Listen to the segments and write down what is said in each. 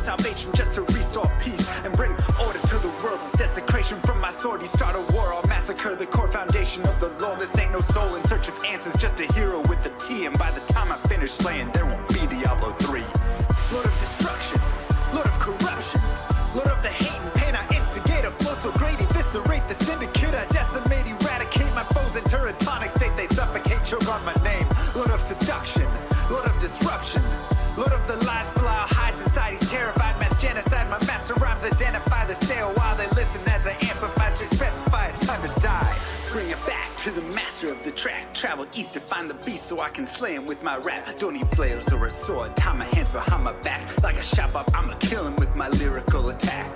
salvation just to restore peace and bring order to the world. The desecration from my sword, you start a war. I'll massacre the core foundation of the law. This ain't no soul in search of answers, just a hero with a T. And by the time I finish slaying, there won't be Diablo 3. Lord of destruction, Lord of corruption, Lord of the hate and pain. I instigate a flow so great, eviscerate the syndicate. I decimate, eradicate my foes in teratonic state. They suffocate, choke on my name. Lord of seduction, Lord of disruption, Lord of the lies Belial hides inside. He's terrified, mass genocide. My master rhymes identify the stale while they listen as I amplify. Strict specify it's time to die. Bring it back to the master of the track. Travel east to find the beast so I can slay him with my rap. Don't need flails or a sword. Tie my hands behind my back. Like a shop up, I'ma kill him with my lyrical attack.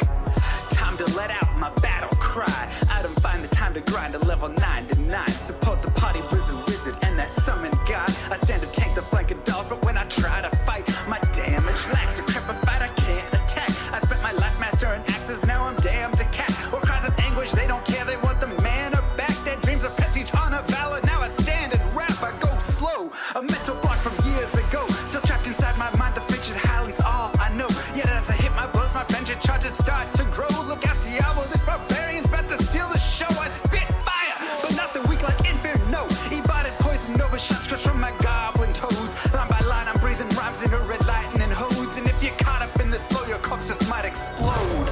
Time to let out my battle cry. I don't find the time to grind a level 9 to 9. Support the party blizzard wizard and that summon god. I stand to tank the flank of dolls, but when I try to fight, my damage lacks. Decrepified, I can't attack. I spent my life mastering axes, now I'm damned to cat. Or cries of anguish, they don't care, they want the mana back. Dead dreams of prestige, honor, valor. Now I stand and rap, I go slow. A mental block from years ago, still trapped inside my mind. The fiction howling's all I know. Yet as I hit my blows, my vengeance charges start to grow. Look out, Diablo, this barbarian's about to steal the show. I spit fire, but not the weak like Inferno. Ebotted poison over shots crush from my goblin toes. Line by line, I'm breathing rhymes in a red lightning hose. And if you're caught up in this flow, your corpse just might explode.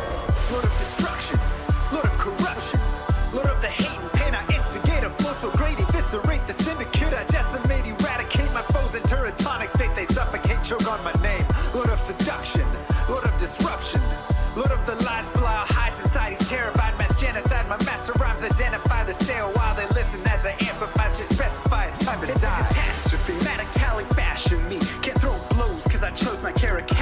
Lord of destruction, Lord of corruption, Lord of the hate and pain. I instigate a flow so great, eviscerate the syndicate. I decimate, eradicate my foes in teratonic state. They suffocate, choke on my name. Lord of seduction, Lord of disruption, Lord of the lies Belial hides inside. He's terrified, mass genocide. My master rhymes identify the stale while they listen as I amplify. Strict specify it's time to die. It's a catastrophe, matactalic bashing me. Can't throw blows cause I chose my caricature.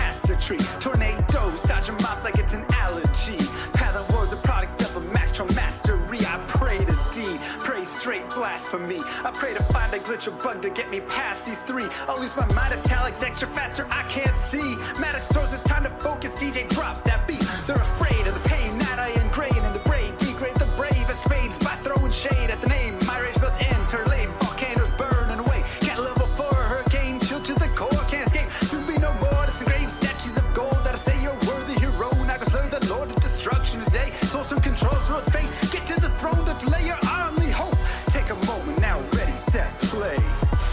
Tornadoes, dodging mobs like it's an allergy. Path of war's a product of a master mastery. I pray to D, pray straight blasphemy. I pray to find a glitch or bug to get me past these three. I'll lose my mind if Talik's extra faster, I can't see. Maddox throws it's time to focus, DJ drop that beat. They're afraid of the pain that I ingrain in the brain. Degrade the brave escapades by throwing shade at the name. My rage builds enter lane, volcanoes burning away. Can't level for a hurricane, chill to the core, can't escape. Soon be no more disengrave statues of gold that I say you're worthy hero. Now go slay the lord of destruction today. Source and controls road fate. Get to the throne to delay your only hope. Take a moment now, ready, set, play.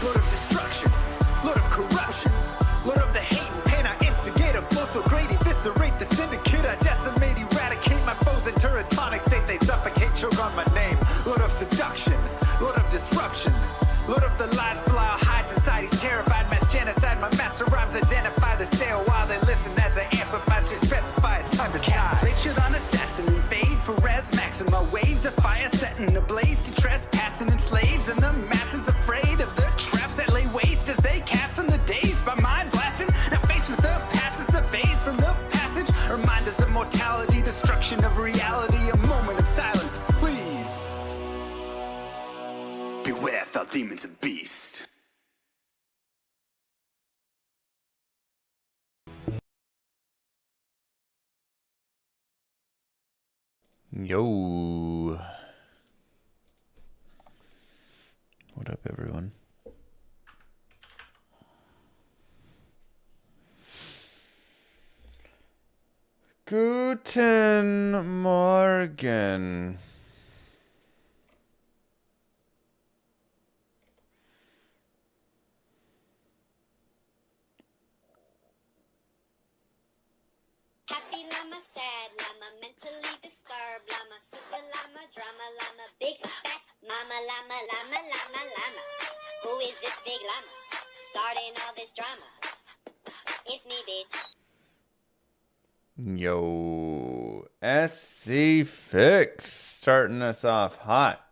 Lord of destruction, Lord of corruption, Lord of the hate and pain. I instigate a flow so great, eviscerate the syndicate. I decimate, eradicate my foes in teratonic state. They suffocate, choke on my name. Lord of seduction, Lord of disruption, Lord of the lies Belial hides inside. He's terrified, mass genocide. My master rhymes identify the stale while they listen as I amplify. Strict specify it's time to die. They should on assassin invade for res max. And my waves of fire setting ablaze to trespassing and slaves. And the masses afraid of the traps that lay waste as they cast on the days by mind blasting. Now faced with the past is the phase from the passage. Remind us of mortality, destruction of reality. A moment of silence, please. Beware, foul demons and beast. Yo. What up, everyone? Guten Morgen. Happy llama, sad llama, mentally disturbed llama, super llama, drama llama, big fat mama llama, llama, llama, llama. Who is this big llama? Starting all this drama. It's me, bitch. Yo, SC Fix starting us off hot.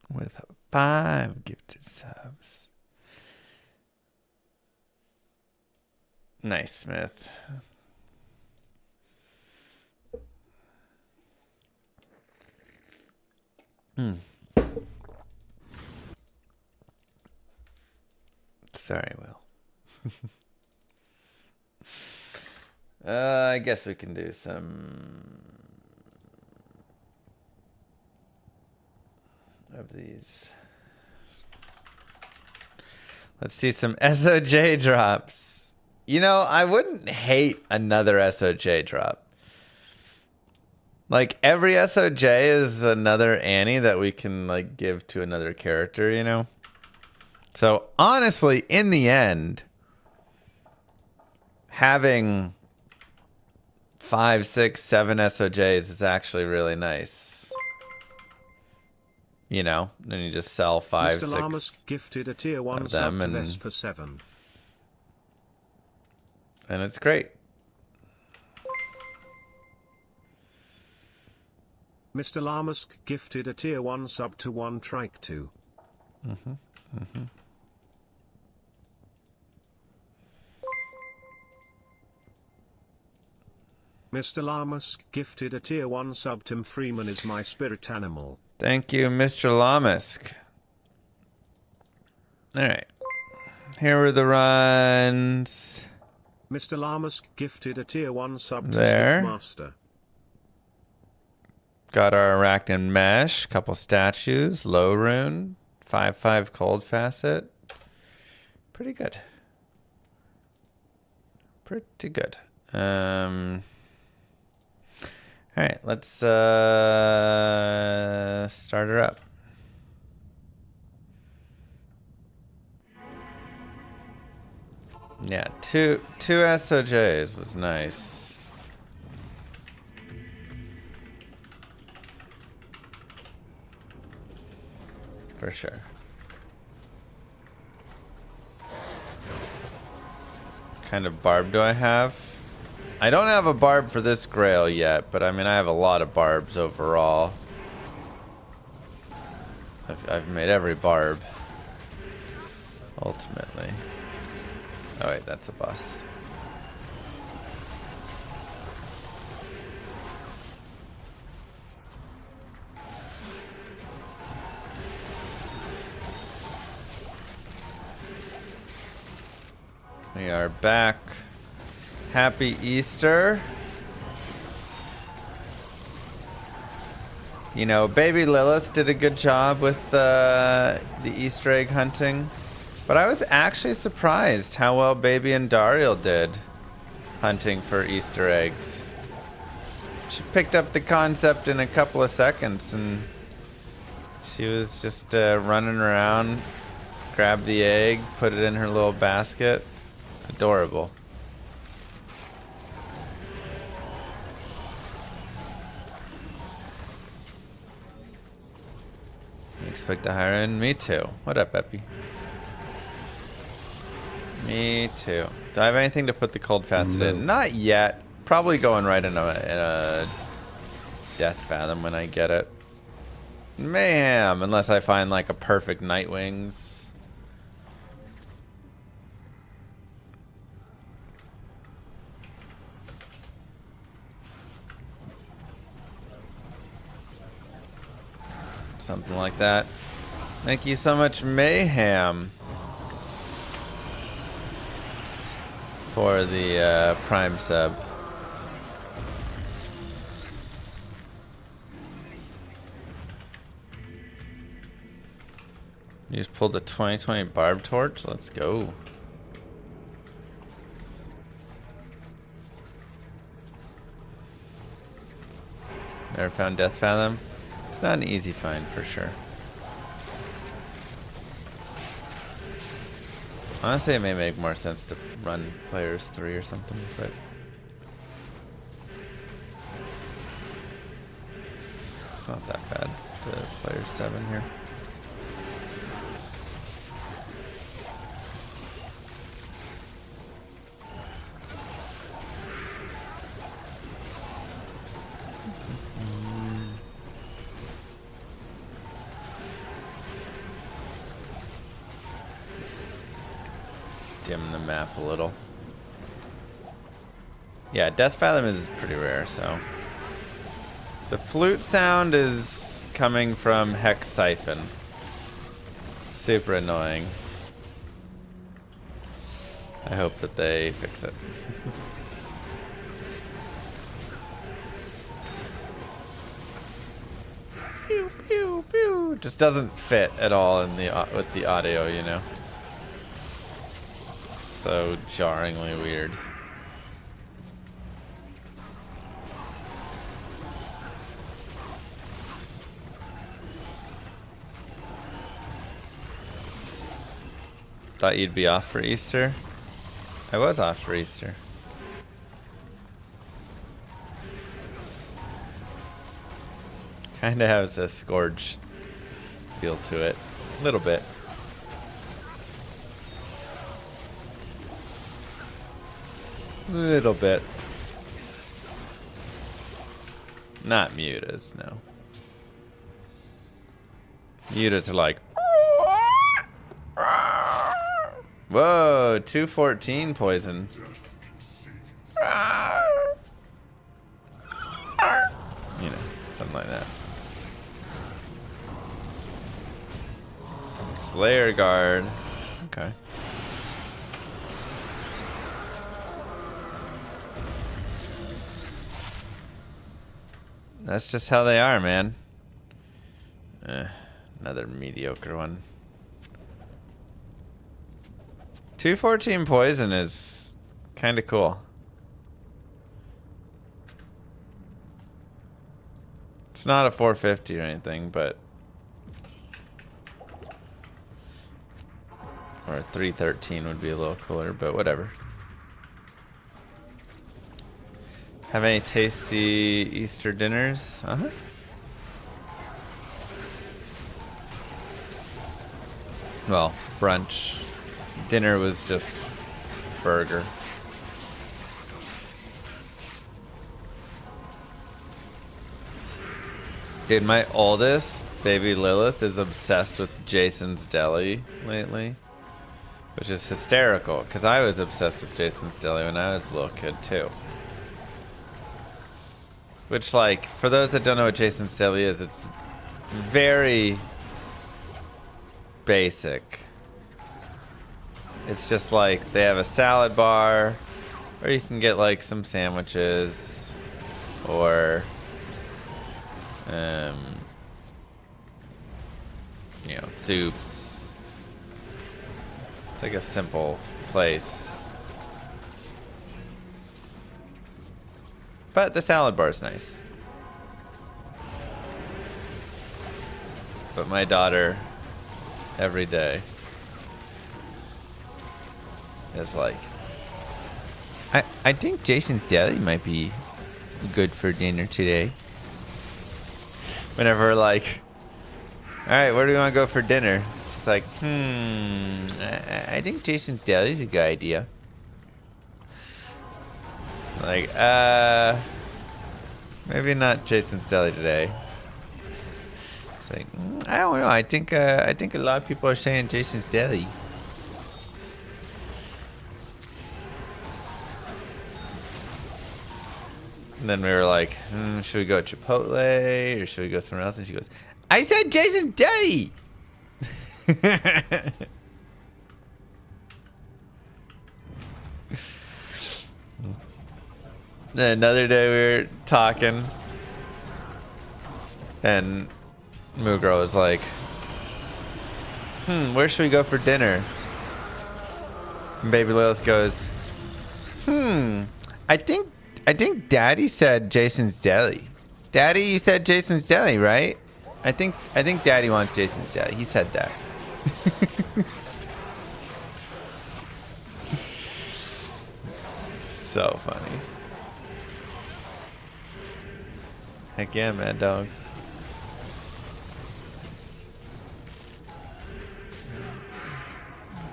With 5 gifted subs. Nice, Smith. Sorry, Will. I guess we can do some of these. Let's see some SOJ drops. You know, I wouldn't hate another SOJ drop. Like, every SOJ is another Annie that we can, like, give to another character, you know? So, honestly, in the end, having 5, 6, 7 SOJs is actually really nice. You know? Then you just sell 5, Mr. 6 Llamas gifted a tier 1 of them sub to and- Vesper 7. And it's great. Mr. Llamas gifted a tier 1 sub to 1 Trike 2. Mr. Llamas gifted a tier 1 sub. Tim Freeman is my spirit animal. Thank you, Mr. Lamisk. Alright. Here are the runs. Mr. Llamas gifted a tier 1 sub to There. Master. Got our Arachnid Mesh, couple statues, low rune, 5/5 cold facet. Pretty good. Pretty good. Alright, let's start her up. Yeah, two SOJs was nice. For sure. What kind of barb do I have? I don't have a barb for this grail yet, but I mean I have a lot of barbs overall. I've made every barb. Ultimately. Oh wait, that's a boss. We are back. Happy Easter. You know, Baby Lilith did a good job with the Easter egg hunting. But I was actually surprised how well Baby and Dariel did hunting for Easter eggs. She picked up the concept in a couple of seconds and she was just running around, grabbed the egg, put it in her little basket. Adorable. You expect to hire in? Me too. What up, Epi? Me too. Do I have anything to put the cold facet in? Not yet. Probably going right in a Death Fathom when I get it. Mayhem, unless I find like a perfect Nightwings. Something like that. Thank you so much, Mayhem, for the Prime sub. You just pulled the 2020 barb torch? Let's go. Never found Death Fathom? It's not an easy find for sure. Honestly, it may make more sense to run players 3 or something, but it's not that bad. The players 7 here. Dim the map a little. Yeah, Death Fathom is pretty rare, so. The flute sound is coming from Hex Siphon. Super annoying. I hope that they fix it. Pew pew pew. Just doesn't fit at all in the with the audio, you know. So jarringly weird. Thought you'd be off for Easter. I was off for Easter. Kinda has a Scourge feel to it. A little bit. Little bit. Not mutas, no. Mutas are like... Whoa, 214 poison. You know, something like that. Slayer Guard. Okay. That's just how they are, man. Another mediocre one. 214 poison is kind of cool. It's not a 450 or anything, but... Or 313 would be a little cooler, but whatever. Have any tasty Easter dinners? Uh-huh. Well, brunch. Dinner was just burger. Dude, my oldest, baby Lilith, is obsessed with Jason's Deli lately. Which is hysterical, because I was obsessed with Jason's Deli when I was a little kid, too. Which, like, for those that don't know what Jason's Deli is, it's very basic. It's just like, they have a salad bar, or you can get, like, some sandwiches, or, you know, soups. It's like a simple place. But the salad bar is nice. But my daughter, every day, is like, I think Jason's Deli might be good for dinner today. Whenever we're like, alright, where do we want to go for dinner? She's like, I think Jason's Deli is a good idea. Like, maybe not Jason's Deli today. It's like, I don't know. I think a lot of people are saying Jason's Deli. And then we were like, should we go Chipotle or should we go somewhere else? And she goes, I said Jason's Deli. Another day we were talking, and Moo Girl was like, where should we go for dinner? And Baby Lilith goes, I think Daddy said Jason's Deli. Daddy, you said Jason's Deli, right? I think Daddy wants Jason's Deli. He said that. So funny. Heck yeah, Mad Dog.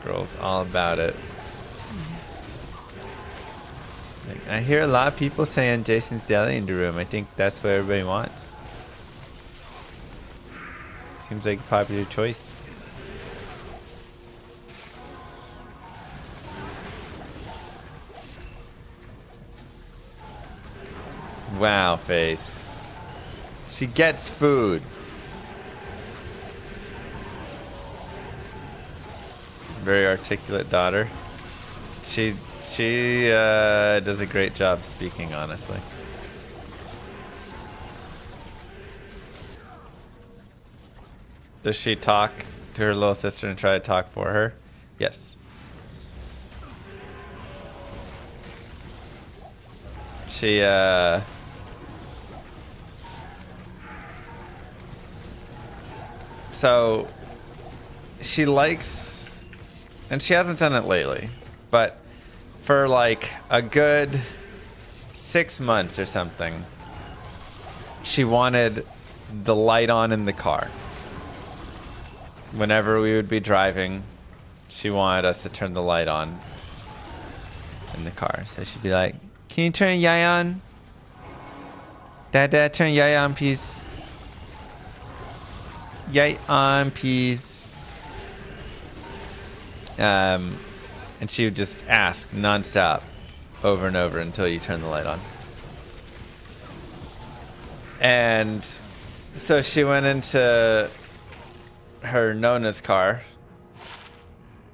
Girl's all about it. Like, I hear a lot of people saying Jason's Deli in the room. I think that's what everybody wants. Seems like a popular choice. Wow, face. She gets food. Very articulate daughter. She does a great job speaking, honestly. Does she talk to her little sister and try to talk for her? Yes. She so she likes, and she hasn't done it lately, but for like a good 6 months or something, she wanted the light on in the car. Whenever we would be driving, she wanted us to turn the light on in the car. So she'd be like, "Can you turn Yai on? Dad, turn Yai on, please. Yai on, please." And she would just ask nonstop, over and over, until you turn the light on. And so she went into her Nona's car.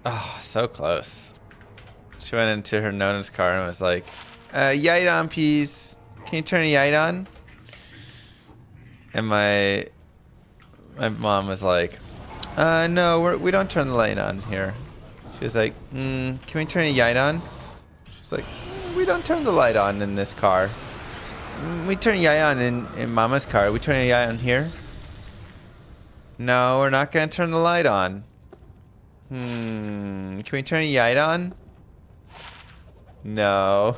Oh, so close. She went into her Nona's car and was like, "Yite on, please. Can you turn a yite on?" And my mom was like, "No, we don't turn the light on here." She was like, "Can we turn a yite on?" She's like, "We don't turn the light on in this car. We turn yai on in Mama's car. We turn a yai on here." "No, we're not gonna turn the light on." Can we turn a yite on?" "No."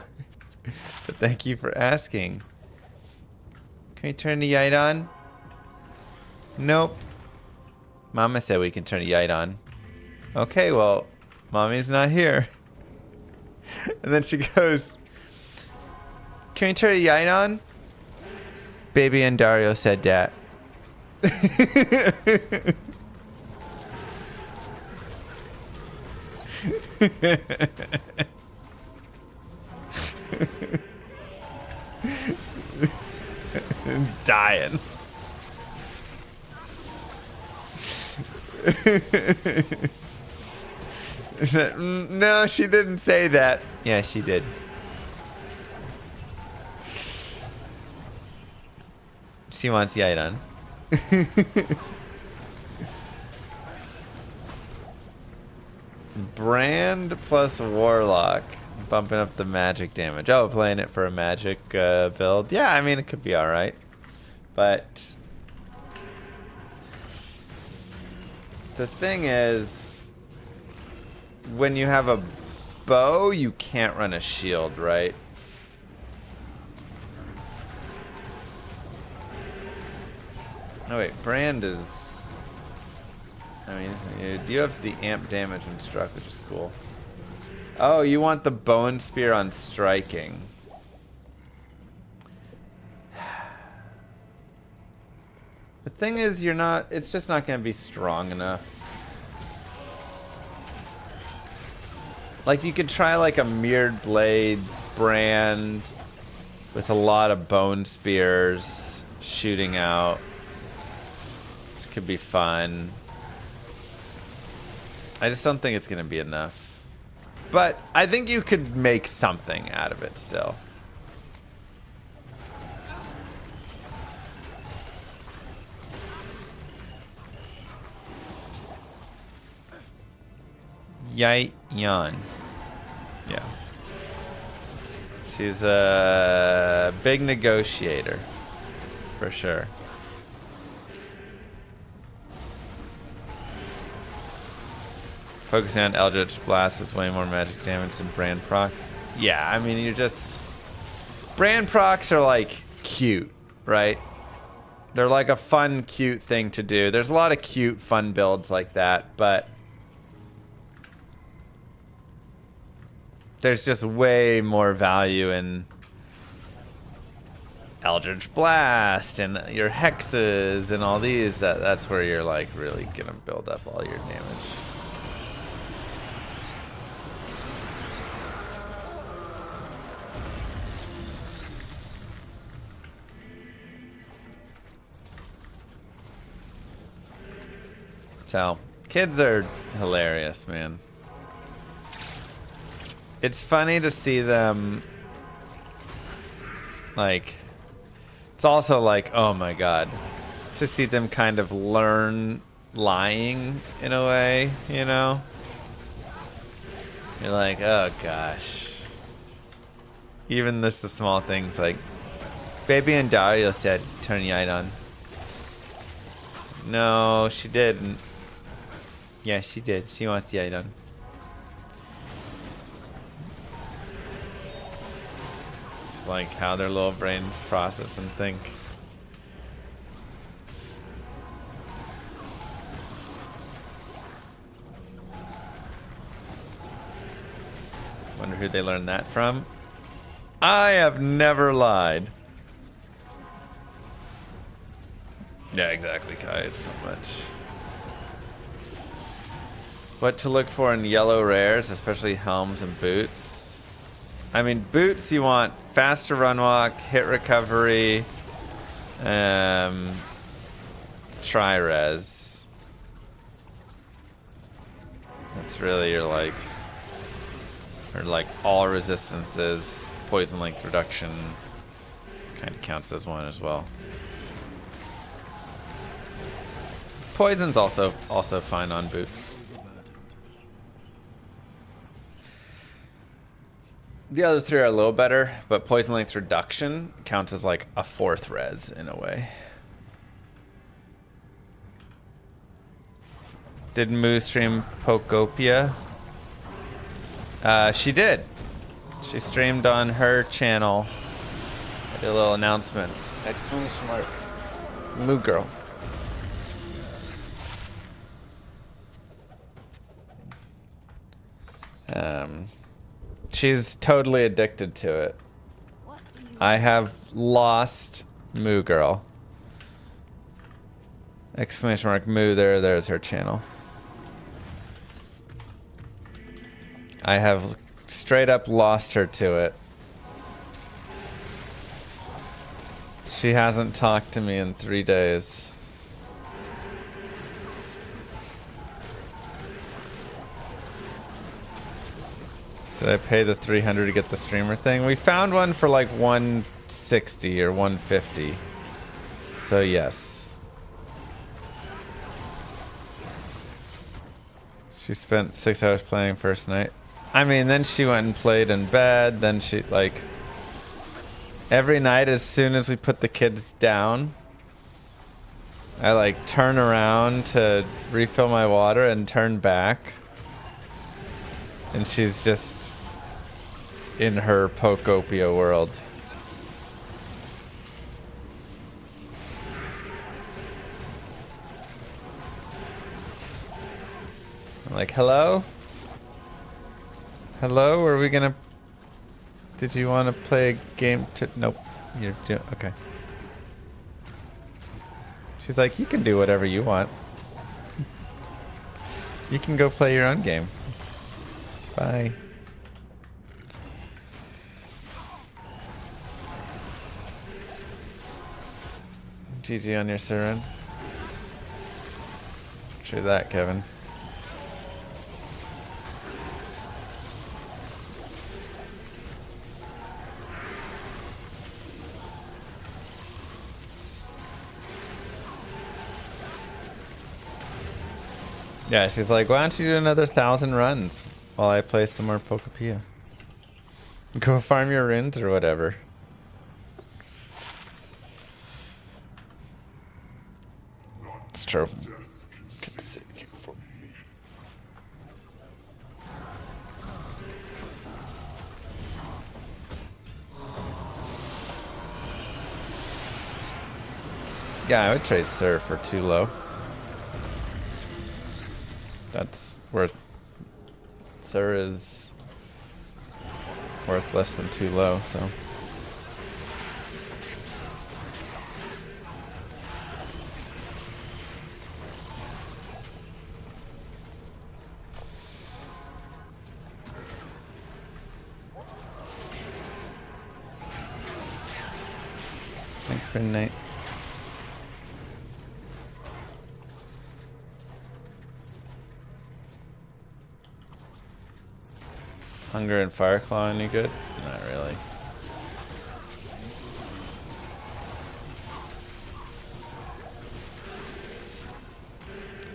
"But thank you for asking." "Can we turn the yite on?" "Nope." "Mama said we can turn a yite on." "Okay, well, Mommy's not here." And then she goes, "Can you turn the light on?" "Baby and Dario said that." It's dying. No, she didn't say that. Yeah, she did. She wants Yaidan. Brand plus Warlock. Bumping up the magic damage. Oh, playing it for a magic build. Yeah, I mean, it could be alright. But the thing is, when you have a bow, you can't run a shield, right? Oh wait, Brand is... I mean, you have the amp damage when struck, which is cool. Oh, you want the bone spear on striking. The thing is, you're not... It's just not going to be strong enough. Like, you could try like a Mirrored Blades Brand with a lot of bone spears shooting out. Which could be fun. I just don't think it's going to be enough. But I think you could make something out of it still. Yite Yan. Yeah. She's a big negotiator. For sure. Focusing on Eldritch Blast is way more magic damage than Brand procs. Yeah, I mean, you're just... Brand procs are like cute, right? They're like a fun, cute thing to do. There's a lot of cute, fun builds like that, but there's just way more value in Eldritch Blast and your hexes and all these. That's where you're like really gonna build up all your damage. So, kids are hilarious, man. It's funny to see them, like, it's also like, oh my god, to see them kind of learn lying in a way, you know? You're like, oh gosh. Even just the small things like Baby and Dario said turn Yite on. No, she didn't. Yeah, she did. She wants Yite on. Just like how their little brains process and think. Wonder who they learned that from. I have never lied. Yeah, exactly, Kai. It's so much. What to look for in yellow rares, especially helms and boots. I mean, boots you want faster run walk, hit recovery, tri-res. That's really your like, or like all resistances, poison length reduction kind of counts as one as well. Poison's also fine on boots. The other three are a little better, but poison length reduction counts as like a fourth res in a way. Did Moo stream Pocopia? She did. She streamed on her channel. I did a little announcement. Exclamation mark. Moo girl. She's totally addicted to it. I have lost Moo Girl. Exclamation mark Moo, there's her channel. I have straight up lost her to it. She hasn't talked to me in 3 days. Did I pay the 300 to get the streamer thing? We found one for like 160 or 150. So yes. She spent 6 hours playing first night. I mean, then she went and played in bed. Then she like every night as soon as we put the kids down, I like turn around to refill my water and turn back. And she's just in her Pocopia world. I'm like, hello? Hello? Are we gonna... Did you want to play a game to... Nope. You're doing... Okay. She's like, you can do whatever you want. You can go play your own game. Bye. GG on your Siren. True that, Kevin. Yeah, she's like, why don't you do another 1,000 runs while I play some more Pocopia? Go farm your runes or whatever. It's true. Yeah, I would trade Sir for too low. That's worth... Sir is worth less than too low, so... Thanks, good night. Hunger and Fireclaw any good? Not really.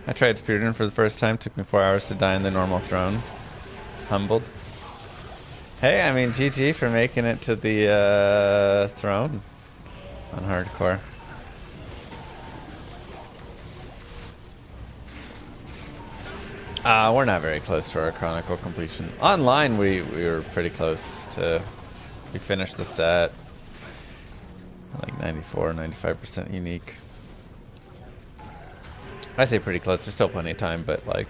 I tried Speedrunning for the first time. Took me 4 hours to die in the normal throne. Humbled. Hey, I mean, GG for making it to the throne on hardcore. We're not very close to our Chronicle completion. Online, we were pretty close to... We finished the set. Like 94, 95% unique. I say pretty close. There's still plenty of time, but like...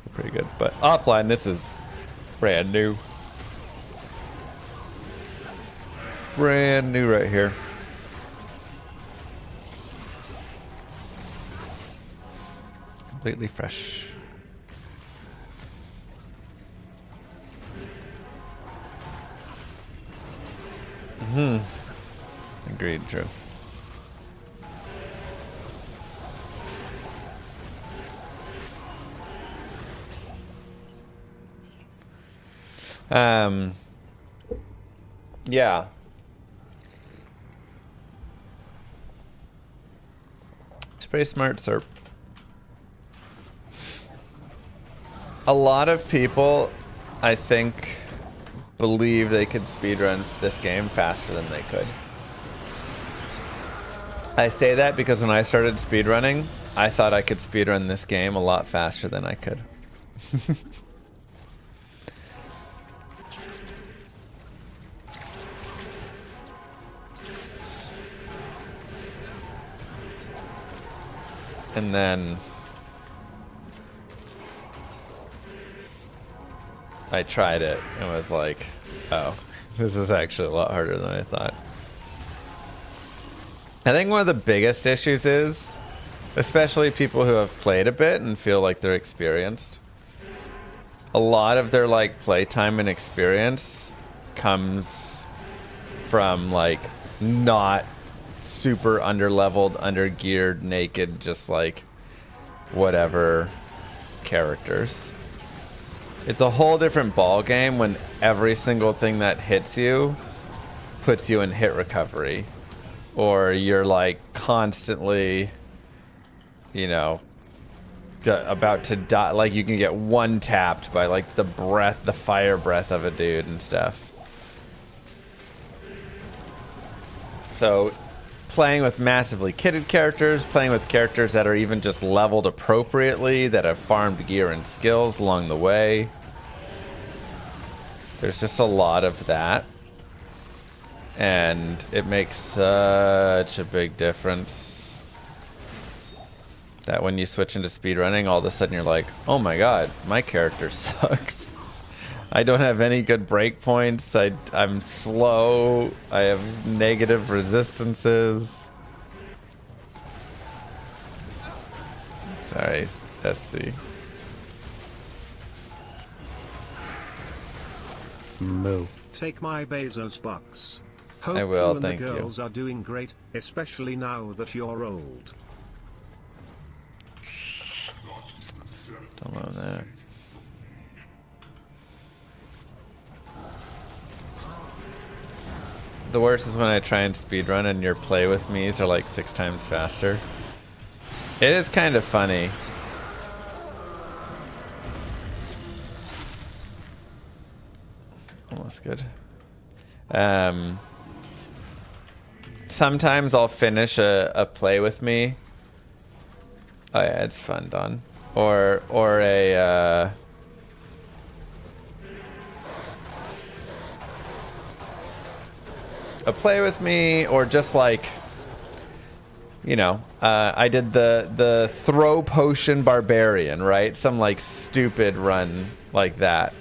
We're pretty good. But offline, this is brand new. Brand new right here. Completely fresh. Agreed, true. Yeah. It's pretty smart, Serp. A lot of people, I think, believe they could speedrun this game faster than they could. I say that because when I started speedrunning, I thought I could speedrun this game a lot faster than I could. And then I tried it and was like, oh, this is actually a lot harder than I thought. I think one of the biggest issues is, especially people who have played a bit and feel like they're experienced, a lot of their like playtime and experience comes from like not super underleveled, undergeared, naked, just like whatever characters. It's a whole different ball game when every single thing that hits you puts you in hit recovery, or you're like constantly, you know, about to die. Like you can get one tapped by like the fire breath of a dude and stuff. So playing with massively kitted characters, playing with characters that are even just leveled appropriately, that have farmed gear and skills along the way. There's just a lot of that. And it makes such a big difference that when you switch into speedrunning, all of a sudden you're like, oh my god, my character sucks. I don't have any good breakpoints. I'm slow. I have negative resistances. Sorry, SC. Moo. Take my Bezos bucks. Hope I will, you and thank the you. girls are doing great, especially now that you're old. Don't love that. The worst is when I try and speedrun and your play with me's are like 6 times faster. It is kind of funny. Almost good. Sometimes I'll finish a play with me. Oh yeah, it's fun, Don. Or a play with me, or just like, you know, I did the throw potion barbarian, right? Some like stupid run like that,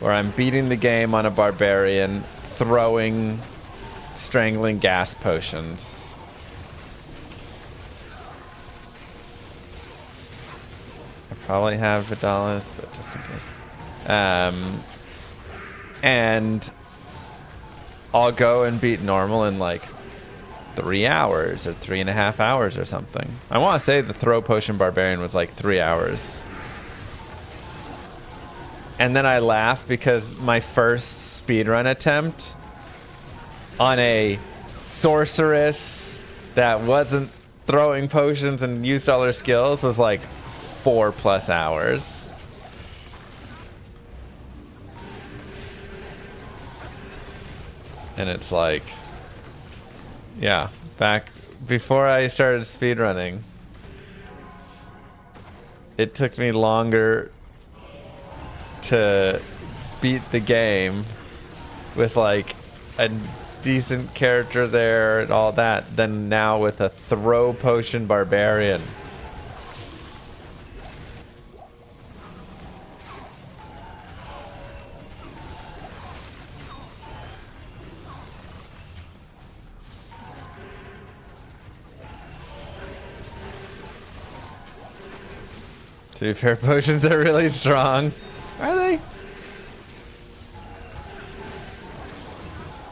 where I'm beating the game on a barbarian, throwing strangling gas potions. I probably have Vidalis, but just in case. And I'll go and beat normal in like 3 hours or 3.5 hours or something. I want to say the throw potion barbarian was like 3 hours. And then I laugh because my first speedrun attempt on a sorceress that wasn't throwing potions and used all her skills was like 4+ hours. And it's like, yeah, back before I started speedrunning, it took me longer to beat the game with like a decent character there and all that than now with a throw potion barbarian. To be fair, potions are really strong. Are they?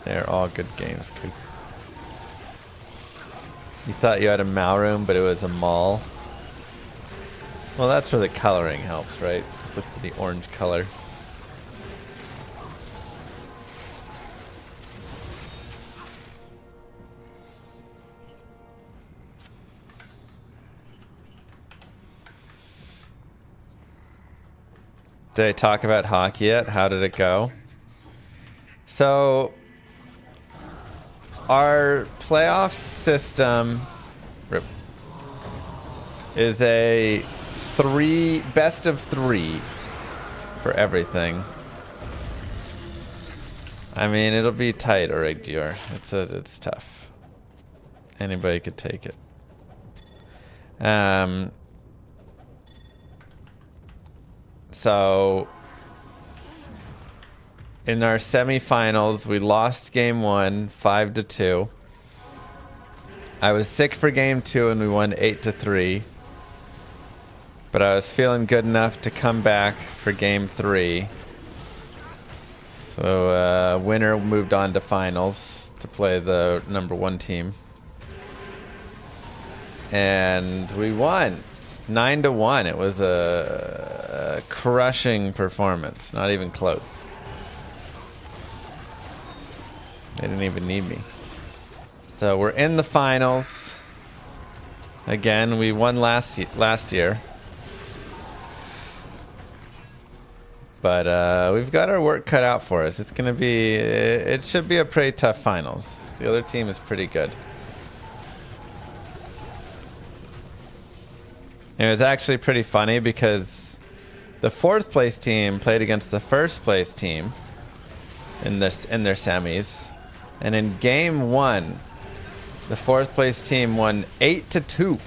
They're all good games. Good. You thought you had a Malroom, but it was a mall. Well, that's where the coloring helps, right? Just look at the orange color. Did I talk about hockey yet? How did it go? So, our playoff system is a best of three for everything. I mean, it'll be tight, Origdior. It's tough. Anybody could take it. So, in our semifinals, we lost game 1, 5-2. I was sick for game 2, and we won 8-3. But I was feeling good enough to come back for game 3. So, winner moved on to finals to play the number 1 team. And we won 9-1. It was a crushing performance. Not even close. They didn't even need me. So we're in the finals. Again, we won last year. But we've got our work cut out for us. It's gonna be. It should be a pretty tough finals. The other team is pretty good. It was actually pretty funny because the 4th place team played against the 1st place team in their semis, and in game 1, the 4th place team won 8-2,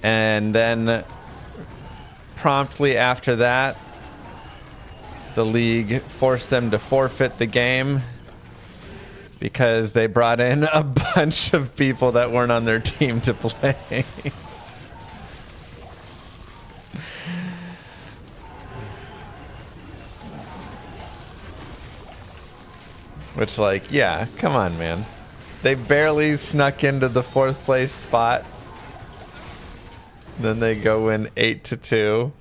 and then promptly after that, the league forced them to forfeit the game because they brought in a bunch of people that weren't on their team to play. Which, like, yeah, come on, man. They barely snuck into the 4th place spot. Then they go win 8-2.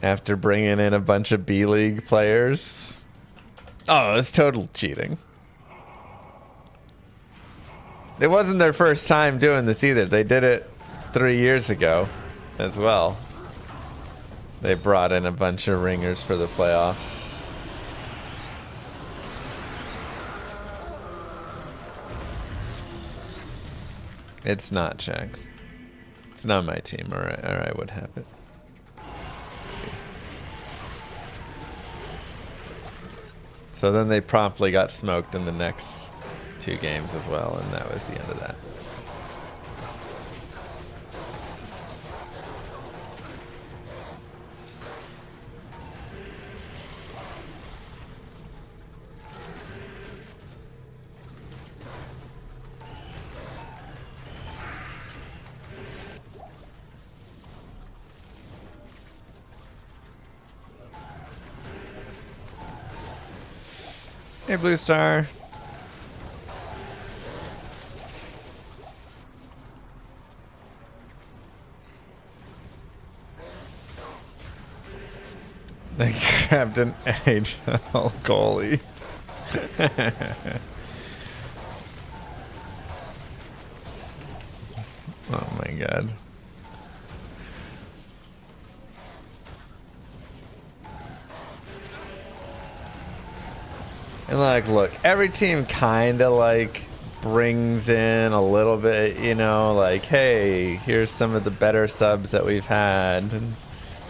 After bringing in a bunch of B-League players. Oh, it's total cheating. It wasn't their first time doing this either. They did it 3 years ago as well. They brought in a bunch of ringers for the playoffs. It's not Jax. It's not my team, or I would have it. So then they promptly got smoked in the next 2 games as well, and that was the end of that. Hey, Blue Star. They grabbed an NHL goalie. Oh my god. And like, look, every team kind of like brings in a little bit, you know, like, hey, here's some of the better subs that we've had and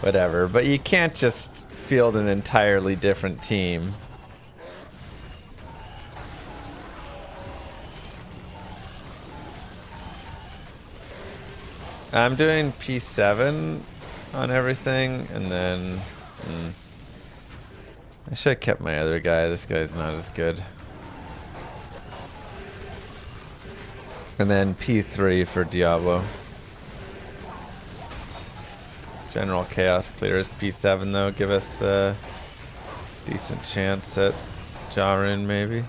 whatever. But you can't just field an entirely different team. I'm doing P7 on everything, and then I should have kept my other guy. This guy's not as good. And then P3 for Diablo. General Chaos clears P7 though. Give us a decent chance at Jarun maybe.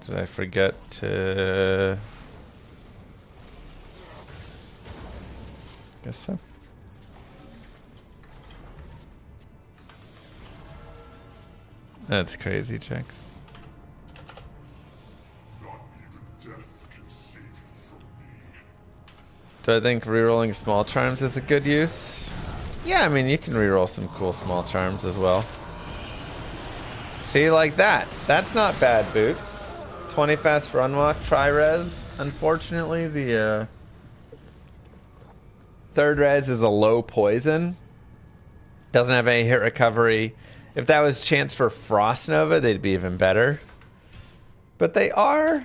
Did I forget to... Guess so. That's crazy, Checks. Do I think rerolling small charms is a good use? Yeah, I mean, you can reroll some cool small charms as well. See, like that. That's not bad, Boots. 20 fast run walk, tri-res. Unfortunately, the third res is a low poison. Doesn't have any hit recovery. If that was chance for Frost Nova, they'd be even better. But they are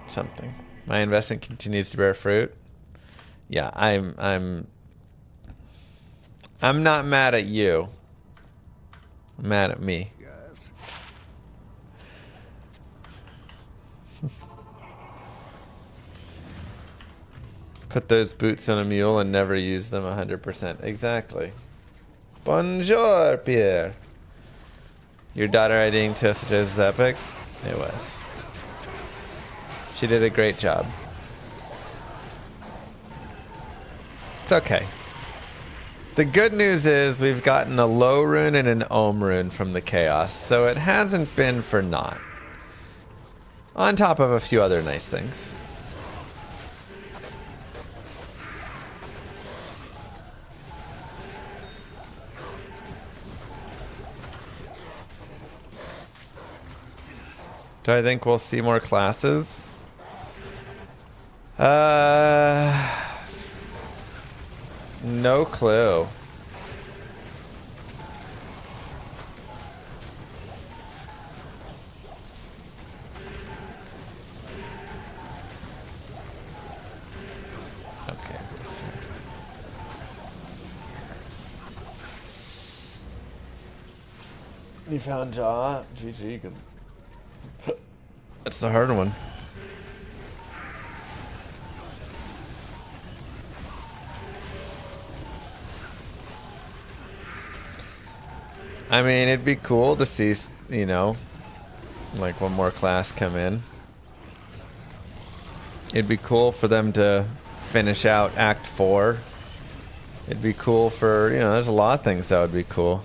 something. My investment continues to bear fruit. Yeah, I'm not mad at you. I'm mad at me. Put those boots on a mule and never use them 100%. Exactly. Bonjour, Pierre. Your daughter IDing Toasted is epic? It was. She did a great job. It's okay. The good news is we've gotten a low rune and an ohm rune from the chaos, so it hasn't been for naught. On top of a few other nice things. Do I think we'll see more classes? No clue. Okay. You found Jaw? GG. Good. That's the hard one. I mean, it'd be cool to see, you know, like one more class come in. It'd be cool for them to finish out Act 4. It'd be cool for, you know, there's a lot of things that would be cool.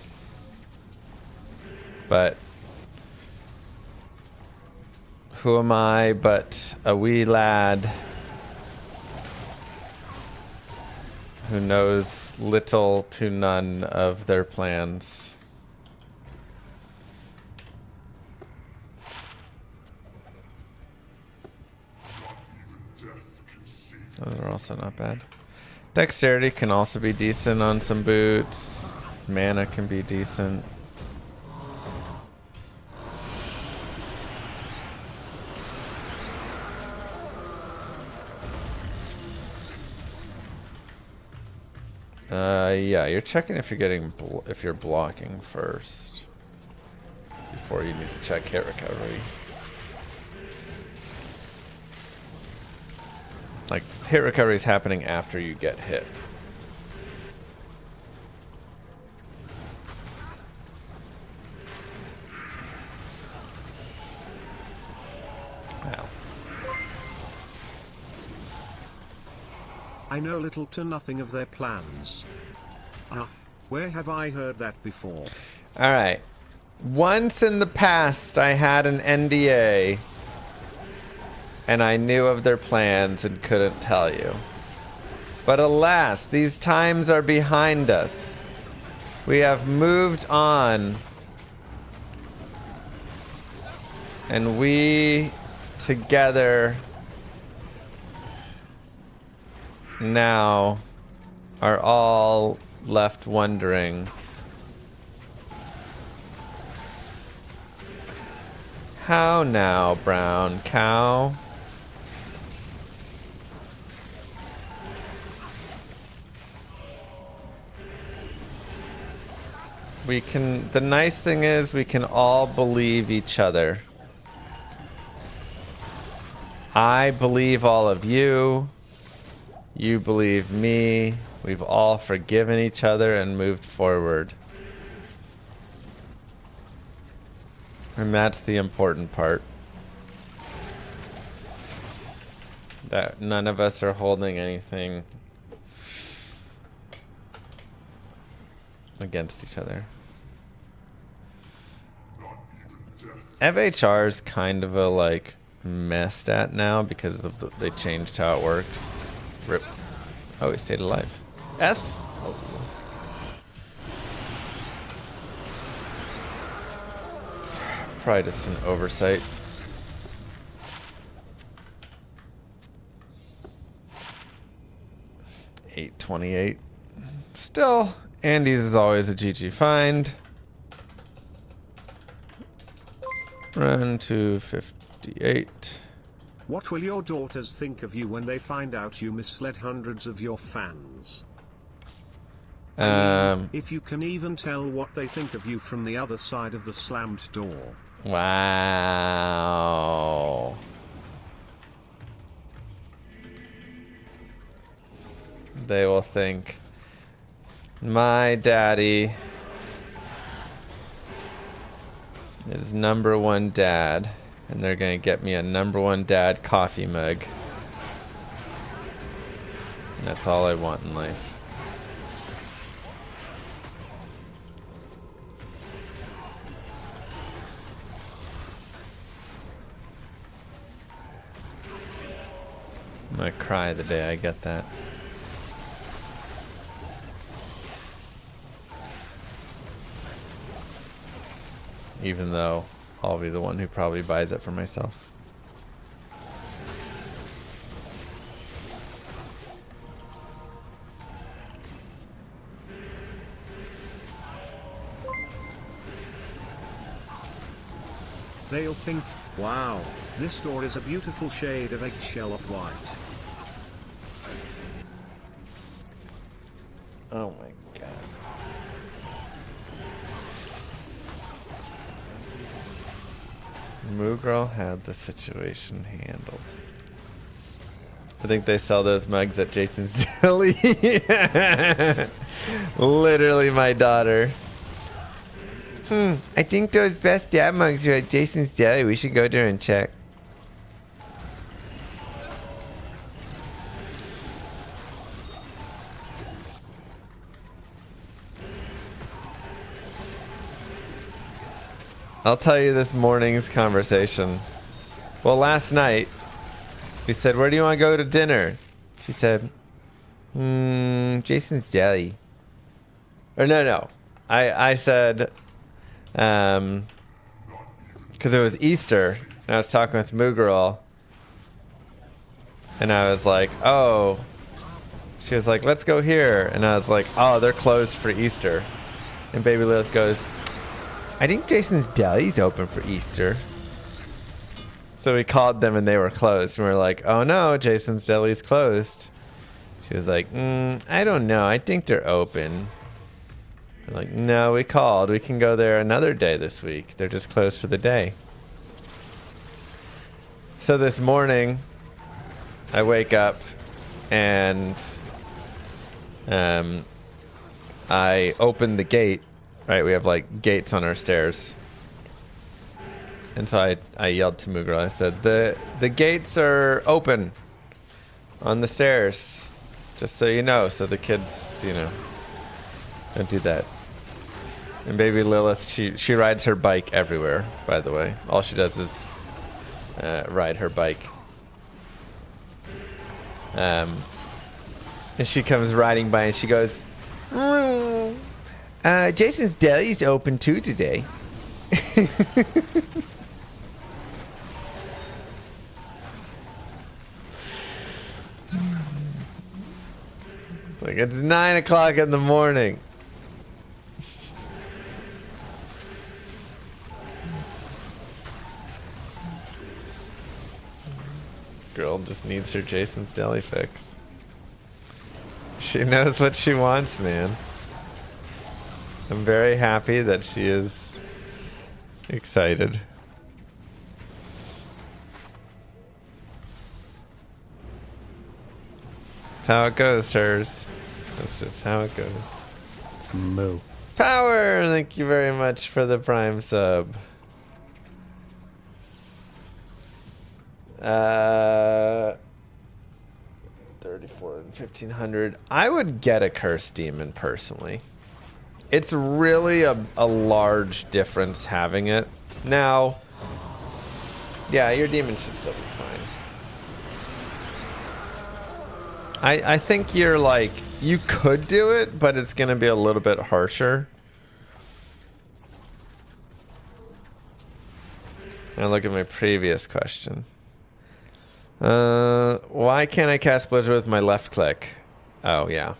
But who am I but a wee lad who knows little to none of their plans? Those are also not bad. Dexterity can also be decent on some boots. Mana can be decent. Yeah, you're checking if you're getting if you're blocking first before you need to check hit recovery. Like, hit recovery is happening after you get hit. Wow. I know little to nothing of their plans. Where have I heard that before? Alright. Once in the past, I had an NDA. And I knew of their plans and couldn't tell you. But alas, these times are behind us. We have moved on. And we together now are all left wondering, how now, brown cow? The nice thing is we can all believe each other. I believe all of you. You believe me. We've all forgiven each other and moved forward. And that's the important part. That none of us are holding anything against each other. FHR is kind of a like messed at now because of they changed how it works. Rip. Oh, he stayed alive. S. Oh. Probably just an oversight. $8.28. Still, Andy's is always a GG find. Run to 58. What will your daughters think of you when they find out you misled hundreds of your fans? I mean, if you can even tell what they think of you from the other side of the slammed door. Wow. They will think, my daddy is #1 dad, and they're gonna get me a #1 dad coffee mug. And that's all I want in life. I'm gonna cry the day I get that. Even though I'll be the one who probably buys it for myself. They'll think, wow, this door is a beautiful shade of eggshell of white. Oh my god. Moo Girl had the situation handled. I think they sell those mugs at Jason's Deli. Literally my daughter. I think those best dad mugs are at Jason's Deli. We should go there and check. I'll tell you this morning's conversation. Well, last night, we said, where do you want to go to dinner? She said, Jason's Deli. Or no. I said, because it was Easter, and I was talking with Moo Girl, and I was like, oh. She was like, let's go here. And I was like, oh, they're closed for Easter. And Baby Lilith goes, I think Jason's Deli's open for Easter. So we called them and they were closed. And we were like, oh no, Jason's Deli's closed. She was like, I don't know. I think they're open. We're like, no, we called. We can go there another day this week. They're just closed for the day. So this morning, I wake up and I open the gate. Right, we have like gates on our stairs. And so I yelled to Moo Girl. I said, the gates are open on the stairs. Just so you know, so the kids, don't do that. And Baby Lilith, she rides her bike everywhere, by the way. All she does is ride her bike. And she comes riding by and she goes, Jason's Deli's open too today. It's like it's 9 o'clock in the morning. Girl just needs her Jason's Deli fix. She knows what she wants, man. I'm very happy that she is excited. That's how it goes, Ters. That's just how it goes. Moo. Power! Thank you very much for the Prime sub. 34 and 1500. I would get a Curse Demon personally. It's really a large difference having it. Now, yeah, your demon should still be fine. I think you're like, you could do it, but it's going to be a little bit harsher. Now look at my previous question. Why can't I cast Blizzard with my left click? Oh, yeah.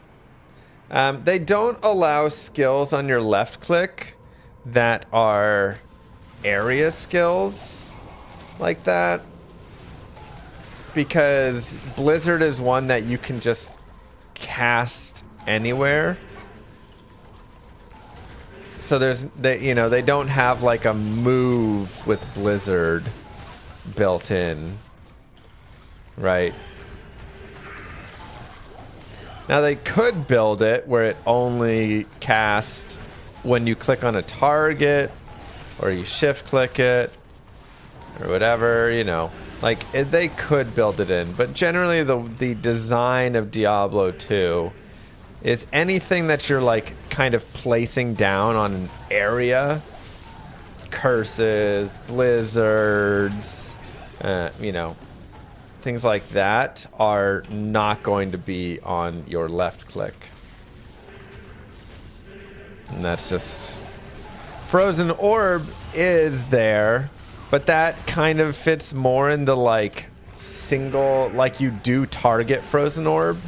They don't allow skills on your left click that are area skills like that. Because Blizzard is one that you can just cast anywhere. So they don't have like a move with Blizzard built in. Right. Now they could build it where it only casts when you click on a target or you shift click it or whatever, Like, they could build it in, but generally the design of Diablo 2 is anything that you're, like, kind of placing down on an area, curses, blizzards, things like that are not going to be on your left click. And that's just... Frozen Orb is there, but that kind of fits more in the, like, single... Like, you do target Frozen Orb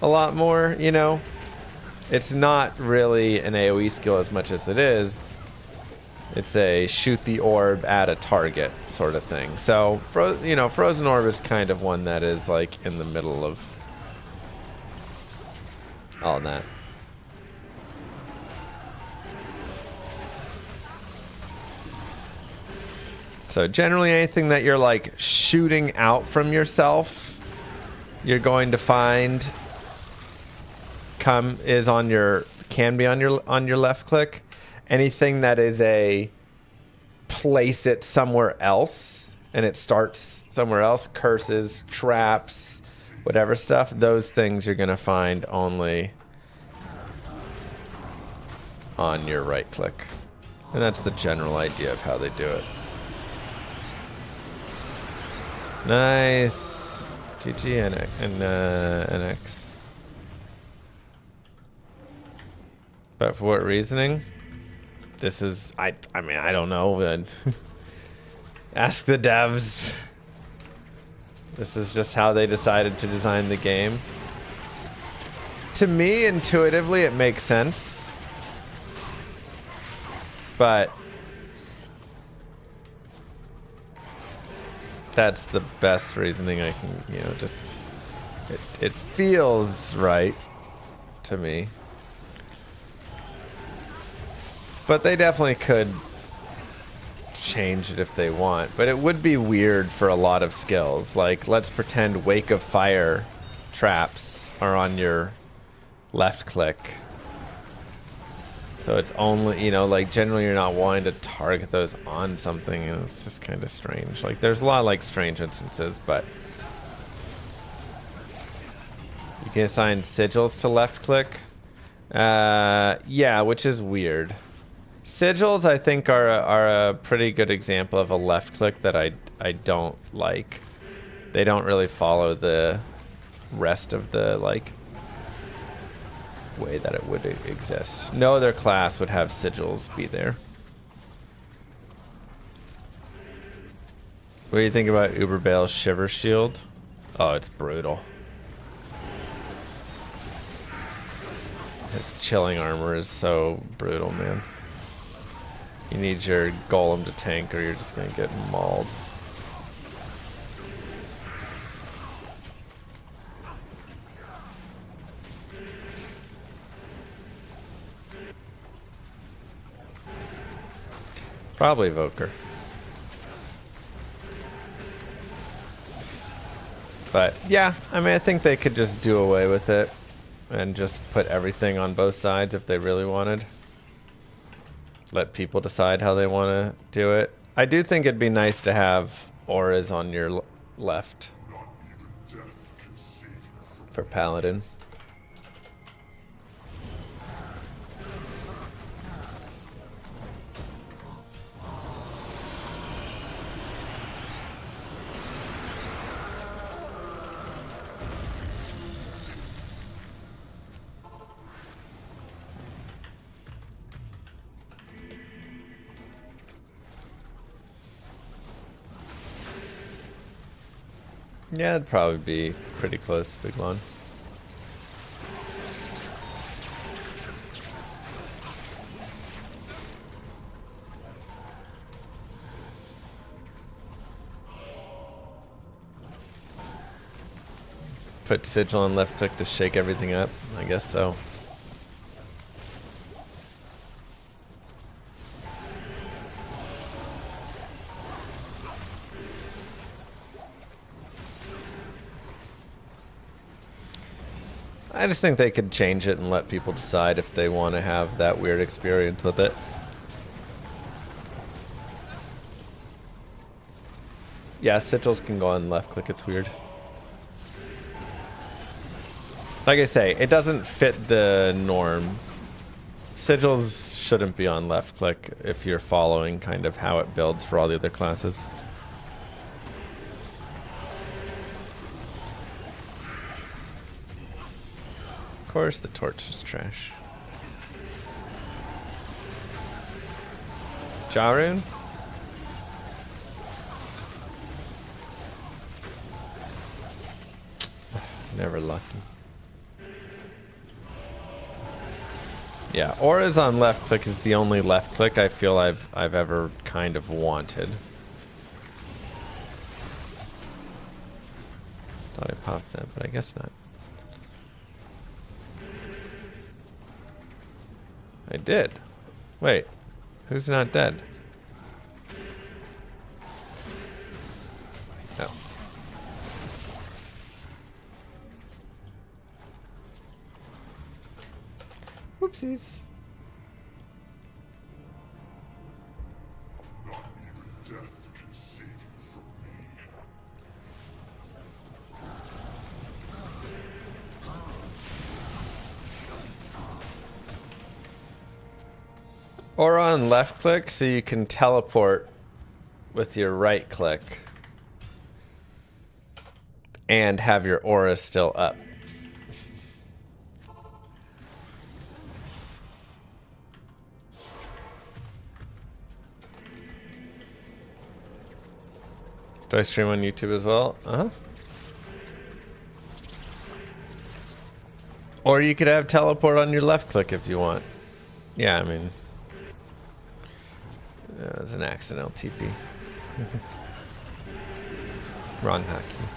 a lot more, It's not really an AoE skill as much as it is. It's a shoot the orb at a target sort of thing. So, Frozen Orb is kind of one that is, like, in the middle of all that. So, generally anything that you're, like, shooting out from yourself, you're going to find can be on your left click. Anything that is a place it somewhere else and it starts somewhere else, curses, traps, whatever stuff, those things you're going to find only on your right click. And that's the general idea of how they do it. Nice. GG and NX. But for what reasoning? This is, I don't know, but ask the devs. This is just how they decided to design the game. To me, intuitively, it makes sense. But that's the best reasoning I can, just... It feels right to me. But they definitely could change it if they want. But it would be weird for a lot of skills. Like, let's pretend Wake of Fire traps are on your left click. So it's only, like, generally you're not wanting to target those on something. And it's just kind of strange. Like, there's a lot of, like, strange instances, but... You can assign sigils to left click. Yeah, which is weird. Sigils, I think, are a pretty good example of a left click that I don't like. They don't really follow the rest of the, like, way that it would exist. No other class would have sigils be there. What do you think about Uber Bale's Shiver Shield? Oh, it's brutal. His chilling armor is so brutal, man. You need your golem to tank or you're just gonna get mauled. Probably Evoker. But yeah, I mean, I think they could just do away with it and just put everything on both sides if they really wanted. Let people decide how they want to do it. I do think it'd be nice to have auras on your left for Paladin. Yeah, it'd probably be pretty close, Big Lon. Put sigil on left click to shake everything up? I guess so. I just think they could change it and let people decide if they want to have that weird experience with it. Yeah, sigils can go on left click, it's weird. Like I say, it doesn't fit the norm. Sigils shouldn't be on left click if you're following kind of how it builds for all the other classes. Of course, the torch is trash. Jarun? Never lucky. Yeah, auras on left click is the only left click I feel I've ever kind of wanted. Thought I popped that, but I guess not. I did. Wait, who's not dead? Oh. Whoopsies. Or on left click so you can teleport with your right click and have your aura still up. Do I stream on YouTube as well? Uh-huh. Or you could have teleport on your left click if you want. Yeah, I mean... That was an accidental TP. Wrong hotkey.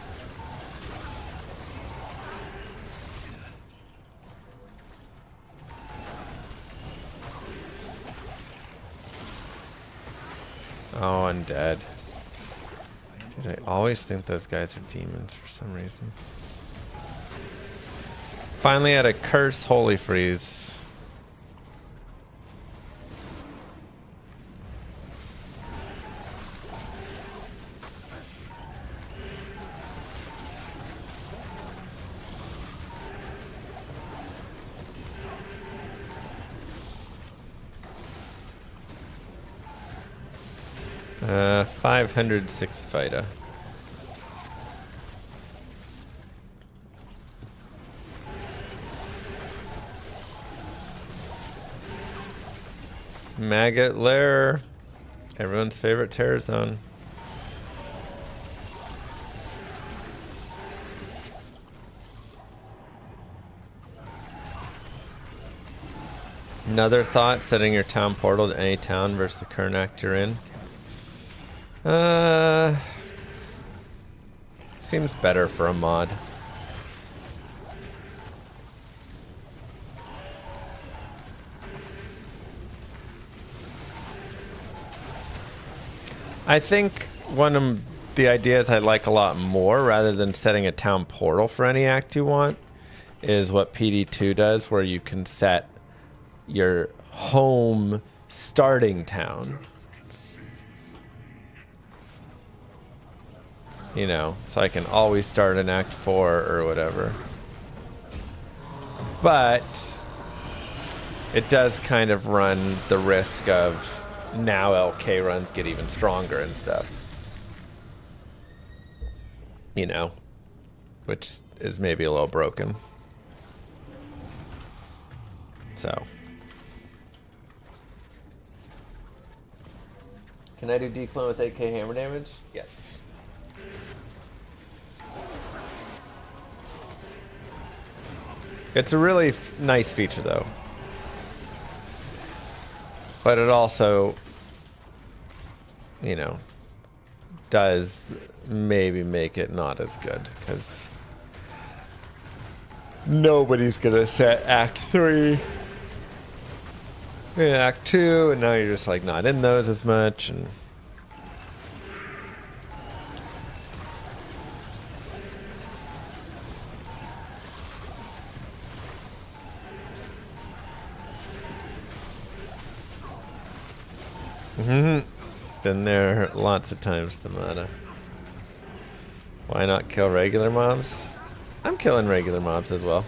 Oh, undead. Dude, I always think those guys are demons for some reason. Finally had a curse holy freeze. Uh, 506 fighter. Maggot Lair. Everyone's favorite terror zone. Another thought, setting your town portal to any town versus the current act you're in. Seems better for a mod. I think one of the ideas I like a lot more, rather than setting a town portal for any act you want, is what PD2 does, where you can set your home starting town. You know, so I can always start in Act 4 or whatever. But it does kind of run the risk of now LK runs get even stronger and stuff. You know, which is maybe a little broken. So. Can I do declone with 8k hammer damage? Yes. It's a really nice feature, though. But it also, you know, does maybe make it not as good, because nobody's going to set Act 3 in Act 2, and now you're just, like, not in those as much, and... Been there lots of times, Tamada. Why not kill regular mobs? I'm killing regular mobs as well.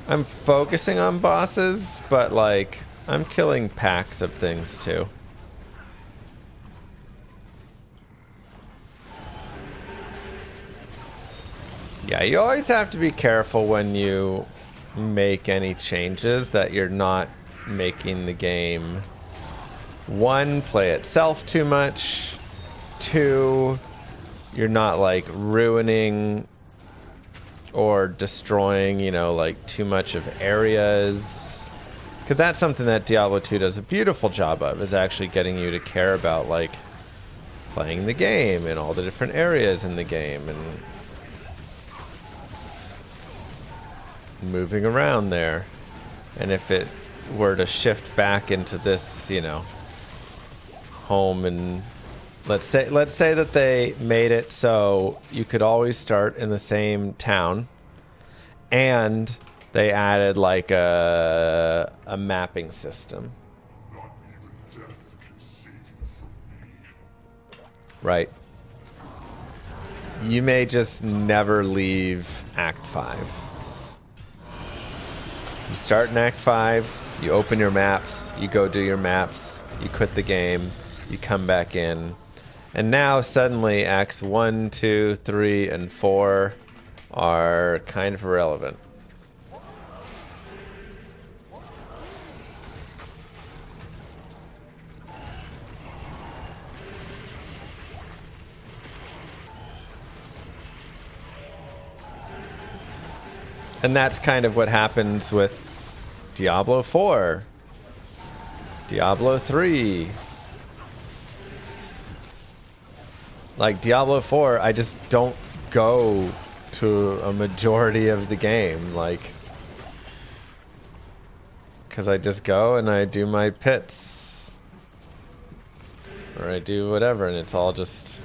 I'm focusing on bosses, but like, I'm killing packs of things too. Yeah, you always have to be careful when you make any changes that you're not making the game, one, play itself too much, two, you're not like ruining or destroying, you know, like too much of areas, because that's something that Diablo 2 does a beautiful job of, is actually getting you to care about like playing the game and all the different areas in the game and moving around there. And if it were to shift back into this, you know, home, and let's say that they made it so you could always start in the same town, and they added like a mapping system. Right. You may just never leave Act 5. You start in Act 5, you open your maps, you go do your maps, you quit the game, you come back in, and now suddenly Acts 1, 2, 3, and 4 are kind of irrelevant. And that's kind of what happens with Diablo 4, Diablo 3. Like Diablo 4, I just don't go to a majority of the game, like, because I just go and I do my pits, or I do whatever, and it's all just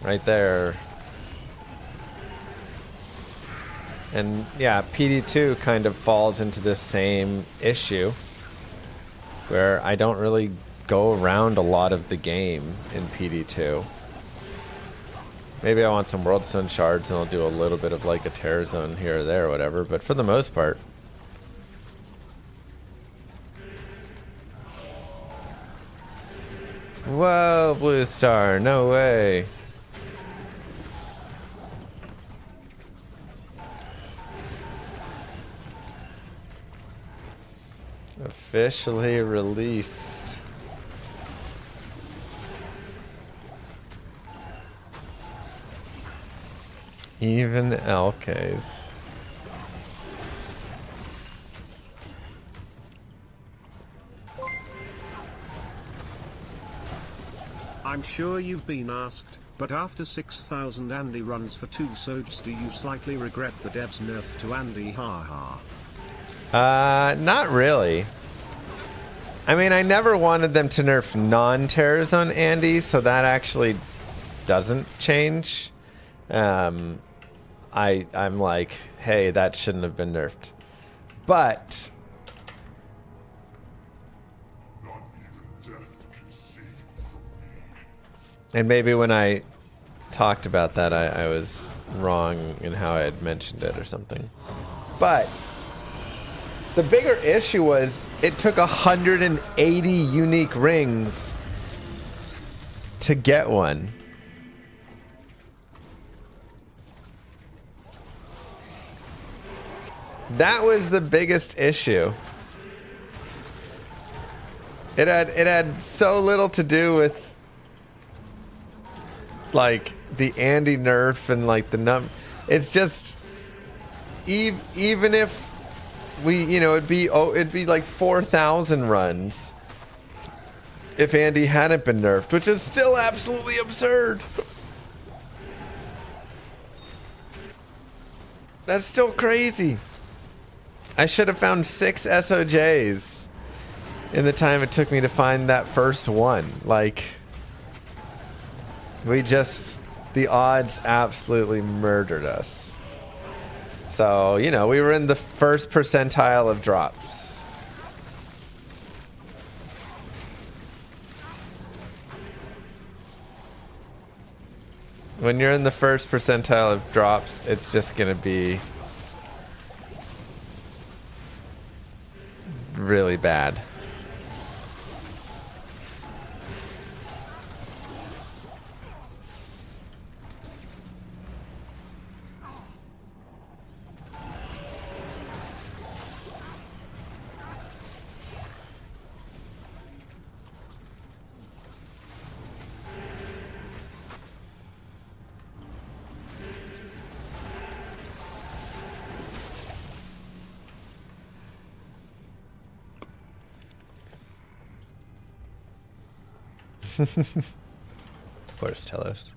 right there. And yeah, PD2 kind of falls into this same issue, where I don't really go around a lot of the game in PD2. Maybe I want some Worldstone shards and I'll do a little bit of like a terror zone here or there or whatever, but for the most part. Whoa, blue star, no way. Officially released. Even LKs. I'm sure you've been asked, but after 6,000 Andy runs for 2 Sods, do you slightly regret the devs nerf to Andy? Haha. Not really. I mean, I never wanted them to nerf non-terrors on Andy, so that actually doesn't change. I'm like, hey, that shouldn't have been nerfed. But and maybe when I talked about that, I was wrong in how I had mentioned it or something. But the bigger issue was it took 180 unique rings to get one. That was the biggest issue. It had so little to do with like the Andy nerf and like the it's just even if we, you know, it'd be like 4,000 runs if Andy hadn't been nerfed, which is still absolutely absurd. That's still crazy. I should have found 6 SOJs in the time it took me to find that first one. Like, the odds absolutely murdered us. So, you know, we were in the first percentile of drops. When you're in the first percentile of drops, it's just going to be really bad. Poor Telos.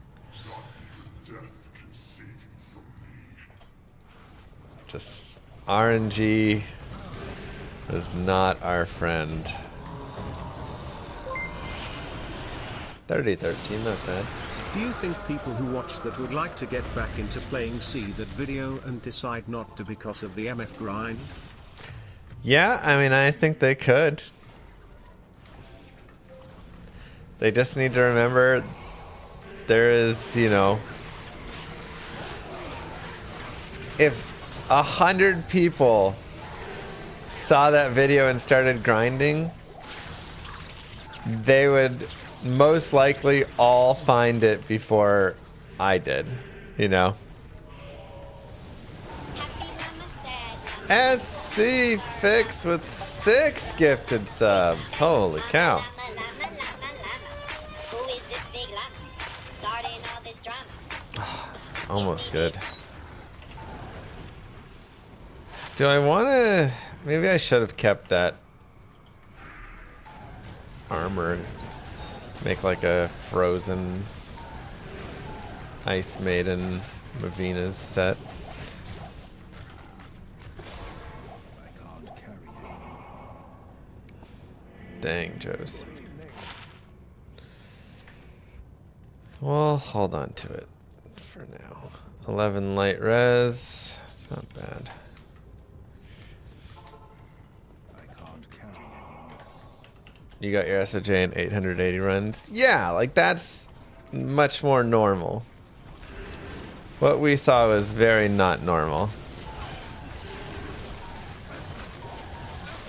Just RNG is not our friend. 30-13, not bad. Do you think people who watch that would like to get back into playing see that video and decide not to because of the MF grind? Yeah, I mean, I think they could. They just need to remember there is, you know, if 100 people saw that video and started grinding, they would most likely all find it before I did, you know. SC Fix with 6 gifted subs. Holy cow. Almost good. Do I want to... Maybe I should have kept that armor and make like a frozen Ice Maiden Mavina's set. Dang, Joes. Well, hold on to it for now. 11 light res. It's not bad. You got your SOJ in 880 runs? Yeah, like that's much more normal. What we saw was very not normal.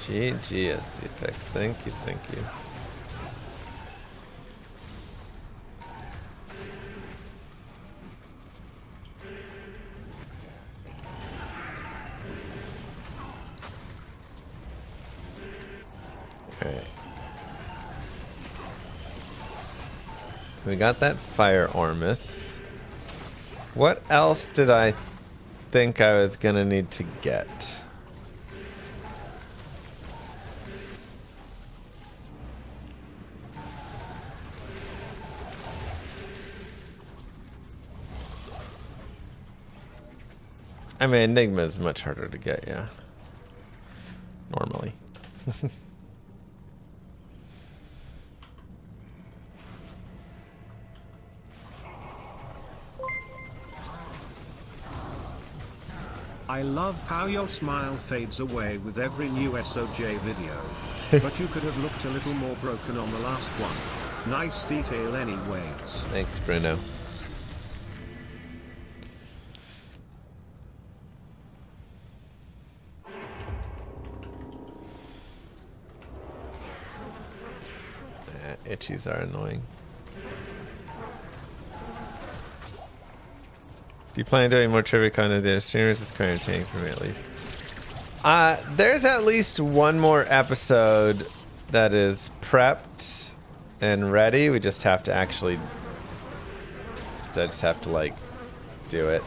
GG SC Fix. Thank you, thank you. We got that fire ormus. What else did I think I was gonna need to get? I mean, Enigma is much harder to get, yeah. Normally. I love how your smile fades away with every new SOJ video. But you could have looked a little more broken on the last one. Nice detail anyways. Thanks, Bruno. Itchies are annoying. Do you plan on doing more trivia content there? Streamers is quite entertaining for me at least. There's at least one more episode that is prepped and ready. We just have to actually like do it.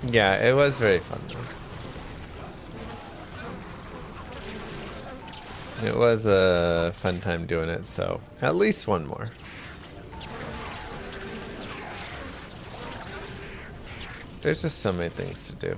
Yeah, it was very fun though. It was a fun time doing it, so at least one more. There's just so many things to do.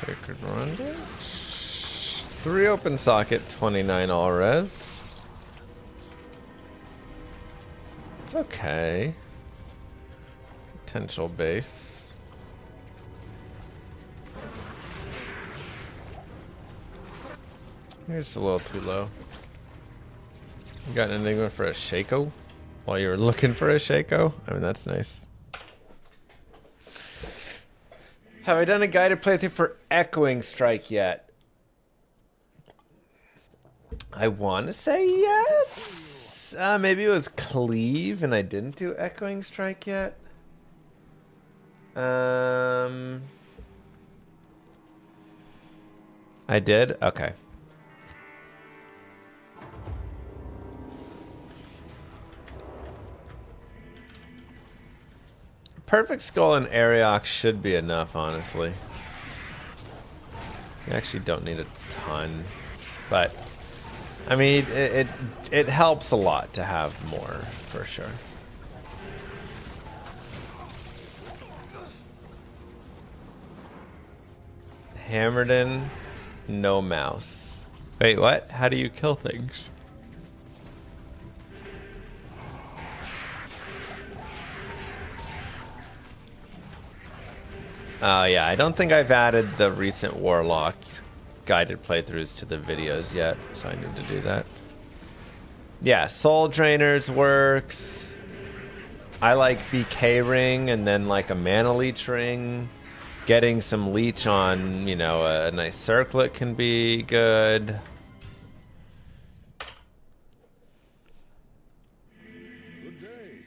Sacred Rondo. 3 open socket, 29 all res. It's okay. Potential base. You're just a little too low. You got an Enigma for a Shaco? While you were looking for a Shaco? I mean, that's nice. Have I done a guided playthrough for Echoing Strike yet? I want to say yes. Maybe it was Cleave and I didn't do Echoing Strike yet. I did? Okay. Perfect Skull and Ariox should be enough, honestly. You actually don't need a ton, but I mean, it helps a lot to have more, for sure. Hammered in, no mouse. Wait, what? How do you kill things? Yeah, I don't think I've added the recent Warlock guided playthroughs to the videos yet, so I need to do that. Yeah, Soul Drainers works. I like BK Ring and then like a Mana Leech Ring. Getting some Leech on, you know, a nice Circlet can be good. Good day.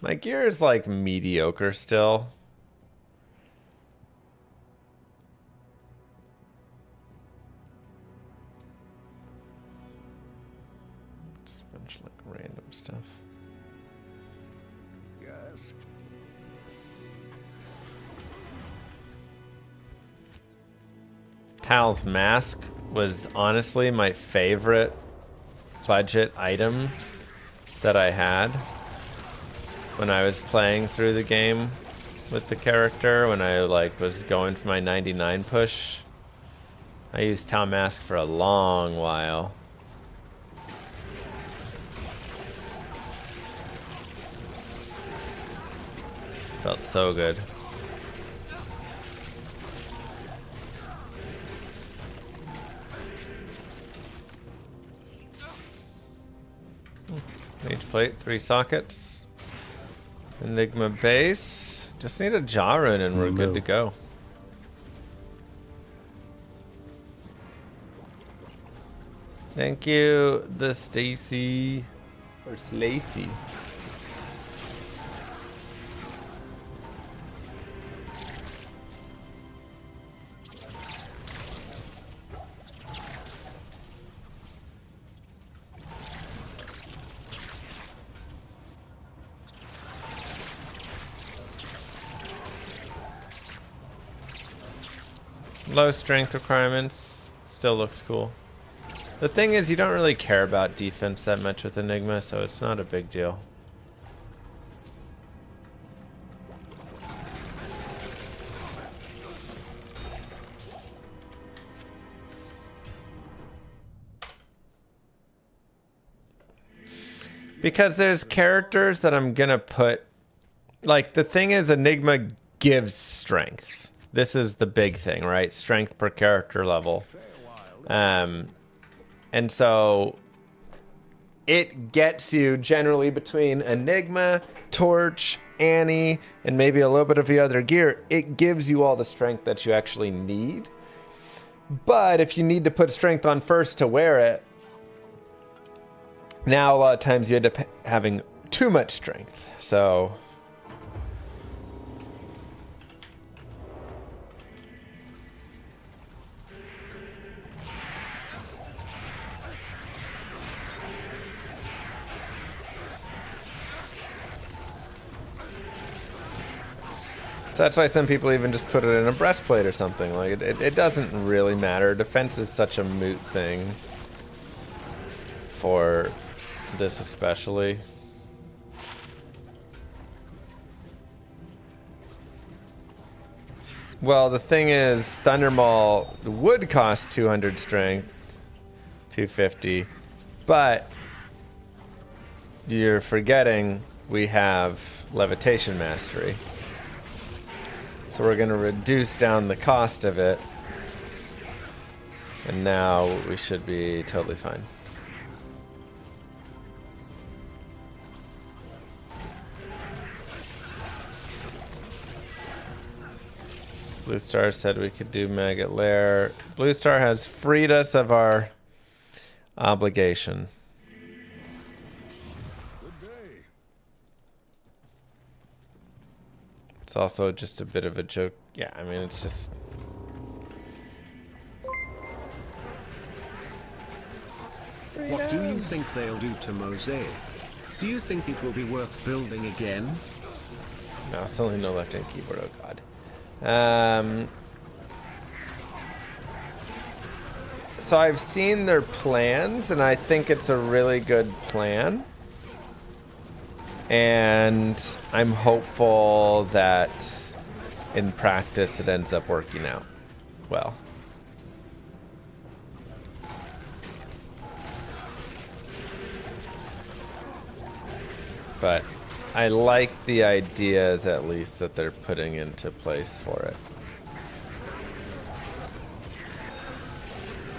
My gear is like mediocre still. Random stuff. Yes. Tal's Mask was honestly my favorite budget item that I had when I was playing through the game with the character, when I like was going for my 99 push. I used Tal Mask for a long while. Felt so good. Mage plate, 3 sockets. Enigma base. Just need a jaw rune and we're good to go. Thank you, the Stacy or Slacy. Low strength requirements, still looks cool. The thing is, you don't really care about defense that much with Enigma, so it's not a big deal. Because there's characters that I'm gonna put, like, the thing is, Enigma gives strength. This is the big thing, right? Strength per character level. And so it gets you generally between Enigma, Torch, Annie, and maybe a little bit of the other gear. It gives you all the strength that you actually need. But if you need to put strength on first to wear it, now a lot of times you end up having too much strength. So that's why some people even just put it in a breastplate or something. Like it doesn't really matter. Defense is such a moot thing for this especially. Well, the thing is, Thundermaul would cost 200 strength, 250, but you're forgetting we have Levitation Mastery. So we're going to reduce down the cost of it. And now we should be totally fine. Blue Star said we could do Maggot Lair. Blue Star has freed us of our obligation. It's also just a bit of a joke. Yeah, I mean, it's just... What do you think they'll do to Mosaic? Do you think it will be worth building again? No, it's only no left-hand keyboard, oh god. So I've seen their plans, and I think it's a really good plan. And I'm hopeful that in practice it ends up working out well. But I like the ideas, at least, that they're putting into place for it.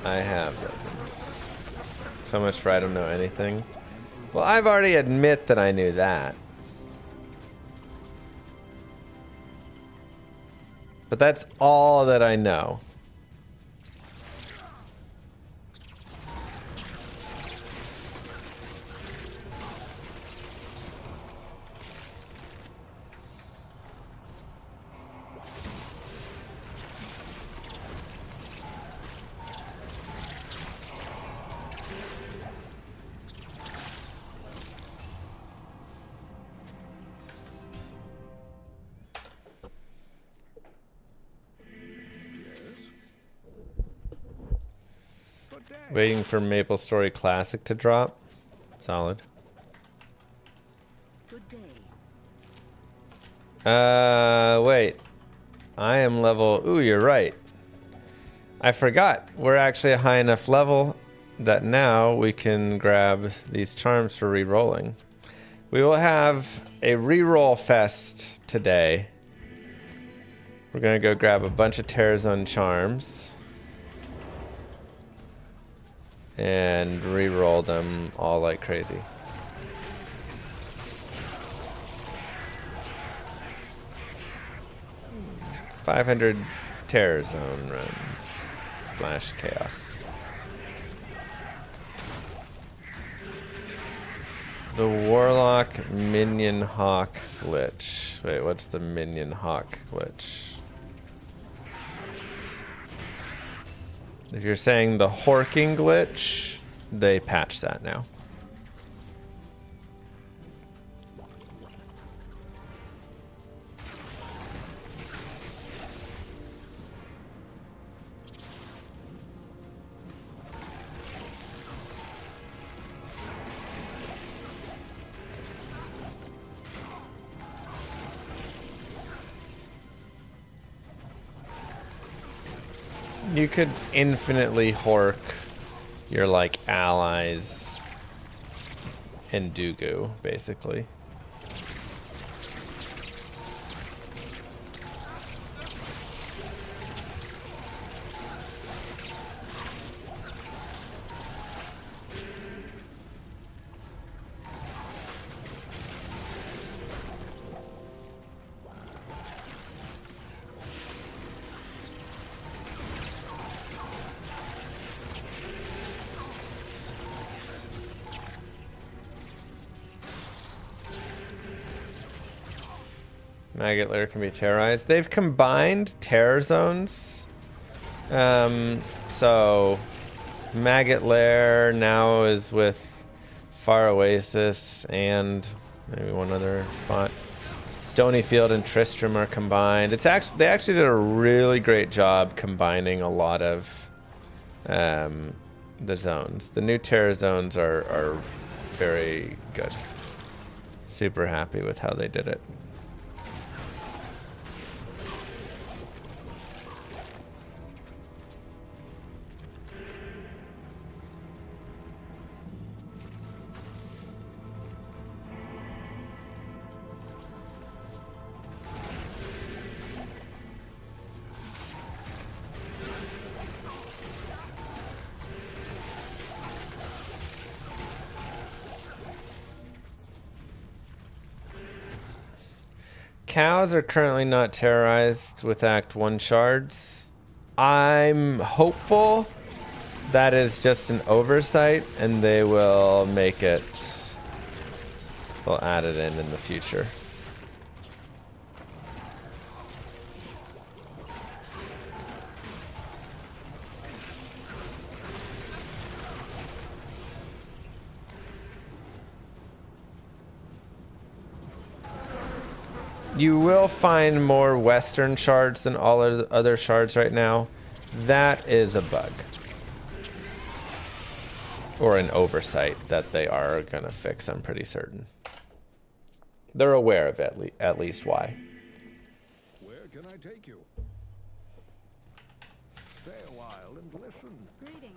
I have weapons. So much for I don't know anything. Well, I've already admit that I knew that. But that's all that I know. Waiting for Maple Story Classic to drop. Solid. Good day. Wait. I am level... Ooh, you're right. I forgot. We're actually a high enough level that now we can grab these charms for re-rolling. We will have a re-roll fest today. We're going to go grab a bunch of Terrazone charms and re-roll them all like crazy. 500 terror zone runs / chaos. The Warlock minion hawk glitch. Wait, what's the minion hawk glitch? If you're saying the horking glitch, they patched that now. You could infinitely hork your like allies and Dooku, basically. Maggot Lair can be terrorized. They've combined terror zones. So Maggot Lair now is with Far Oasis and maybe one other spot. Stonyfield and Tristram are combined. It's actually they actually did a really great job combining a lot of the zones. The new terror zones are very good. Super happy with how they did it. Cows are currently not terrorized with Act 1 shards. I'm hopeful that is just an oversight and they will make it. They'll add it in the future. You will find more Western shards than all other shards right now. That is a bug. Or an oversight that they are going to fix, I'm pretty certain. They're aware of it, at least why. Where can I take you? Stay a while and listen. Greetings.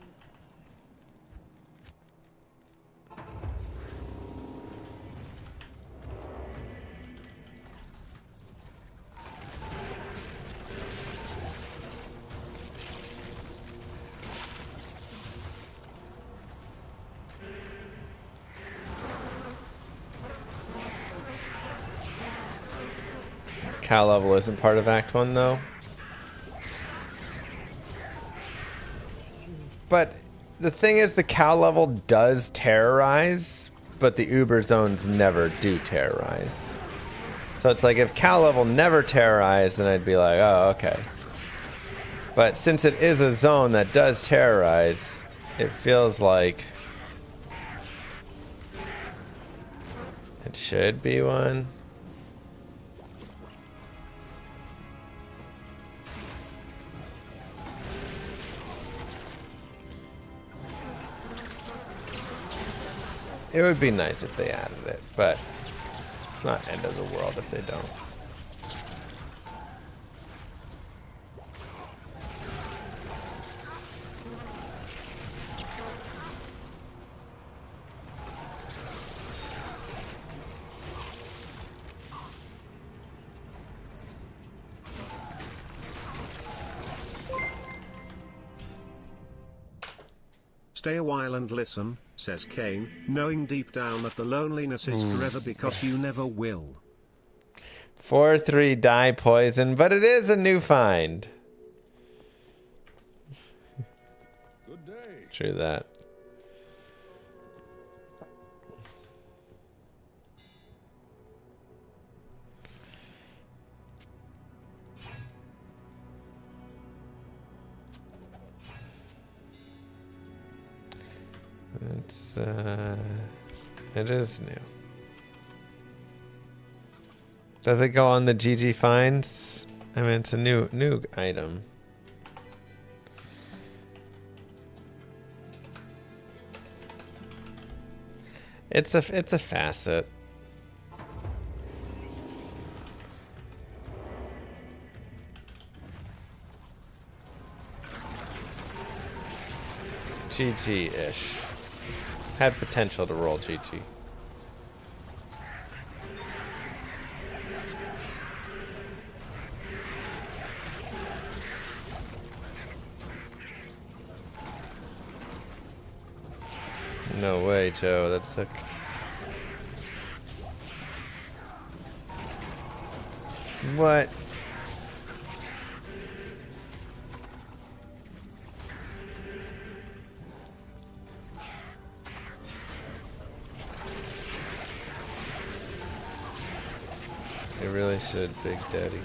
Cow level isn't part of Act 1 though. But the thing is, the cow level does terrorize, but the Uber zones never do terrorize. So it's like if cow level never terrorized, then I'd be like, oh, okay. But since it is a zone that does terrorize, it feels like it should be one. It would be nice if they added it, but it's not end of the world if they don't. Stay a while and listen, says Kane, knowing deep down that the loneliness is forever because you never will. 4/3 dye poison, but it is a new find. Good day. True that. It is new. Does it go on the GG finds? I mean, it's a new item. It's a facet. GG-ish. Had potential to roll GG. No way, Joe. That's sick. What? They really should, Big Daddy.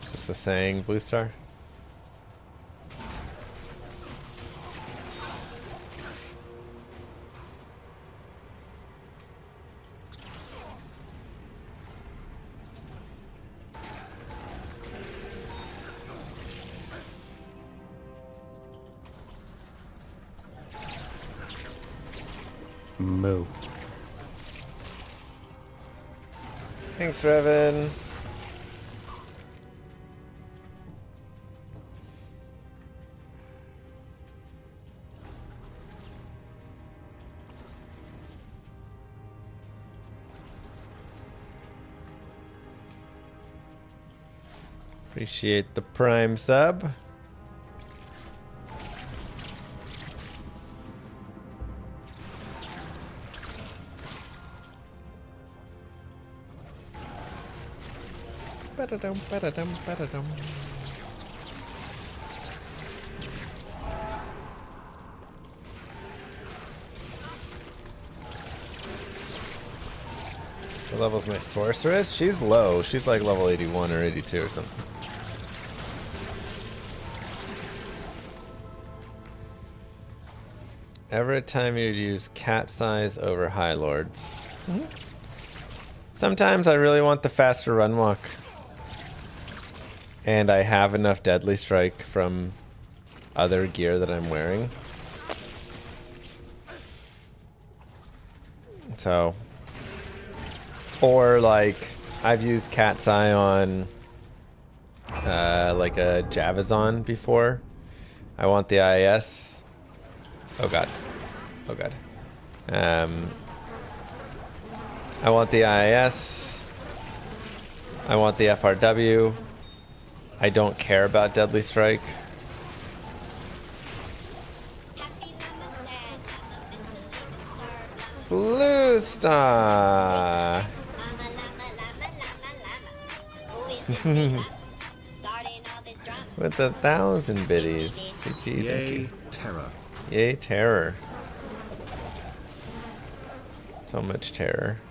Is this a saying, Blue Star? Moo. Thanks, Revan. Appreciate the Prime sub. Ba-da-dum, ba-da-dum, ba-da-dum. What level's my sorceress? She's low. She's like level 81 or 82 or something. Every time you'd use cat size over High Lords. Sometimes I really want the faster run walk. And I have enough Deadly Strike from other gear that I'm wearing. So. Or like, I've used Cat's Eye on like a Javazon before. I want the IS. Oh god. Oh god. I want the IS. I want the FRW. I don't care about Deadly Strike. Blue Star. With 1,000 biddies. GG, thank you. Yay, terror. Yay, terror. So much terror.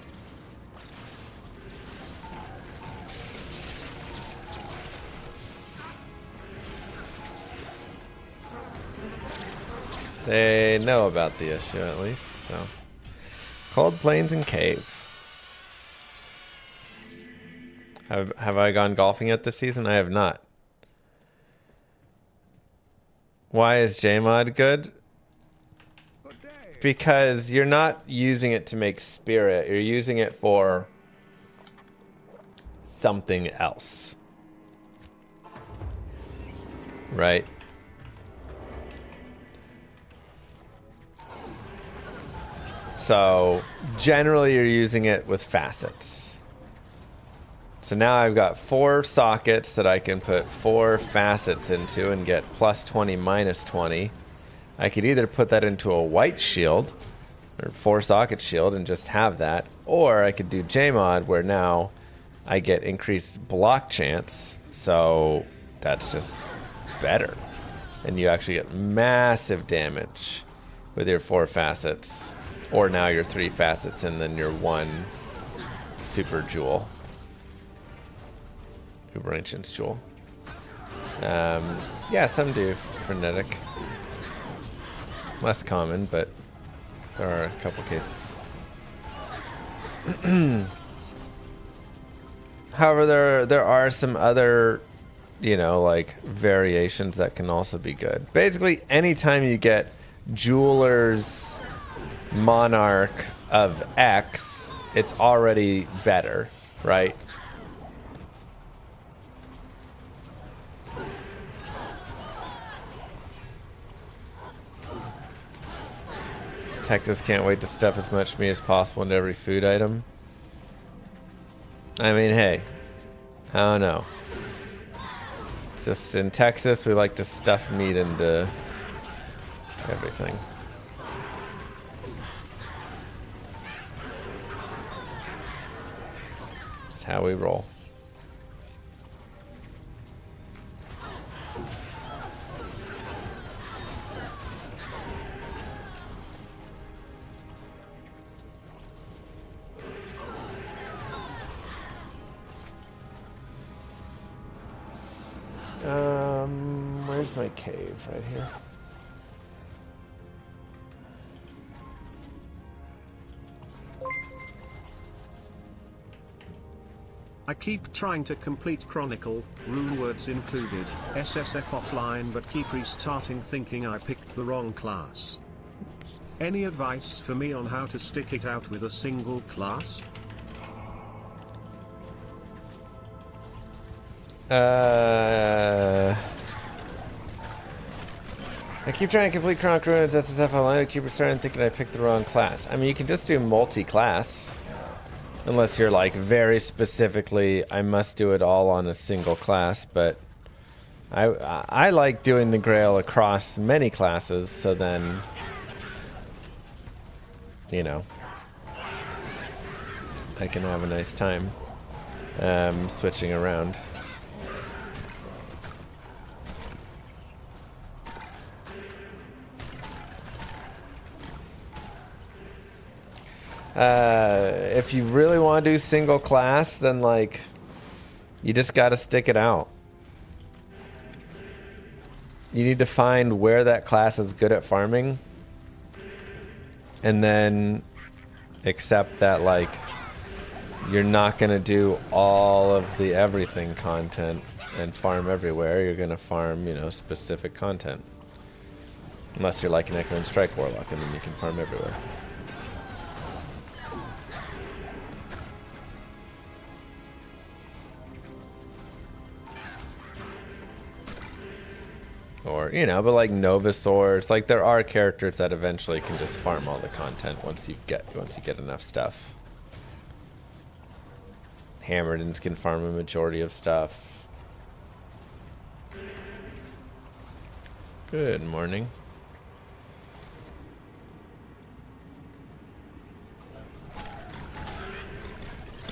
They know about the issue at least, so. Cold Plains and Cave. Have I gone golfing yet this season? I have not. Why is JMod good? Because you're not using it to make spirit. You're using it for something else. Right? So generally you're using it with facets. So now I've got 4 sockets that I can put 4 facets into and get plus 20, minus 20. I could either put that into a white shield or 4 socket shield and just have that, or I could do Jmod where now I get increased block chance, so that's just better. And you actually get massive damage with your 4 facets, or now your 3 facets and then your 1 super jewel. Uber Ancient's jewel. Yeah, some do frenetic. Less common, but there are a couple cases. However, there are some other, you know, like variations that can also be good. Basically, anytime you get Jeweler's Monarch of X, it's already better, right? Texas can't wait to stuff as much meat as possible into every food item. I mean, hey, I don't know. It's just in Texas, we like to stuff meat into everything. It's how we roll. Where's my cave? Right here. I keep trying to complete Chronicle, rune words included, SSF offline, but keep restarting thinking I picked the wrong class. Any advice for me on how to stick it out with a single class? I keep trying to complete Chronic Ruins SSF online. I keep restarting thinking I picked the wrong class. I mean, you can just do multi-class. Unless you're like very specifically, I must do it all on a single class. But I like doing the Grail across many classes. So then, you know, I can have a nice time switching around. If you really want to do single class, then like you just got to stick it out. You need to find where that class is good at farming, and then accept that like you're not going to do all of the everything content and farm everywhere. You're going to farm, you know, specific content. Unless you're like an Echo and Strike Warlock, and then you can farm everywhere. Or, you know, but like Novasaurs, like there are characters that eventually can just farm all the content once you get enough stuff. Hammerdens can farm a majority of stuff. Good morning.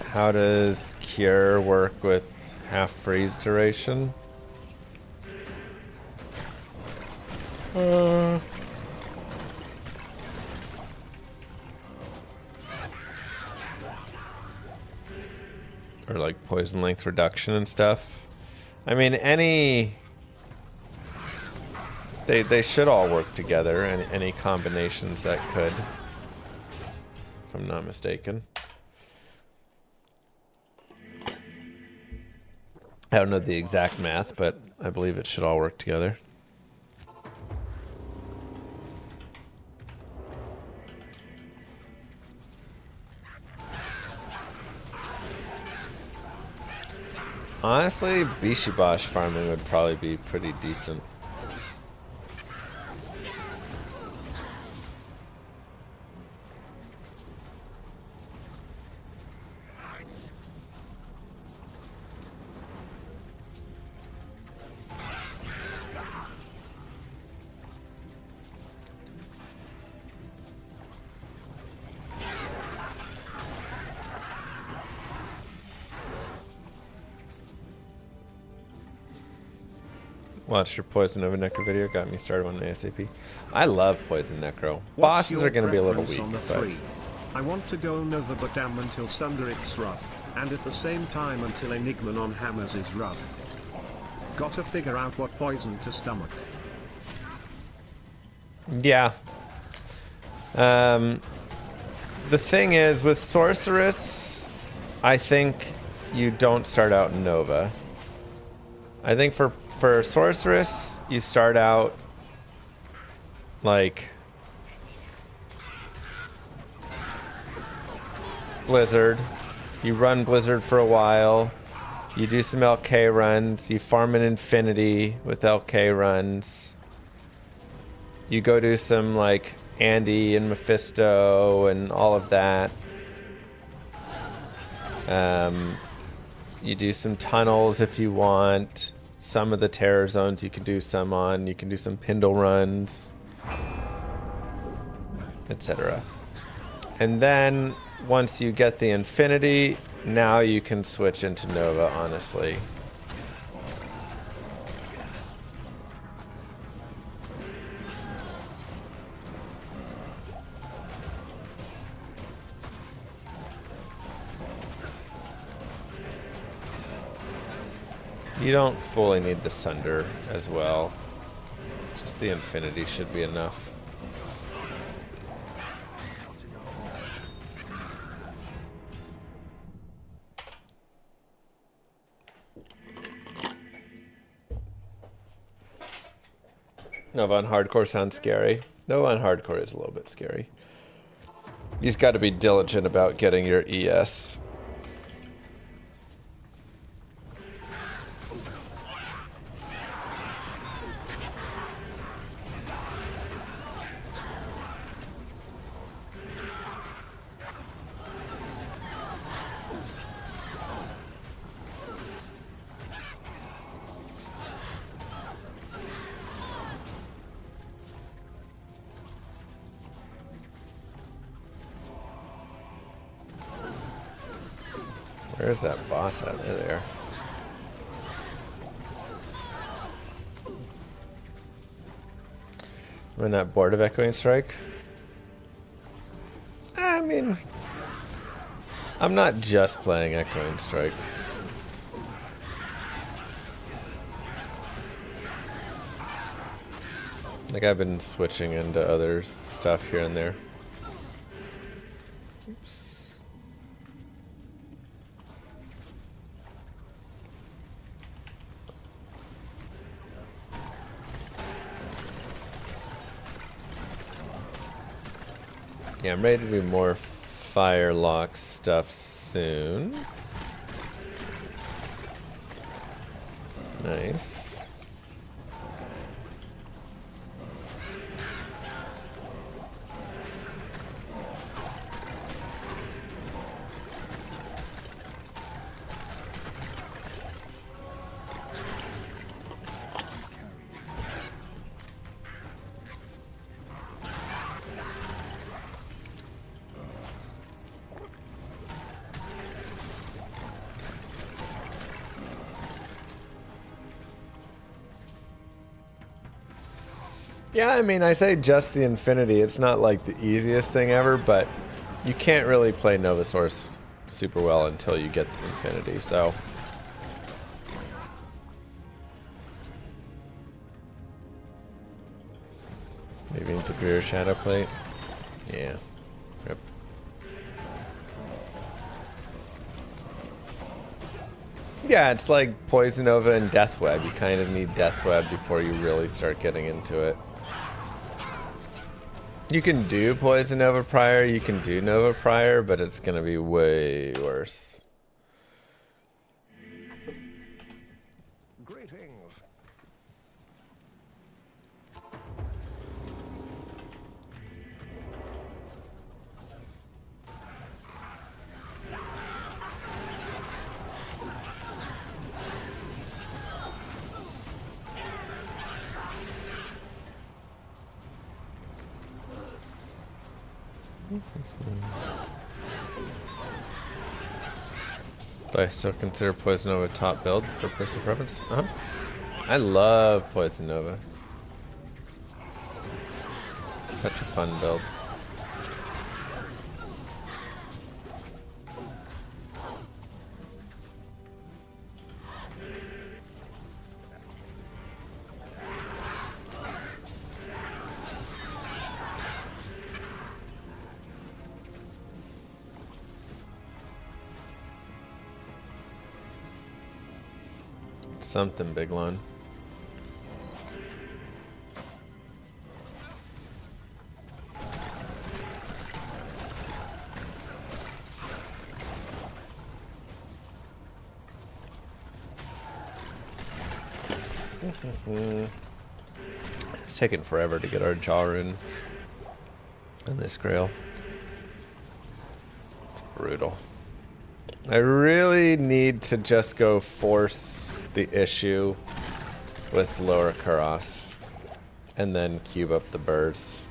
How does Cure work with half freeze duration? Or like poison length reduction and stuff. I mean, they should all work together, and any combinations that could, if I'm not mistaken. I don't know the exact math, but I believe it should all work together. Honestly, Bishibosh farming would probably be pretty decent. Watched your Poison Nova Necro video, got me started on ASAP. I love Poison Necro. What's Bosses your are going to be a little preference weak, on the but three? I want to go Nova but damn until Sunder it's rough, and at the same time until Enigma on Hammers is rough. Gotta figure out what poison to stomach. yeah. The thing is, with Sorceress, I think you don't start out in Nova. I think for Sorceress, you start out like Blizzard. You run Blizzard for a while. You do some LK runs. You farm an Infinity with LK runs. You go do some like Andy and Mephisto and all of that. You do some tunnels if you want. Some of the terror zones you can do some on. You can do some Pindle runs, etc. And then once you get the Infinity, now you can switch into Nova, honestly. You don't fully need the Sunder as well. Just the Infinity should be enough. Nova on hardcore sounds scary. Nova on hardcore is a little bit scary. You just got to be diligent about getting your ES. Where's that boss out there? Am I not bored of Echoing Strike? I mean, I'm not just playing Echoing Strike. Like, I've been switching into other stuff here and there. Oops. Yeah, I'm ready to do more Firelock stuff soon. Nice. Yeah, I mean, I say just the Infinity. It's not like the easiest thing ever, but you can't really play Novasaurus super well until you get the Infinity, so. Maybe in Superior Shadow Plate. Yeah. Rip. Yeah, it's like Poison Nova and Death Web. You kind of need Death Web before you really start getting into it. You can do Poison Nova prior, you can do Nova prior, but it's going to be way worse. Greetings. Do I still consider Poison Nova top build for personal preference? I love Poison Nova. Such a fun build. Something big one. It's taking forever to get our jaw in on this grail. It's brutal. I really need to just go force the issue with lower Karas and then cube up the birds.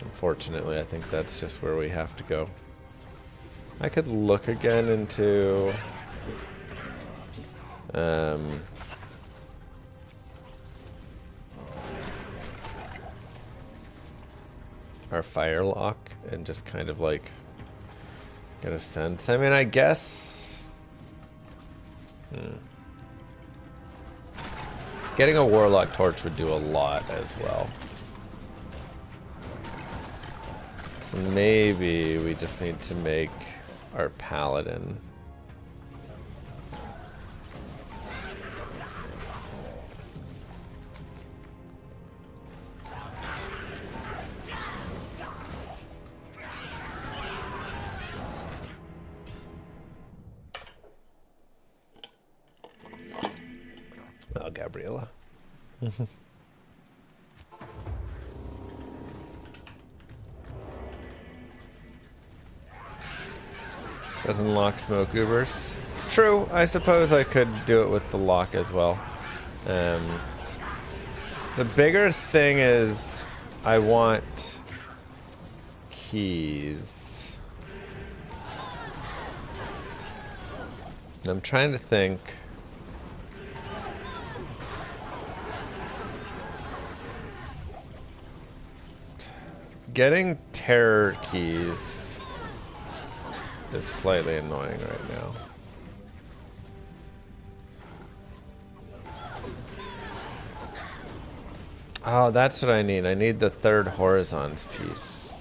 Unfortunately, I think that's just where we have to go. I could look again into our Firelock and just kind of like get a sense. I mean, I guess getting a Warlock torch would do a lot as well. So maybe we just need to make our Paladin. Oh, Gabriella. Doesn't lock smoke goobers. True, I suppose I could do it with the lock as well. The bigger thing is I want keys. I'm trying to think. Getting terror keys is slightly annoying right now. Oh, that's what I need. I need the third horizons piece.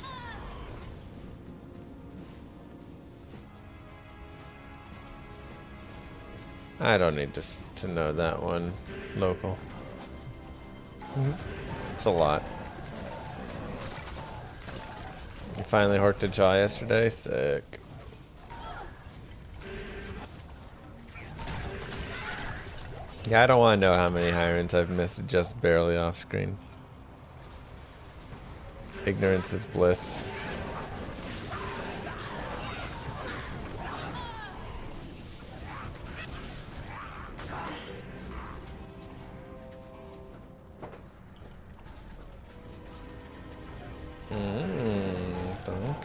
I don't need to know that one. Local. It's a lot. You finally horked a jaw yesterday? Sick. Yeah, I don't want to know how many Hirons I've missed just barely off screen. Ignorance is bliss.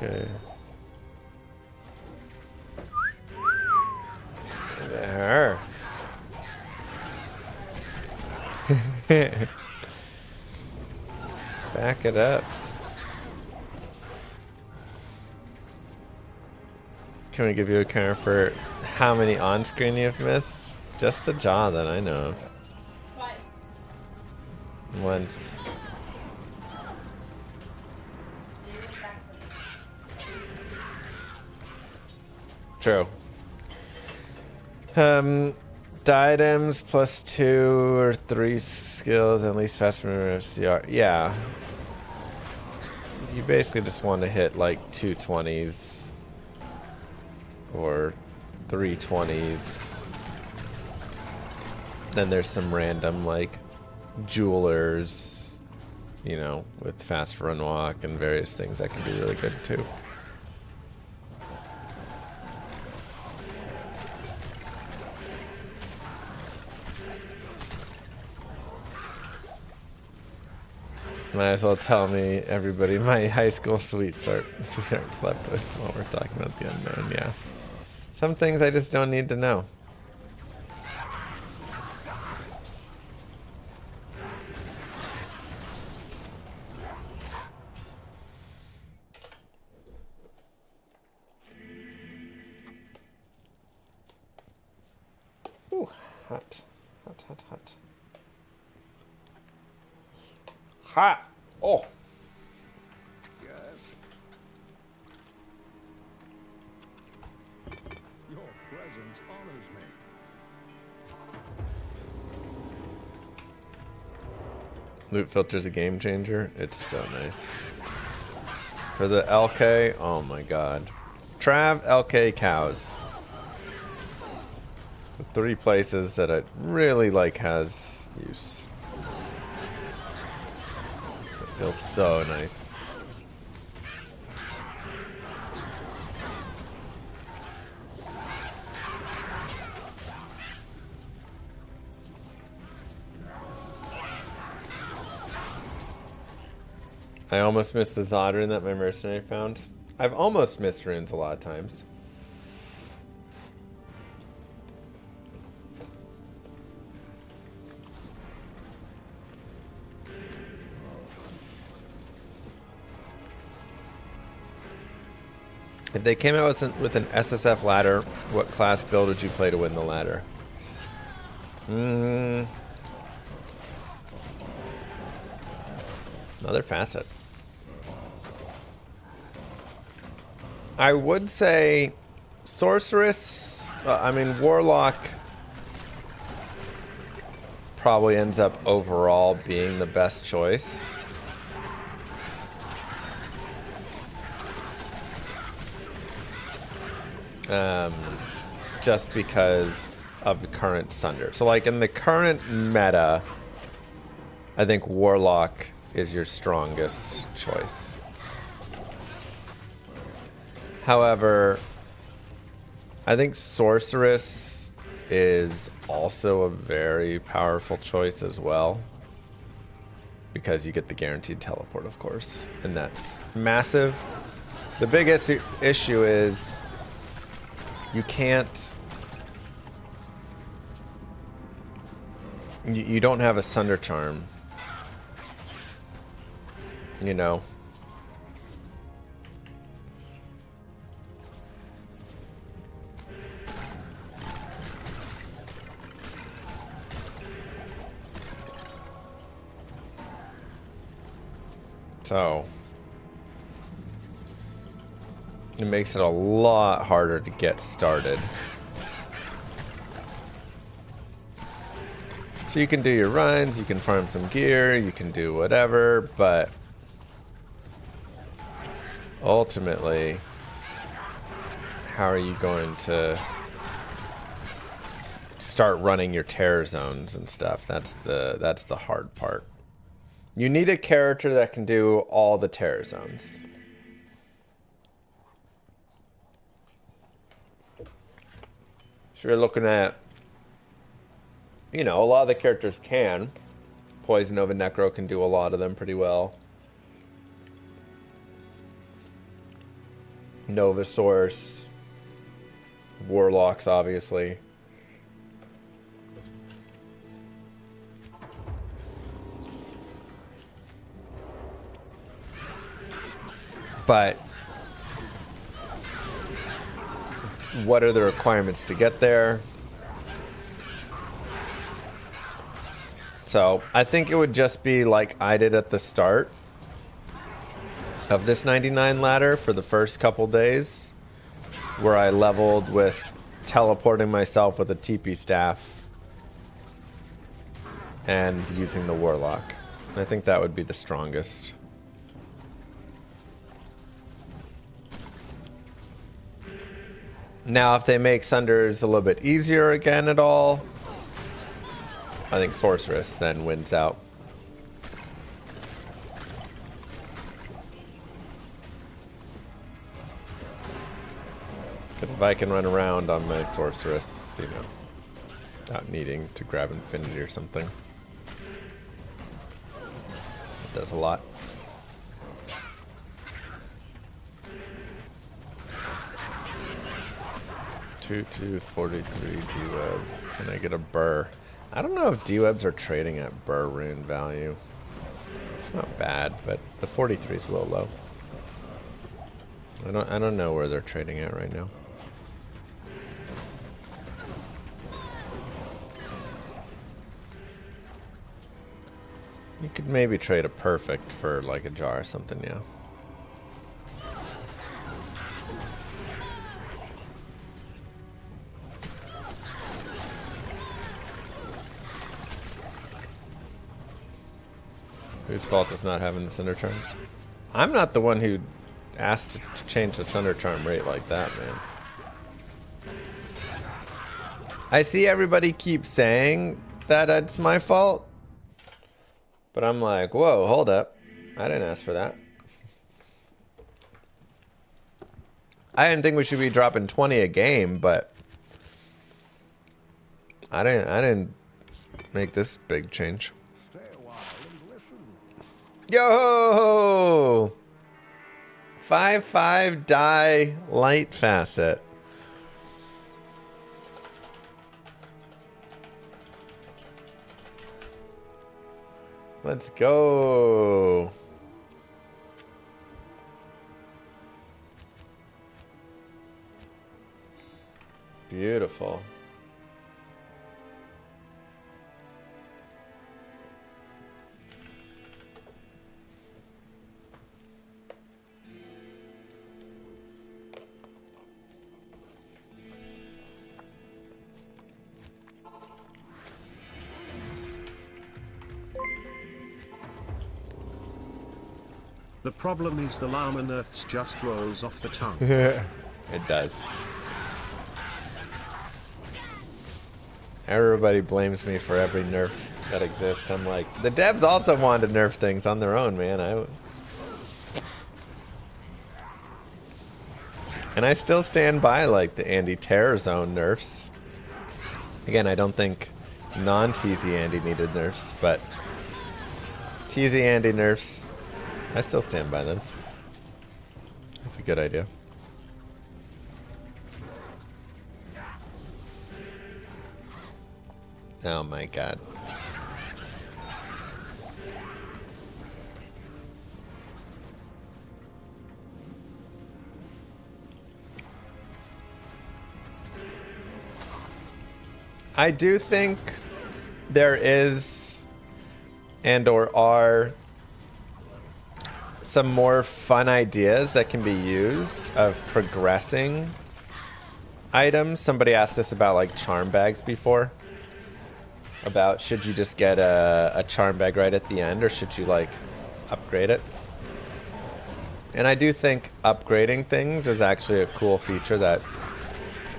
Okay. Look at her. Back it up. Can we give you a count for how many on-screen you've missed? Just the jaw that I know of. Twice. Once. True. Diadems plus 2 or 3 skills and at least fast movement of CR. Yeah. You basically just want to hit like 2 20s or 3 20s. Then there's some random like jewelers, you know, with fast run walk and various things that can be really good too. Might as well tell me, everybody, my high school sweetheart slept with while we're talking about the unknown, yeah. Some things I just don't need to know. Hot. Hot, hot, hot. Hot! Oh! Yes. Your presence honors me. Loot filter's a game changer. It's so nice. For the LK, oh my god. Trav LK cows. The 3 places that it really like has use. It feels so nice. I almost missed the Zod rune that my mercenary found. I've almost missed runes a lot of times. If they came out with an SSF ladder, what class build would you play to win the ladder? Another facet. I would say Sorceress, Warlock probably ends up overall being the best choice. Just because of the current Sunder. So like in the current meta, I think Warlock is your strongest choice. However, I think Sorceress is also a very powerful choice as well. Because you get the guaranteed teleport, of course. And that's massive. The biggest issue is you can't... You don't have a Sunder Charm. You know? So... it makes it a lot harder to get started. So you can do your runs, you can farm some gear, you can do whatever, but ultimately, how are you going to start running your terror zones and stuff? That's the hard part. You need a character that can do all the terror zones. So you're looking at, you know, a lot of the characters can. Poison Nova Necro can do a lot of them pretty well. Nova Source. Warlocks, obviously. But what are the requirements to get there? So I think it would just be like I did at the start of this 99 ladder for the first couple days, where I leveled with teleporting myself with a TP staff and using the Warlock. I think that would be the strongest. Now, if they make Sunders a little bit easier again at all, I think Sorceress then wins out. Because if I can run around on my Sorceress, you know, without needing to grab Infinity or something, it does a lot. 243 D-Web. Can I get a burr? I don't know if D-Webs are trading at burr rune value. It's not bad, but the 43 is a little low. I don't know where they're trading at right now. You could maybe trade a perfect for like a jar or something, yeah. Whose fault is not having the Cinder Charms? I'm not the one who asked to change the Cinder Charm rate like that, man. I see everybody keep saying that it's my fault, but I'm like, whoa, hold up. I didn't ask for that. I didn't think we should be dropping 20 a game, but I didn't make this big change. Stay a while and listen. Yo! 5/5 die light facet. Let's go. Beautiful. The problem is the Llama nerfs just rolls off the tongue. It does. Everybody blames me for every nerf that exists. I'm like, the devs also wanted to nerf things on their own, man. And I still stand by like the Andy Terror Zone nerfs. Again, I don't think non-TZ Andy needed nerfs, but TZ Andy nerfs, I still stand by those. That's a good idea. Oh my god. I do think there is and/or are some more fun ideas that can be used of progressing items. Somebody asked us about like charm bags before. About should you just get a charm bag right at the end or should you like upgrade it? And I do think upgrading things is actually a cool feature that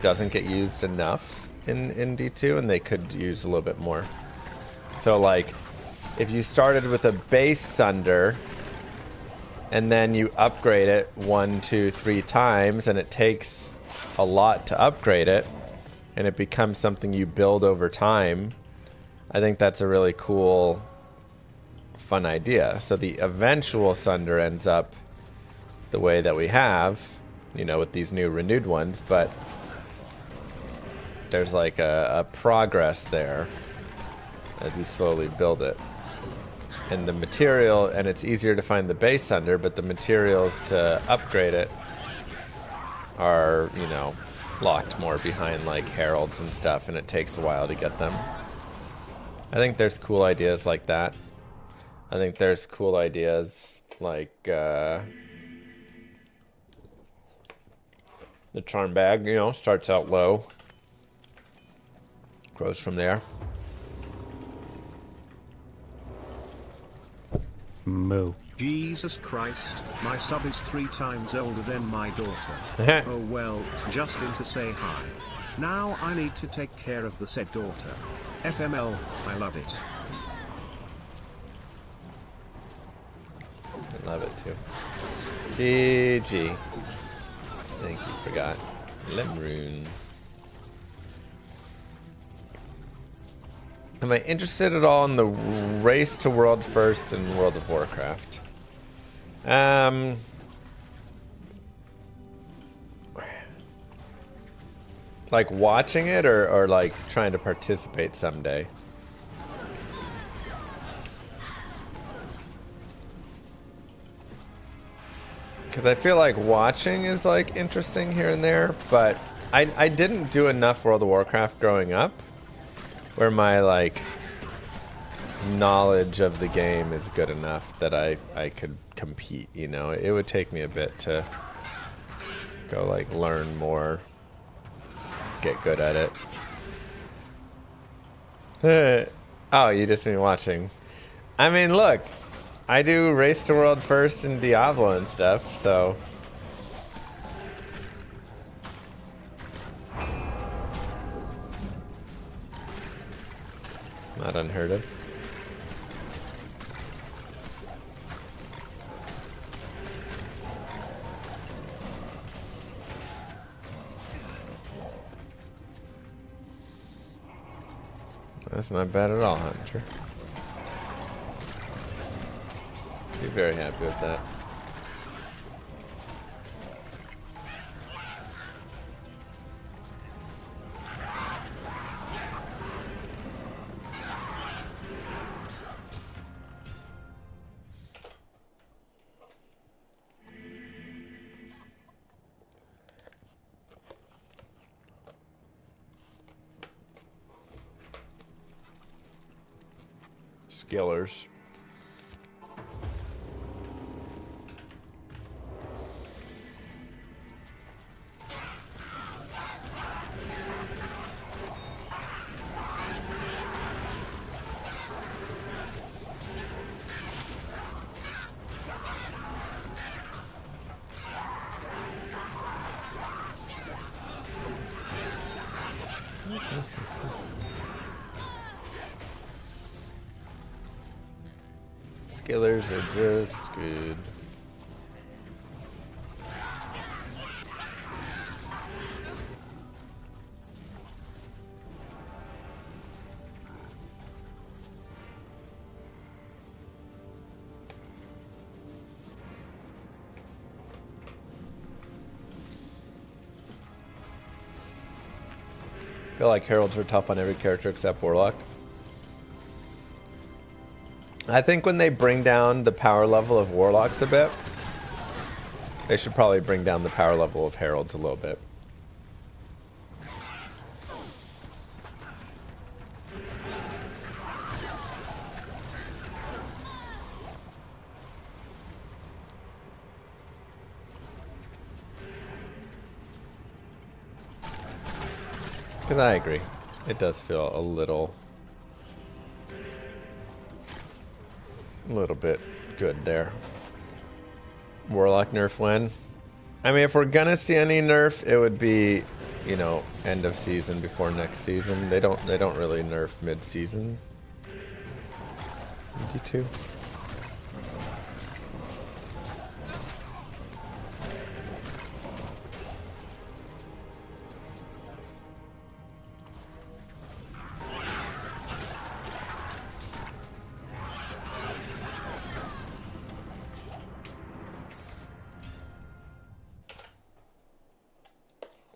doesn't get used enough in D2 and they could use a little bit more. So like if you started with a base Sunder and then you upgrade it 1, 2, 3 times and it takes a lot to upgrade it and it becomes something you build over time, I think that's a really cool, fun idea. So the eventual Sunder ends up the way that we have, you know, with these new renewed ones, but there's like a progress there as you slowly build it. And the material, and it's easier to find the base Sunder, but the materials to upgrade it are, you know, locked more behind like heralds and stuff, and it takes a while to get them. I think there's cool ideas like that. I think there's cool ideas like the charm bag, you know, starts out low, grows from there. Moo. Jesus Christ, my sub is 3 times older than my daughter. Oh well, just in to say hi. Now I need to take care of the said daughter. FML, I love it. I love it too. GG. Thank you, forgot. Lemrune. Am I interested at all in the race to world first in World of Warcraft? Like watching it or like trying to participate someday? Because I feel like watching is like interesting here and there, but I didn't do enough World of Warcraft growing up where my like knowledge of the game is good enough that I could compete, you know. It would take me a bit to go like learn more, get good at it. Oh, you just been watching. I mean, look, I do Race to World first in Diablo and stuff, so it's not unheard of. That's not bad at all, Hunter. Be very happy with that. Skillers. Skillers are just good. I feel like heralds are tough on every character except Warlock. I think when they bring down the power level of Warlocks a bit, they should probably bring down the power level of heralds a little bit. Because I agree. It does feel a little bit good there. Warlock nerf when? I mean, if we're gonna see any nerf, it would be, you know, end of season before next season. They don't really nerf mid-season. D2.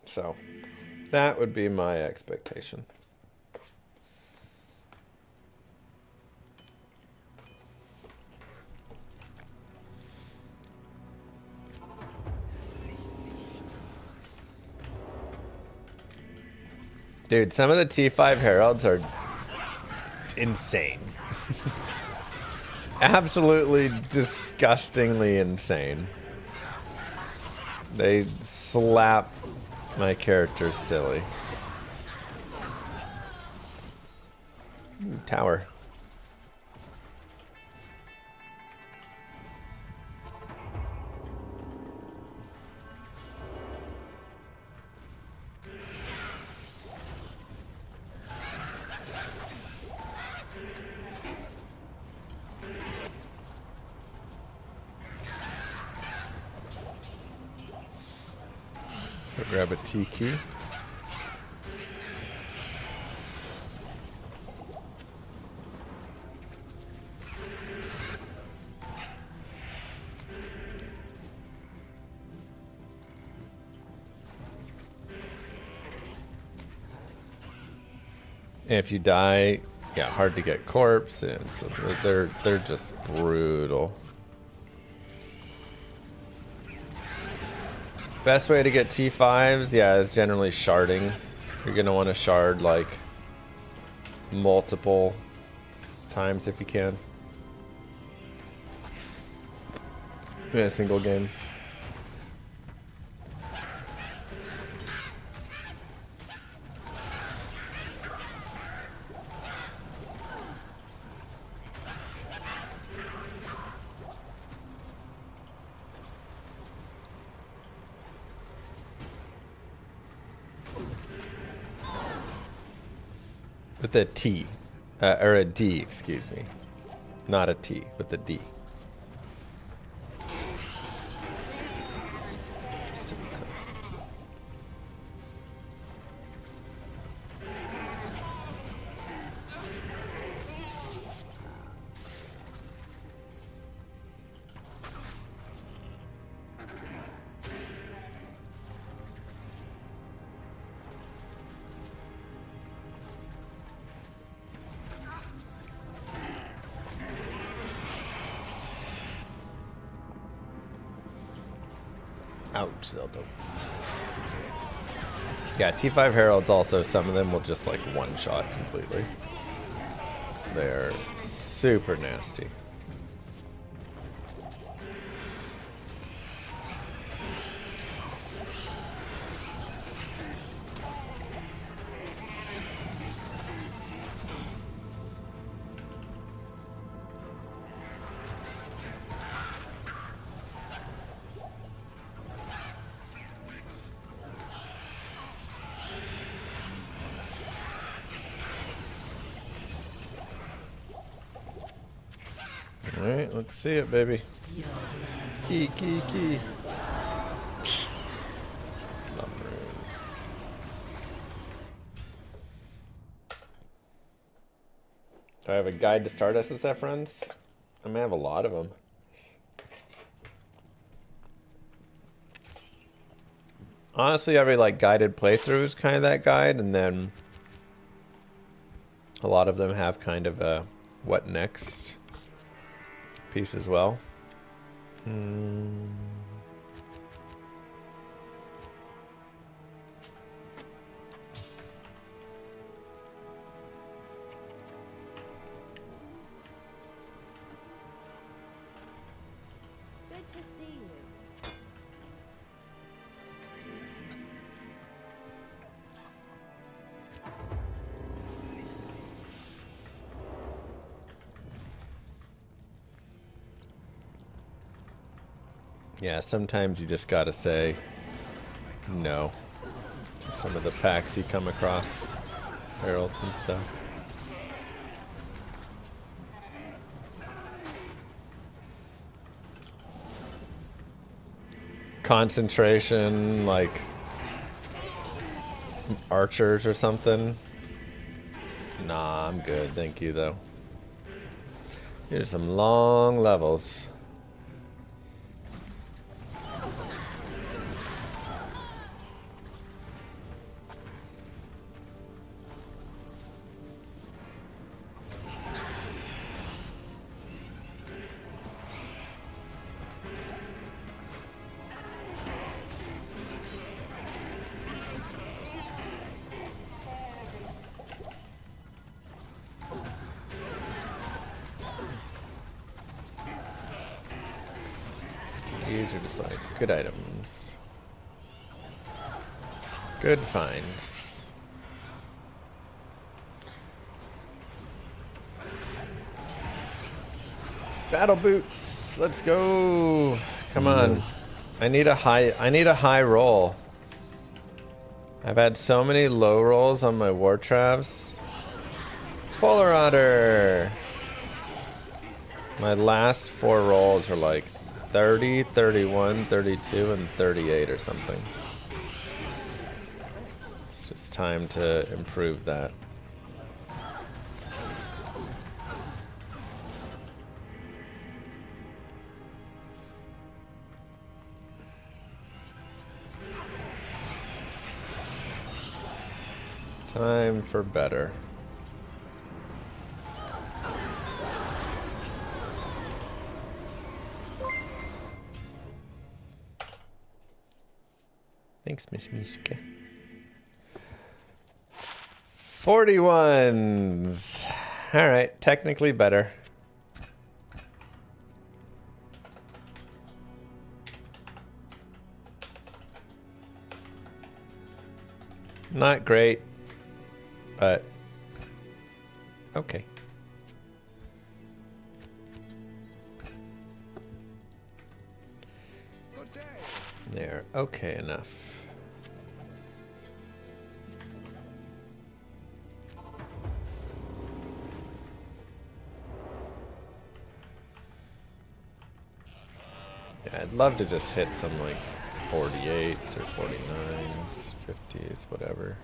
So, that would be my expectation. Dude, some of the T5 heralds are insane. Absolutely disgustingly insane. They slap my character silly. Ooh, tower. Grab a T key. And if you die, yeah, hard to get corpse in, so they're just brutal. Best way to get T5s, yeah, is generally sharding. You're gonna want to shard like multiple times if you can. In a single game. With a T. Or a D, excuse me. Not a T, with a D. Just to be clear. Ouch, Zelda. Yeah, T5 Heralds also, some of them will just like one-shot completely. They're super nasty. Alright, let's see it, baby. Key. Do I have a guide to start SSF runs? I may have a lot of them. Honestly, every like guided playthrough is kind of that guide, and then a lot of them have kind of a what next piece as well. Good to see you. Yeah, sometimes you just gotta say no to some of the packs you come across, heralds and stuff. Concentration, like archers or something. Nah, I'm good, thank you though. Here's some long levels. These are just like good items. Good finds. Battle boots. Let's go. Come on. I need a high roll. I've had so many low rolls on my war traps. Polar Otter. My last 4 rolls are like 30, 31, 32, and 38 or something. It's just time to improve that. Time for better. Thanks, Mishmishka. 41s. Alright, technically better. Not great, but okay. Good day. They're okay enough. Yeah, I'd love to just hit some like 48s or 49s, 50s, whatever.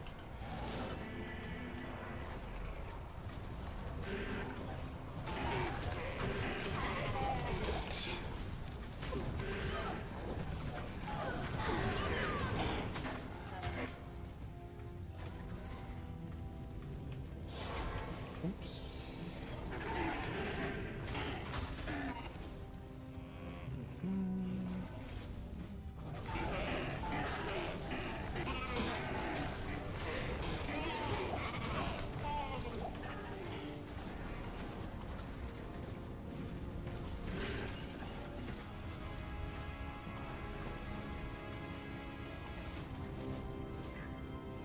Oops.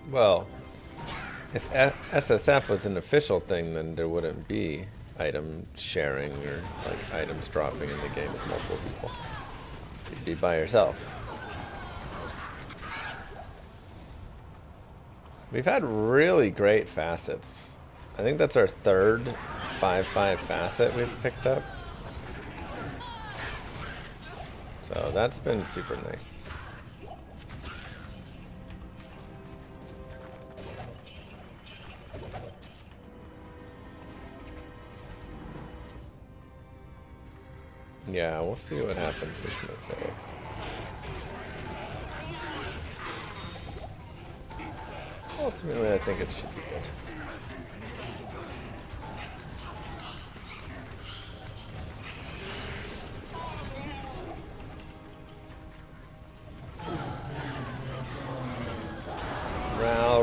Well, if SSF was an official thing, then there wouldn't be item sharing or like items dropping in the game with multiple people. You'd be by yourself. We've had really great facets. I think that's our third 5/5 facet we've picked up. So that's been super nice. Yeah, we'll see what happens 6 minutes later. Ultimately, I think it should be good.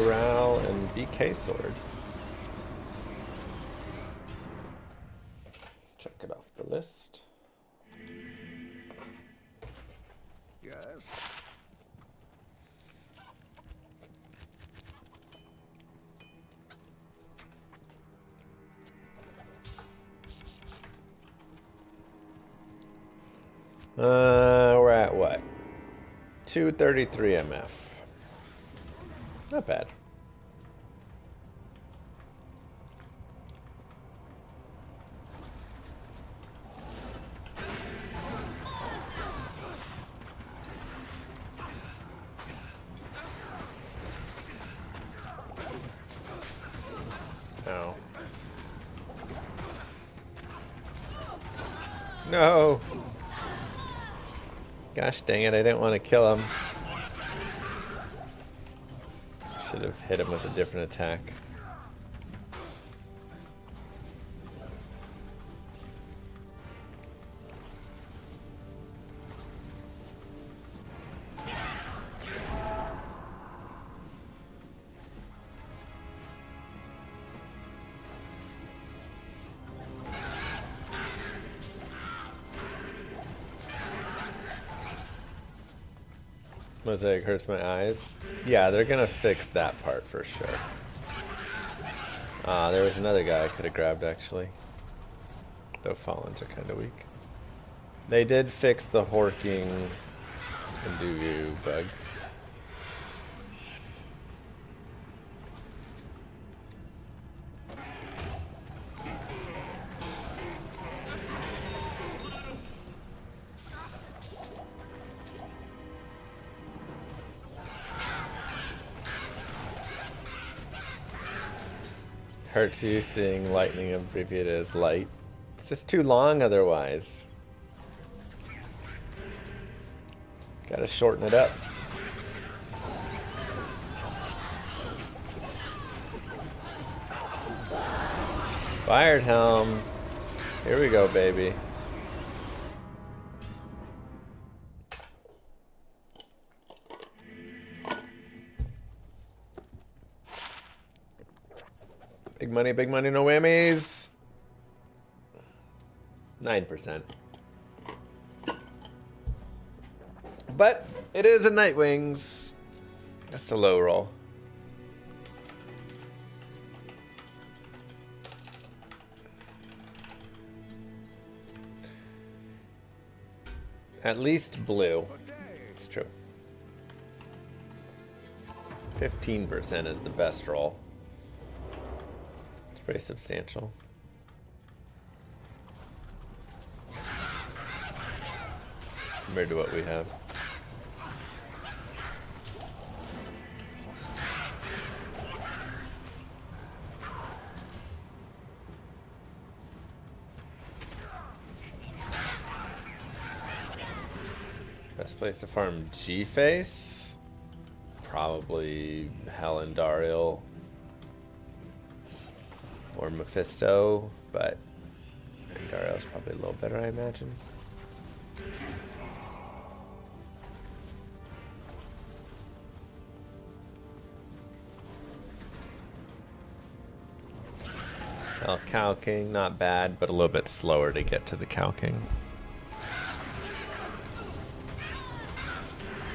Ral, and BK sword. Check it off the list. Yes. We're at what? 233 MF. Not bad. Oh. No. Gosh dang it, I didn't want to kill him. Should have hit him with a different attack. Mosaic hurts my eyes. Yeah, they're gonna fix that part for sure. There was another guy I could have grabbed actually. Though Fallens are kind of weak. They did fix the horking and do bug. Hurts you seeing lightning abbreviated as light. It's just too long otherwise. Gotta shorten it up. Inspired Helm. Here we go, baby. Big money, no whammies. 9%. But it is a Nightwings. Just a low roll. At least blue. It's true. 15% is the best roll. It's pretty substantial. Compared to what we have. Best place to farm G-Face? Probably Helen Dariel or Mephisto, but Dariel's probably a little better, I imagine. Well, Cow King, not bad, but a little bit slower to get to the Cow King.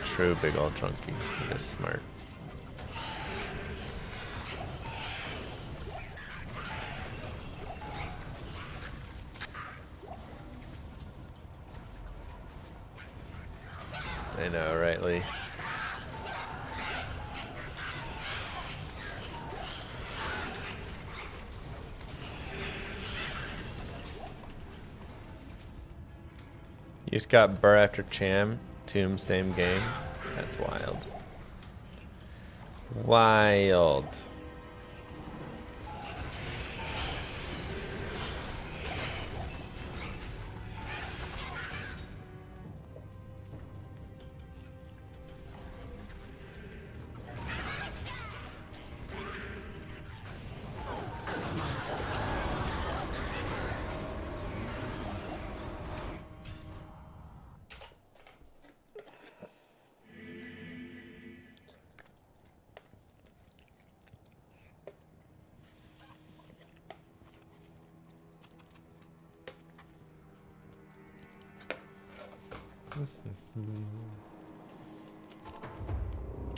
True big old drunkie. He is smart. I know, right, Lee? You just got Burr after Cham, Tomb, same game. That's wild. Wild.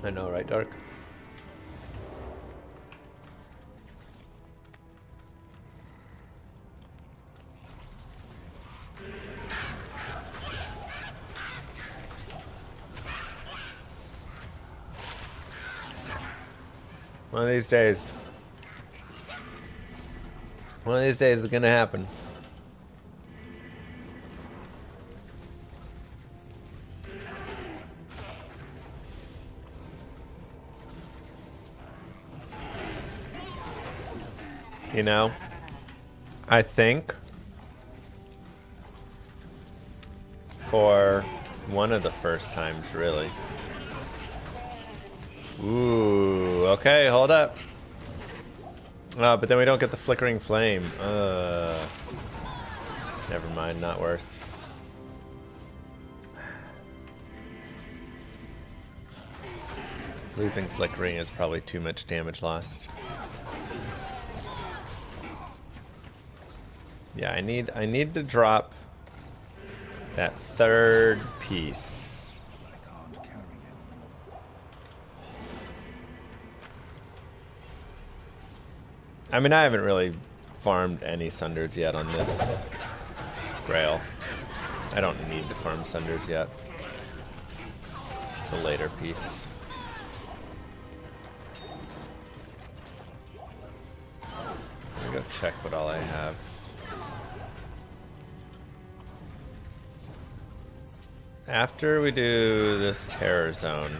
I know, right, Dark? One of these days. One of these days is gonna happen. You know, I think for one of the first times, really. Ooh, okay, hold up. But then we don't get the flickering flame. Never mind, not worth. Losing flickering is probably too much damage lost. Yeah, I need to drop that third piece. I mean, I haven't really farmed any Sunders yet on this Grail. I don't need to farm Sunders yet. It's a later piece. Let me go check what all I have. After we do this terror zone,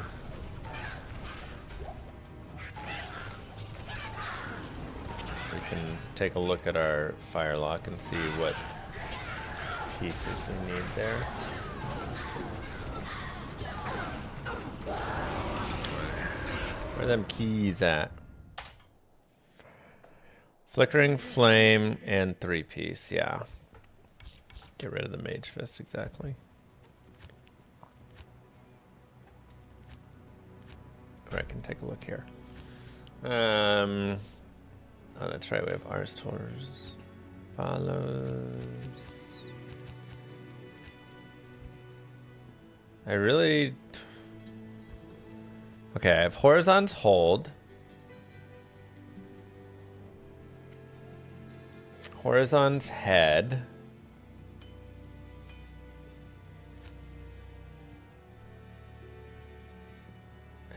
we can take a look at our Firelock and see what pieces we need there. Where are them keys at? Flickering Flame and 3-piece, yeah. Get rid of the Mage Fist, exactly. I can take a look here. Oh, that's right. We have Ars Tours. Follows. I really... Okay, I have Horizon's Hold. Horizon's Head.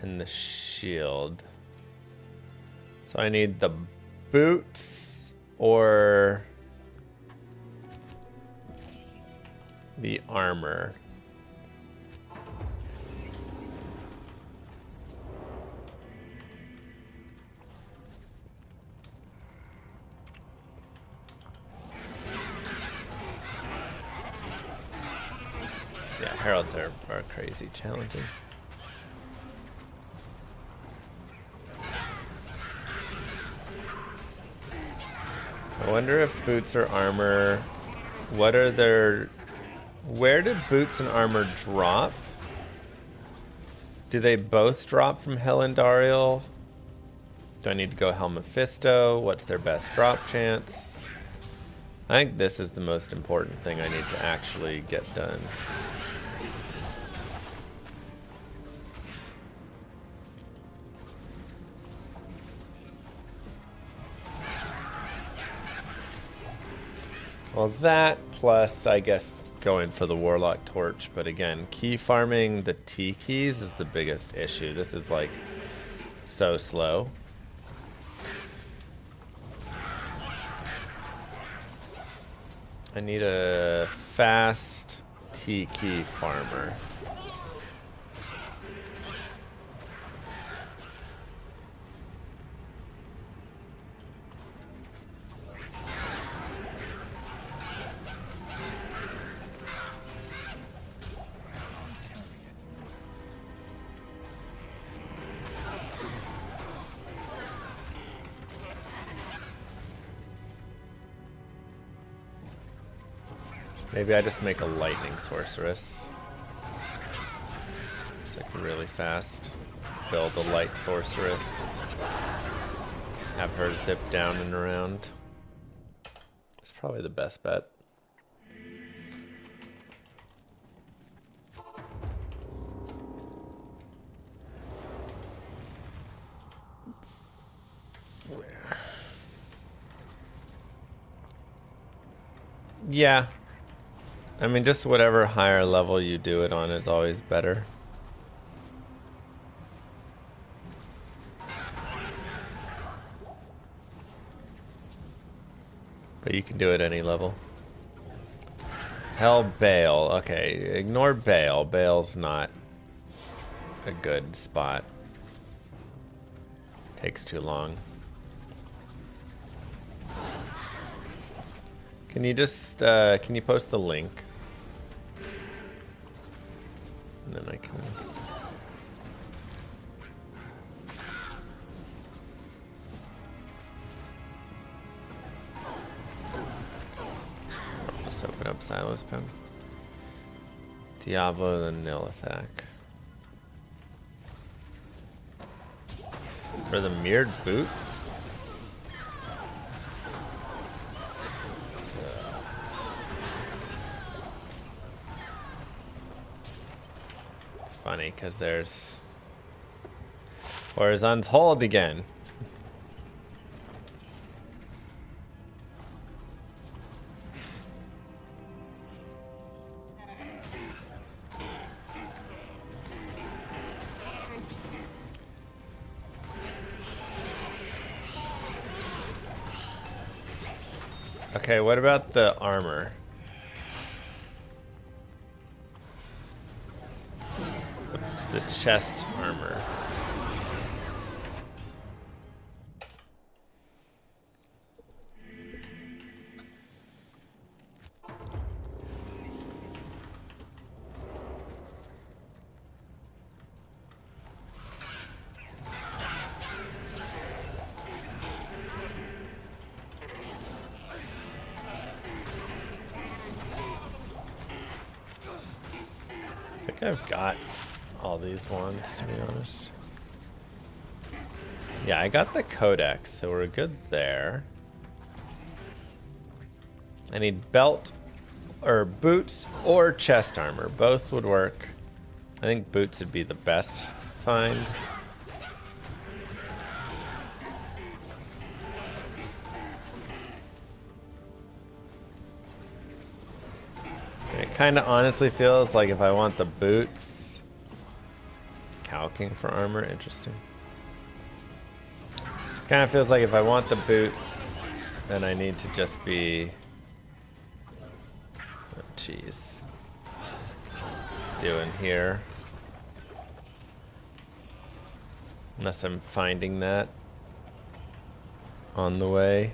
And the shield. So I need the boots or the armor. Yeah, heralds are crazy challenging. I wonder if boots or armor, what are their, where do boots and armor drop? Do they both drop from Helendariel? Do I need to go Helmephisto? What's their best drop chance? I think this is the most important thing I need to actually get done. Well, that plus, I guess, going for the Warlock Torch. But again, key farming the T keys is the biggest issue. This is like so slow. I need a fast T key farmer. Maybe I just make a lightning sorceress. It's like really fast. Build a light sorceress. Have her zip down and around. It's probably the best bet. Yeah. I mean, just whatever higher level you do it on is always better. But you can do it any level. Hell Bale. Okay, ignore Bale. Bale's not a good spot. Takes too long. Can you just, can you post the link? And then I can... I'll just open up Silas Pen. Diablo, then Nilithak. For the mirrored boots? Funny, because there's Horizon's Hold again. Okay, what about the armor? The chest armor. I think I've got all these ones, to be honest. Yeah, I got the Codex, so we're good there. I need belt or boots or chest armor. Both would work. I think boots would be the best find. It kind of honestly feels like if I want the boots, calking for armor, interesting. Kind of feels like if I want the boots, then I need to just be, oh jeez, doing here. Unless I'm finding that on the way.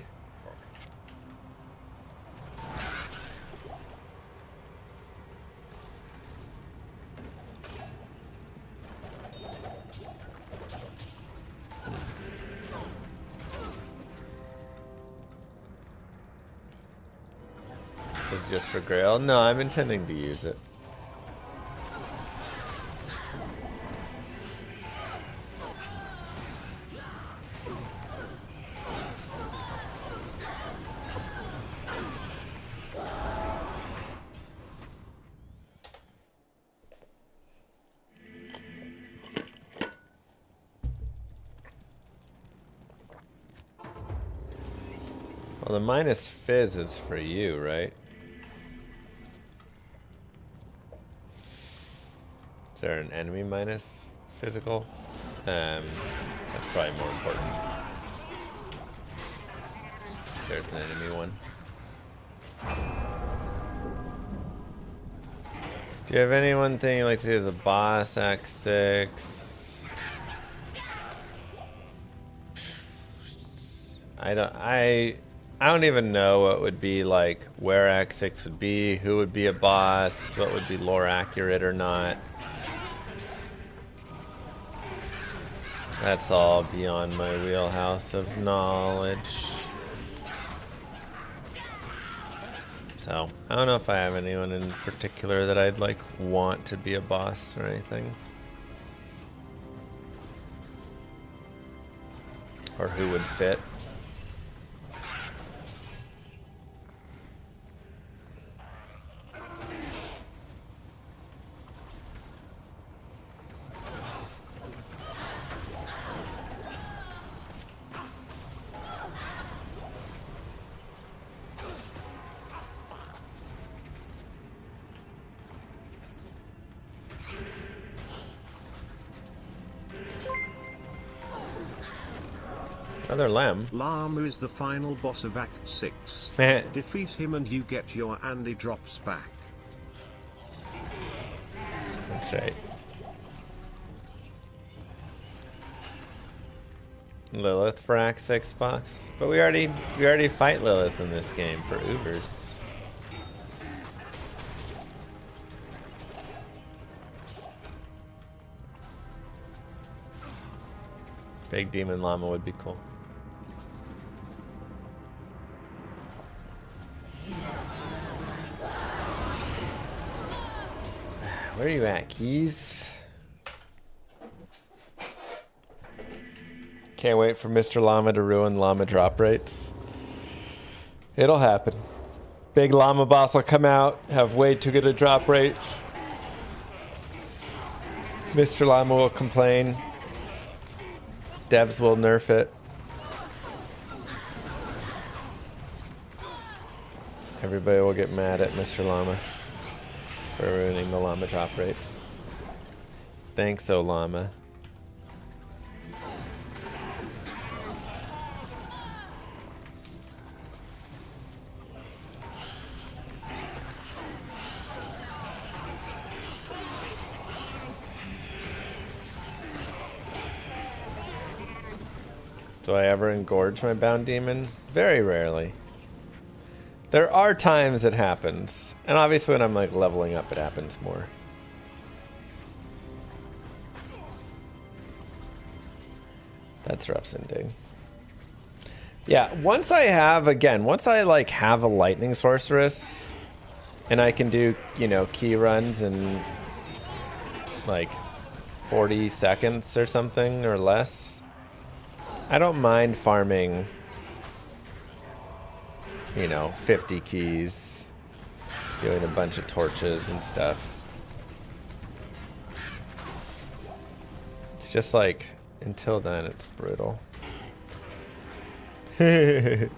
Is just for Grail? No, I'm intending to use it. Well, the minus fizz is for you, right? Is there an enemy minus physical? That's probably more important. There's an enemy one. Do you have anyone thing you like to see as a boss? Act 6. I don't even know what would be like where Act 6 would be, who would be a boss, what would be lore accurate or not. That's all beyond my wheelhouse of knowledge. So, I don't know if I have anyone in particular that I'd like want to be a boss or anything. Or who would fit. Another lamb. Llama is the final boss of Act 6. Defeat him and you get your Andy drops back. That's right. Lilith for Act 6 box. But we already fight Lilith in this game for Ubers. Big demon llama would be cool. Where are you at, Keys? Can't wait for Mr. Llama to ruin llama drop rates. It'll happen. Big llama boss will come out, have way too good a drop rate. Mr. Llama will complain. Devs will nerf it. Everybody will get mad at Mr. Llama for ruining the llama drop rates. Thanks, O Llama. Do I ever engorge my bound demon? Very rarely. There are times it happens. And obviously when I'm like leveling up, it happens more. That's rough sending. Yeah, once I have like have a lightning sorceress and I can do, you know, key runs in like 40 seconds or something or less, I don't mind farming, you know, 50 keys, doing a bunch of torches and stuff. just like, until then, it's brutal. Perfect,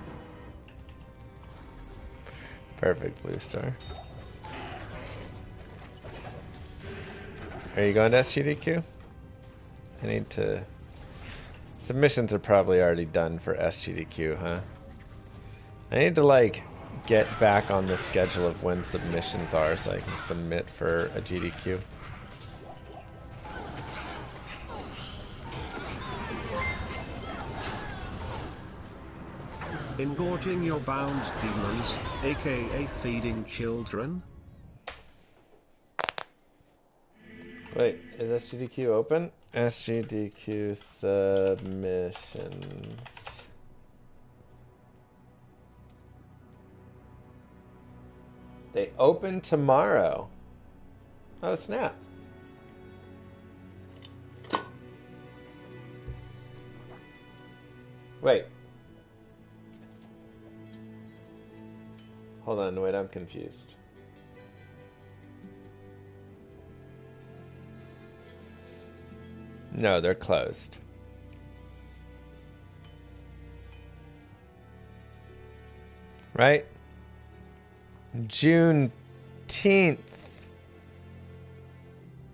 blue star. Are you going to SGDQ? I need to... Submissions are probably already done for SGDQ, huh? I need to, like, get back on the schedule of when submissions are so I can submit for a GDQ. Engorging your bound demons, aka feeding children? Wait, is SGDQ open? SGDQ submissions. They open tomorrow. Oh, snap. Wait. Hold on, wait, I'm confused. No, they're closed. Right? Juneteenth.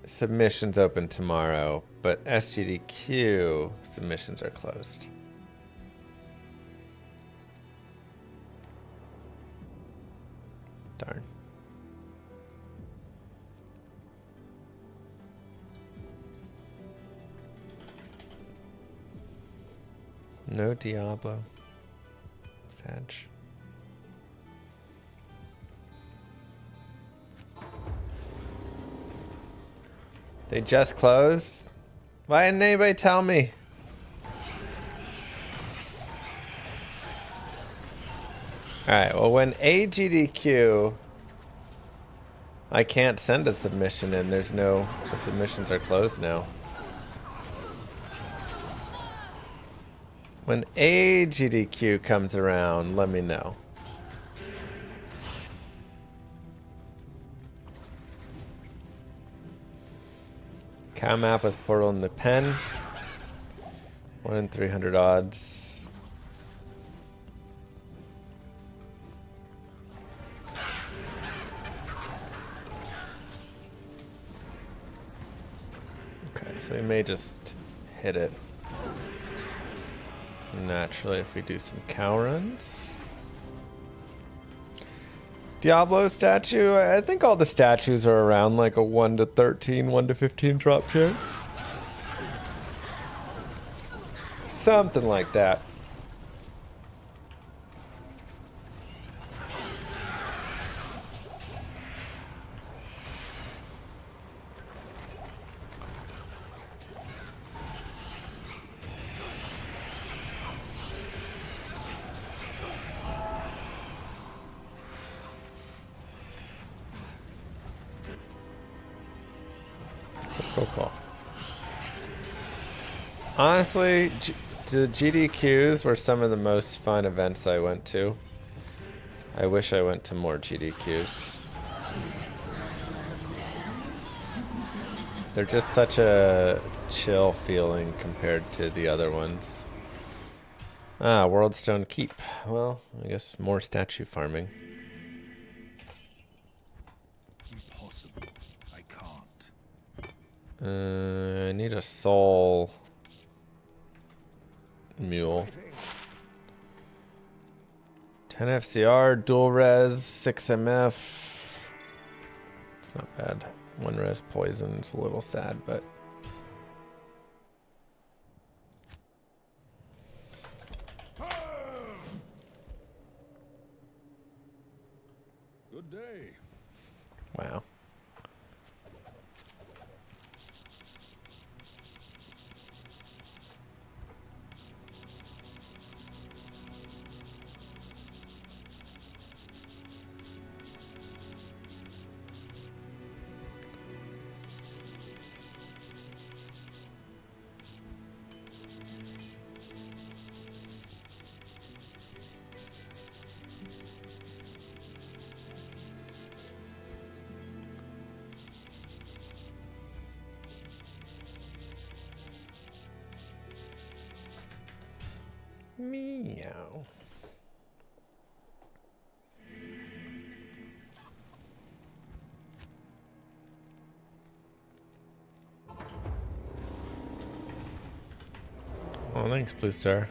Submissions open tomorrow, but SGDQ submissions are closed. Darn. No Diablo. Sag. They just closed? Why didn't anybody tell me? Alright, well when AGDQ I can't send a submission in, the submissions are closed now. When AGDQ comes around, let me know. Cow map with portal in the pen. 1 in 300 odds. Okay, so we may just hit it naturally if we do some cow runs. Diablo statue, I think all the statues are around like a 1 to 13, 1 to 15 drop chance. Something like that. Cool. Honestly, the GDQs were some of the most fun events I went to. I wish I went to more GDQs. They're just such a chill feeling compared to the other ones. Ah, Worldstone Keep. Well, I guess more statue farming. Impossible. I can't. I need a soul mule. 10 FCR, dual res, 6 MF. It's not bad. 1 res poison is a little sad, but. Good day. Wow. Meow. Oh, thanks, Blue Star.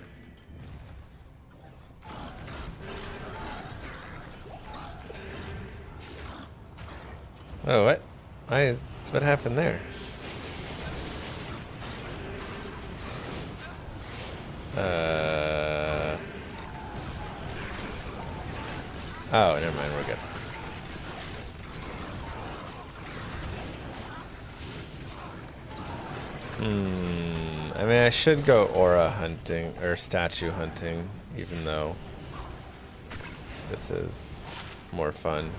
Oh, what? What happened there? Oh, never mind, we're good. I mean, I should go aura hunting, or statue hunting, even though this is more fun.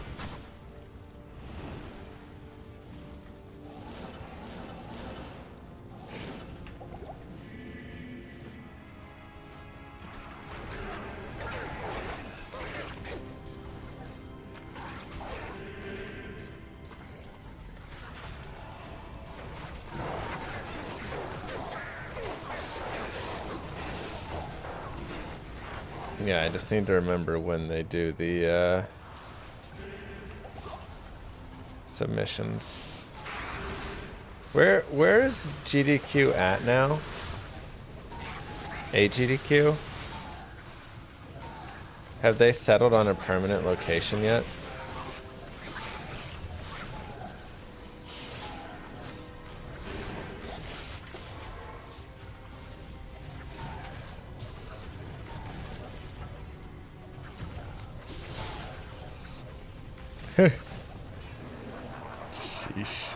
Yeah, I just need to remember when they do the submissions. Where is GDQ at now? AGDQ? Have they settled on a permanent location yet? Sheesh.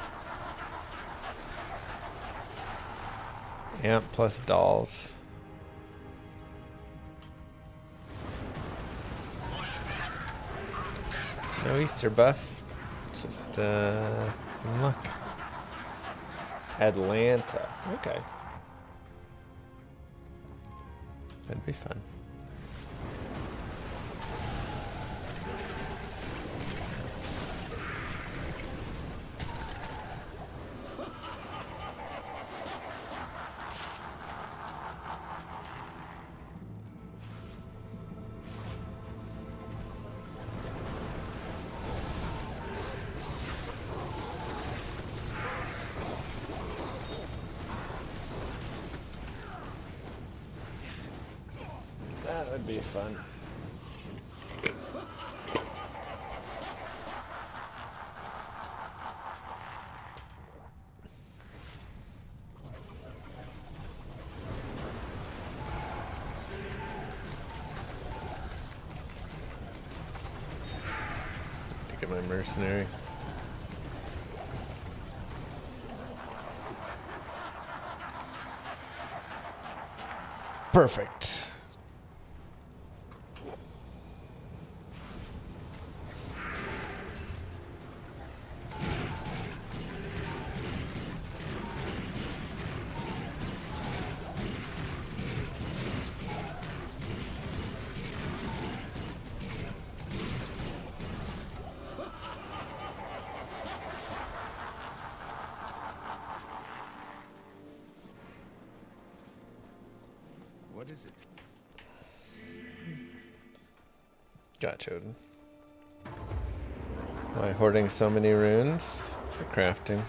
Amp plus dolls. No Easter buff. Just some luck. Atlanta. Okay. That'd be fun. That would be fun. Get my mercenary. Perfect. What is it? Gotcha. Why hoarding so many runes for crafting?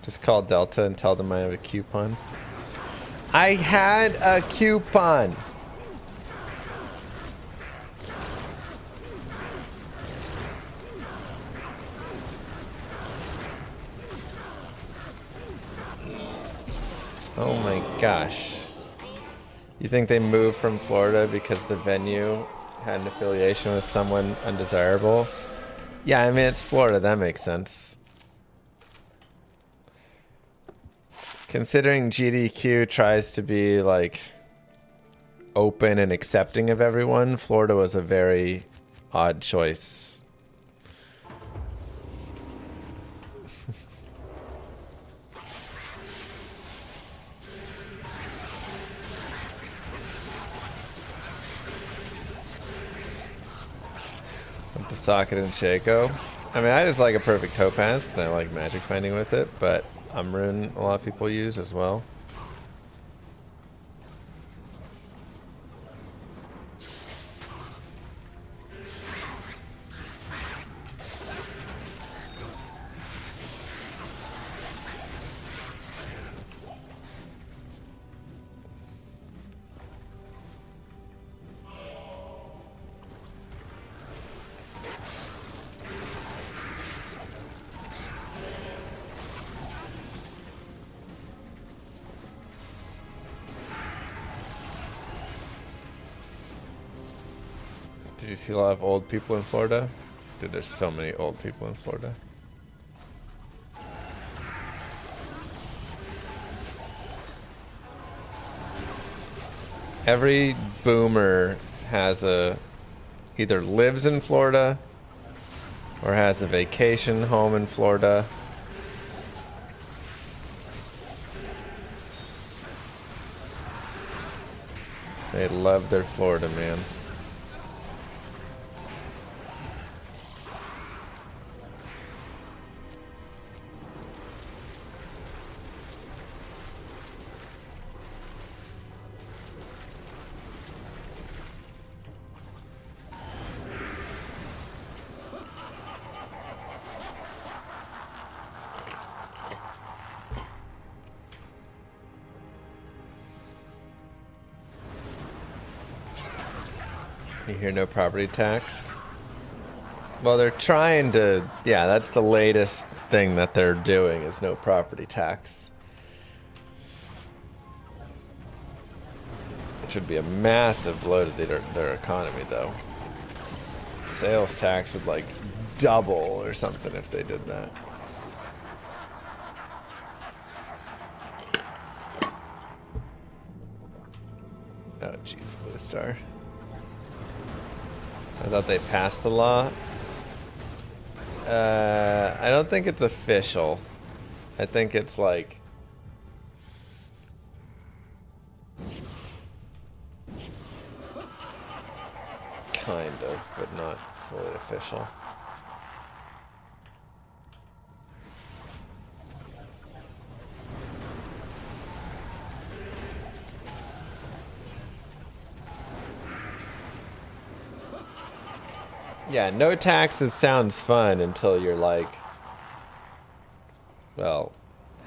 Just call Delta and tell them I have a coupon. I had a coupon! Oh my gosh. You think they moved from Florida because the venue had an affiliation with someone undesirable? Yeah, I mean, it's Florida. That makes sense. Considering GDQ tries to be, like, open and accepting of everyone, Florida was a very odd choice. The socket and Shaco. I mean, I just like a perfect topaz because I like magic finding with it, but Umrun a lot of people use as well. Did you see a lot of old people in Florida? Dude, there's so many old people in Florida. Every boomer has either lives in Florida or has a vacation home in Florida. They love their Florida, man. You hear no property tax? Well, they're trying to... Yeah, that's the latest thing that they're doing is no property tax. It should be a massive blow to their economy, though. Sales tax would, like, double or something if they did that. Oh, jeez, Blue Star. I thought they passed the law. I don't think it's official. I think it's like... kind of, but not fully official. Yeah, no taxes sounds fun until you're like, well,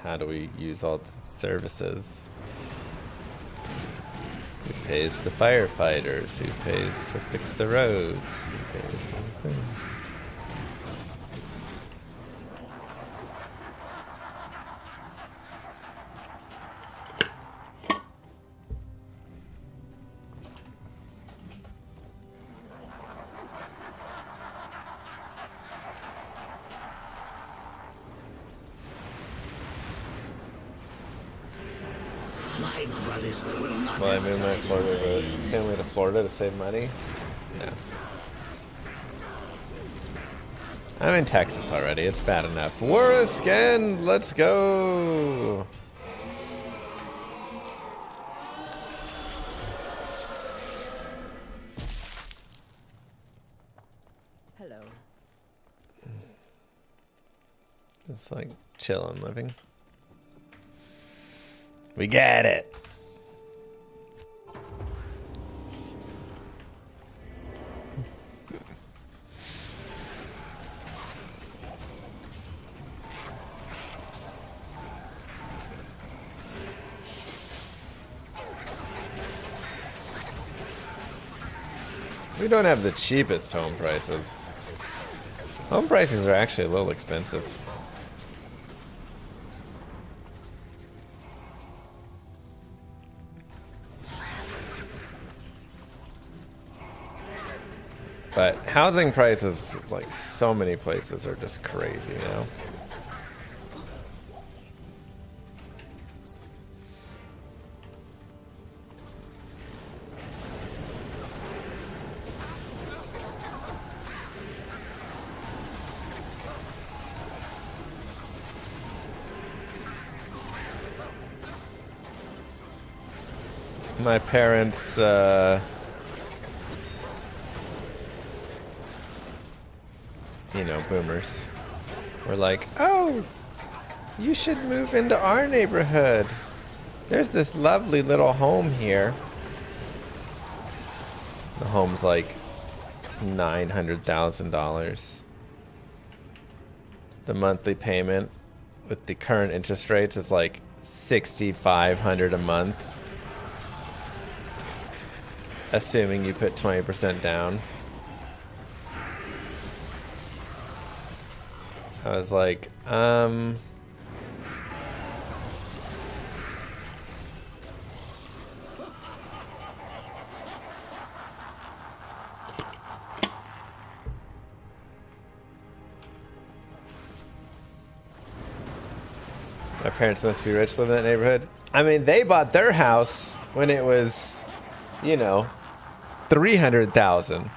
how do we use all the services? Who pays the firefighters? Who pays to fix the roads? Who pays all the things? Will I move my family to Florida to save money? No. I'm in Texas already. It's bad enough. Warriscan, let's go. Hello. Just like chilling, living. We get it. We don't have the cheapest home prices. Home prices are actually a little expensive. But housing prices, like so many places, are just crazy, you know? My parents, you know, boomers, were like, oh, you should move into our neighborhood. There's this lovely little home here. The home's like $900,000. The monthly payment with the current interest rates is like $6,500 a month. Assuming you put 20% down. I was like, My parents must be rich living in that neighborhood. I mean, they bought their house when it was, you know, 300,000.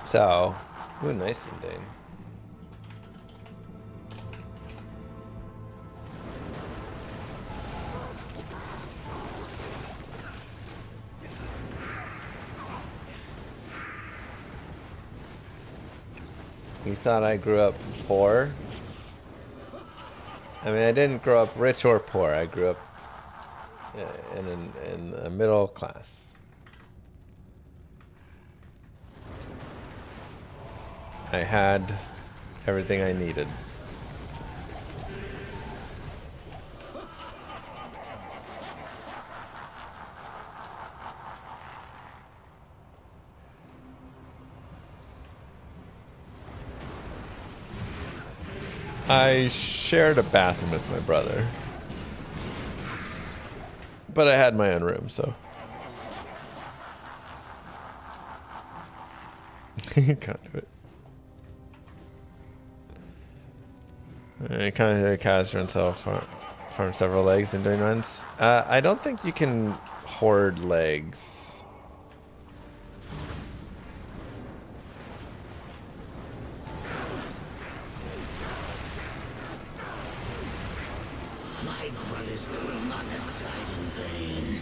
So, ooh, nice indeed. You thought I grew up poor? I mean, I didn't grow up rich or poor. I grew up in the middle class. I had everything I needed. I shared a bathroom with my brother. But I had my own room, so. Conduit. Conduit caster himself farm several legs and doing runs. I don't think you can hoard legs. My brothers will not have died in vain.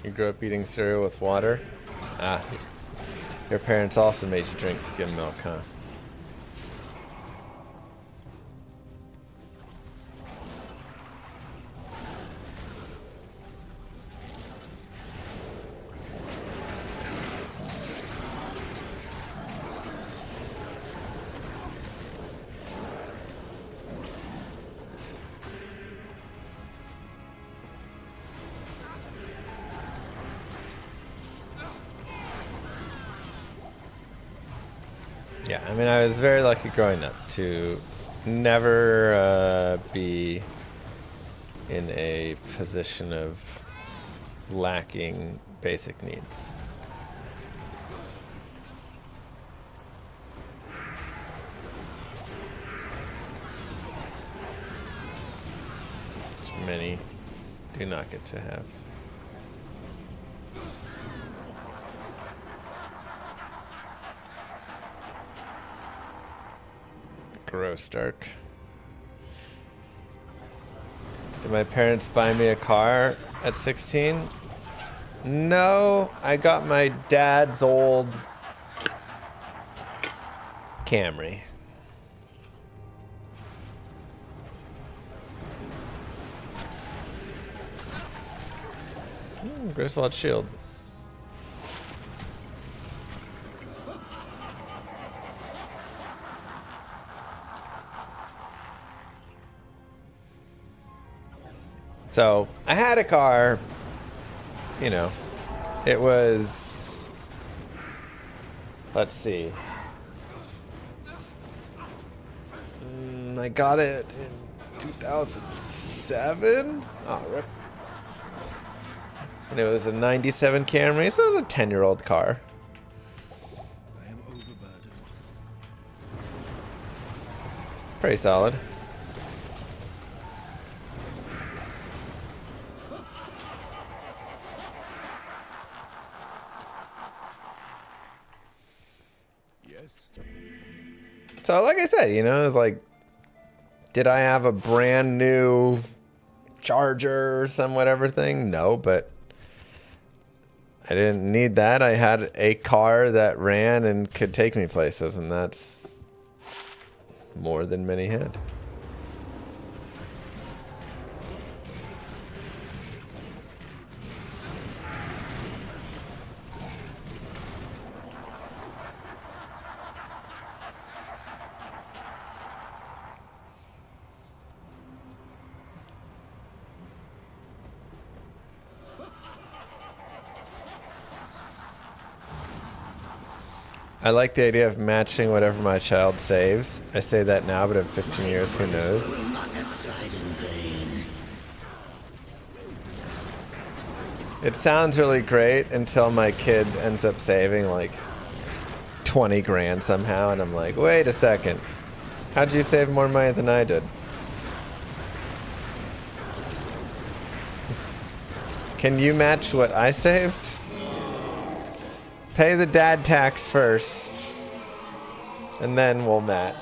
You grew up eating cereal with water? Ah, your parents also made you drink skim milk, huh? Yeah, I mean, I was very lucky growing up to never be in a position of lacking basic needs. Which many do not get to have. Gross, Dark. Did my parents buy me a car at 16? No, I got my dad's old Camry. Griswold shield. So I had a car, you know, it was, let's see. I got it in 2007. Oh, rip. And it was a 97 Camry, so it was a 10-year-old car. I am overburdened. Pretty solid. Yes. So like I said, you know, it's like, did I have a brand new Charger or some whatever thing? No, but I didn't need that. I had a car that ran and could take me places, and that's more than many had. I like the idea of matching whatever my child saves. I say that now, but in 15 years, who knows? It sounds really great until my kid ends up saving like 20 grand somehow, and I'm like, wait a second. How'd you save more money than I did? Can you match what I saved? Pay the dad tax first, and then we'll match.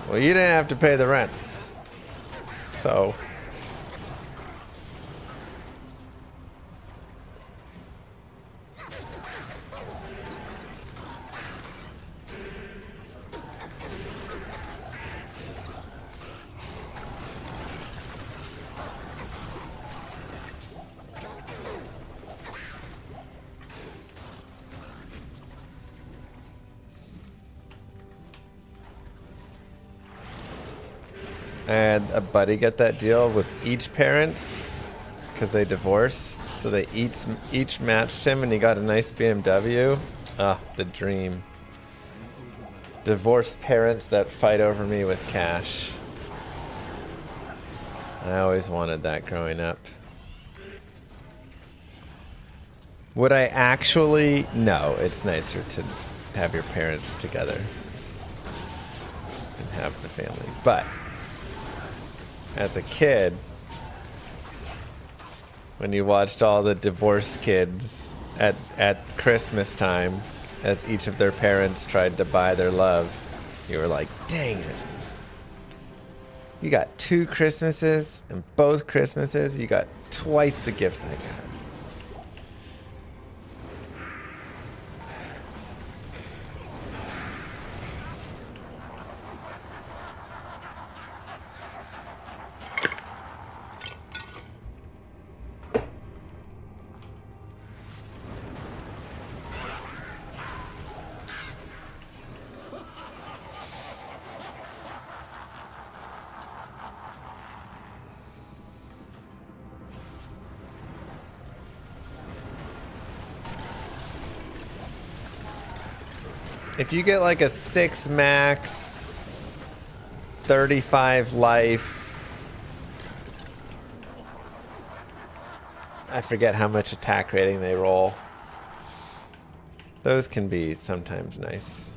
Well, you didn't have to pay the rent, so... I had a buddy get that deal with each parents because they divorced. So they each matched him, and he got a nice BMW. Ah, the dream. Divorced parents that fight over me with cash. I always wanted that growing up. Would I actually? No, it's nicer to have your parents together and have the family. But as a kid, when you watched all the divorced kids at Christmas time, as each of their parents tried to buy their love, you were like, dang it. You got 2 Christmases, and both Christmases, you got twice the gifts I got. If you get like a 6 max, 35 life, I forget how much attack rating they roll. Those can be sometimes nice.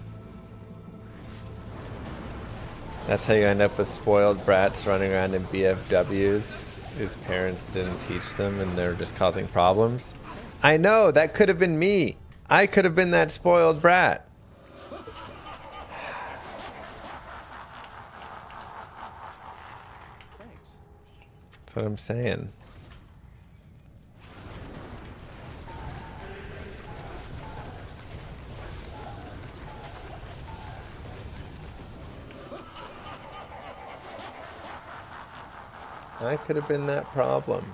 That's how you end up with spoiled brats running around in BFWs whose parents didn't teach them and they're just causing problems. I know, that could have been me. I could have been that spoiled brat. That's what I'm saying. I could have been that problem.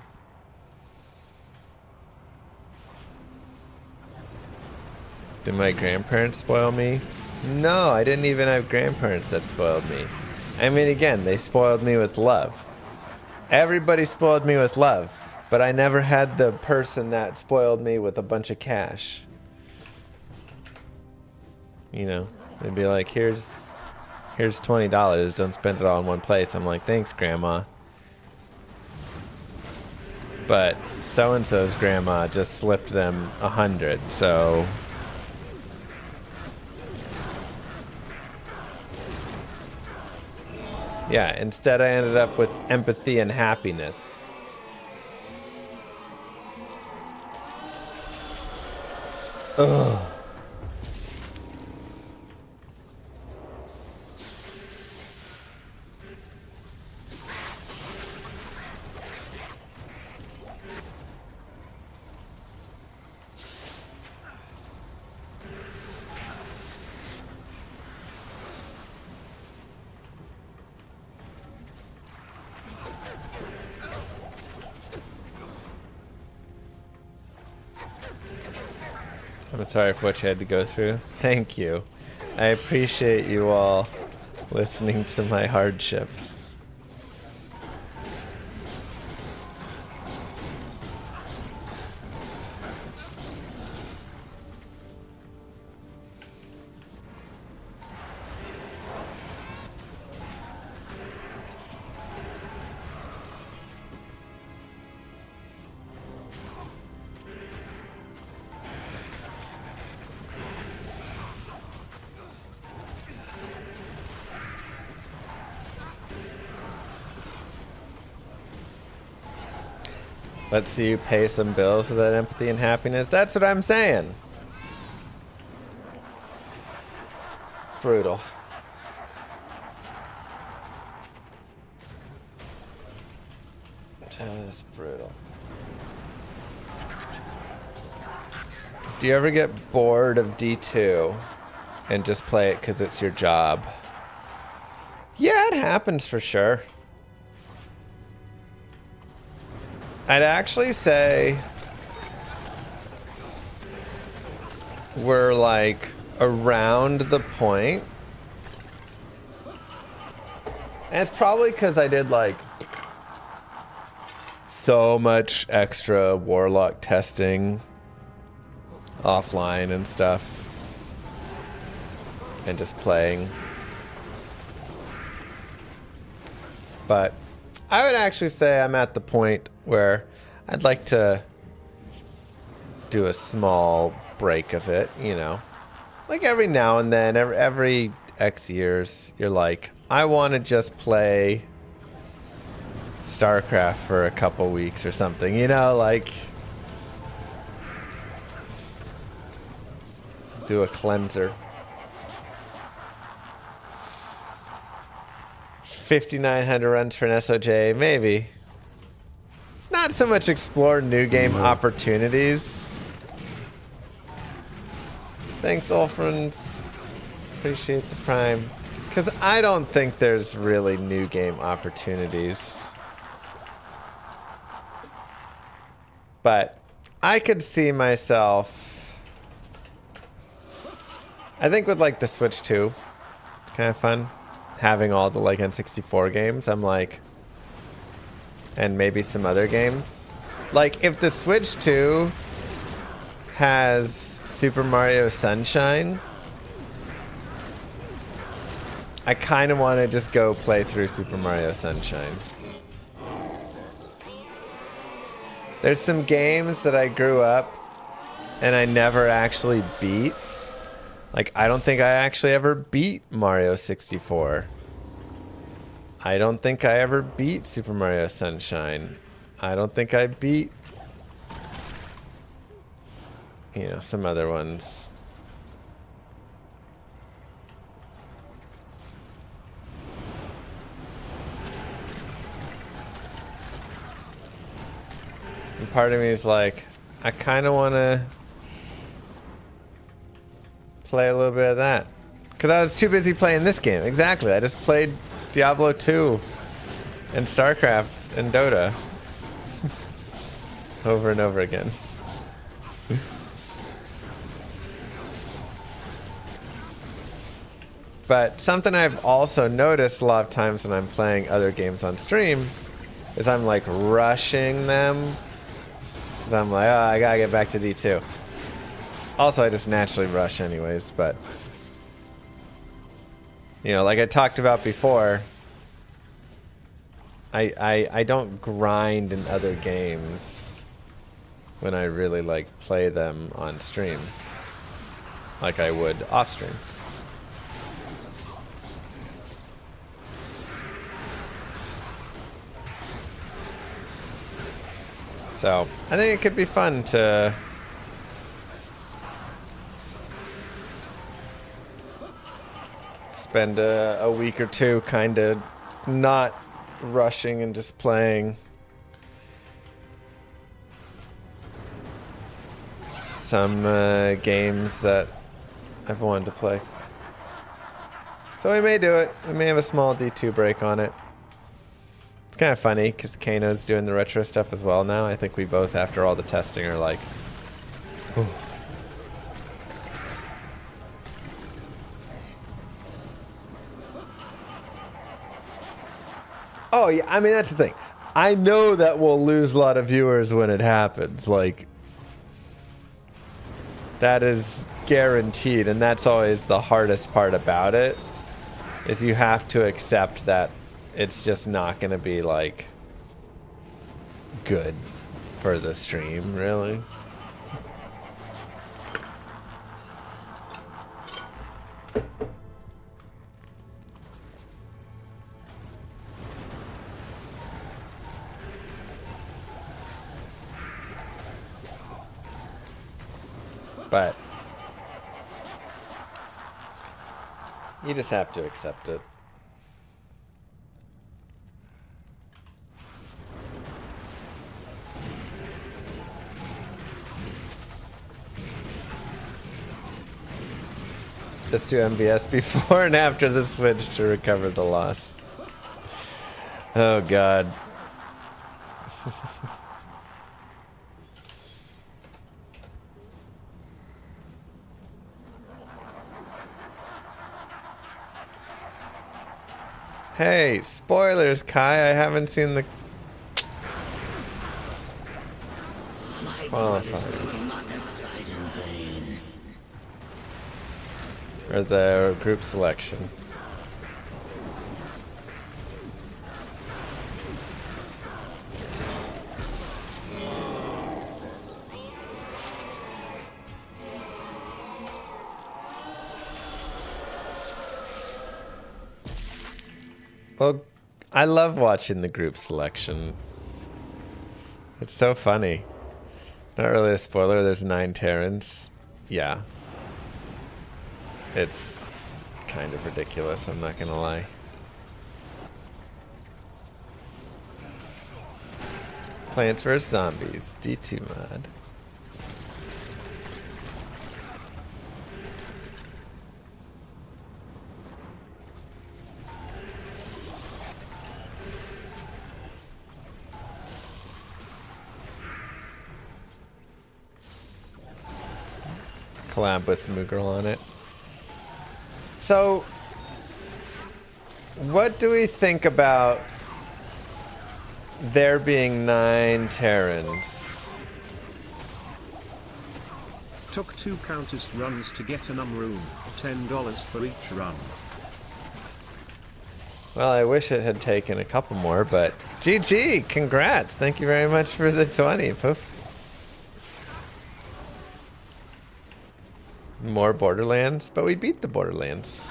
Did my grandparents spoil me? No, I didn't even have grandparents that spoiled me. I mean, again, they spoiled me with love. Everybody spoiled me with love, but I never had the person that spoiled me with a bunch of cash. You know, they'd be like, here's $20, don't spend it all in one place. I'm like, thanks, Grandma. But so-and-so's grandma just slipped them 100, so... Yeah, instead I ended up with empathy and happiness. Ugh. I'm sorry for what you had to go through. Thank you. I appreciate you all listening to my hardships. Let's see you pay some bills with that empathy and happiness. That's what I'm saying. Brutal. Just brutal. Do you ever get bored of D2 and just play it because it's your job? Yeah, it happens for sure. I'd actually say we're like around the point. And it's probably because I did like so much extra Warlock testing offline and stuff. And just playing. But I would actually say I'm at the point where I'd like to do a small break of it, you know. Like every now and then, every X years, you're like, I want to just play StarCraft for a couple weeks or something, you know, like do a cleanser. 5,900 runs for an SOJ, maybe. Not so much explore new game opportunities. Thanks, Olfrins. Appreciate the prime. Because I don't think there's really new game opportunities. But I could see myself... I think with like the Switch 2, it's kind of fun. Having all the like N64 games, I'm like... And maybe some other games. Like, if the Switch 2 has Super Mario Sunshine, I kind of want to just go play through Super Mario Sunshine. There's some games that I grew up and I never actually beat. Like, I don't think I actually ever beat Mario 64. I don't think I ever beat Super Mario Sunshine. I don't think I beat, you know, some other ones. And part of me is like, I kind of want to play a little bit of that. Because I was too busy playing this game. Exactly. I just played Diablo 2 and StarCraft and Dota over and over again. But something I've also noticed a lot of times when I'm playing other games on stream is I'm like rushing them. Because I'm like, oh, I gotta get back to D2. Also, I just naturally rush anyways, but... You know, like I talked about before, I don't grind in other games when I really like play them on stream like I would off stream. So I think it could be fun to spend a week or two kind of not rushing and just playing some games that I've wanted to play. So we may do it. We may have a small D2 break on it. It's kind of funny because Kano's doing the retro stuff as well now. I think we both, after all the testing, are like, whew. Oh, yeah, I mean, that's the thing. I know that we'll lose a lot of viewers when it happens. Like, that is guaranteed, and that's always the hardest part about it, is you have to accept that it's just not going to be, like, good for the stream, really. But you just have to accept it. Just do MVS before and after the switch to recover the loss. Oh God. Hey, spoilers, Kai. I haven't seen the qualifiers. Or the group selection. Well, I love watching the group selection. It's so funny. Not really a spoiler, there's 9 Terrans. Yeah. It's kind of ridiculous, I'm not gonna lie. Plants vs. Zombies, D2 mod. Collab with Moogle on it. So, what do we think about there being 9 Terrans? Took 2 Countess runs to get an room, $10 for each run. Well, I wish it had taken a couple more, but GG, congrats. Thank you very much for the 20. Poof. More Borderlands, but we beat the Borderlands.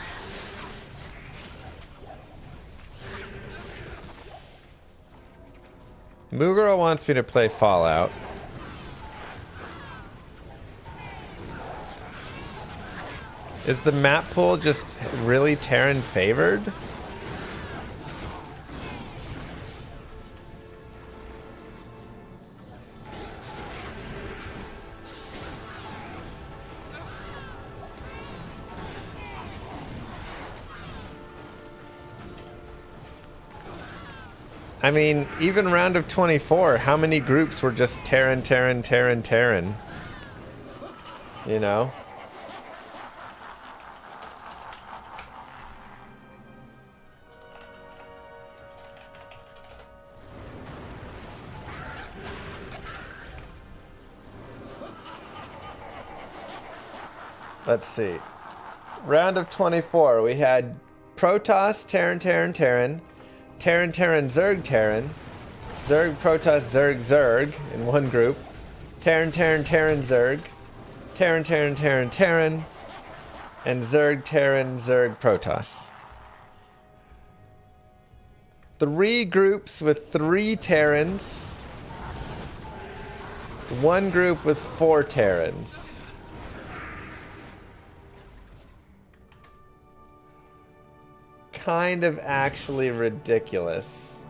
Moogirl wants me to play Fallout. Is the map pool just really Terran favored? I mean, even round of 24, how many groups were just Terran, Terran, Terran, Terran? You know? Let's see. Round of 24, we had Protoss, Terran, Terran, Terran. Terran, Terran, Zerg, Terran. Zerg, Protoss, Zerg, Zerg in one group. Terran, Terran, Terran, Zerg. Terran, Terran, Terran, Terran. And Zerg, Terran, Zerg, Protoss. 3 groups with 3 Terrans. One group with 4 Terrans. Kind of actually ridiculous.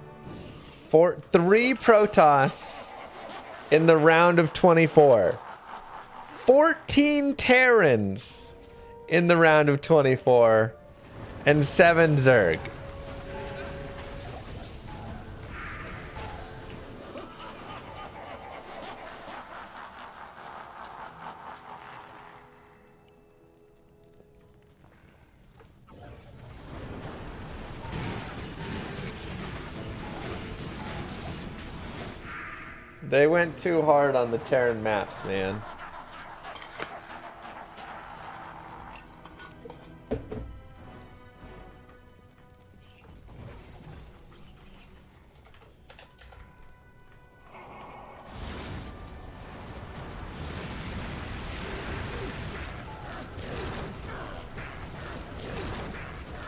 3 Protoss in the round of 24. 14 Terrans in the round of 24. And 7 Zerg. They went too hard on the Terran maps, man.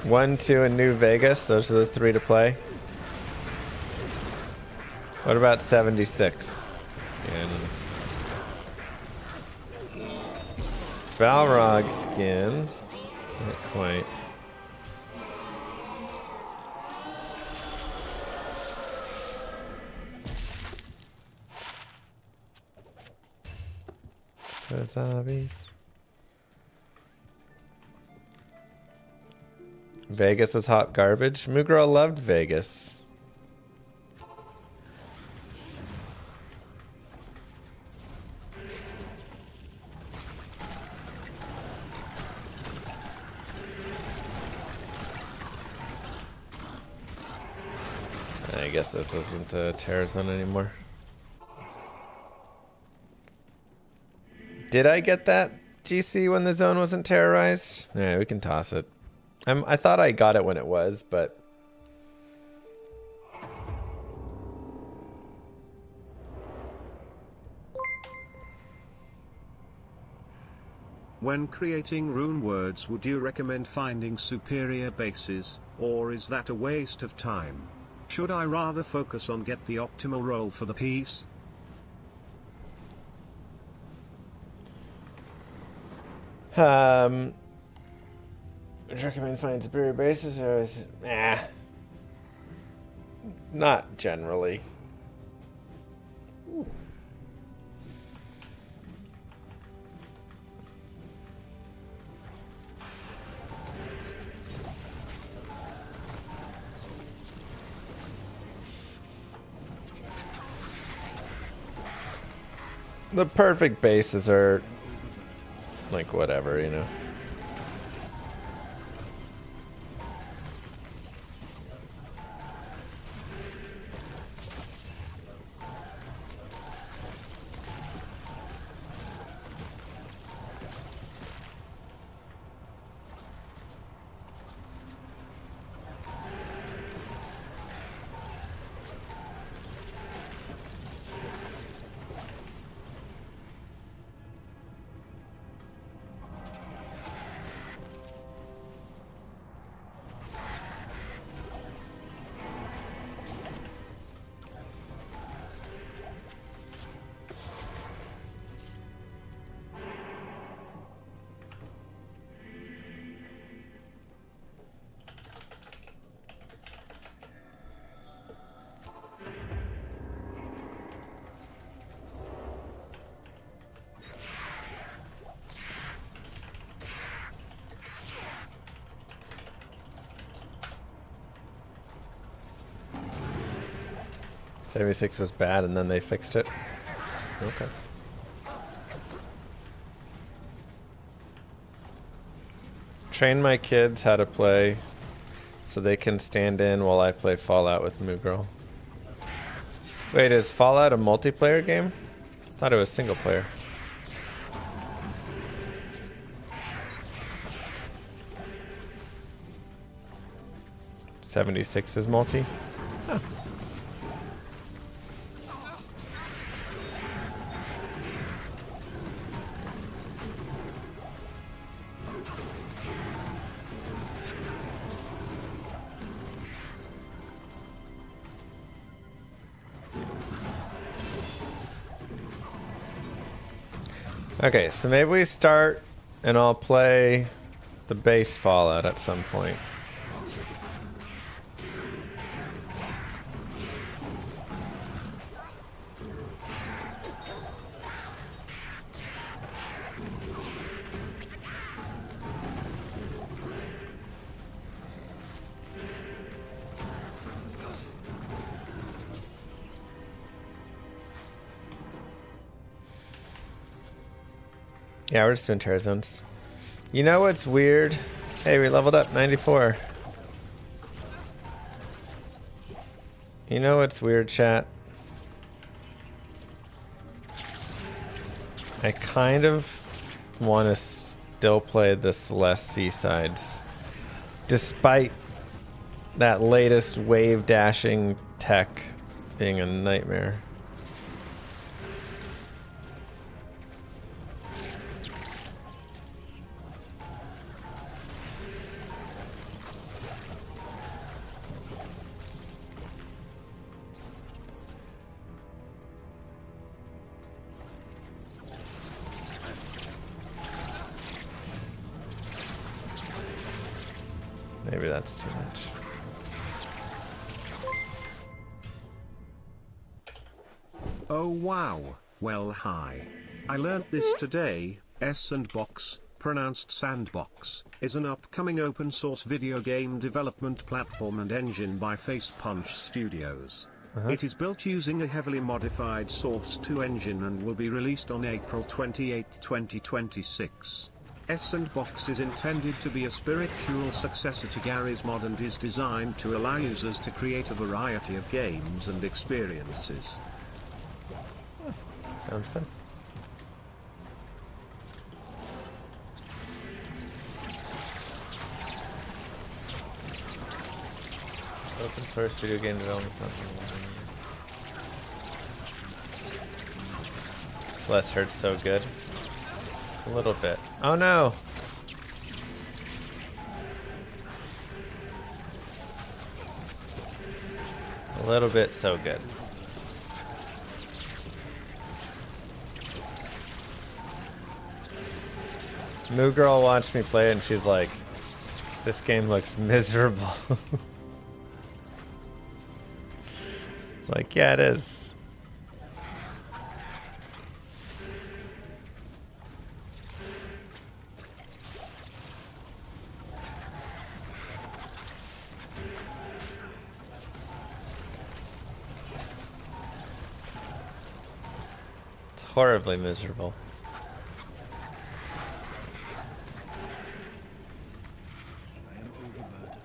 One, 2, and New Vegas. Those are the 3 to play. What about 76? Balrog skin. Not quite. So zombies. Vegas was hot garbage. Mugro loved Vegas. I guess this isn't a terror zone anymore. Did I get that GC when the zone wasn't terrorized? Yeah, we can toss it. I thought I got it when it was, but... When creating rune words, would you recommend finding superior bases, or is that a waste of time? Should I rather focus on get the optimal role for the piece? Would you recommend finding superior bases, or is it... Not generally. Ooh. The perfect bases are like whatever, you know. '76 was bad, and then they fixed it. Okay. Train my kids how to play so they can stand in while I play Fallout with Moo Girl. Wait, is Fallout a multiplayer game? I thought it was single player. '76 is multi? Huh. Okay, so maybe we start and I'll play the base Fallout at some point. Yeah, we're just doing terror zones. You know what's weird? Hey, we leveled up 94. You know what's weird, chat? I kind of want to still play the Celeste Seasides. Despite that latest wave dashing tech being a nightmare. Maybe that's too much. Oh wow, well hi. I learnt this today. S&Box, pronounced Sandbox, is an upcoming open source video game development platform and engine by Facepunch Studios. It is built using a heavily modified Source 2 engine and will be released on April 28, 2026. S&Box is intended to be a spiritual successor to Garry's Mod and is designed to allow users to create a variety of games and experiences. Sounds fun. Open source video game development platform. Celeste hurts so good. A little bit. Oh no! A little bit so good. Moo Girl watched me play it and she's like, this game looks miserable. Like, yeah, it is. It's horribly miserable. I am overburdened.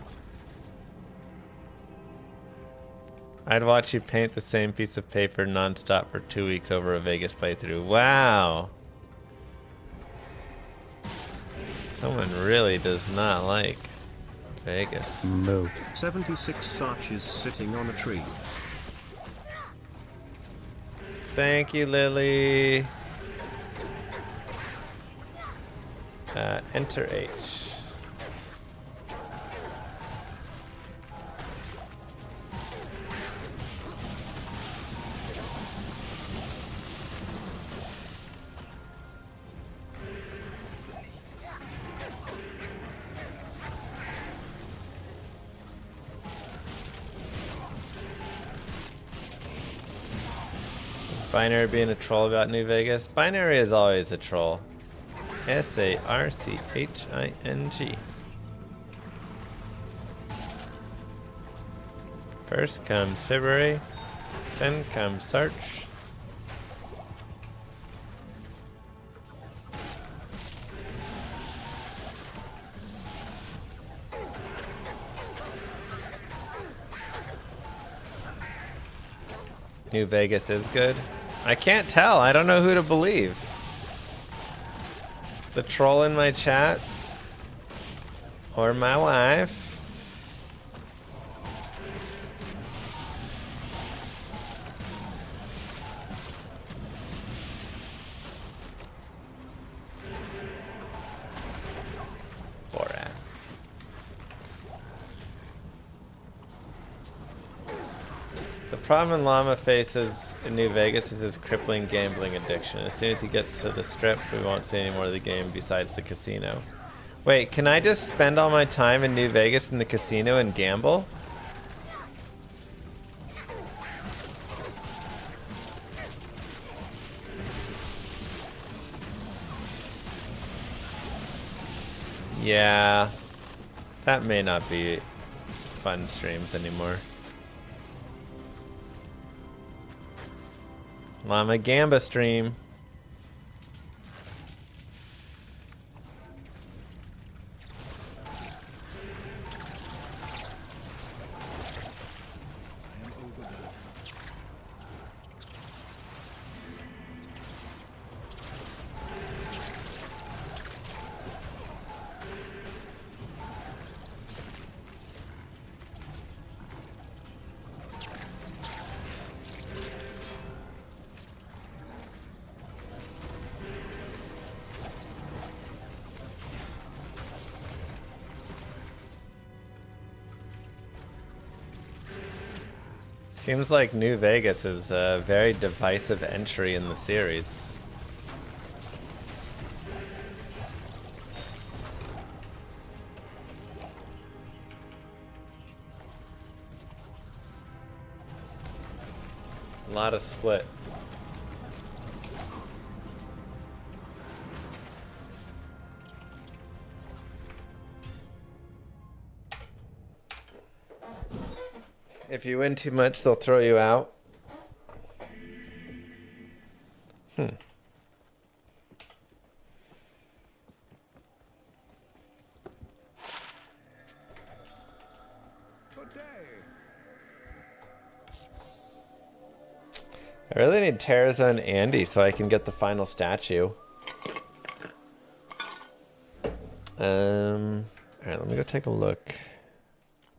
I'd watch you paint the same piece of paper nonstop for 2 weeks over a Vegas playthrough. Wow. Someone really does not like Vegas. Moo. 76 arches sitting on a tree. Thank you, Lily. Enter H. Binary being a troll about New Vegas. Binary is always a troll. S-A-R-C-H-I-N-G. First comes February, then comes Sarch. New Vegas is good. I can't tell. I don't know who to believe. The troll in my chat or my wife. Borat. The problem Llama faces in New Vegas is his crippling gambling addiction. As soon as he gets to the strip, we won't see any more of the game besides the casino. Wait, can I just spend all my time in New Vegas in the casino and gamble? Yeah, that may not be fun streams anymore. Llama Gamba stream. I am overburdened. Seems like New Vegas is a very divisive entry in the series. A lot of split. If you win too much, they'll throw you out. Good day. I really need Terrazone Andy so I can get the final statue. Alright, let me go take a look.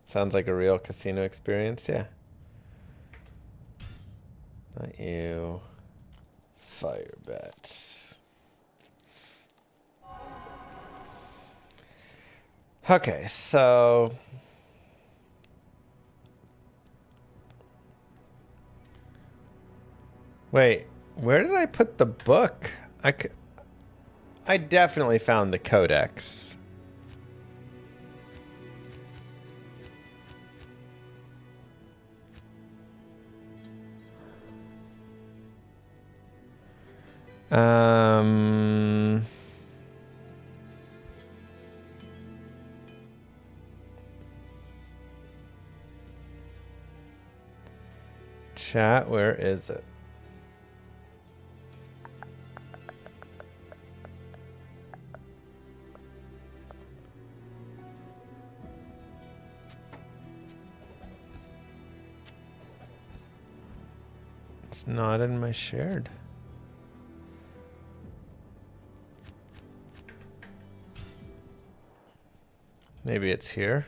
Sounds like a real casino experience, yeah. Not you. Fire bets. Okay, so wait, where did I put the book? I definitely found the codex. Chat, where is it? It's not in my shared. Maybe it's here.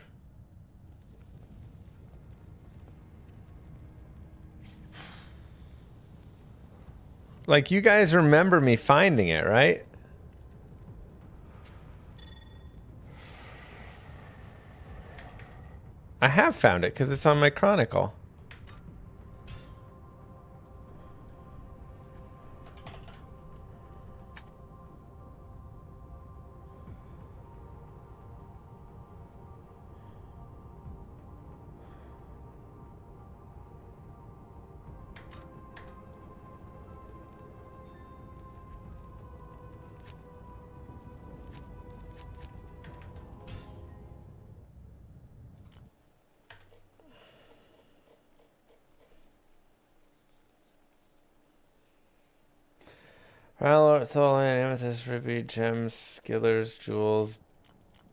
Like, you guys remember me finding it, right? I have found it because it's on my Chronicle. Warlock, Tholine, Amethyst, Ruby, Gems, Skillers, Jewels,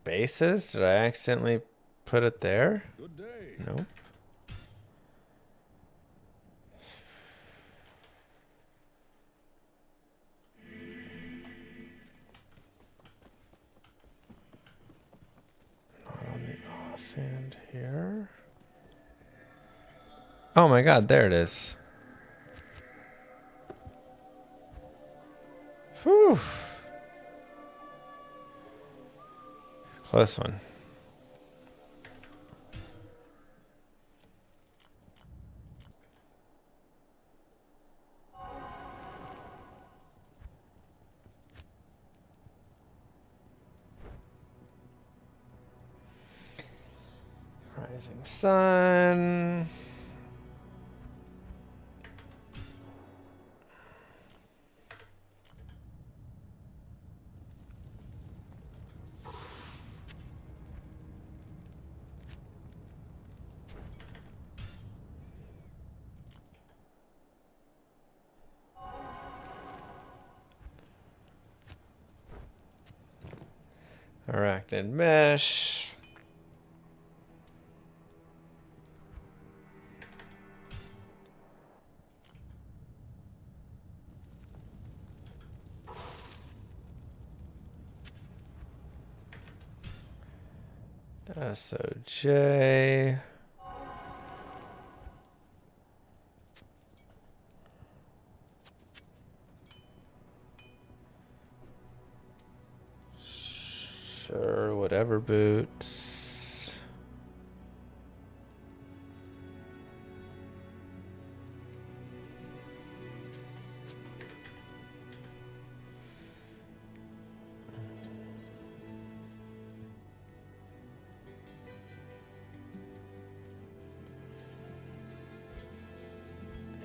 Bases? Did I accidentally put it there? Good day. Nope. Not on the offhand here. Oh my god, there it is. Whew. Close one. Rising sun. Arachnid mesh. SOJ. Sure, whatever boots.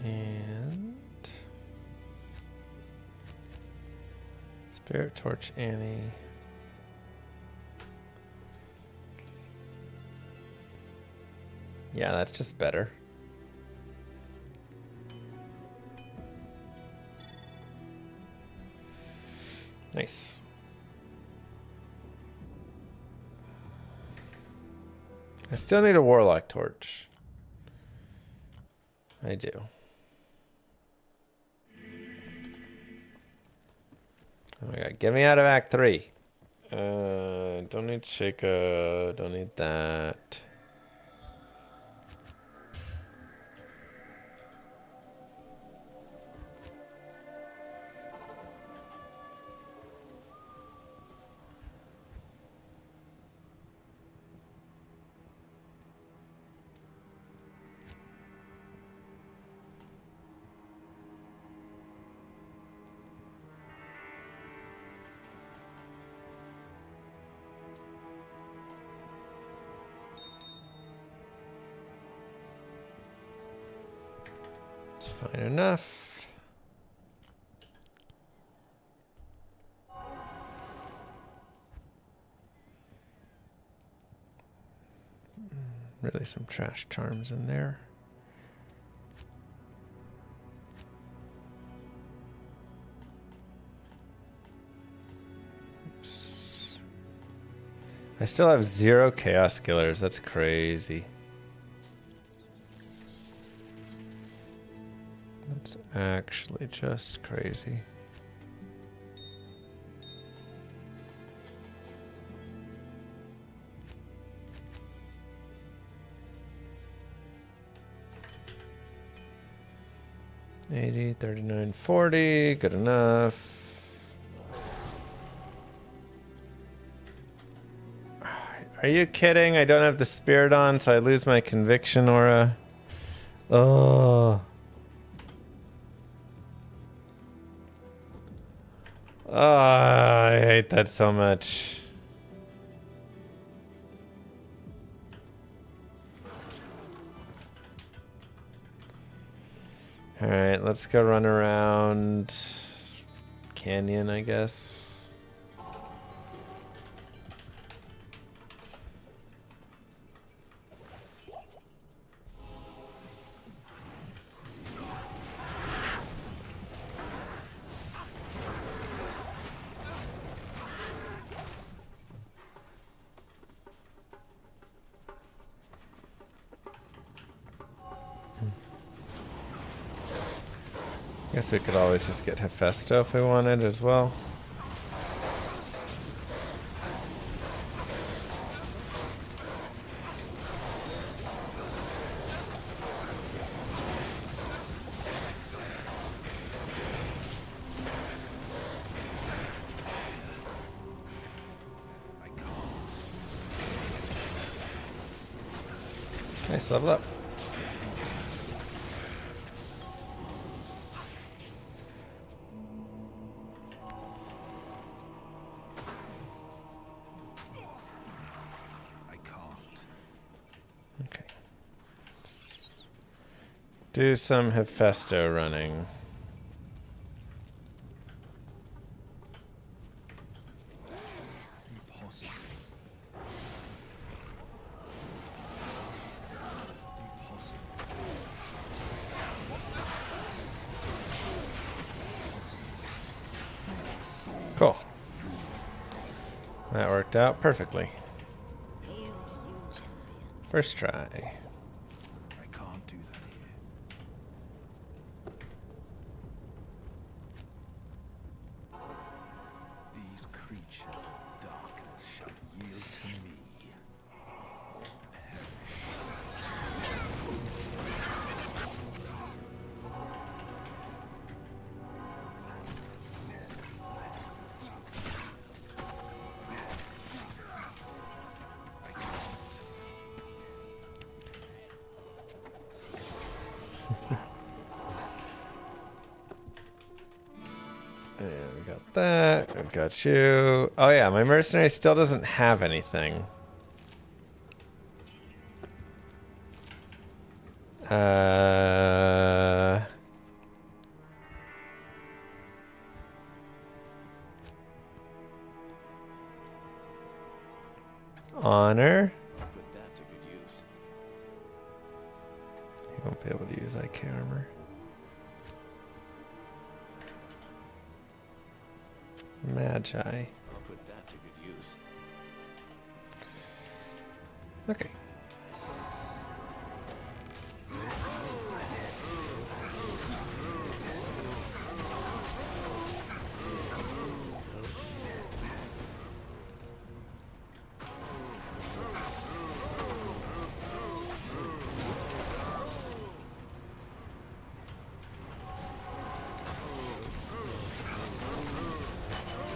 And Spirit Torch Annie. Yeah, that's just better. Nice. I still need a Warlock torch. I do. Oh my god, get me out of Act 3. Don't need Shaco, don't need that. It's fine enough. Really some trash charms in there. Oops. I still have 0 chaos killers. That's crazy. That's actually just crazy. $80, $39, $40, good enough. Are you kidding? I don't have the spirit on, so I lose my conviction aura. Oh. Oh, I hate that so much. All right, let's go run around Canyon, I guess. Guess we could always just get Hephaestus if we wanted as well. Nice level up. do some Hephaesto running. Impossible. Cool. That worked out perfectly. First try. I can't do that here. These creatures of darkness shall yield to me. Yeah, we got that. We got you. Oh yeah, my mercenary still doesn't have anything. Honor. Put that to good use. You won't be able to use IK armor. Magi. I'll put that to good use. Okay.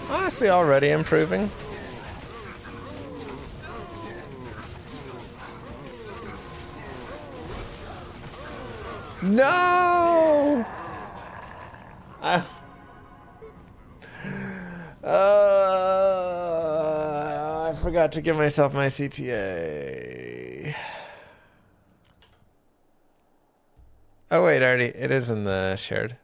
Honestly, already improving. No! I forgot to give myself my CTA. Oh wait, already it is in the shared.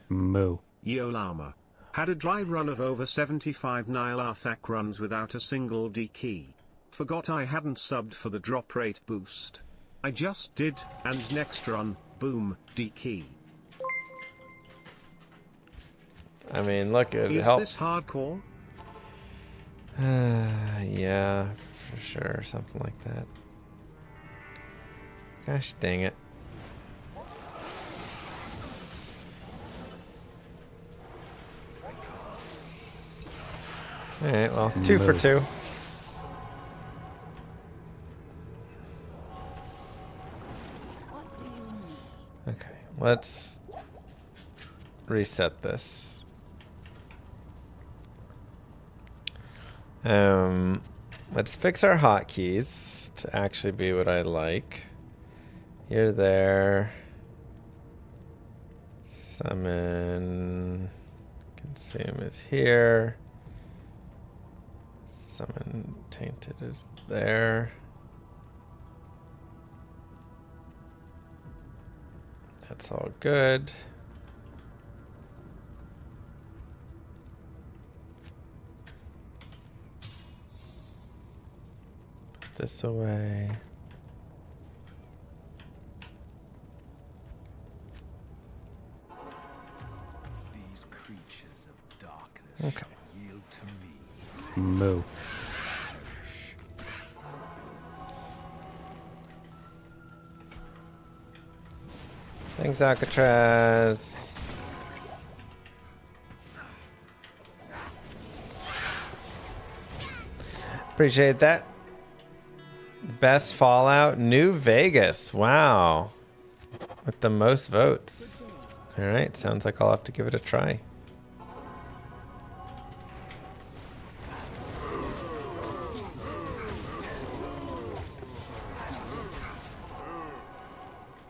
Moo. Yo Llama. Had a dry run of over 75 Nile Arthak runs without a single D key. Forgot I hadn't subbed for the drop rate boost. I just did, and next run, boom, D key. I mean, look, it Is helps. this hardcore? Yeah, for sure, something like that. Gosh dang it. Alright, well, 2 for 2. What do you need? Okay, let's reset this. Let's fix our hotkeys to actually be what I like. You're there. Summon. Consume is here. Summon Tainted is there. That's all good. Put this away. These creatures of darkness Okay. shall yield to me. Moo. Thanks, Alcatraz. Appreciate that. Best Fallout, New Vegas. Wow. With the most votes. All right, sounds like I'll have to give it a try.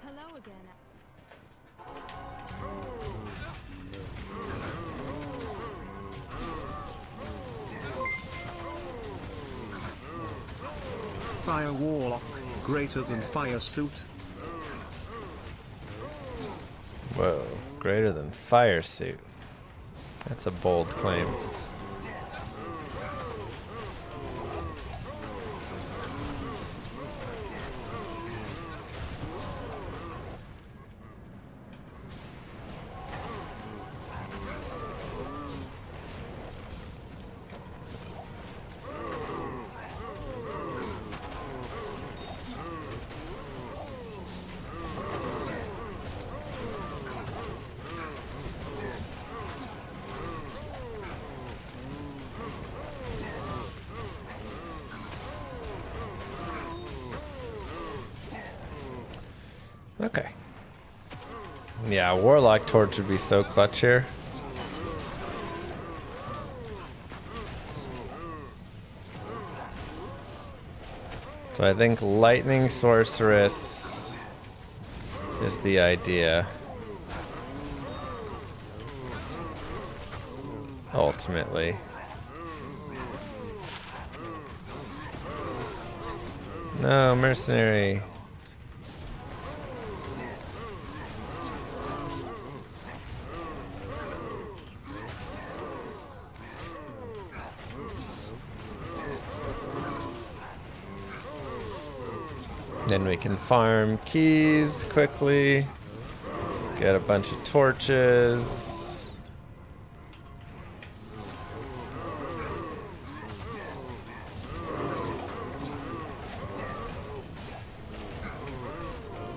Hello again. Fire Warlock, greater than Fire Suit. Whoa, greater than fire suit. That's a bold claim. Okay. Yeah, Warlock Torch would be so clutch here. So I think Lightning Sorceress is the idea. Ultimately. No, Mercenary. Then we can farm keys quickly, get a bunch of torches.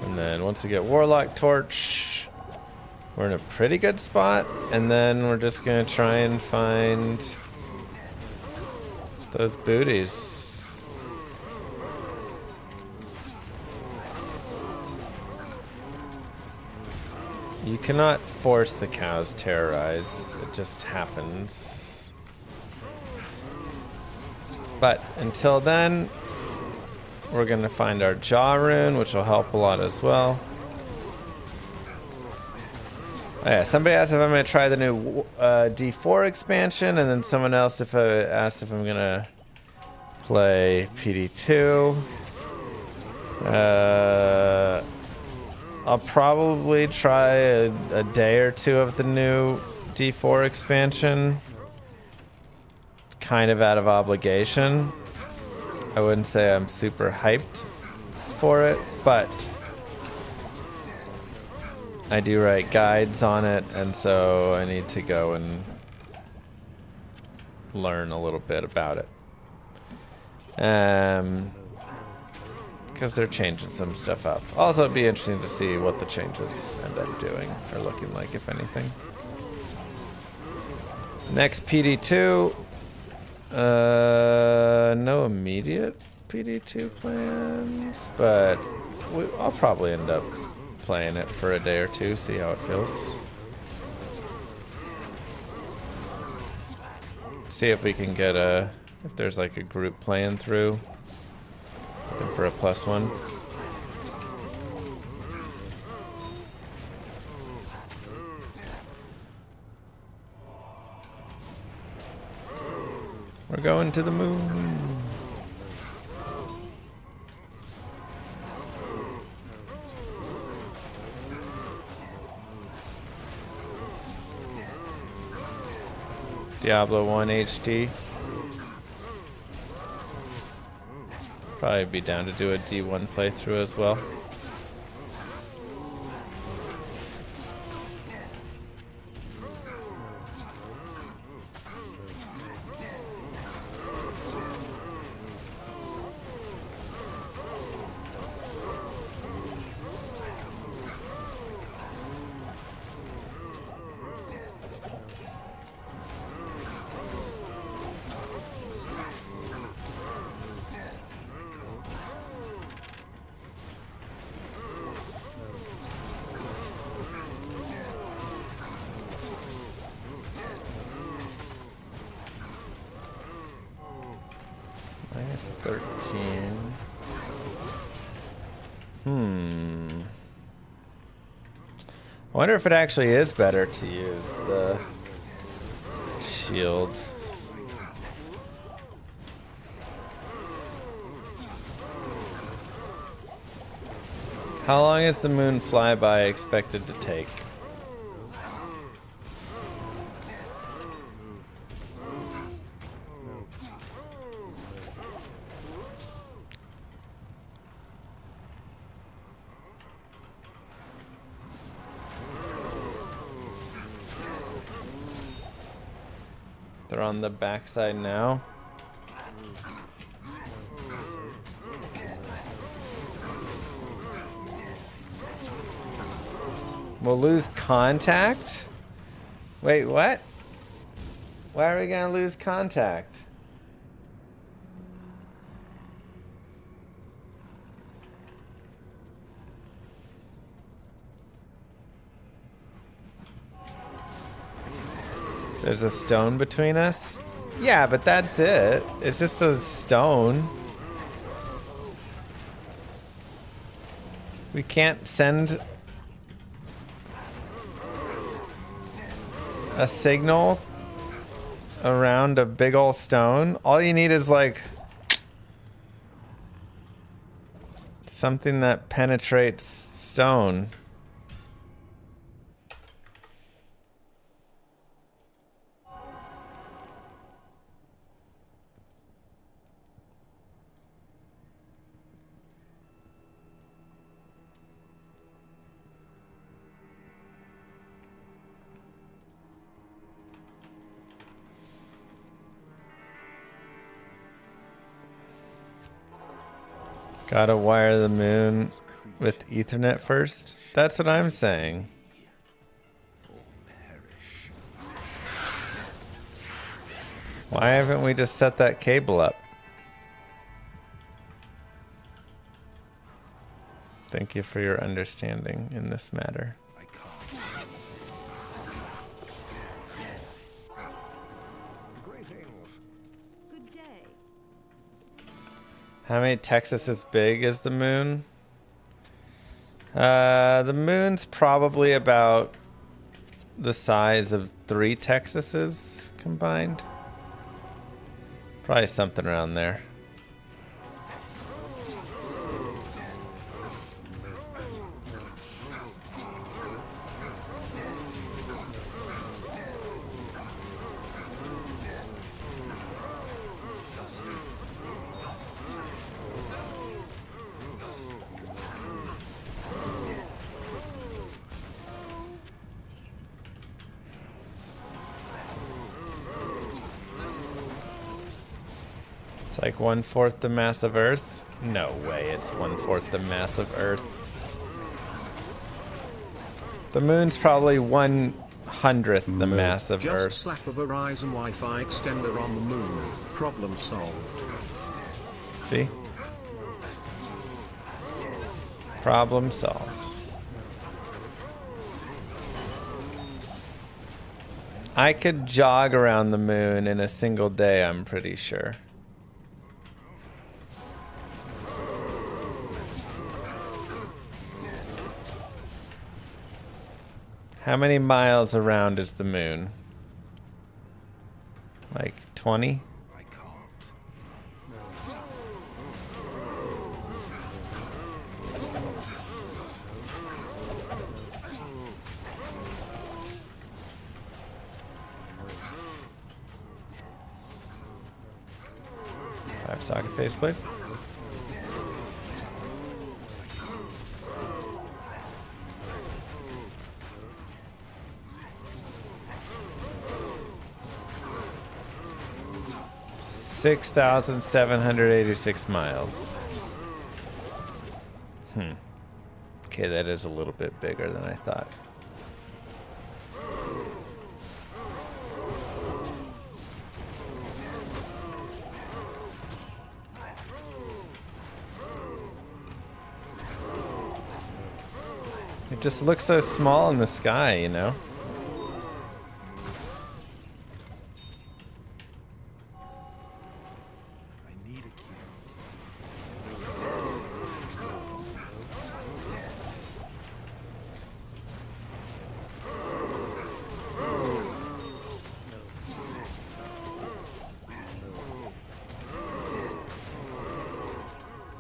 And then once we get Warlock Torch, we're in a pretty good spot. And then we're just gonna try and find those booties. You cannot force the cows terrorize, it just happens. But until then, we're gonna find our jaw rune, which will help a lot as well. Oh yeah, somebody asked if I'm gonna try the new D4 expansion, and then someone else asked if I'm gonna play PD2. I'll probably try a day or two of the new D4 expansion, kind of out of obligation. I wouldn't say I'm super hyped for it, but I do write guides on it, and so I need to go and learn a little bit about it. Because they're changing some stuff up. Also, it'd be interesting to see what the changes end up doing or looking like, if anything. Next, PD2. No immediate PD2 plans, but I'll probably end up playing it for a day or two, see how it feels. See if we can get if there's like a group playing through. Looking for a +1. We're going to the moon. Diablo 1 HT. Probably be down to do a D1 playthrough as well. -13. I wonder if it actually is better to use the shield. How long is the moon flyby expected to take? They're on the backside now. We'll lose contact? Wait, what? Why are we gonna lose contact? There's a stone between us? Yeah, but that's it. It's just a stone. We can't send a signal around a big ol' stone. All you need is like something that penetrates stone. Gotta wire the moon with Ethernet first? That's what I'm saying. Why haven't we just set that cable up? Thank you for your understanding in this matter. Good day. How many Texas is big is the moon? The moon's probably about the size of 3 Texases combined. Probably something around there. Like 1/4 the mass of Earth? No way, it's 1/4 the mass of Earth. The moon's probably 1/100th the mass of Earth. Just slap a Verizon Wi-Fi extender on the moon. Problem solved. See? Problem solved. I could jog around the moon in a single day, I'm pretty sure. How many miles around is the moon? Like 20? I can't. 5 socket faceplate. $6,786 miles. Okay, that is a little bit bigger than I thought. It just looks so small in the sky, you know? I need a cue.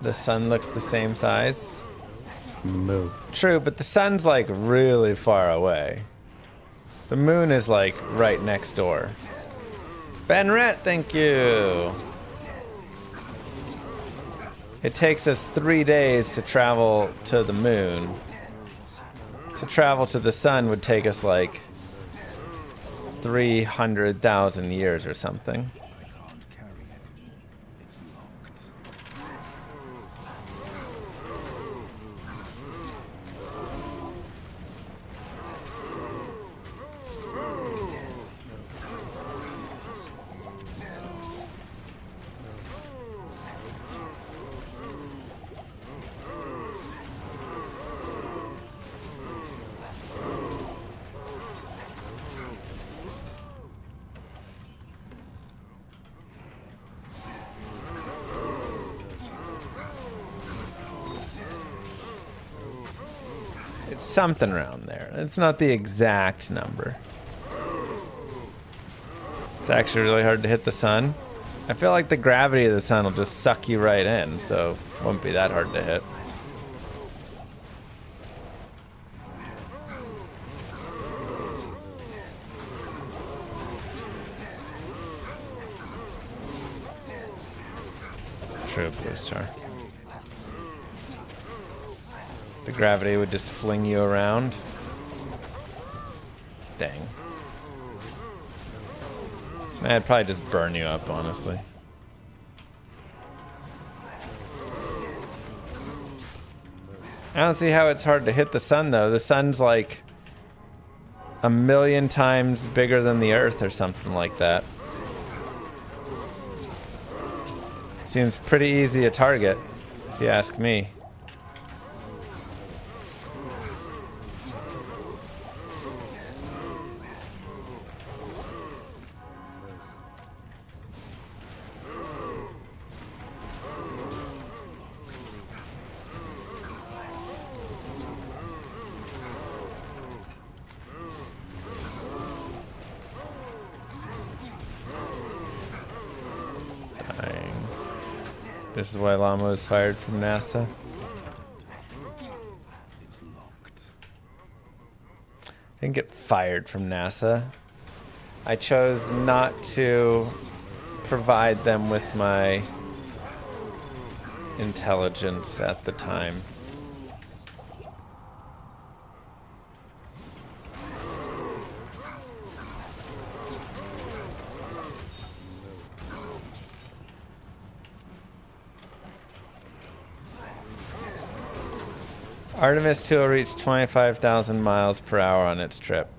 The sun looks the same size. Move. True, but the sun's like really far away. The moon is like right next door. Ben Rhett, thank you. It takes us 3 days to travel to the moon. To travel to the sun would take us like 300,000 years or something. I can't carry it. It's locked. It's something around there. It's not the exact number. It's actually really hard to hit the sun. I feel like the gravity of the sun will just suck you right in, so it won't be that hard to hit. True, blue star. The gravity would just fling you around. Dang. I'd probably just burn you up, honestly. I don't see how it's hard to hit the sun, though. The sun's like 1,000,000 times bigger than the Earth or something like that. Seems pretty easy to target, if you ask me. This is why Llama was fired from NASA. It's locked. I didn't get fired from NASA. I chose not to provide them with my intelligence at the time. Artemis 2 will reach 25,000 miles per hour on its trip.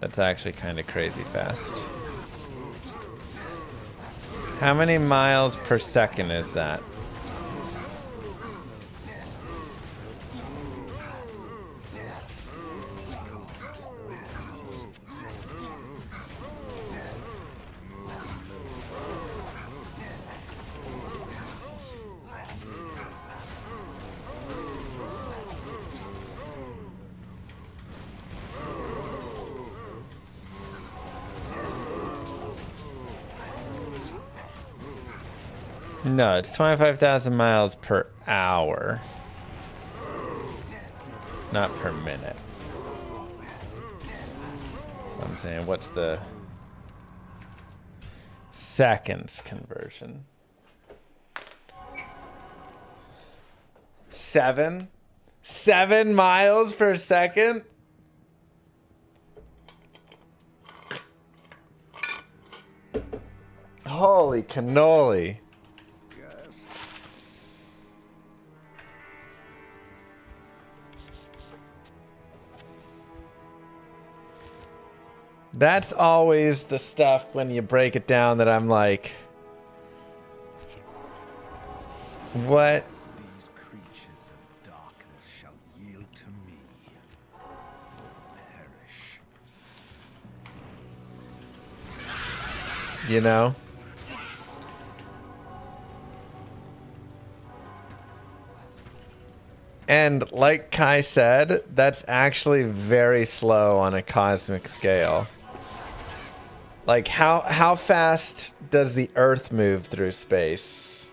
That's actually kind of crazy fast. How many miles per second is that? No, it's 25,000 miles per hour. Not per minute. So I'm saying, what's the seconds conversion? 7? 7 miles per second? Holy cannoli. That's always the stuff when you break it down that I'm like, what? These creatures of darkness shall yield to me. Perish. You know? And like Kai said, that's actually very slow on a cosmic scale. Like, how fast does the Earth move through space?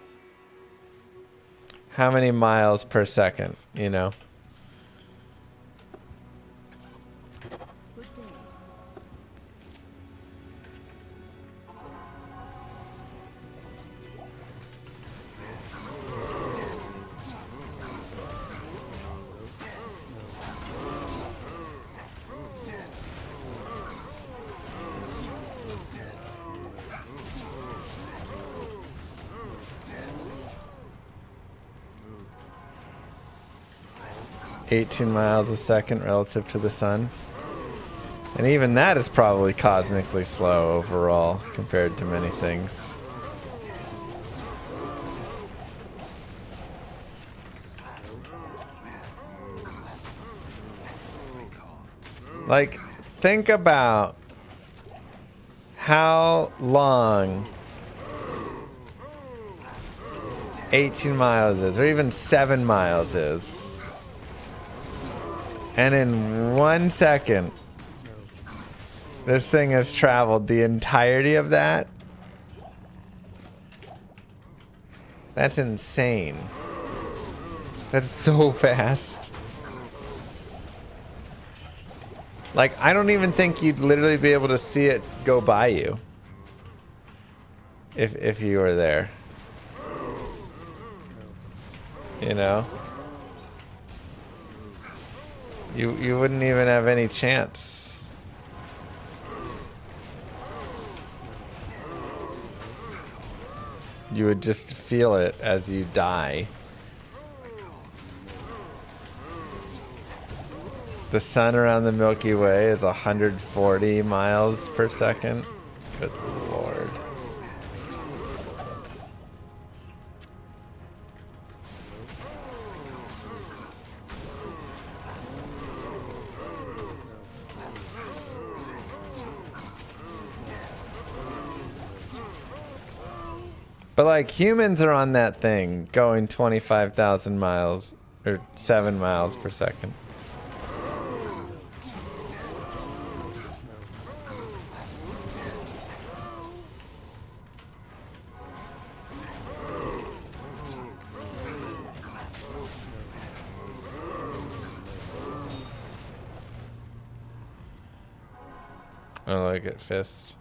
How many miles per second, you know? Good day. 18 miles a second relative to the sun. And even that is probably cosmically slow overall compared to many things. Like, think about how long 18 miles is, or even 7 miles is. And in 1 second, this thing has traveled the entirety of that. That's insane. That's so fast. Like, I don't even think you'd literally be able to see it go by you if you were there. You know? You wouldn't even have any chance. You would just feel it as you die. The sun around the Milky Way is 140 miles per second. Good lord. But like, humans are on that thing going 25,000 miles or 7 miles per second. I like it, fist.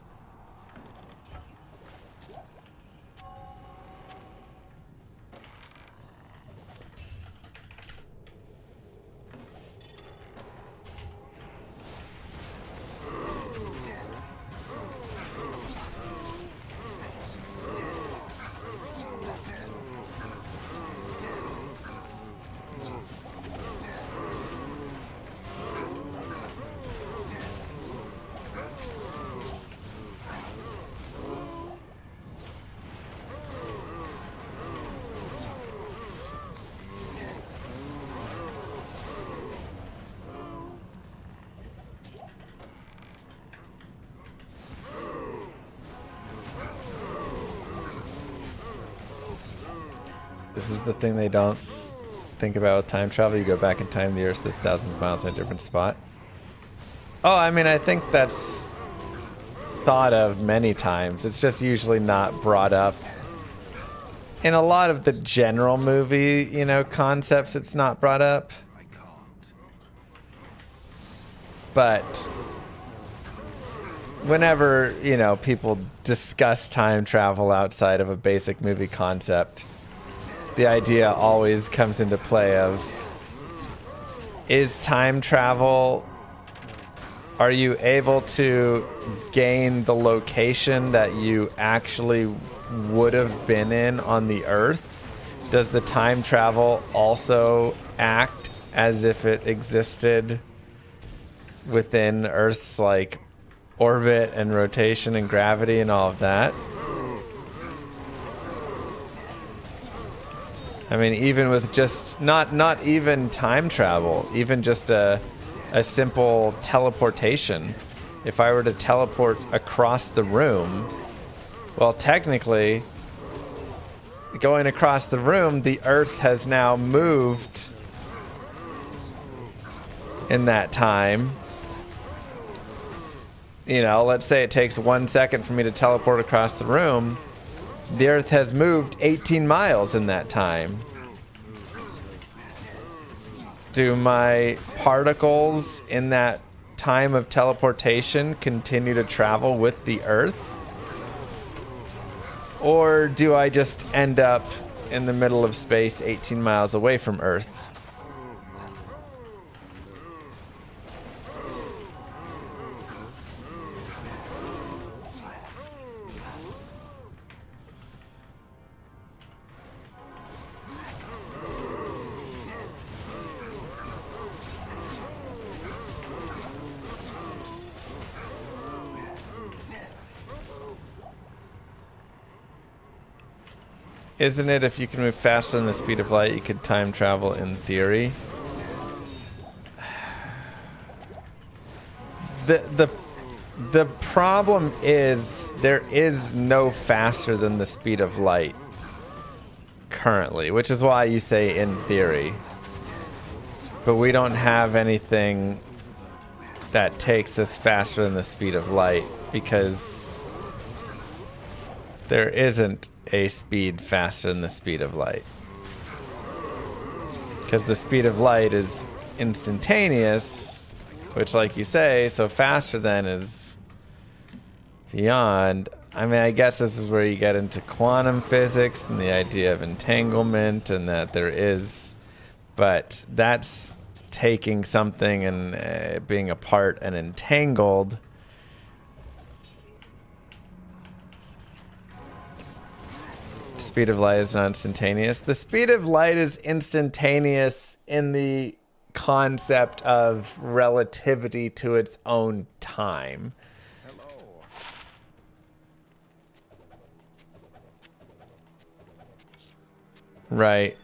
This is the thing they don't think about with time travel. You go back in time, the Earth is thousands of miles in a different spot. Oh, I mean, I think that's thought of many times. It's just usually not brought up. In a lot of the general movie, you know, concepts, it's not brought up. But whenever, you know, people discuss time travel outside of a basic movie concept, the idea always comes into play of, is time travel, are you able to gain the location that you actually would have been in on the Earth? Does the time travel also act as if it existed within Earth's like orbit and rotation and gravity and all of that? I mean, even with just not even time travel, even just a simple teleportation. If I were to teleport across the room, well, technically, going across the room, the Earth has now moved in that time. You know, let's say it takes 1 second for me to teleport across the room. The Earth has moved 18 miles in that time. Do my particles in that time of teleportation continue to travel with the Earth? Or do I just end up in the middle of space 18 miles away from Earth? Isn't it if you can move faster than the speed of light, you could time travel in theory? The problem is there is no faster than the speed of light currently, which is why you say in theory. But we don't have anything that takes us faster than the speed of light because there isn't a speed faster than the speed of light. Because the speed of light is instantaneous, which, like you say, so faster than is beyond. I mean, I guess this is where you get into quantum physics and the idea of entanglement and that there is, but that's taking something and being apart and entangled. Speed of light is not instantaneous. The speed of light is instantaneous in the concept of relativity to its own time. Right.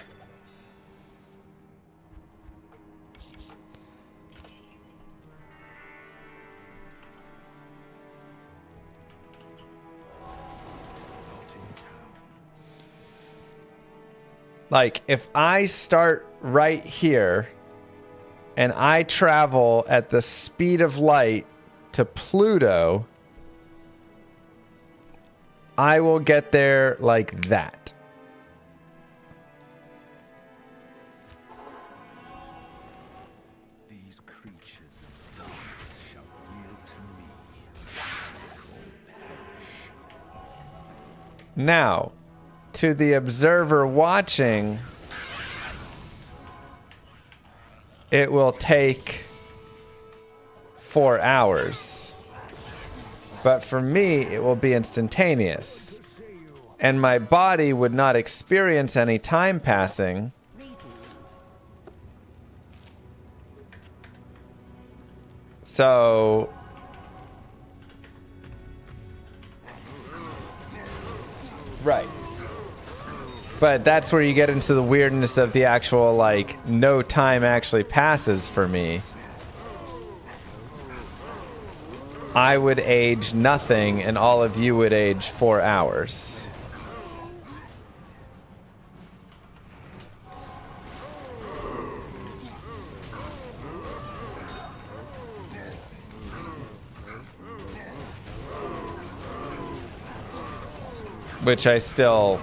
Like, if I start right here and I travel at the speed of light to Pluto, I will get there like that. These creatures of darkness shall yield to me. Now, to the observer watching, it will take 4 hours. But for me, it will be instantaneous. And my body would not experience any time passing. So right. But that's where you get into the weirdness of the actual, like, no time actually passes for me. I would age nothing, and all of you would age 4 hours. Which I still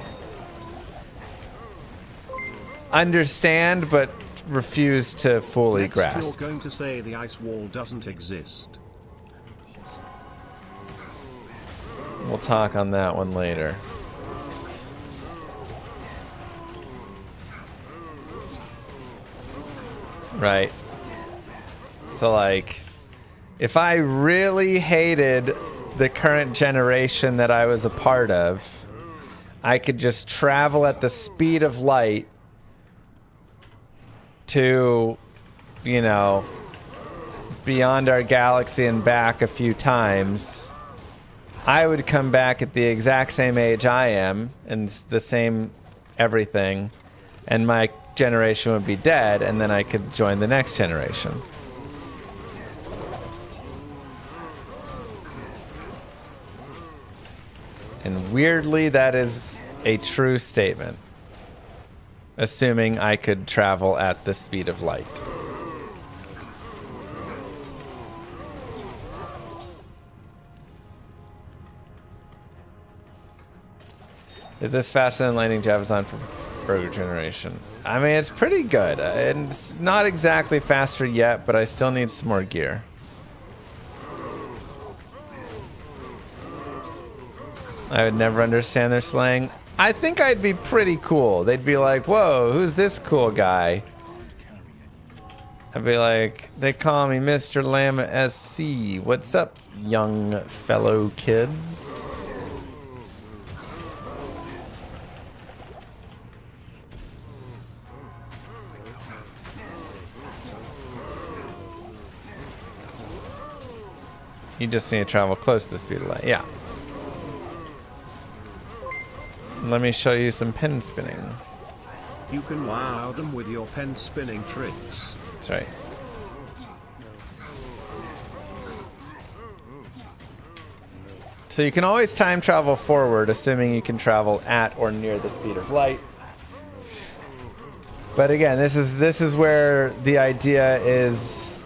understand, but refuse to fully Next, grasp. You're going to say the ice wall doesn't exist. We'll talk on that one later. Right. So, like, if I really hated the current generation that I was a part of, I could just travel at the speed of light to, you know, beyond our galaxy and back a few times. I would come back at the exact same age I am and the same everything, and my generation would be dead, and then I could join the next generation. And weirdly, that is a true statement, assuming I could travel at the speed of light. Is this faster than landing Javazon for Burger Generation? I mean, it's pretty good. It's not exactly faster yet, but I still need some more gear. I would never understand their slang. I think I'd be pretty cool. They'd be like, whoa, who's this cool guy? I'd be like, they call me Mr. Llama SC. What's up, young fellow kids? You just need to travel close to the speed of light. Yeah. Let me show you some pen spinning. You can wow them with your pen spinning tricks. That's right. So you can always time travel forward, assuming you can travel at or near the speed of light. But again, this is where the idea is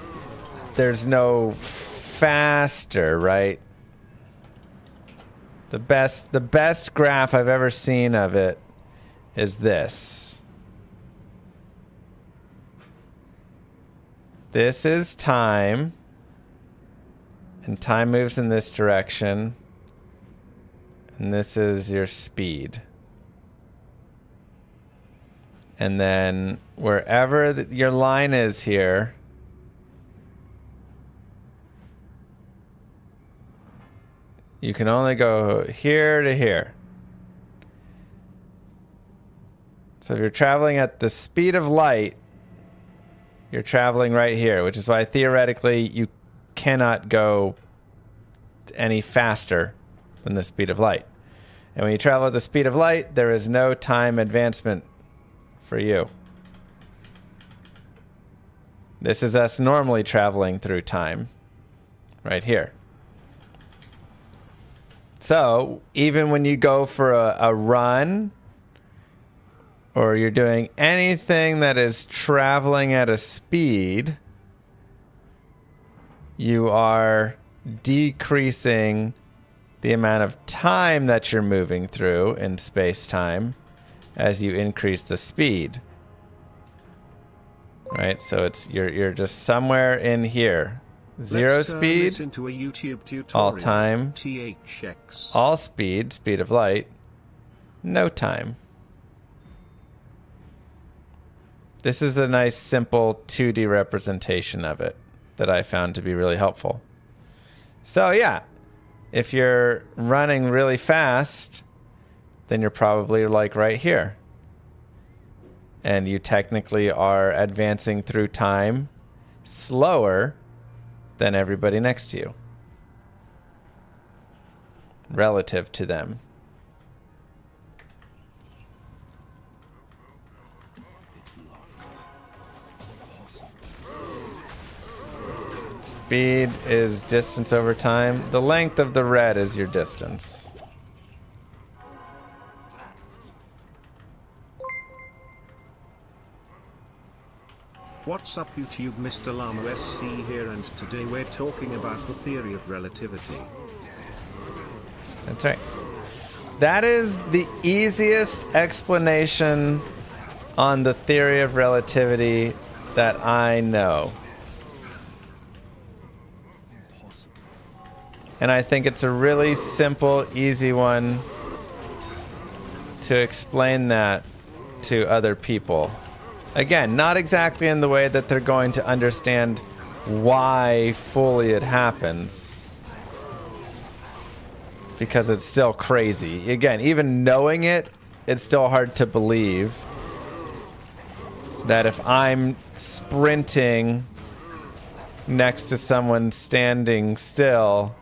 there's no faster, right? The best graph I've ever seen of it is this. This is time, and time moves in this direction, and this is your speed. And then wherever your line is here, you can only go here to here. So if you're traveling at the speed of light, you're traveling right here, which is why theoretically you cannot go any faster than the speed of light. And when you travel at the speed of light, there is no time advancement for you. This is us normally traveling through time right here. So even when you go for a run, or you're doing anything that is traveling at a speed, you are decreasing the amount of time that you're moving through in space-time as you increase the speed. Right? So it's you're just somewhere in here. Zero speed, Into a YouTube tutorial. all time, THX. all speed, speed of light, no time. This is a nice, simple 2D representation of it that I found to be really helpful. So yeah, if you're running really fast, then you're probably like right here. And you technically are advancing through time slower than everybody next to you, relative to them. Speed is distance over time. The length of the red is your distance. What's up YouTube, Mr. Llama SC here, and today we're talking about the theory of relativity. That's right. That is the easiest explanation on the theory of relativity that I know. And I think it's a really simple, easy one to explain that to other people. Again, not exactly in the way that they're going to understand why fully it happens, because it's still crazy. Again, even knowing it, it's still hard to believe that if I'm sprinting next to someone standing still,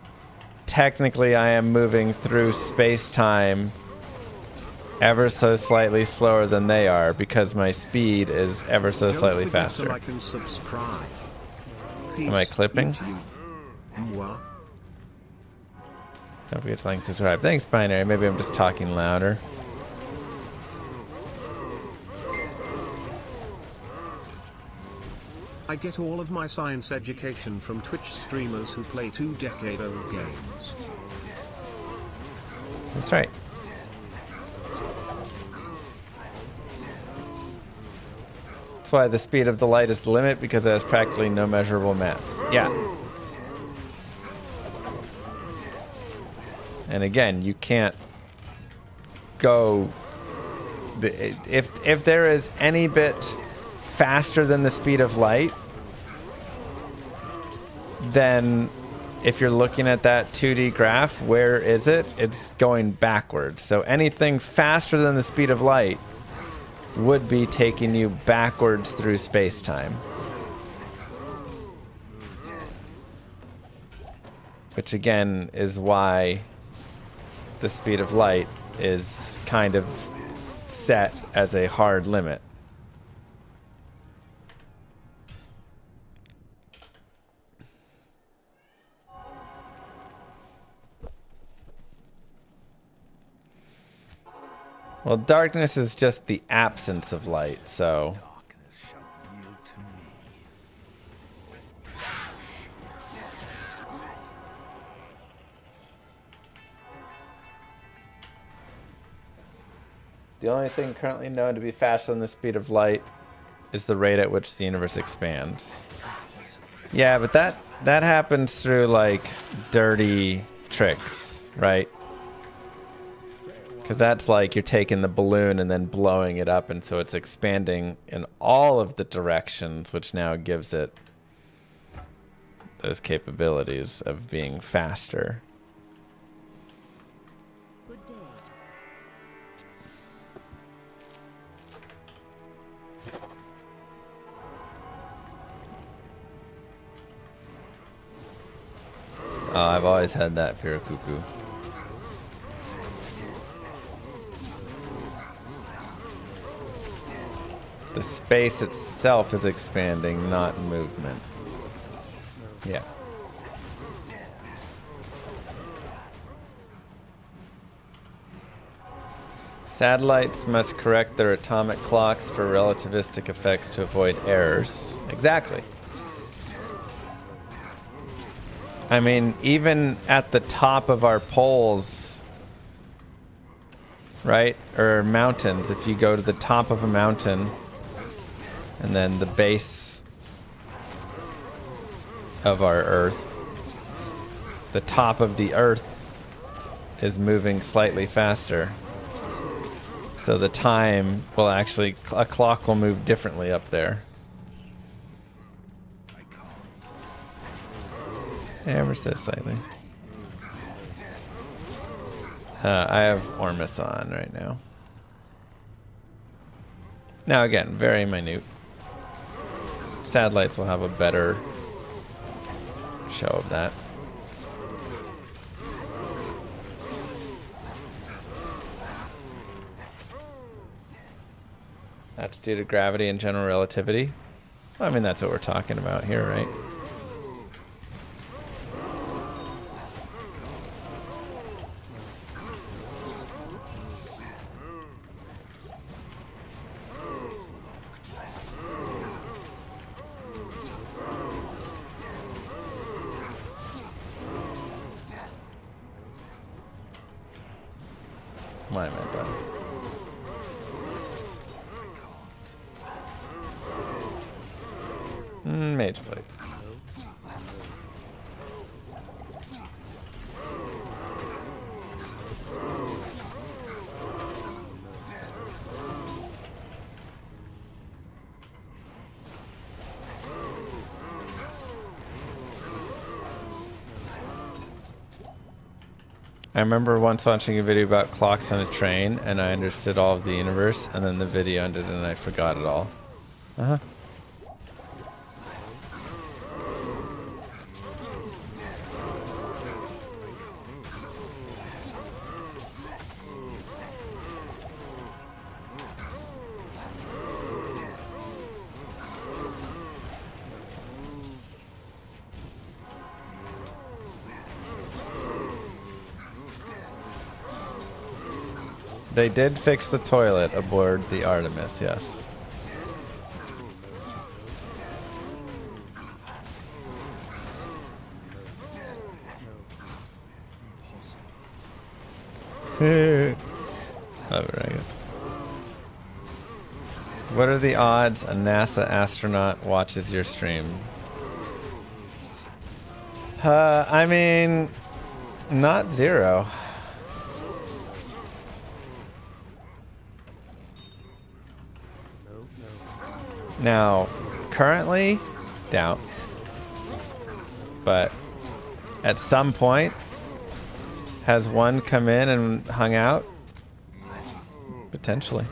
technically I am moving through space-time ever so slightly slower than they are, because my speed is ever so slightly faster. Don't forget to like and subscribe. Peace, Am I clipping? YouTube. Mwah. Don't forget to like and subscribe. Thanks, Binary. Maybe I'm just talking louder. I get all of my science education from Twitch streamers who play 2-decade-old games. That's right. That's why the speed of the light is the limit, because it has practically no measurable mass. Yeah. And again, you can't go... If there is any bit faster than the speed of light, then if you're looking at that 2D graph, where is it? It's going backwards. So anything faster than the speed of light would be taking you backwards through space-time. Which again is why the speed of light is kind of set as a hard limit. Well, darkness is just the absence of light, so... Darkness shall yield to me. The only thing currently known to be faster than the speed of light is the rate at which the universe expands. Yeah, but that happens through, like, dirty tricks, right? Because that's like you're taking the balloon and then blowing it up, and so it's expanding in all of the directions, which now gives it those capabilities of being faster. Good day. Oh, I've always had that fear of cuckoo. The space itself is expanding, not movement. Yeah. Satellites must correct their atomic clocks for relativistic effects to avoid errors. Exactly. I mean, even at the top of our poles, right? Or mountains, if you go to the top of a mountain, and then the base of our Earth, the top of the Earth is moving slightly faster. So the time will actually, a clock will move differently up there. Ever so slightly. I have Ormus on right now. Now again, very minute. Satellites will have a better show of that. That's due to gravity and general relativity. Well, I mean, that's what we're talking about here, right? Why am I done? Mage Blade. I remember once watching a video about clocks on a train, and I understood all of the universe, and then the video ended and I forgot it all. Uh-huh. They did fix the toilet aboard the Artemis, yes. What are the odds a NASA astronaut watches your streams? I mean, not zero. Now, currently, doubt. But at some point, has one come in and hung out? Potentially.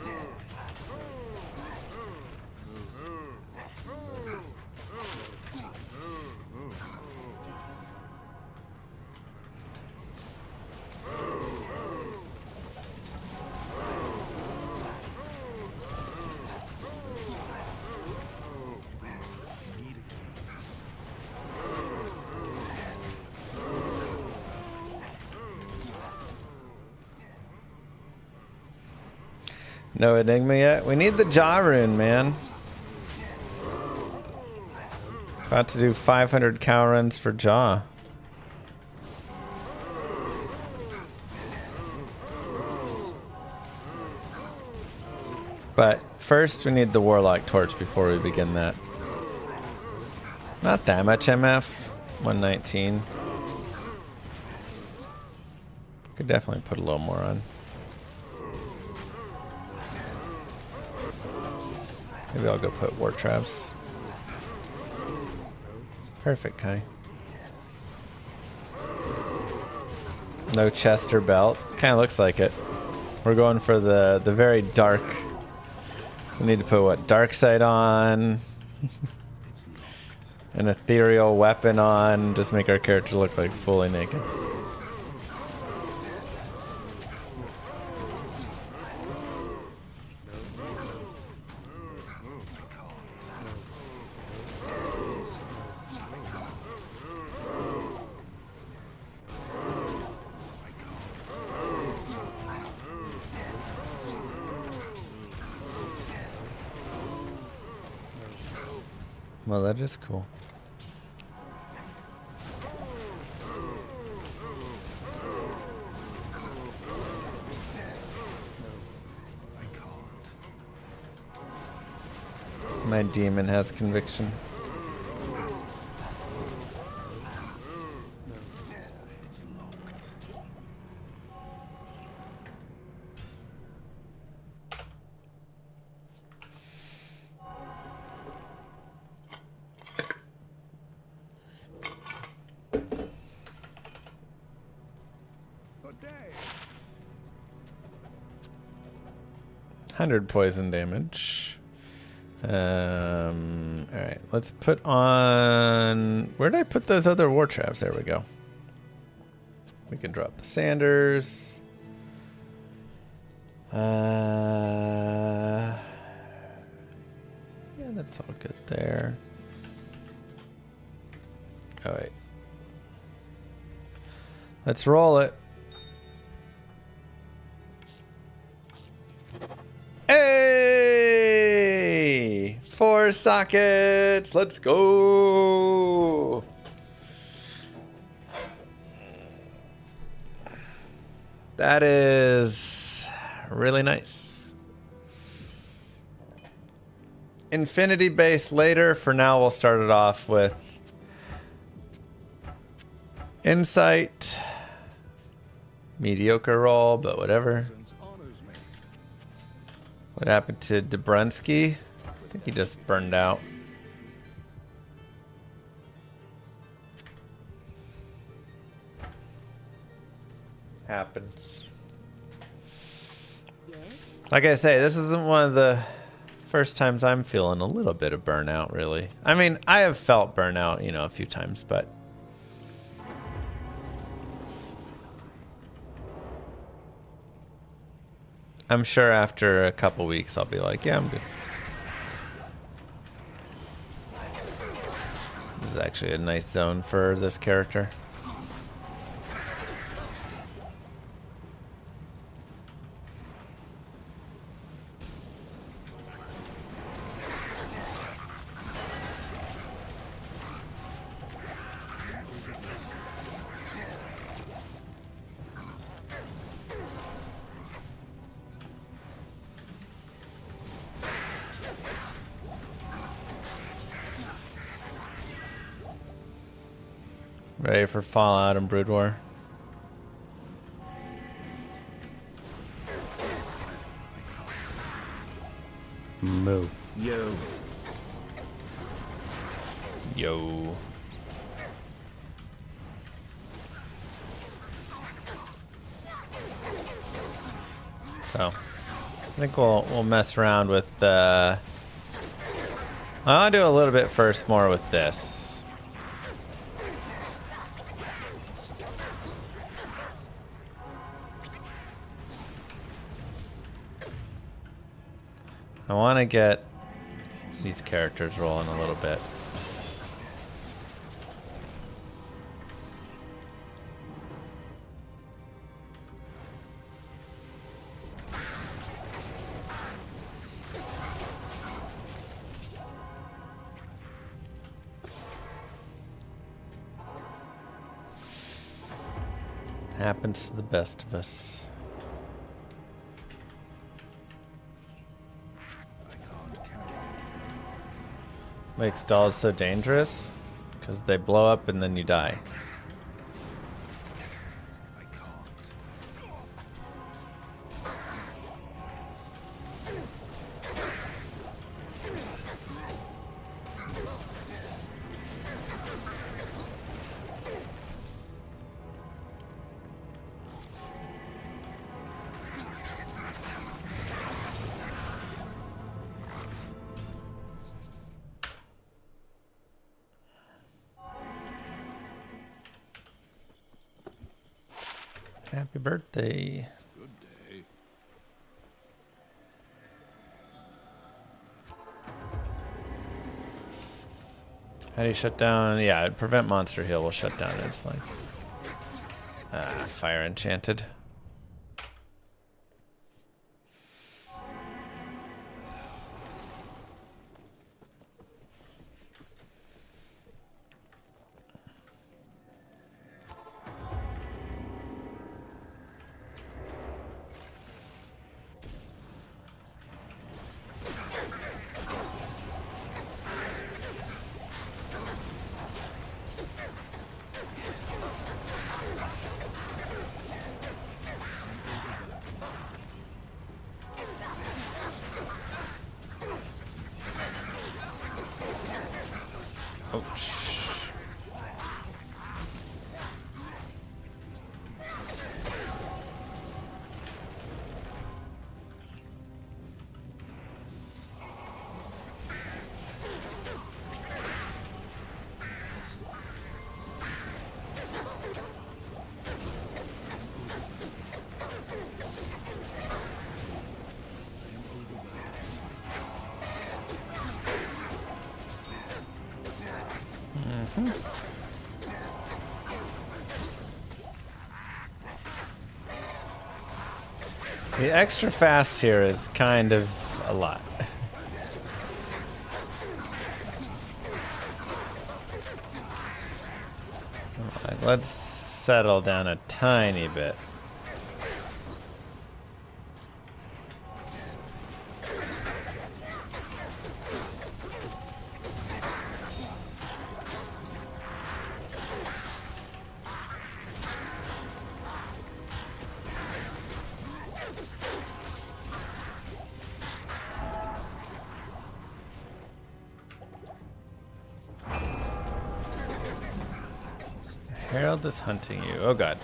No Enigma yet? We need the Jaw rune, man. About to do 500 cow runs for Jaw. But first we need the Warlock torch before we begin that. Not that much MF. 119. Could definitely put a little more on. Maybe I'll go put war traps. Perfect, Kai. No chest or belt. Kind of looks like it. We're going for the very dark. We need to put what? Dark sight on. An ethereal weapon on. Just make our character look like fully naked. Well, that is cool. My demon has conviction. Good day. 100 poison damage. Alright, let's put on... Where did I put those other war traps? There we go. We can drop the Sanders. Yeah, that's all good there. Oh, wait. Let's roll it. Hey! 4 sockets! Let's go! That is really nice. Infinity base later. For now, we'll start it off with Insight. Mediocre roll, but whatever. What happened to Dobrunsky? I think he just burned out. Happens. Yes? Like I say, this isn't one of the first times I'm feeling a little bit of burnout, really. I mean, I have felt burnout, you know, a few times, but I'm sure after a couple weeks I'll be like, yeah, I'm good. This is actually a nice zone for this character. Ready for Fallout and Brood War. Moo. Yo. Yo. So, I think we'll mess around with I want to do a little bit first more with this. I want to get these characters rolling a little bit. Happens to the best of us. Makes dolls so dangerous because they blow up and then you die. Happy birthday. Good day. How do you shut down? Yeah, prevent monster heal will shut down its life. Fire enchanted. The extra fast here is kind of a lot. Like, let's settle down a tiny bit. Herald is hunting you. Oh god.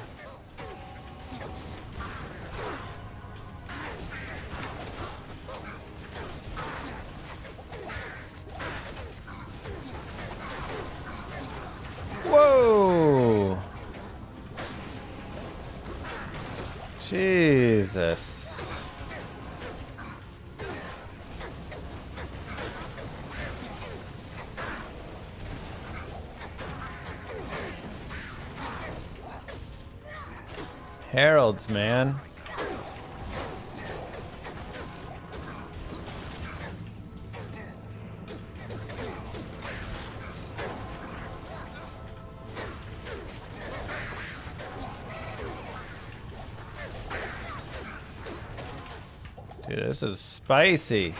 Whoa! Jesus. Heralds, man. Dude, this is spicy.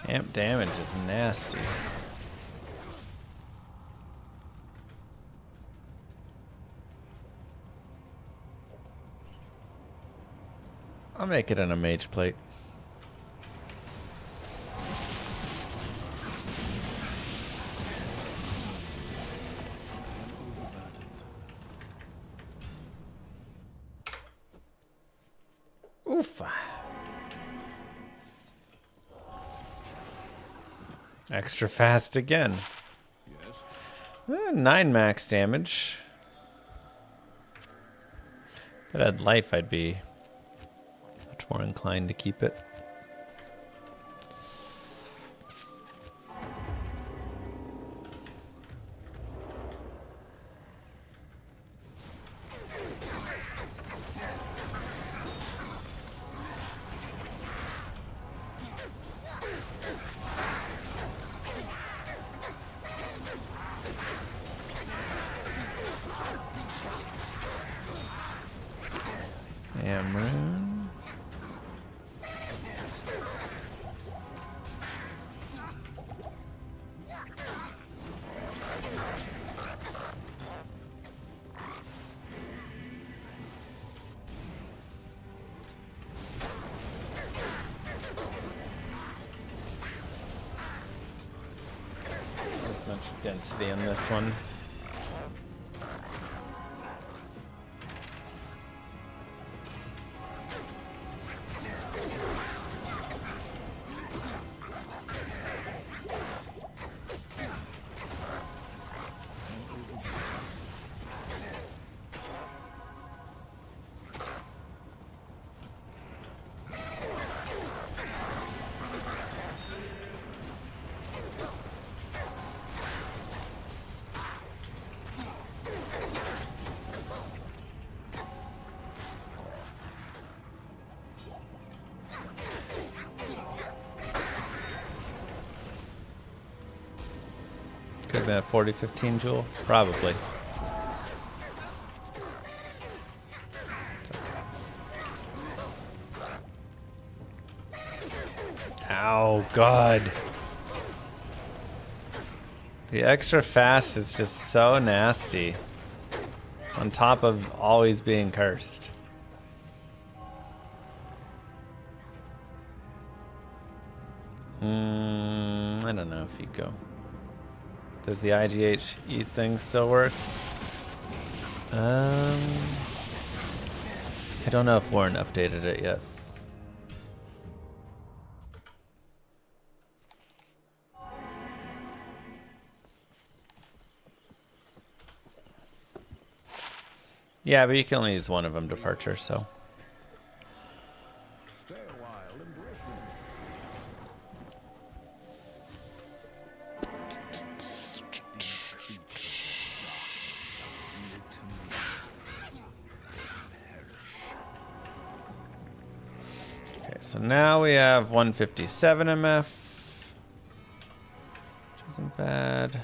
Amp damage is nasty. I'll make it on a mage plate. Oof. Extra fast again. Yes. 9 max damage. If I had life, I'd be much more inclined to keep it. gem rune. There's a bunch of density in this one. Could have been a 40-15 jewel, probably. It's okay. Ow, God. The extra fast is just so nasty. On top of always being cursed. I don't know if you go. Does the IGH eat thing still work? I don't know if Warren updated it yet. Yeah, but you can only use one of them departure, so. Stay a while and listen. Okay, so now we have 157 MF, which isn't bad.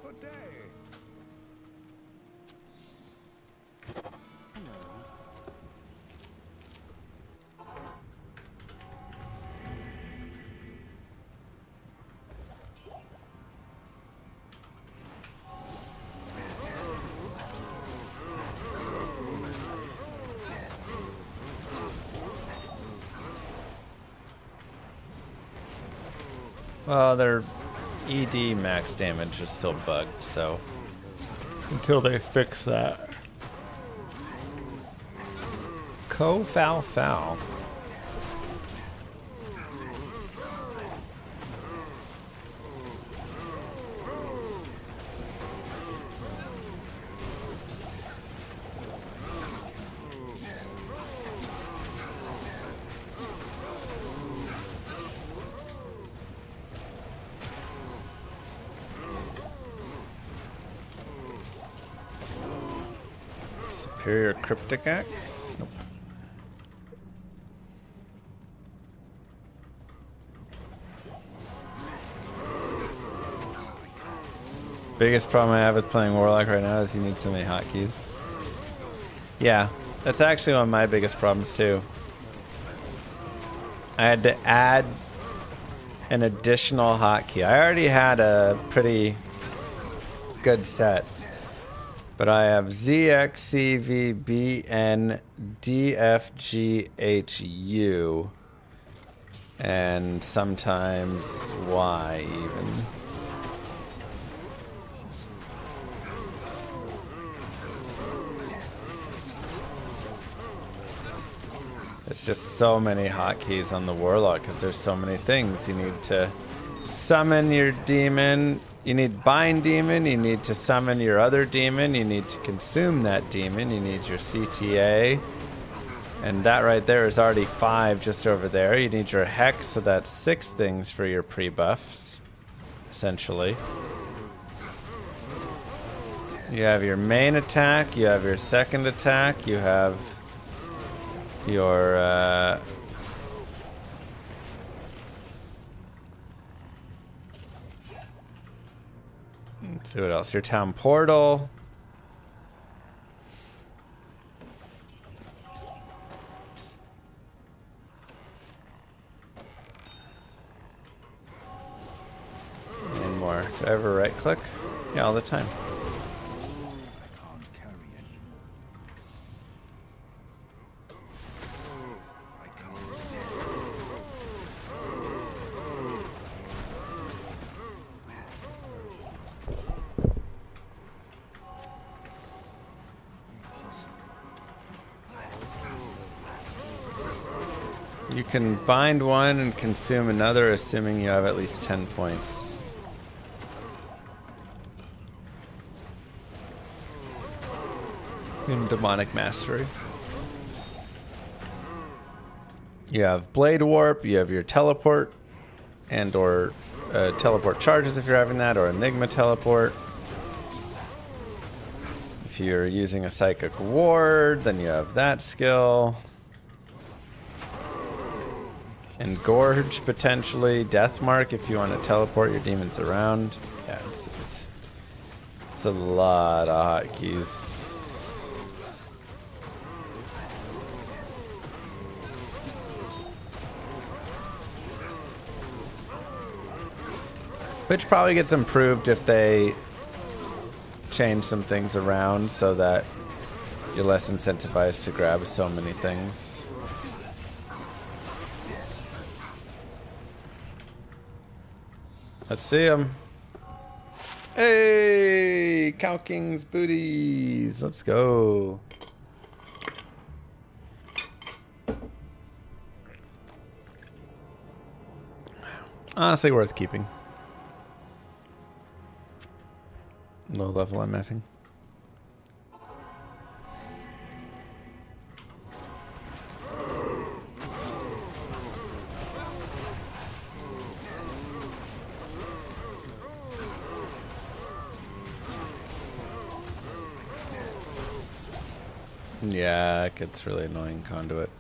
Good day. Well, their ED max damage is still bugged, so until they fix that. Foul foul. Superior Cryptic Axe? Nope. Biggest problem I have with playing Warlock right now is you need so many hotkeys. Yeah, that's actually one of my biggest problems too. I had to add an additional hotkey. I already had a pretty good set. But I have Z, X, C, V, B, N, D, F, G, H, U, and sometimes Y even. There's just so many hotkeys on the Warlock because there's so many things. You need to summon your demon. You need bind demon, you need to summon your other demon, you need to consume that demon, you need your CTA. And that right there is already 5 just over there. You need your hex, so that's 6 things for your pre-buffs, essentially. You have your main attack, you have your second attack, you have your let's see what else. Your town portal. Do I ever right click? Yeah, all the time. I can't carry anymore. I can't. You can bind one and consume another, assuming you have at least 10 points. In Demonic Mastery. You have Blade Warp, you have your Teleport, and or Teleport Charges if you're having that, or Enigma Teleport. If you're using a Psychic Ward, then you have that skill. Engorge, potentially. Death Mark if you want to teleport your demons around. Yeah, it's a lot of hotkeys. Which probably gets improved if they change some things around so that you're less incentivized to grab so many things. Let's see him. Hey, Cow King's booties. Let's go. Honestly, worth keeping. Low level MFing. Yeah, it gets really annoying, Conduit.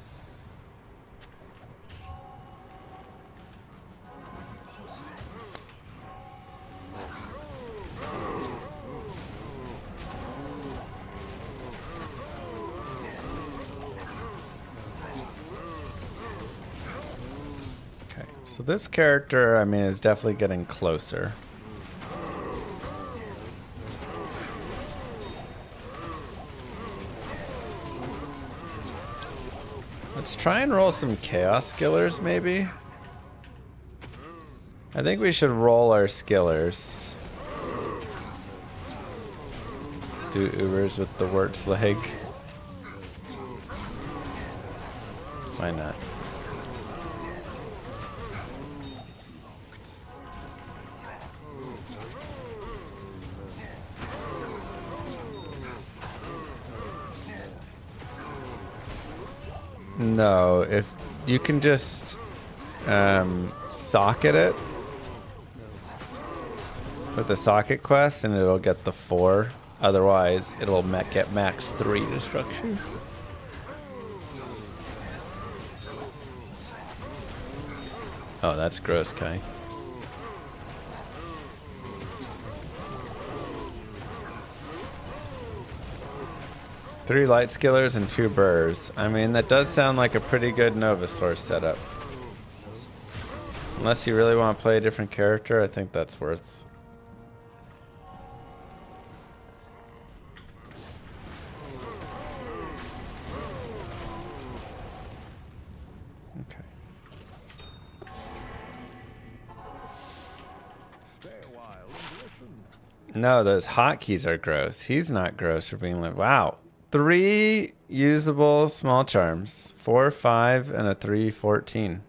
Okay, so this character, I mean, is definitely getting closer. Let's try and roll some Chaos Skillers, maybe. I think we should roll our Skillers. Do Ubers with the Wirt's leg. Why not? No, if you can just socket it with the socket quest and it'll get the 4. Otherwise, it'll get max 3 destruction. Oh, that's gross, Kai. Three light skillers and 2 burrs. I mean, that does sound like a pretty good Novasaur setup. Unless you really want to play a different character, I think that's worth. Okay. Stay a while and listen. No, those hotkeys are gross. He's not gross for being like, wow. 3 usable small charms. 4, 5, and a 3, 14.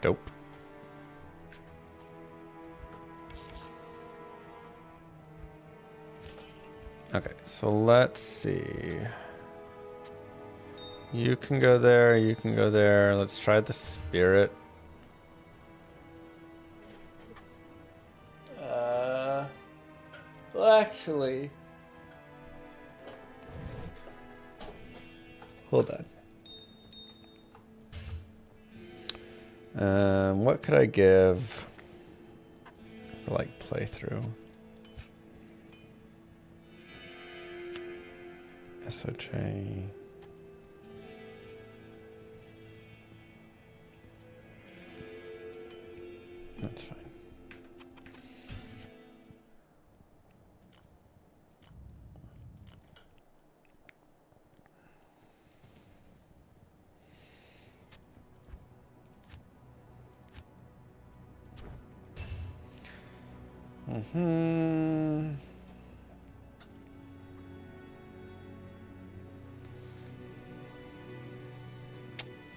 Dope. Okay, so let's see. You can go there, you can go there. Let's try the spirit. Well, actually, hold on. What could I give for like playthrough? SOJ. That's fine. Mm-hmm.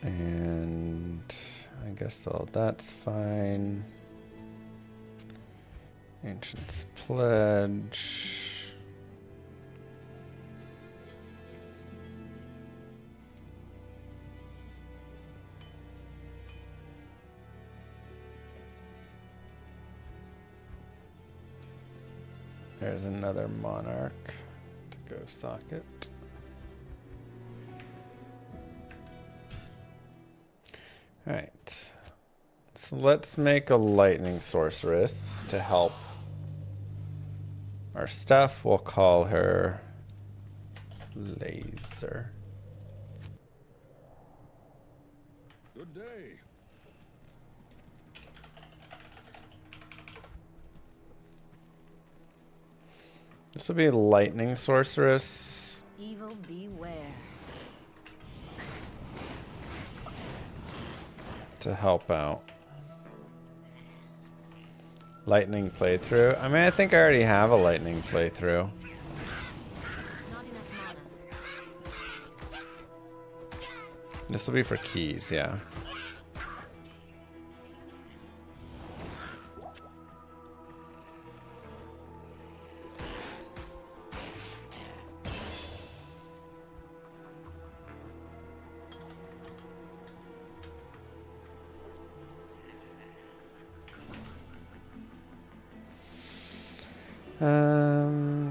And I guess all that's fine. Ancient's Pledge. There's another monarch to go socket. Alright. So let's make a lightning sorceress to help our stuff. We'll call her Laser. Good day. This will be a lightning sorceress. Evil beware. To help out. Lightning playthrough. I mean, I think I already have a lightning playthrough. Not enough mana. This will be for keys, yeah.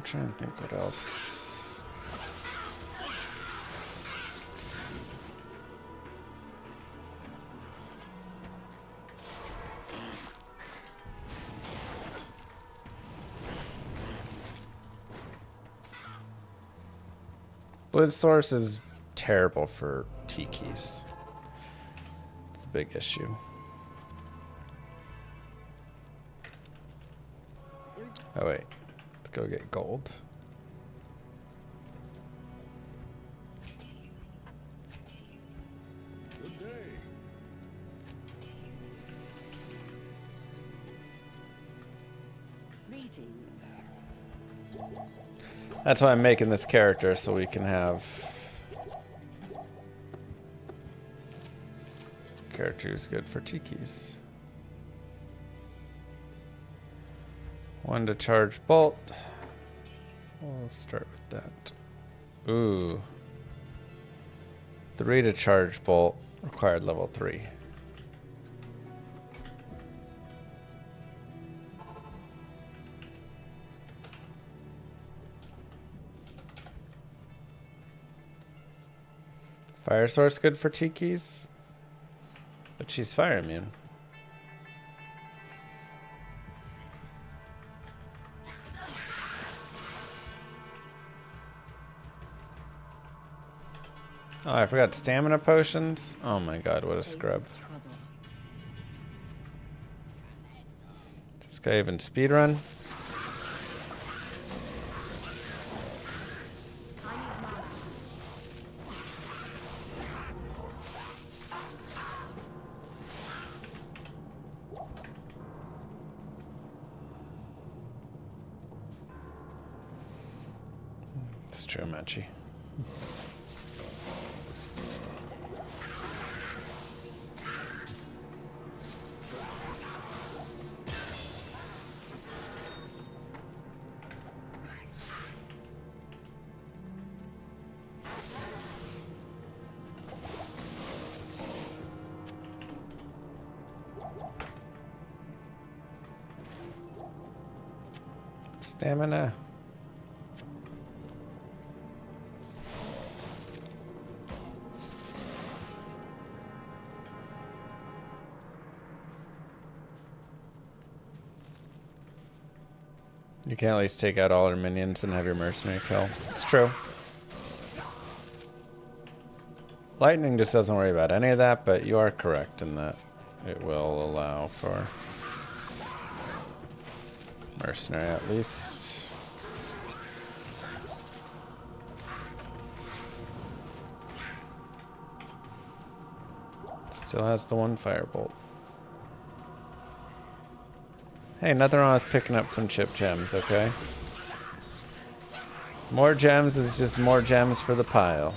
Trying to think what else. Blood source is terrible for tikis. It's a big issue. Oh wait, let's go get gold. Good day. Greetings. That's why I'm making this character, so we can have character who's good for tikis. One to charge bolt. We'll start with that. Ooh. 3 to charge bolt. Required level 3. Fire source good for tikis, but she's fire immune. Oh, I forgot stamina potions. Oh my god, what a scrub. This guy even speedrun? It's true, Machi. Stamina. You can at least take out all her minions and have your mercenary kill. It's true. Lightning just doesn't worry about any of that, but you are correct in that it will allow for Mercenary at least. Still has the one firebolt. Hey, nothing wrong with picking up some chip gems, okay? More gems is just more gems for the pile.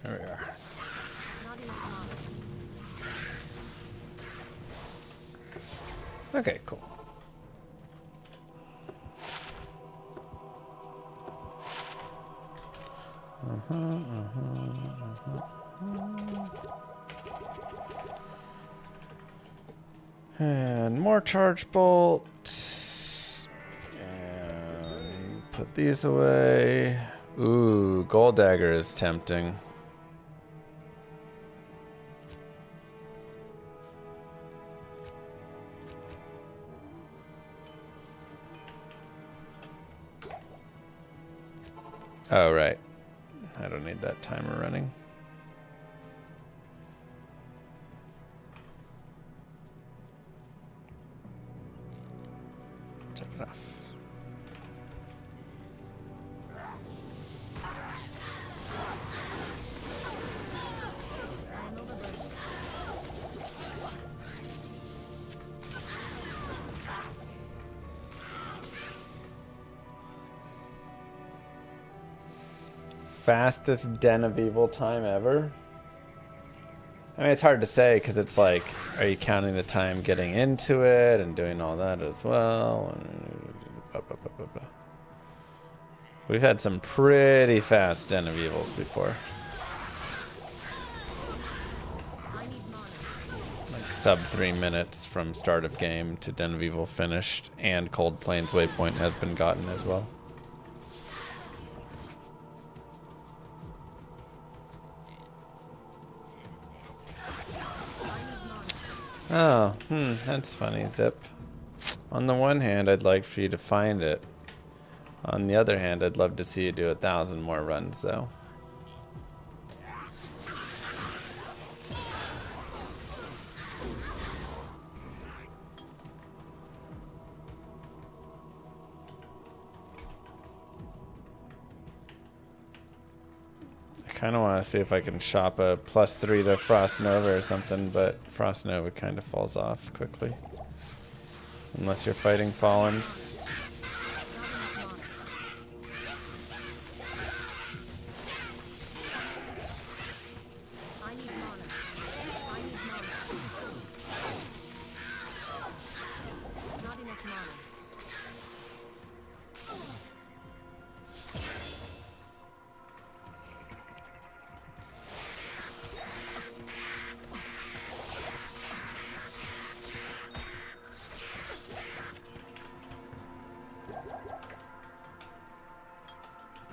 There we are. Okay, cool. And more charge bolts. And put these away. Ooh, gold dagger is tempting. Oh, right. I don't need that timer running. Take it off. Fastest Den of Evil time ever? I mean, it's hard to say because it's like, are you counting the time getting into it and doing all that as well? And blah, blah, blah, blah, blah. We've had some pretty fast Den of Evils before. Like sub 3 minutes from start of game to Den of Evil finished, and Cold Plains Waypoint has been gotten as well. Oh, that's funny, Zip. On the one hand, I'd like for you to find it. On the other hand, I'd love to see you do 1,000 more runs, though. I kind of want to see if I can shop a +3 to Frost Nova or something, but Frost Nova kind of falls off quickly. Unless you're fighting Fallens.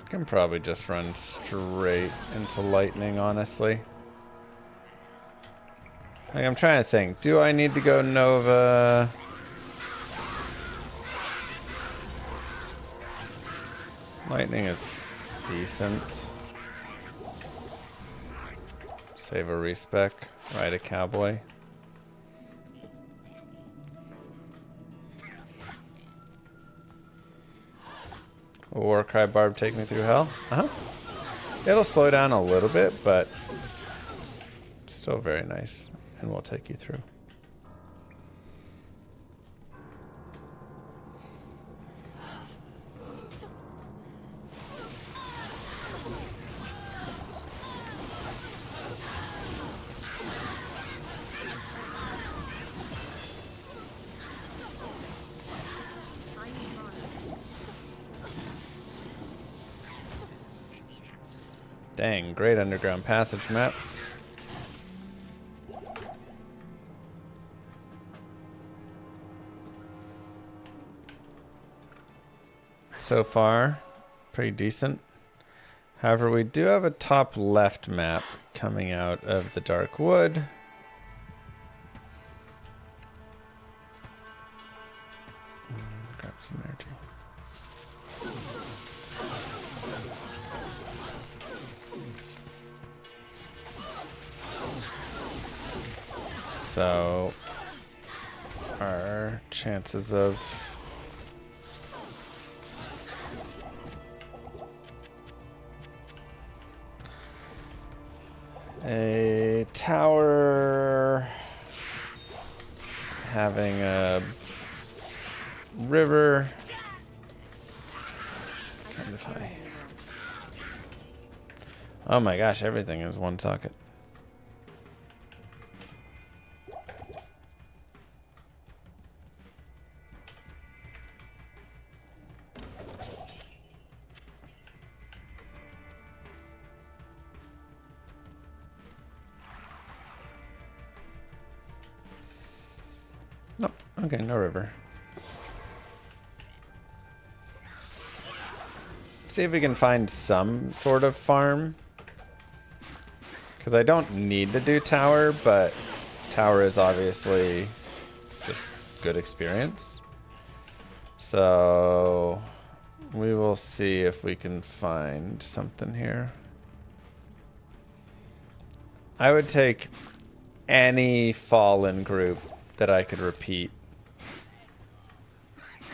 Can probably just run straight into lightning, honestly. Like, I'm trying to think. Do I need to go Nova? Lightning is decent. Save a respec. Ride a cowboy. Will Warcry Barb take me through hell? Uh-huh. It'll slow down a little bit, but still very nice. And we'll take you through. Dang, great underground passage map. So far, pretty decent. However, we do have a top left map coming out of the Dark Wood. Grab some energy. So, our chances of a tower having a river kind of high. Oh my gosh, everything is one socket. Nope. Okay, no river. See if we can find some sort of farm. Because I don't need to do tower, but tower is obviously just good experience. So we will see if we can find something here. I would take any fallen group that I could repeat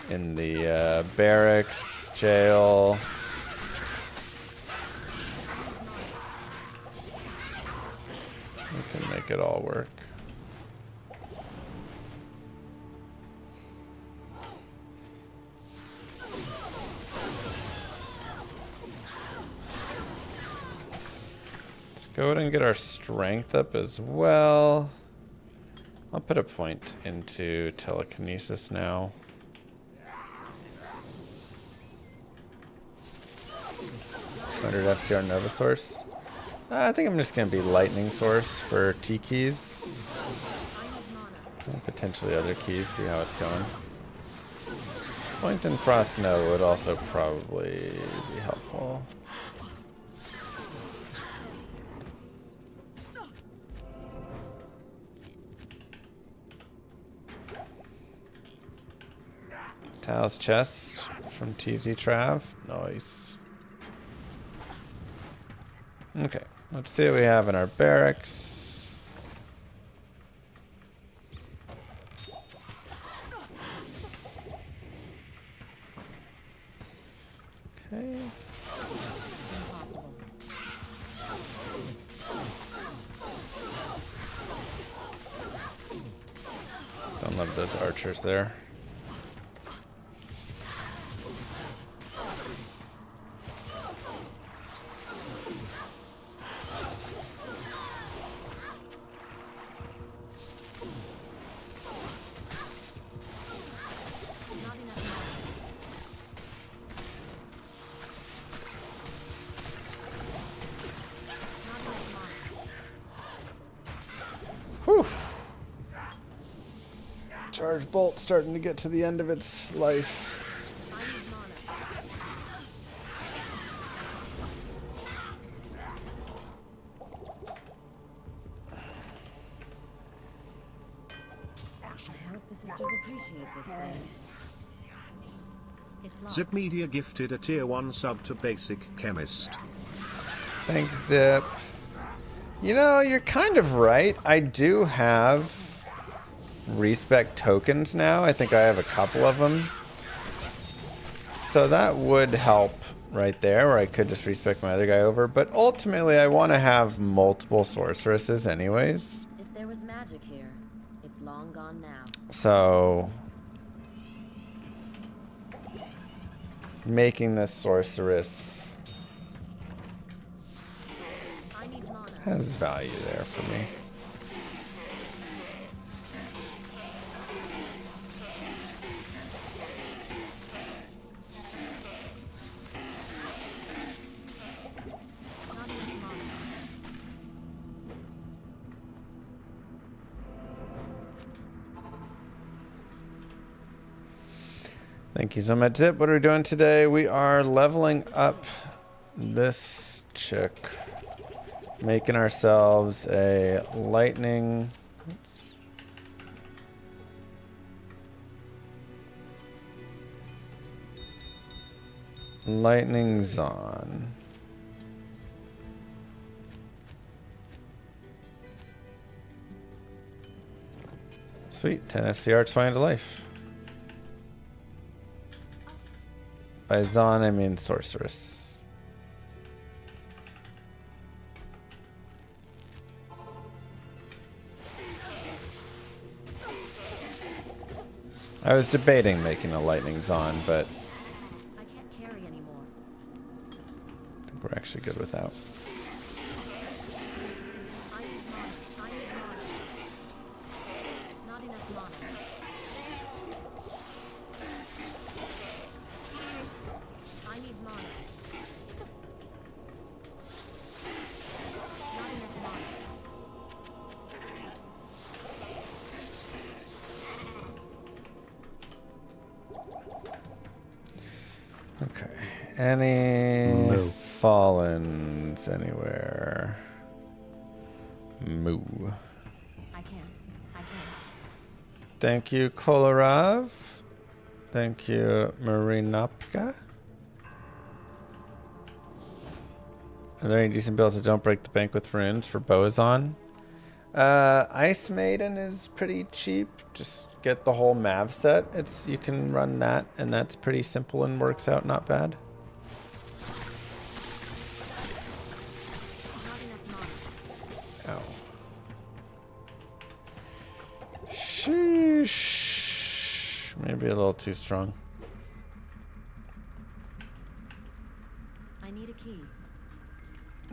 in the barracks, jail. We can make it all work. Let's go ahead and get our strength up as well. I'll put a point into telekinesis now. 200 FCR Nova Source. I think I'm just going to be Lightning Source for T keys. And potentially other keys, see how it's going. Point and Frost Nova would also probably be helpful. Taos chest from TZ Trav. Nice. Okay, let's see what we have in our barracks. Okay. Don't love those archers there. Whew. Charge bolt starting to get to the end of its life. I hope the sisters appreciate this day. It's locked. Zip Media gifted a tier 1 sub to Basic Chemist. Thanks, Zip. You know, you're kind of right. I do have respec tokens now. I think I have a couple of them. So that would help right there, or I could just respec my other guy over. But ultimately, I want to have multiple sorceresses anyways. If there was magic here, it's long gone now. So making this sorceress I need mana. has value there for me. Not enough mana. Thank you so much, Zip. What are we doing today? We are leveling up this chick, making ourselves a lightning. Oops. Lightning Zon. Sweet, 10 FCR, flying to life. By Zon, I mean sorceress. I was debating making a lightning Zon, but I can't carry anymore. I think we're actually good without. I need mana. I need mana. Not enough mana. I need mana. Not enough mana. Okay. Any Moo. Fallens anywhere? Moo. I can't. I can't. Thank you, Kolarov. Thank you, Marinopka. Are there any decent builds that don't break the bank with runes for Boazon? Ice Maiden is pretty cheap. Just get the whole Mav set. You can run that, and that's pretty simple and works out not bad. Not enough mana. Ow. Sheesh. Maybe a little too strong. I need a key.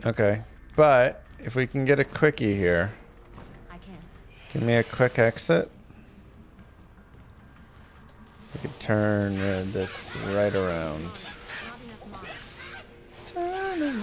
Okay, but if we can get a quickie here, I can't. give me a quick exit. We could turn this right around. Not enough mana. Turn around.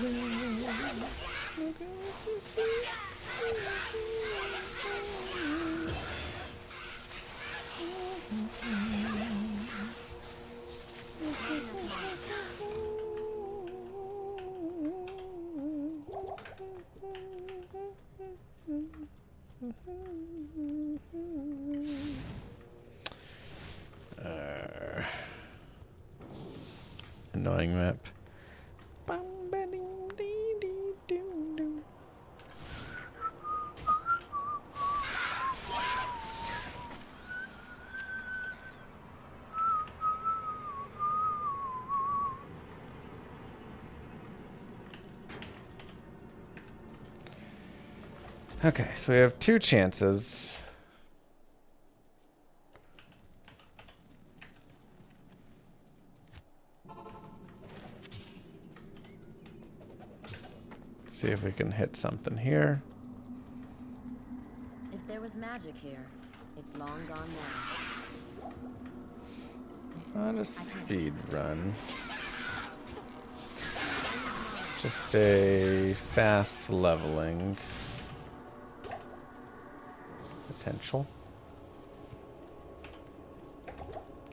Annoying map. Okay, so we have two chances. See if we can hit something here. If there was magic here, it's long gone now. Not a speed run. Just a fast leveling potential.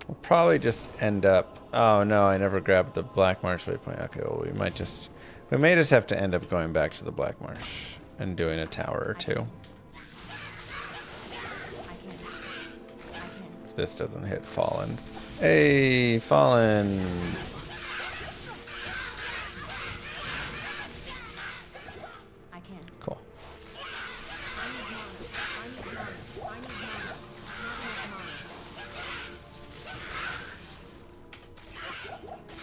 We'll probably just end up. Oh no, I never grabbed the Black Marsh waypoint. Okay, well we may just have to end up going back to the Black Marsh and doing a tower or two. I can't. If this doesn't hit Fallens. Hey, Fallens. I can't. Cool. I need mana. I need mana. I need mana. Not enough mana.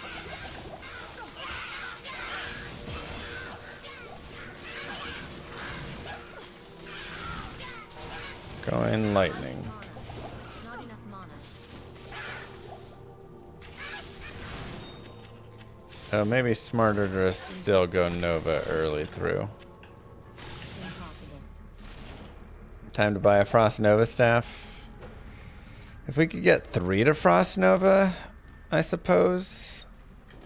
Going lightning. Not enough mana. Oh, maybe smarter to still go Nova early through. Impossible. Time to buy a Frost Nova staff. If we could get 3 to Frost Nova, I suppose.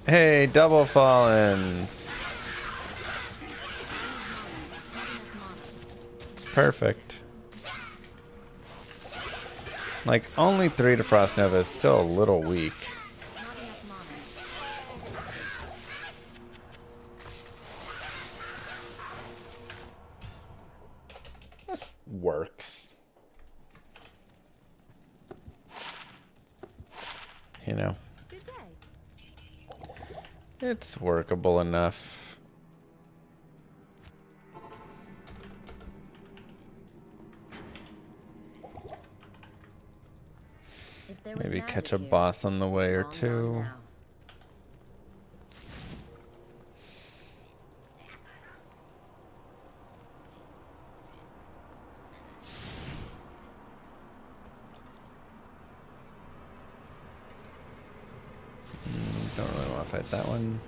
Hey, double Fallens. It's perfect. Like, only 3 to Frost Nova is still a little weak. Not enough mana. This works. You know, Good day. it's workable enough. If there was Maybe magic catch a here, boss on the way or long gone two. now. Don't really want to fight that one.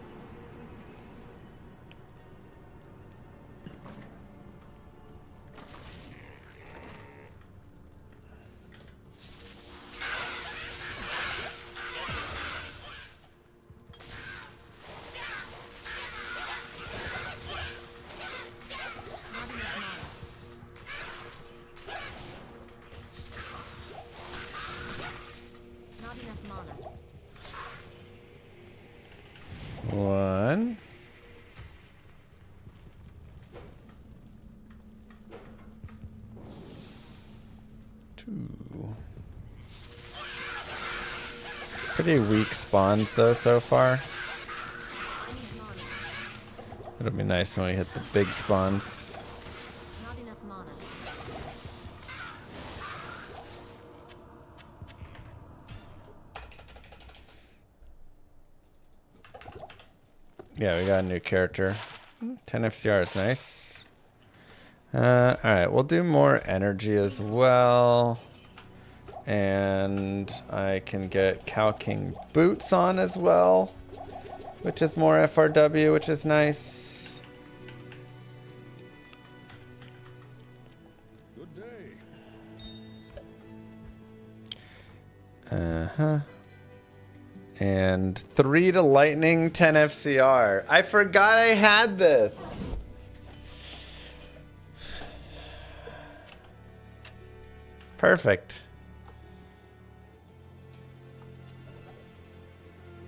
Not enough mana. One. Two. Pretty weak spawns though so far. It'll be nice when we hit the big spawns. Not enough mana. Yeah, we got a new character. 10 FCR is nice. Alright, we'll do more energy as well. And I can get Cow King boots on as well, which is more FRW, which is nice. Good day. Uh-huh. And 3 to lightning, 10 FCR. I forgot I had this. Perfect.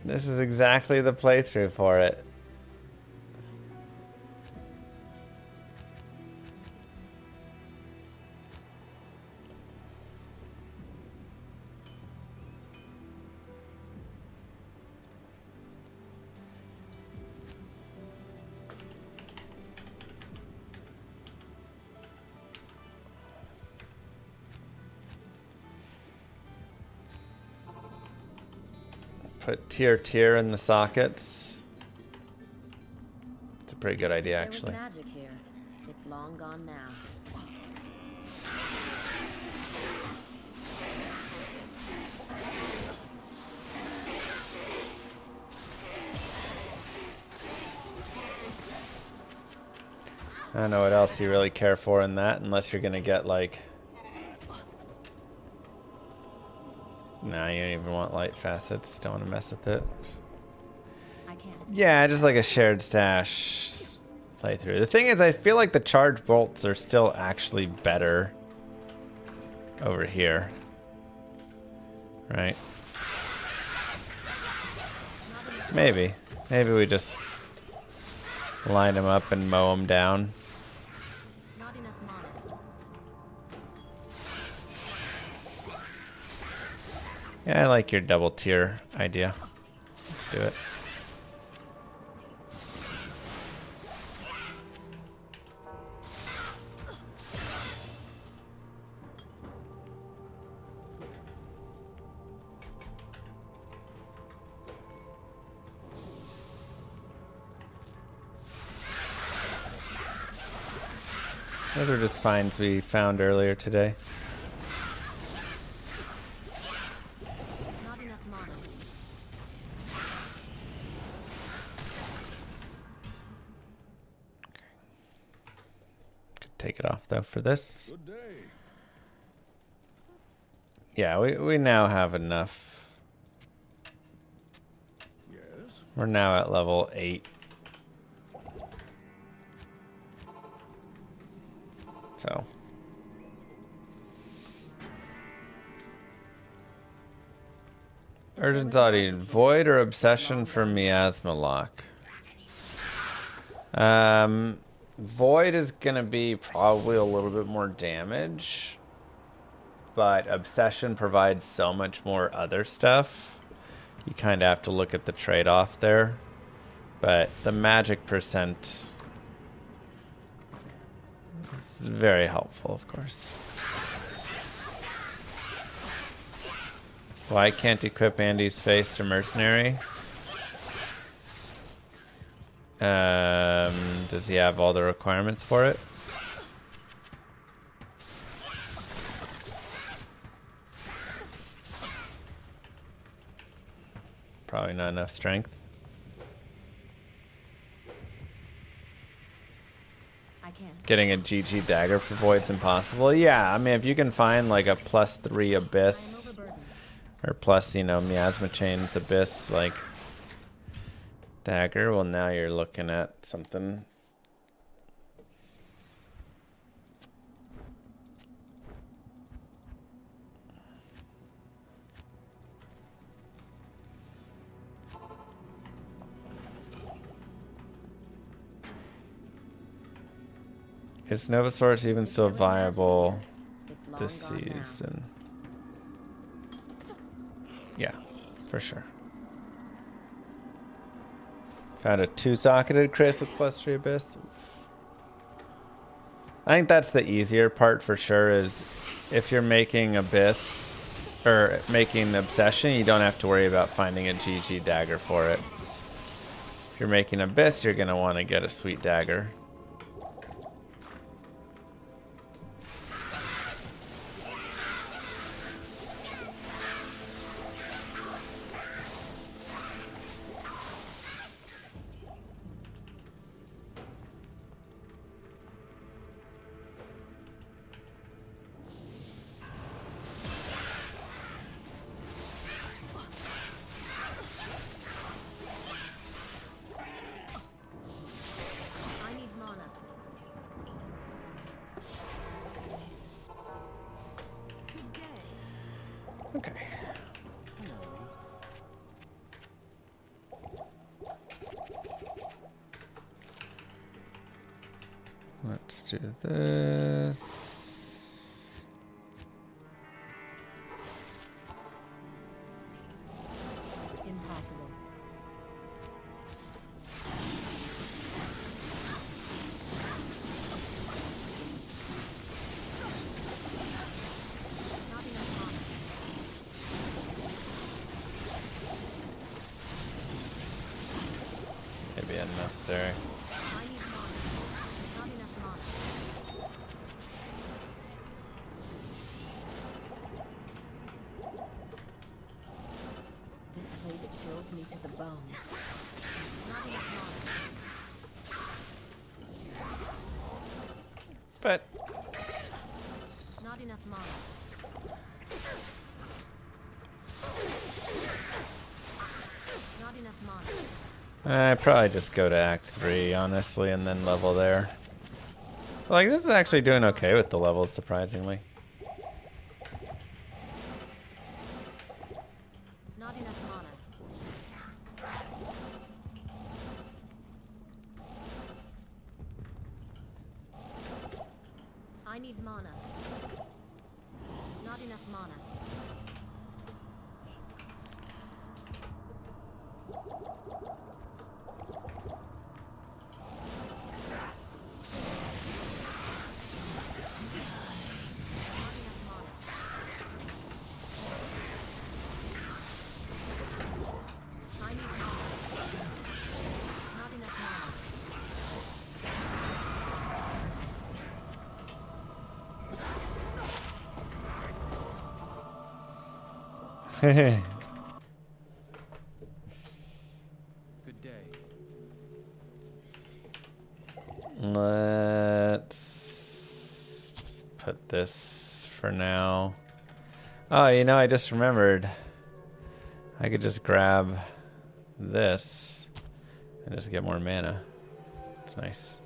This is exactly the playthrough for it. Put tier in the sockets. It's a pretty good idea, There was actually. magic here. It's long gone now. I don't know what else you really care for in that, unless you're gonna get like... Nah, you don't even want light facets. Don't want to mess with it. I can't. Yeah, just like a shared stash playthrough. The thing is, I feel like the charge bolts are still actually better over here. Right? Maybe. Maybe we just line them up and mow them down. Not enough mana. Yeah, I like your double tier idea. Let's do it. Those are just finds we found earlier today. take it off though for this. Good day. Yeah, we now have enough. Yes. We're now at level 8. So. Urgent thought, void or obsession for Miasma Lock? Void is going to be probably a little bit more damage. But obsession provides so much more other stuff. You kind of have to look at the trade-off there. But the magic percent is very helpful, of course. Why can't equip Andy's face to mercenary? Does he have all the requirements for it? Probably not enough strength. I can't. Getting a GG dagger for Void's impossible. Yeah, I mean, if you can find like a +3 Abyss, or plus, you know, Miasma Chain's Abyss, like, dagger, well, now you're looking at something. Is Novasaurus even still viable It's long this gone now. season? Yeah, for sure. Found a 2-socketed Chris with +3 Abyss. Oof. I think that's the easier part for sure, is if you're making Abyss, or making Obsession, you don't have to worry about finding a GG dagger for it. If you're making Abyss, you're going to want to get a sweet dagger. I need mana. Good day. Okay. Let's do this. Impossible. Not enough mana. Maybe unnecessary. I need mana. Not enough mana. This place chills me to the bone. Not enough mana. But Not enough mana. Not enough mana. I probably just go to Act 3, honestly, and then level there. Like, this is actually doing okay with the levels, surprisingly. Not enough mana. I need mana. Not enough mana. I need mana. Not enough mana. Good day. Let's this for now. Oh, you know, I just remembered. I could just grab this and just get more mana. It's nice.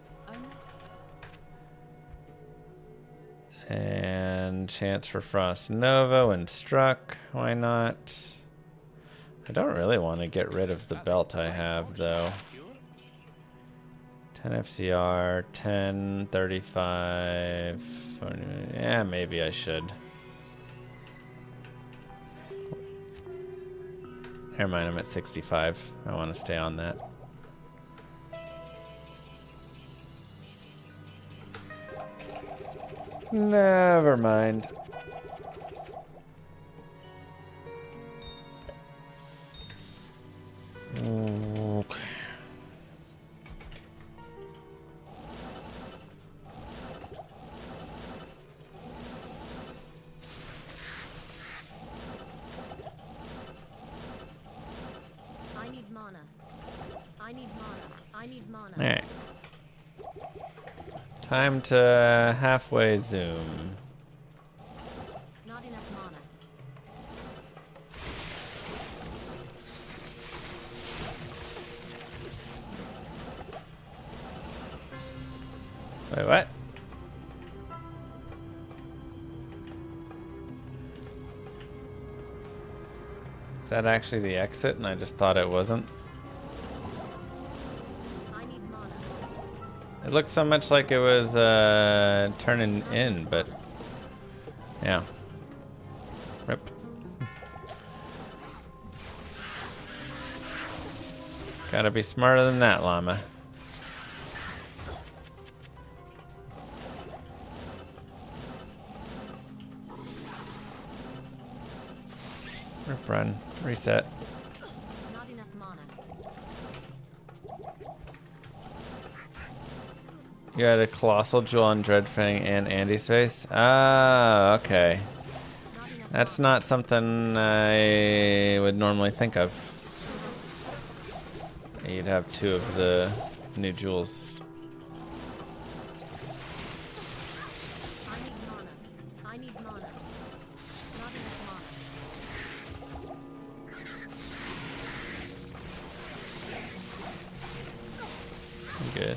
And chance for Frost Nova when struck. Why not? I don't really want to get rid of the belt I have, though. 10 FCR, 10, 35. Yeah, maybe I should. Never mind, I'm at 65. I want to stay on that. Never mind. Okay. I need mana. I need mana. I need mana. All right. Time to halfway zoom. Not enough mana. Wait, what? Is that actually the exit and I just thought it wasn't? I need mana. It looked so much like it was turning in, but yeah. Rip. Gotta be smarter than that, Llama. Rip, run, reset. Not enough mana. You had a Colossal Jewel on Dreadfang and Andy's face? Ah, okay. That's not something I would normally think of. You'd have two of the new jewels. I need mana. I need mana. Not enough mana. Good.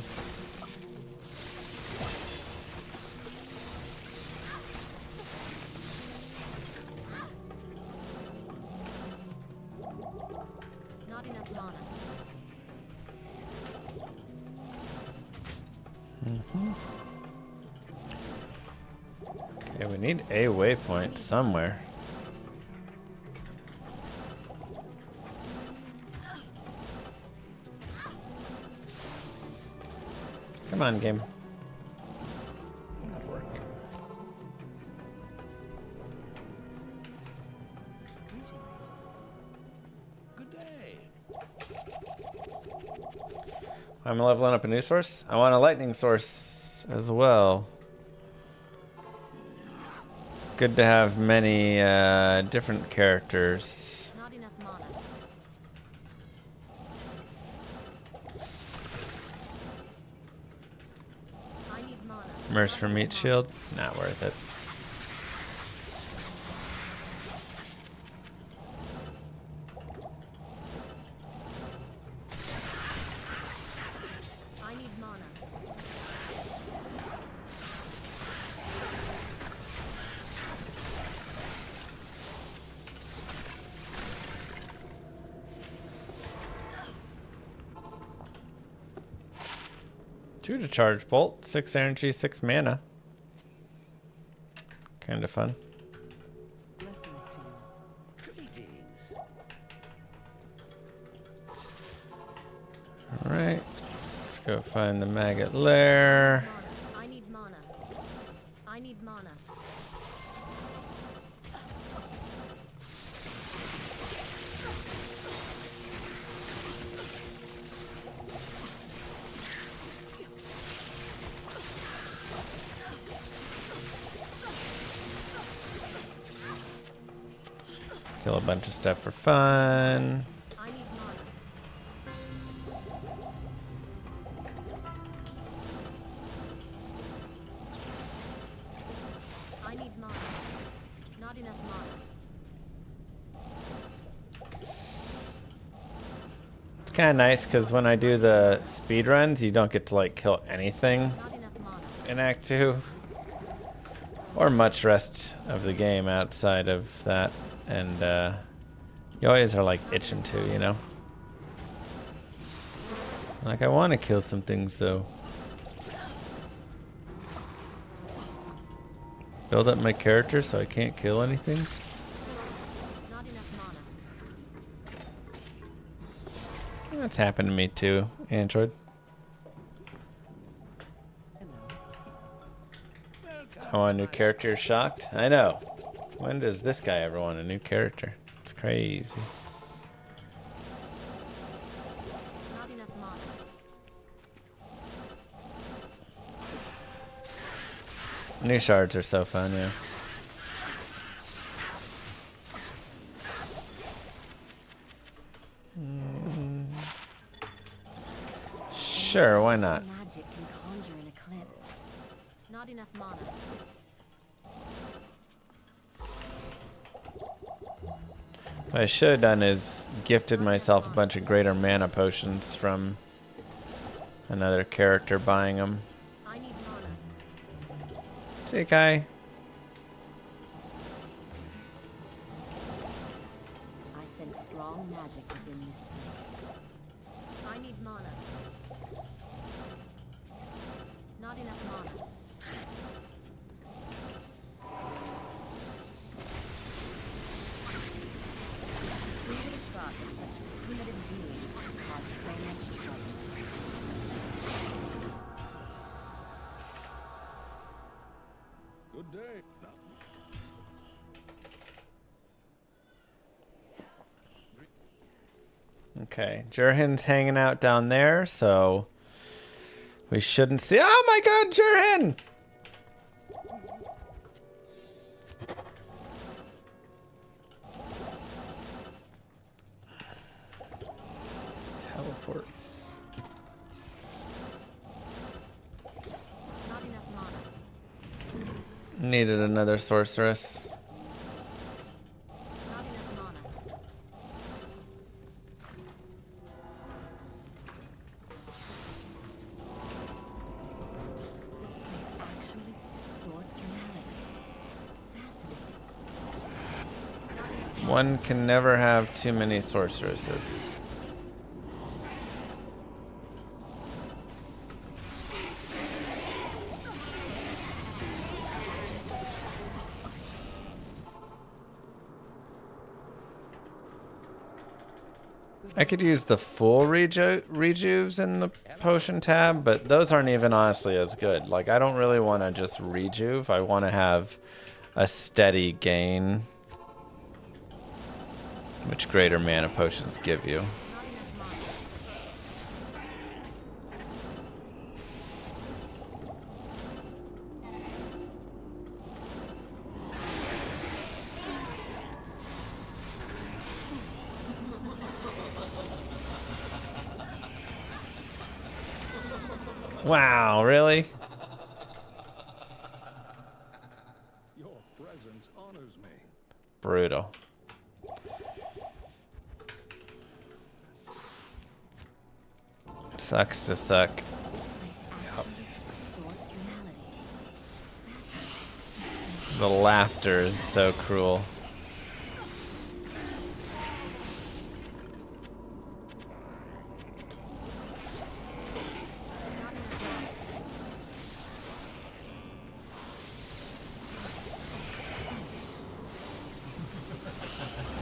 Not enough mana. Okay, we need a waypoint somewhere. Come on, game. That'll work. Good day. I'm leveling up a new source. I want a lightning source as well. Good to have many different characters. Not enough mana. I need mana. Merce for meat shield, not worth it. I need mana. Two to charge bolt, 6 energy, 6 mana. Kind of fun. Blessings to you. Greetings. All right, let's go find the maggot lair. Mana. I need mana. I need mana. Kill a bunch of stuff for fun. I need mana. I It's kind of nice because when I do the speed runs, you don't get to like kill anything Not enough mana. in Act 2. Or much rest of the game outside of that. And you always are like itching to, you know? Like I want to kill some things though. Build up my character so I can't kill anything. Not enough mana. That's happened to me too, Android. I want a new character, you're shocked? I know. When does this guy ever want a new character? It's crazy. Not enough mana. New shards are so fun, yeah. Sure, why not? Magic can conjure an eclipse. Not enough mana. What I should have done is gifted myself a bunch of greater mana potions from another character buying them. I need mana. See, Kai? I sense strong magic within this place. I need mana. Not enough mana. Who would have thought that such primitive beings could cause so much trouble? Good day. Okay, Jurhen's hanging out down there, so we shouldn't see. Oh my god, Jurhen! Teleport. Not enough mana. Needed another sorceress. Not enough mana. This place actually distorts reality. Fascinating. One can never have too many sorceresses. I could use the full rejuves in the potion tab, but those aren't even honestly as good. Like, I don't really want to just rejuve. I want to have a steady gain, which greater mana potions give you. Wow, really? Your presence honors me. Brutal. Sucks to suck. This place actually distorts reality. Fascinating. The laughter is so cruel.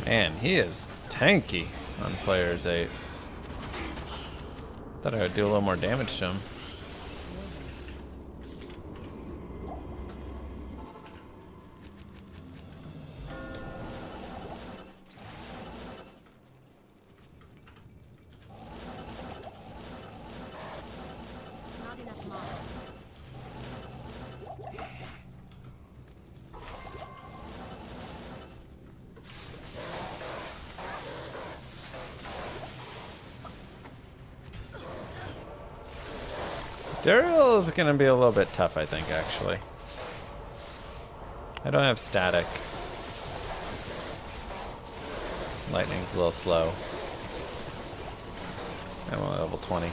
Man, he is tanky on Players 8. Thought I would do a little more damage to him. Not enough mana. Duriel is going to be a little bit tough, I think, actually. I don't have static. Lightning's a little slow. I'm only level 20.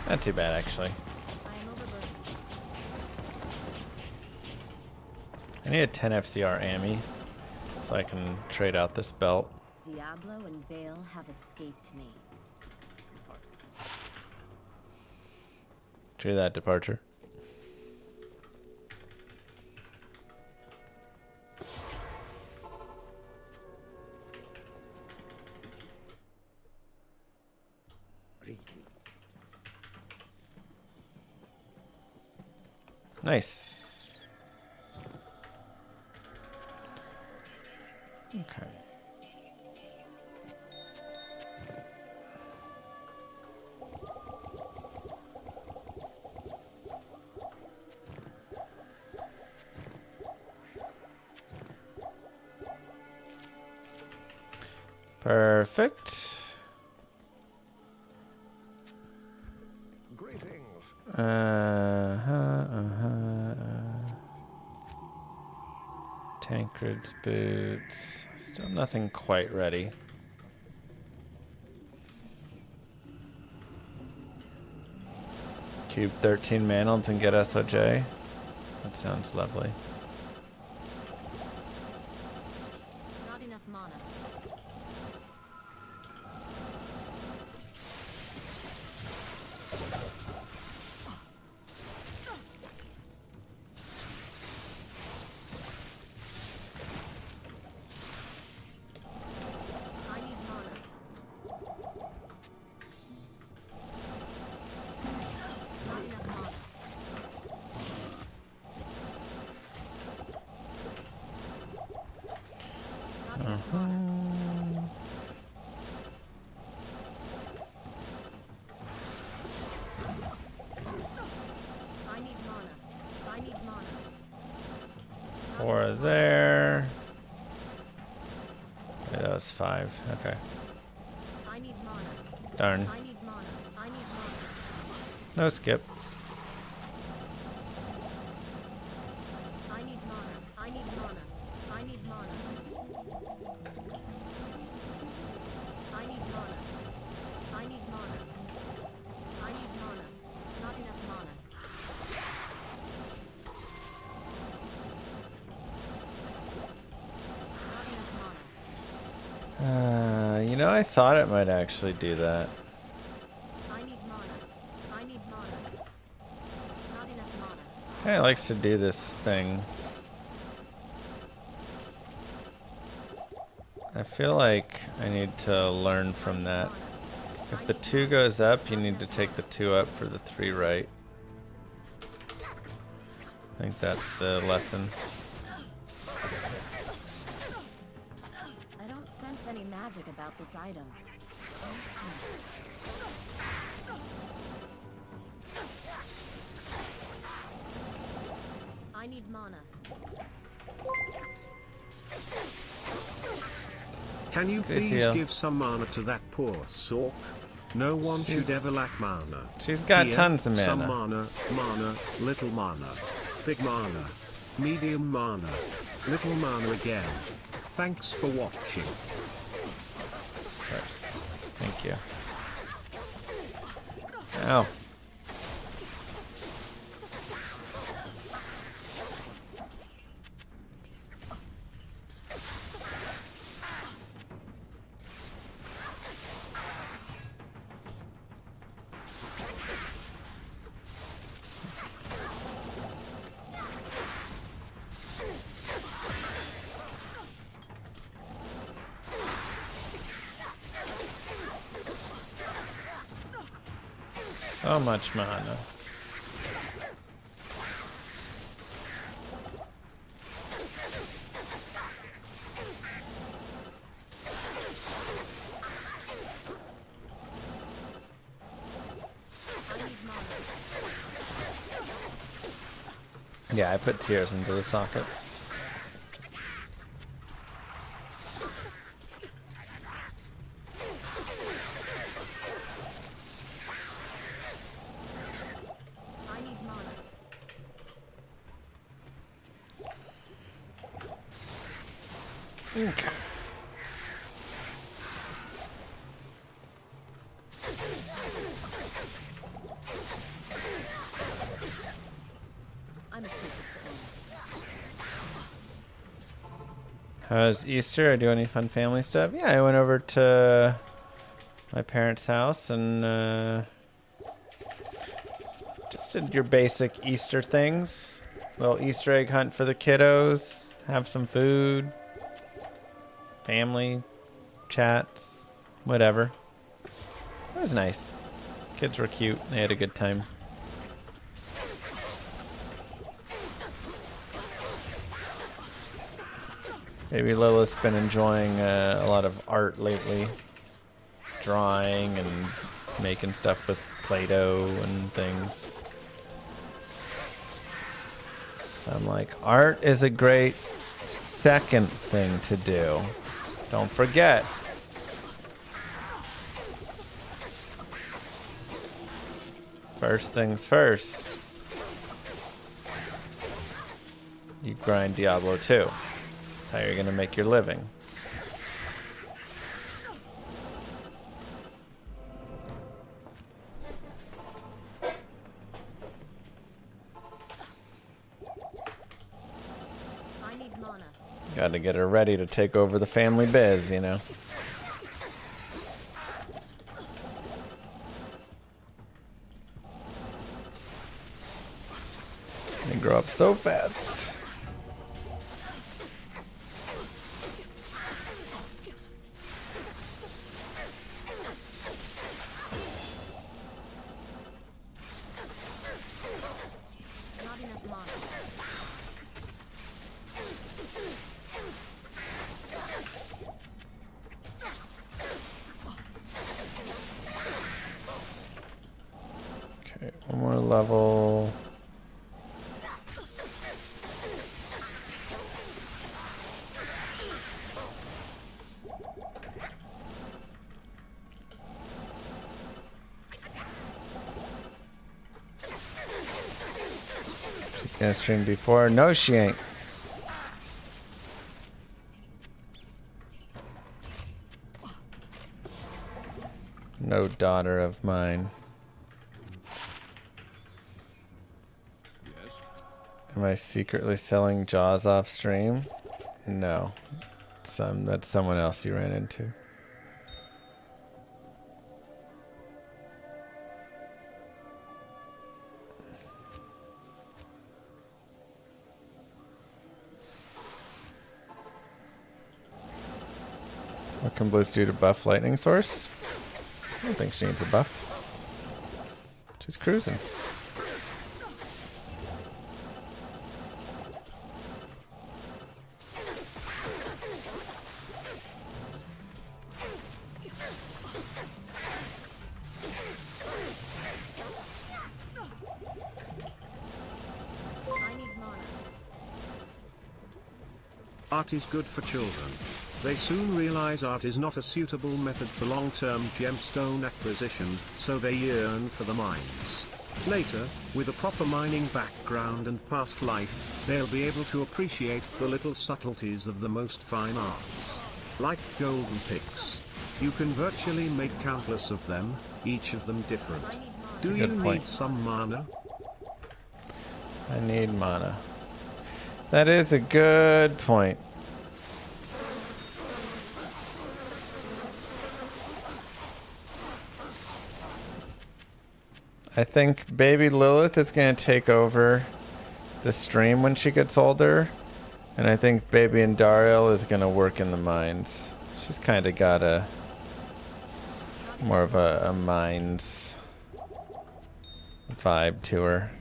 Not too bad, actually. I am overburdened. I need a 10 FCR Ammy so I can trade out this belt. Diablo and Vale have escaped me. Trade that departure. Nice. Okay. Perfect. Greetings. Tancred's boots. Still nothing quite ready. Cube 13 manals and get SOJ. That sounds lovely. Not enough mana. I need mana. Not enough mana. Not enough mana. I need mana. I need mana. Four there. Yeah, that was 5. Okay. I need mana. Darn. I need mana. I need mana. No skip. I need mana. I need mana. I need mana. I need mana. I need mana. I need mana. Not enough mana. Not enough mana. You know, I thought it might actually do that. I need mana. I need mana. Not enough mana. Kinda likes to do this thing. I feel like I need to learn from that. If the 2 goes up, you need to take the 2 up for the 3 right. I think that's the lesson. I don't sense any magic about this item. I need mana. Can you This please here. give some mana to that poor Sork? No one She's- should ever lack mana. she's got Here, tons of Some mana. mana, little mana, big mana, medium mana, little mana again. Thanks for watching. Of course. Thank you. Ow. So much mana. Yeah, I put tears into the sockets. I need mana. Okay. I'm a superstar. How's Easter? I do any fun family stuff? Yeah, I went over to my parents' house and just did your basic Easter things. Little Easter egg hunt for the kiddos. Have some food. Family chats. Whatever. It was nice. Kids were cute. They had a good time. Baby Lilith's been enjoying a lot of art lately. Drawing and making stuff with Play-Doh and things. So I'm like, art is a great second thing to do. Don't forget. First things first. You grind Diablo 2. That's how you're gonna make your living. I need mana. Gotta get her ready to take over the family biz, you know. They grow up so fast. Not enough mana. Okay, one more level. She's gonna stream before. No, she ain't. No daughter of mine. Am I secretly selling Jaws off stream? No. That's someone else you ran into. What can Bliss do to buff Lightning Source? I don't think she needs a buff. She's cruising. I need mana. Art is good for children. They soon realize art is not a suitable method for long-term gemstone acquisition, so they yearn for the mines. Later, with a proper mining background and past life, they'll be able to appreciate the little subtleties of the most fine arts. Like golden picks. You can virtually make countless of them, each of them different. Do you good point. need some mana? I need mana. That is a good point. I think baby Lilith is going to take over the stream when she gets older. And I think baby Andariel is going to work in the mines. She's kind of got more of a mines vibe to her.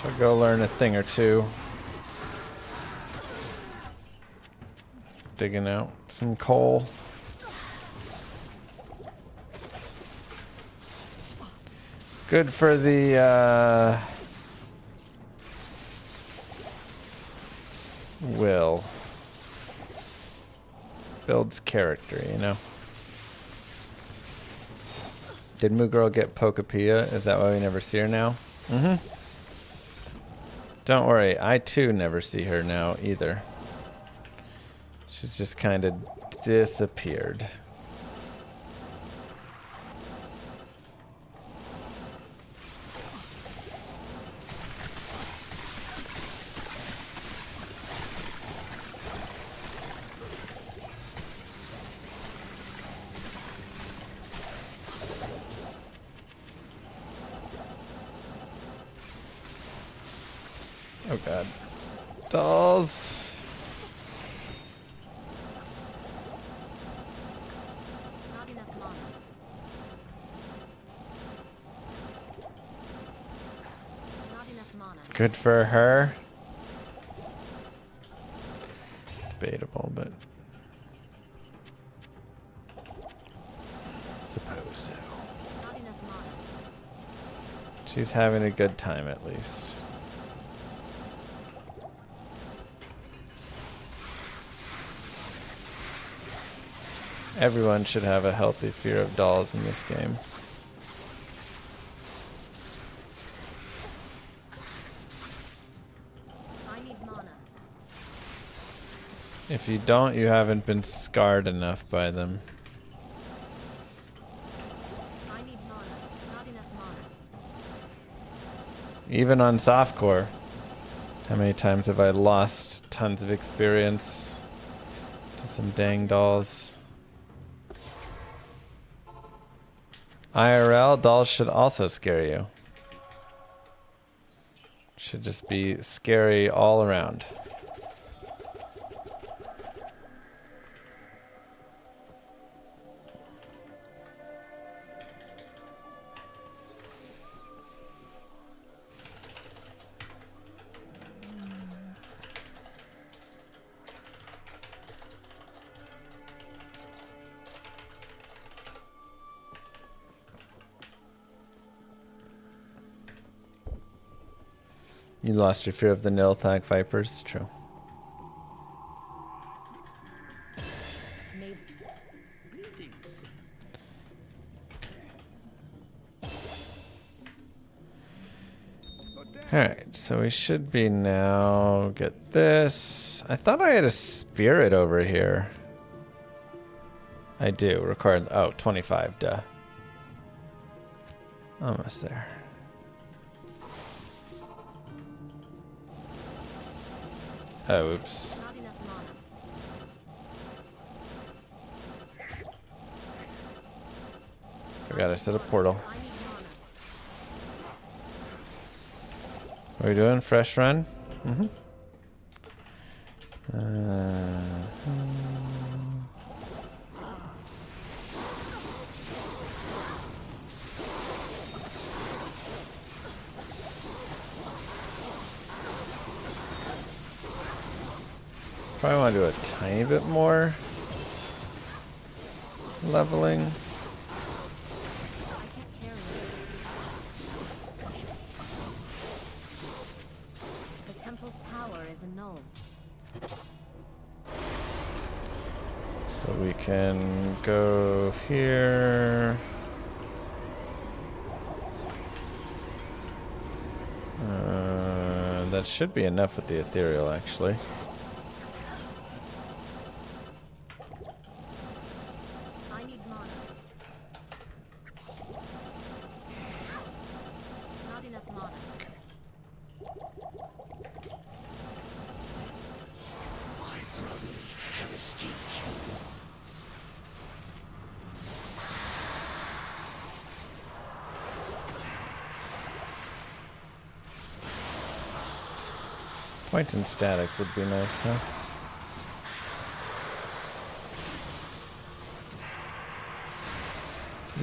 Shall go learn a thing or two. Digging out some coal. Good for the will. Builds character, you know. Did Moo Girl get Pocopia? Is that why we never see her now? Mm-hmm. Don't worry, I too never see her now either. She's just kind of disappeared. Oh god. Dolls. Not enough mana. Not enough mana. Good for her. Debatable, but suppose so. Not enough mana. She's having a good time at least. Everyone should have a healthy fear of dolls in this game. I need mana. If you don't, you haven't been scarred enough by them. I need mana. Not enough mana. Even on softcore. How many times have I lost tons of experience to some dang dolls? IRL, dolls should also scare you. Should just be scary all around. You lost your fear of the Nilthag Vipers? True. Maybe. Alright, so we should be now get this. I thought I had a spirit over here. I do. Record. Oh, 25, duh. Almost there. Oh, oops. Not enough mana. Forgot I set a portal. I need mana. What are we doing? Fresh run? Mm-hmm. Probably want to do a tiny bit more leveling. I can't carry it. The temple's power is annulled. So we can go here. that should be enough with the ethereal, actually. I need mana. Not enough mana. Point and static would be nice, huh?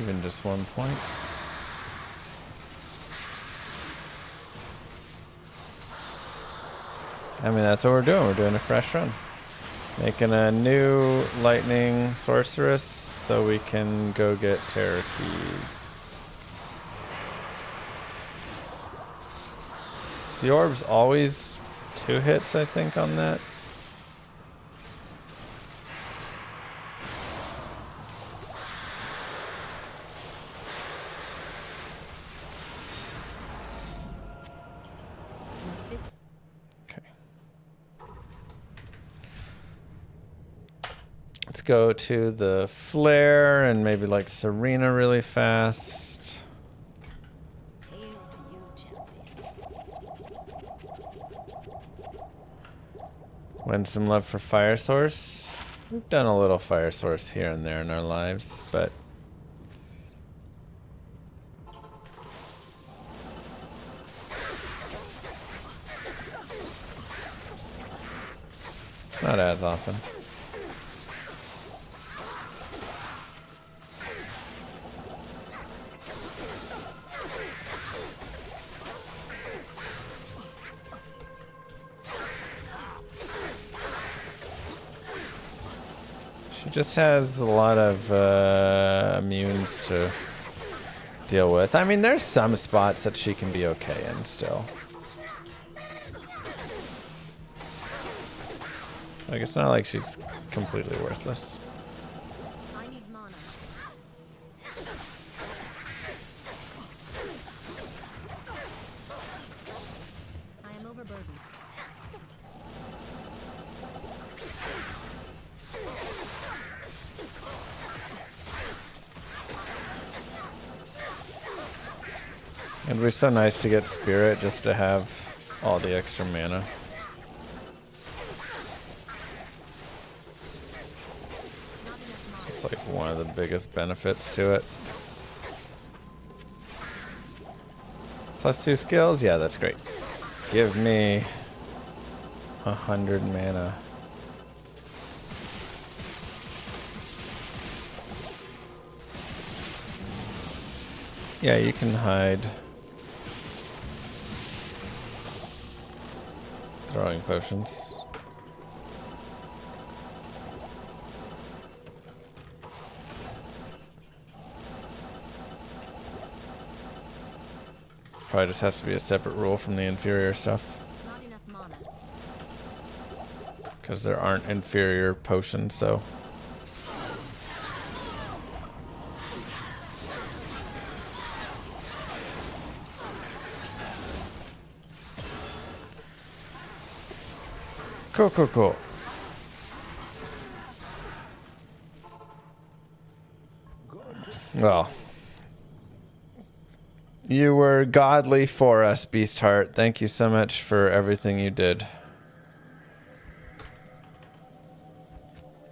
Even just 1 point. I mean, that's what we're doing. We're doing a fresh run. Making a new lightning sorceress so we can go get terror keys. The orb's always 2 hits, I think, on that. Okay. Let's go to the flare and maybe like Serena really fast. Hail to you, champion. Win some love for Fire Source. We've done a little Fire Source here and there in our lives, but it's not as often. She just has a lot of immunes to deal with. I mean, there's some spots that she can be okay in still. Like, it's not like she's completely worthless. I need mana. I am overburdened. It'd be so nice to get Spirit just to have all the extra mana. It's like one of the biggest benefits to it. +2 skills? Yeah, that's great. Give me 100 mana. Yeah, you can hide. Throwing potions. Probably just has to be a separate rule from the inferior stuff. Not enough mana. Because there aren't inferior potions, so. Cool, cool, cool. Well, you were godly for us, Beastheart. Thank you so much for everything you did.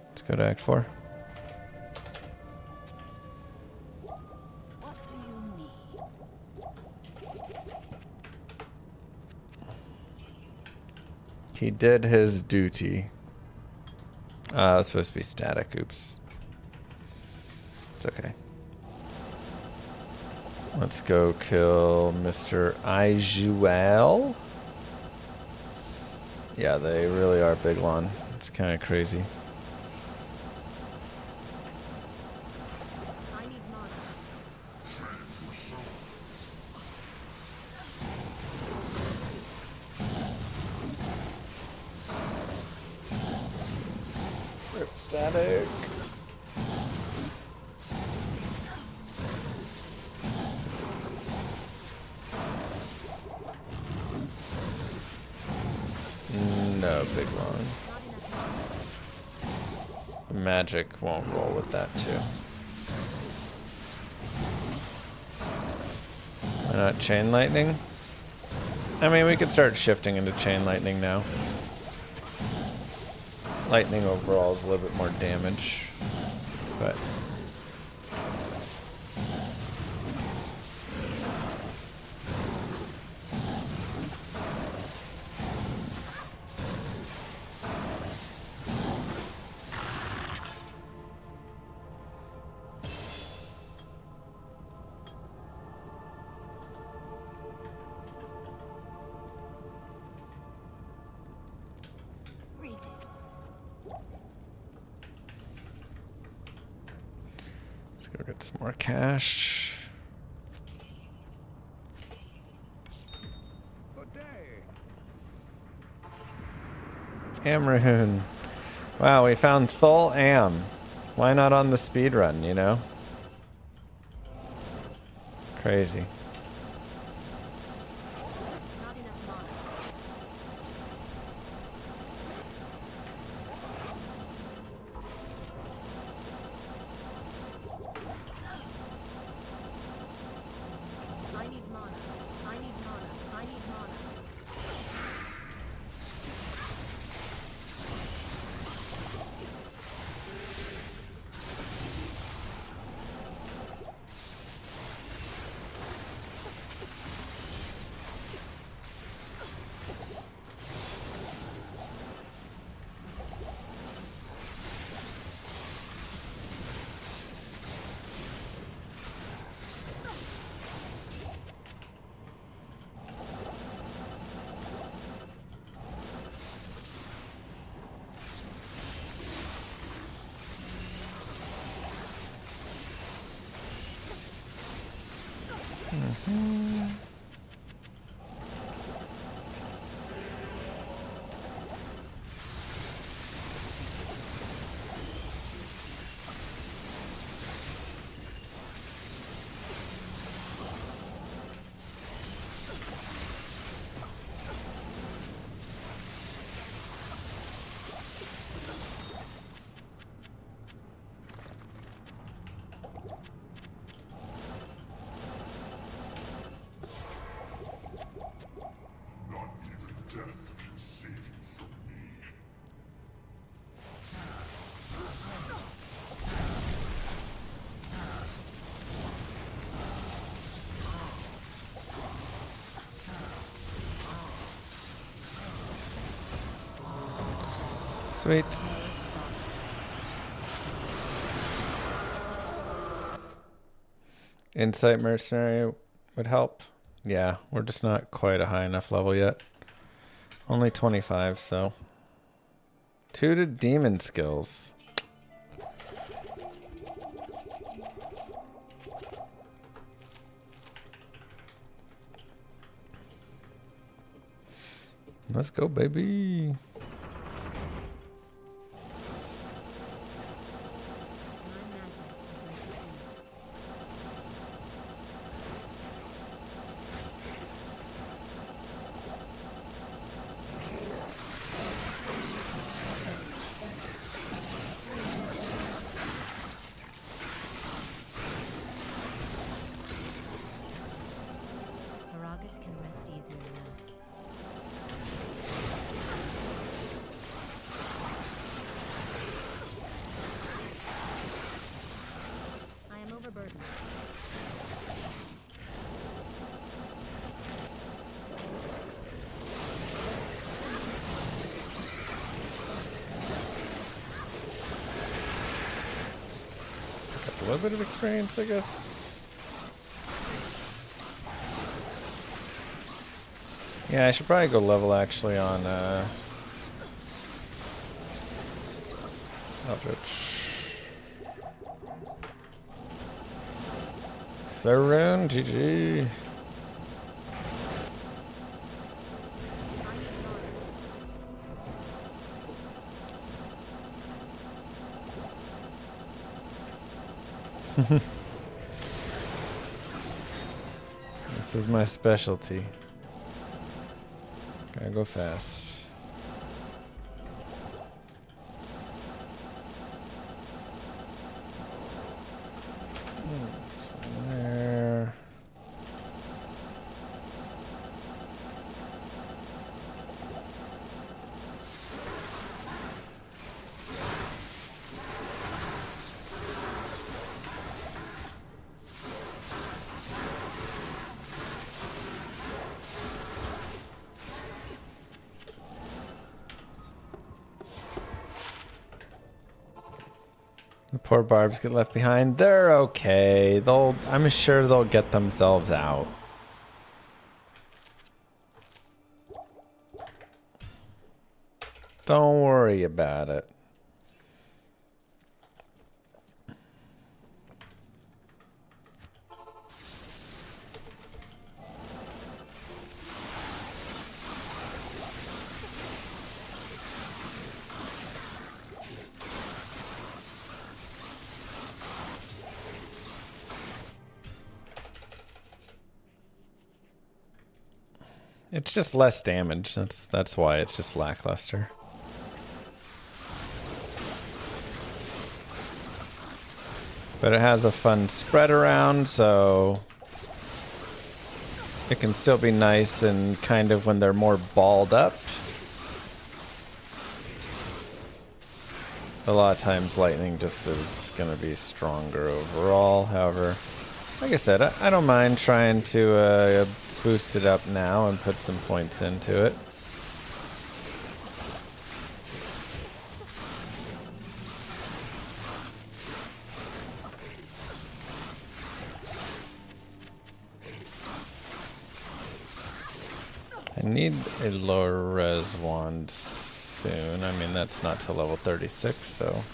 Let's go to Act 4. What do you need? He did his duty. It was supposed to be static. Oops. It's okay. Let's go kill Mr. Ijuel. Yeah, they really are big one. It's kind of crazy. I need mana. Static. Oh, big long. Magic won't roll with that too. Why not chain lightning? I mean, we could start shifting into chain lightning now. Lightning overall is a little bit more damage, but let's go get some more cash. Good day. Amrahun. Wow, we found Thul Am. Why not on the speed run, you know? Crazy. Not enough mana. I need mana. I need mana. I need mana. Sweet. Insight Mercenary would help. Yeah, we're just not quite a high enough level yet. Only 25, so. 2 to demon skills. Let's go, baby. Paragas can rest easily now. I am overburdened. Got a little bit of experience, I guess. Yeah, I should probably go level actually on Eldritch. Sarun, GG. This is my specialty. Gotta go fast. The poor barbs get left behind. They're okay. I'm sure they'll get themselves out. Don't worry about it. It's just less damage. That's why it's just lackluster. But it has a fun spread around, so it can still be nice and kind of when they're more balled up. A lot of times lightning just is going to be stronger overall. However, like I said, I don't mind trying to boost it up now and put some points into it. I need a lower res wand soon. I mean, that's not till level 36, so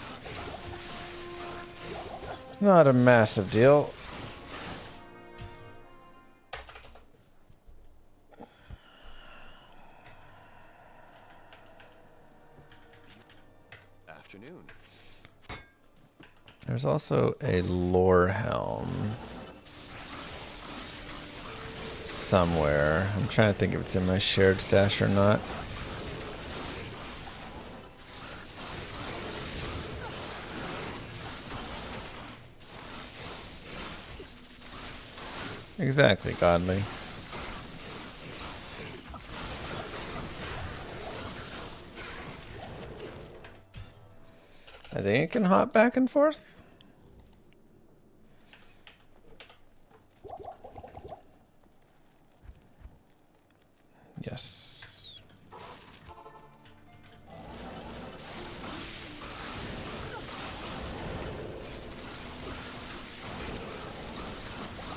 not a massive deal. Afternoon. There's also a lore helm somewhere. I'm trying to think if it's in my shared stash or not. Exactly, Godly. I think it can hop back and forth. Yes.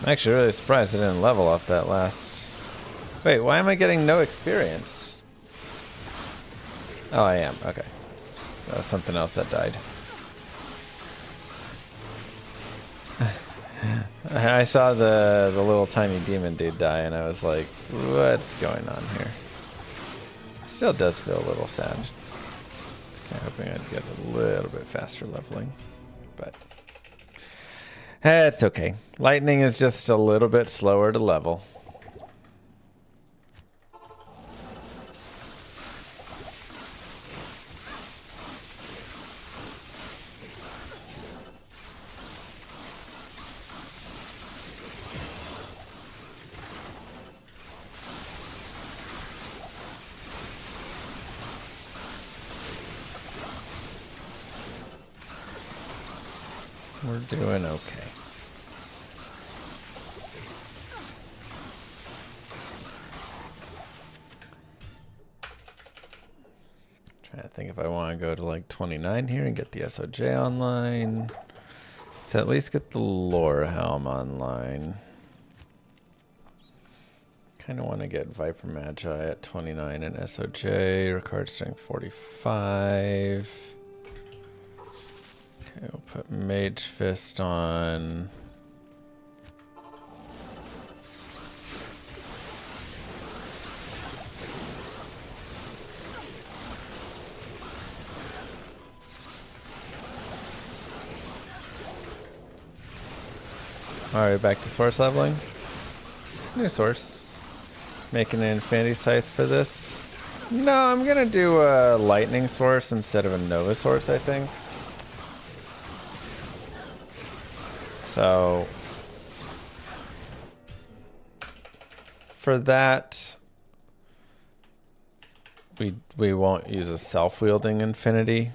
I'm actually really surprised I didn't level off that last. Wait, why am I getting no experience? Oh, I am. Okay. That was something else that died. I saw the little tiny demon dude die, and I was like, what's going on here? Still does feel a little sad. I was kind of hoping I'd get a little bit faster leveling, but it's okay. Lightning is just a little bit slower to level. We're doing okay. Trying to think if I want to go to like 29 here and get the SOJ online. Let's at least get the lore helm online. Kind of want to get Viper Magi at 29 and SOJ, required strength 45. Okay, we'll put Mage Fist on. Alright, back to source leveling. New source. Making an Infinity Scythe for this. No, I'm gonna do a Lightning Source instead of a Nova Source, I think. So for that, we won't use a self-wielding Infinity.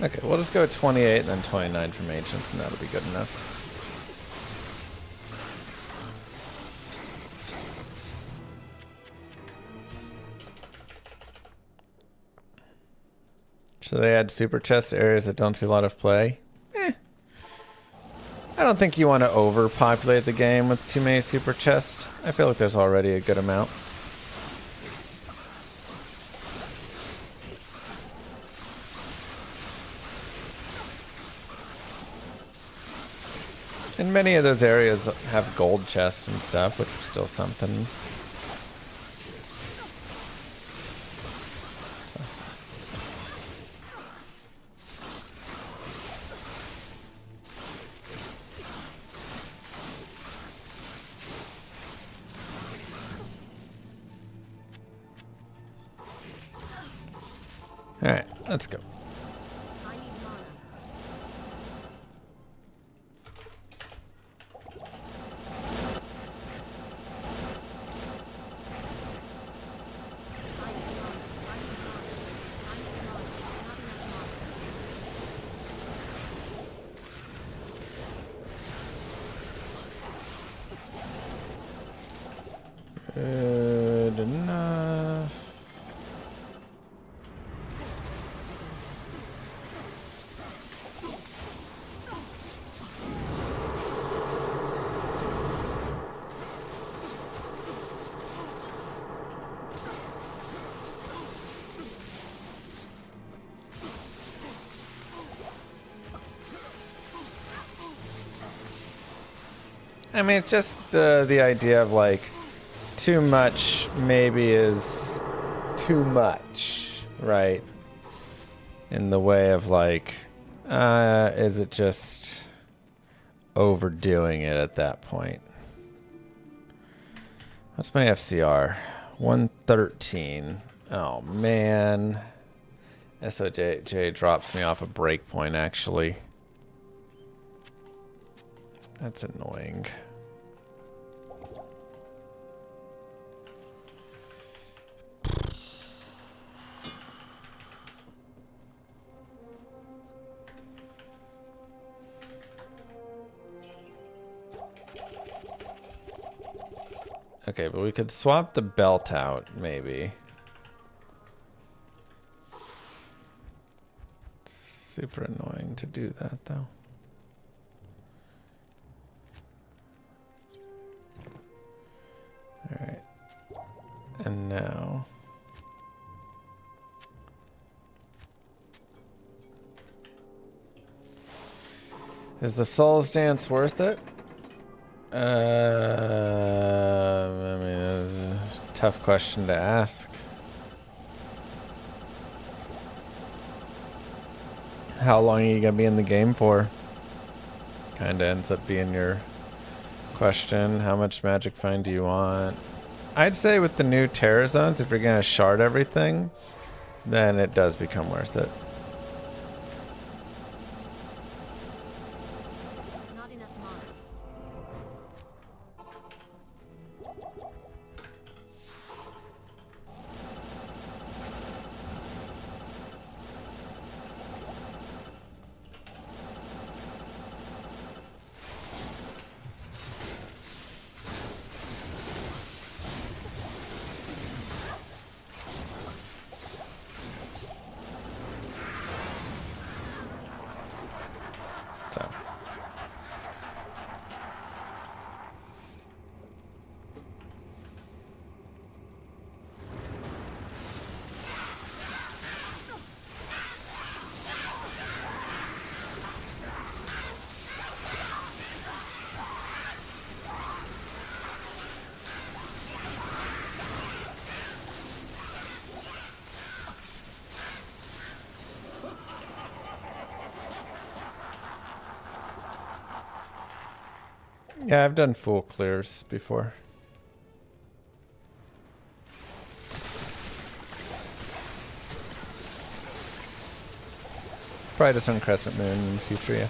Okay, we'll just go with 28 and then 29 from Ancients, and that'll be good enough. Should they add super chest areas that don't see a lot of play? I don't think you want to overpopulate the game with too many super chests. I feel like there's already a good amount. And many of those areas have gold chests and stuff, which is still something. Alright, let's go. I need mana. I need mana. I need mana. I need mana. Not enough mana. Good enough. I mean, it's just the idea of like too much maybe is too much, right? In the way of like, is it just overdoing it at that point? What's my FCR? 113. Oh man. SOJ drops me off a breakpoint actually. That's annoying. Okay, but we could swap the belt out, maybe. It's super annoying to do that, though. Alright. And now... is the Souls Dance worth it? I mean, it's a tough question to ask. How long are you gonna be in the game for? Kinda ends up being your question. How much magic find do you want? I'd say with the new Terror Zones, if you're gonna shard everything, then it does become worth it. Not enough mana. So. Yeah, I've done full clears before. Probably just on Crescent Moon in the future, yeah.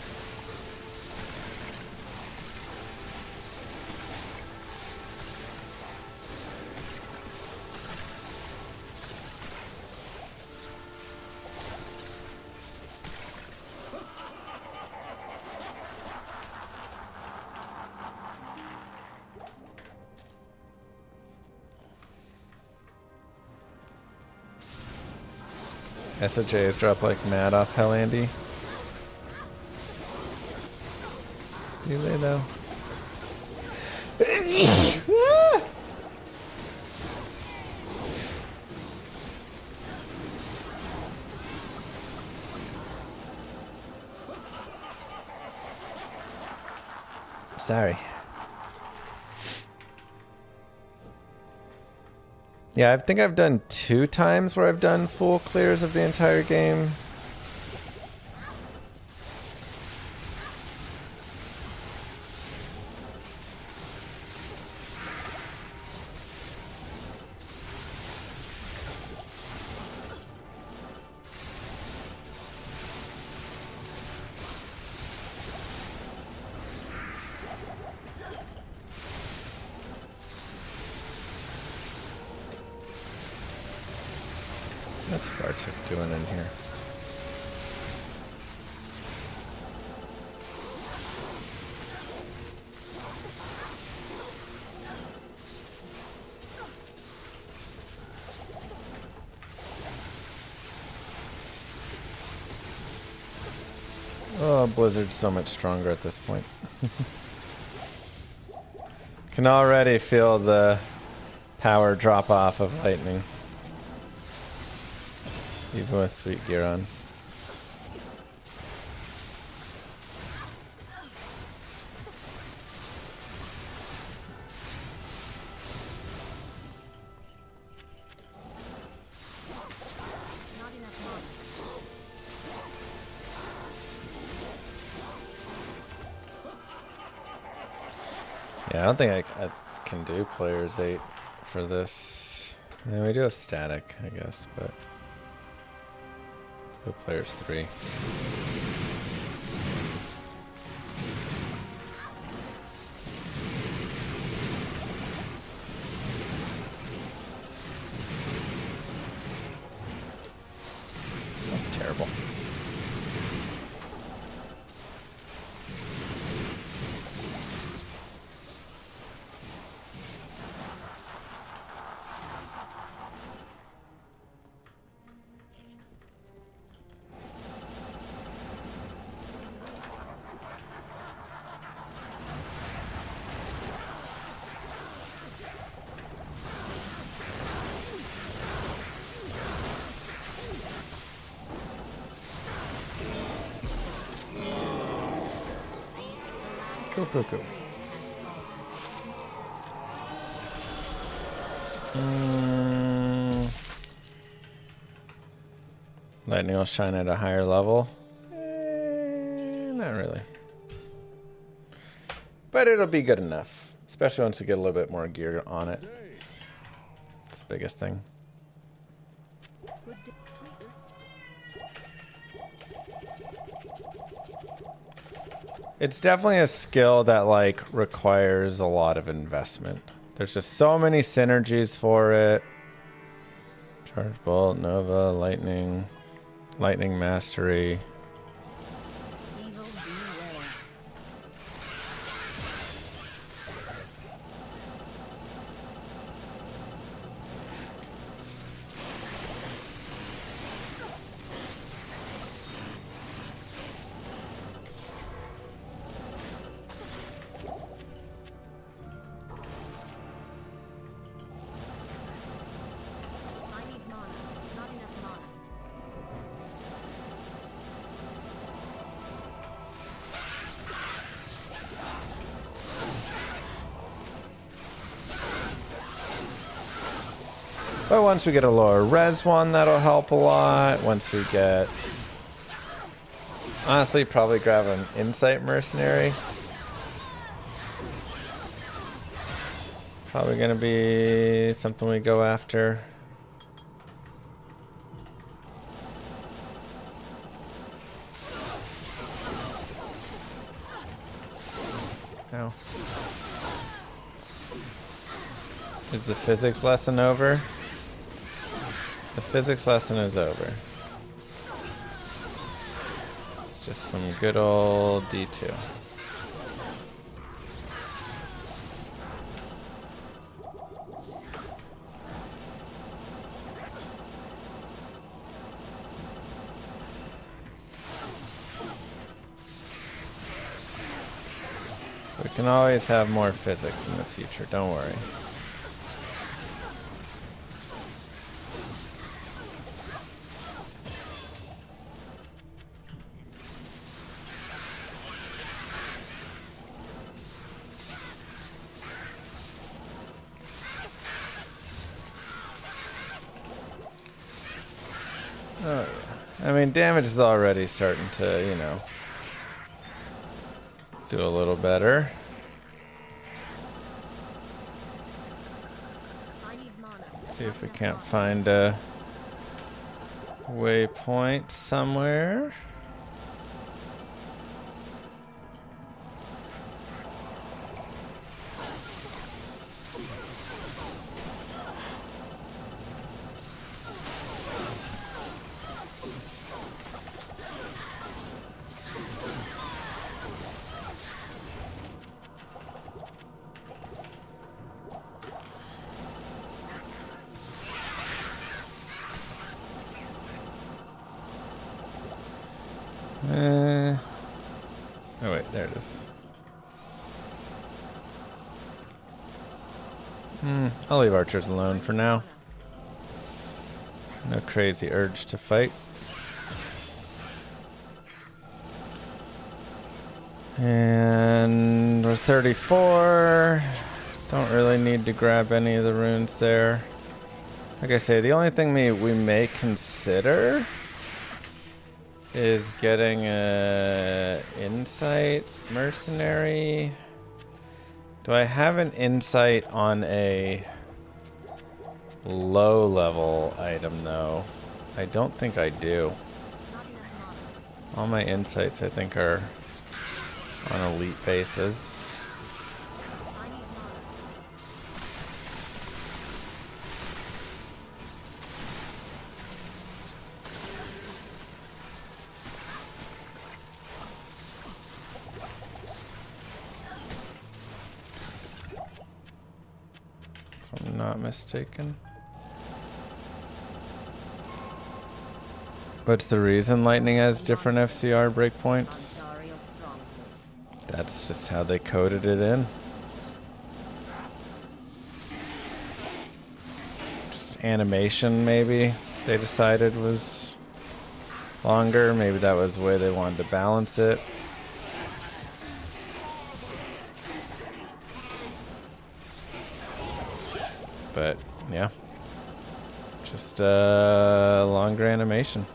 SOJs drop like mad off Hell Andy. Do they though? Sorry. Yeah, I think I've done 2 times where I've done full clears of the entire game. What's Bartek doing in here? Oh, Blizzard's so much stronger at this point. Can already feel the power drop off of lightning. Even with sweet gear on. Not enough mana. Yeah, I don't think I can do players 8 for this. Yeah, we do have static, I guess, but let's go players 3. Oh, terrible. Cool. Lightning will shine at a higher level. Not really. But it'll be good enough. Especially once you get a little bit more gear on it. It's the biggest thing. It's definitely a skill that like requires a lot of investment. There's just so many synergies for it. Charge Bolt, Nova, Lightning Mastery. Evil beware. I need mana. Not enough mana. But once we get a lower res one, that'll help a lot. Once we get... Honestly, probably grab an Insight Mercenary. Probably gonna be something we go after. Ow. Is the physics lesson over? The physics lesson is over. It's just some good old D2. We can always have more physics in the future, don't worry. Oh, I mean, damage is already starting to, you know, do a little better. I need mana. See if we can't find a waypoint somewhere. Oh wait, there it is. I'll leave archers alone for now. No crazy urge to fight. And we're 34. Don't really need to grab any of the runes there. Like I say, the only thing we may consider is getting a insight mercenary. Do I have an insight on a low level item though? I don't think I do. All my insights I think are on elite bases. If I'm not mistaken. What's the reason lightning has different FCR breakpoints? That's just how they coded it in. Just animation, maybe, they decided was longer. Maybe that was the way they wanted to balance it. But, yeah. Just longer animation.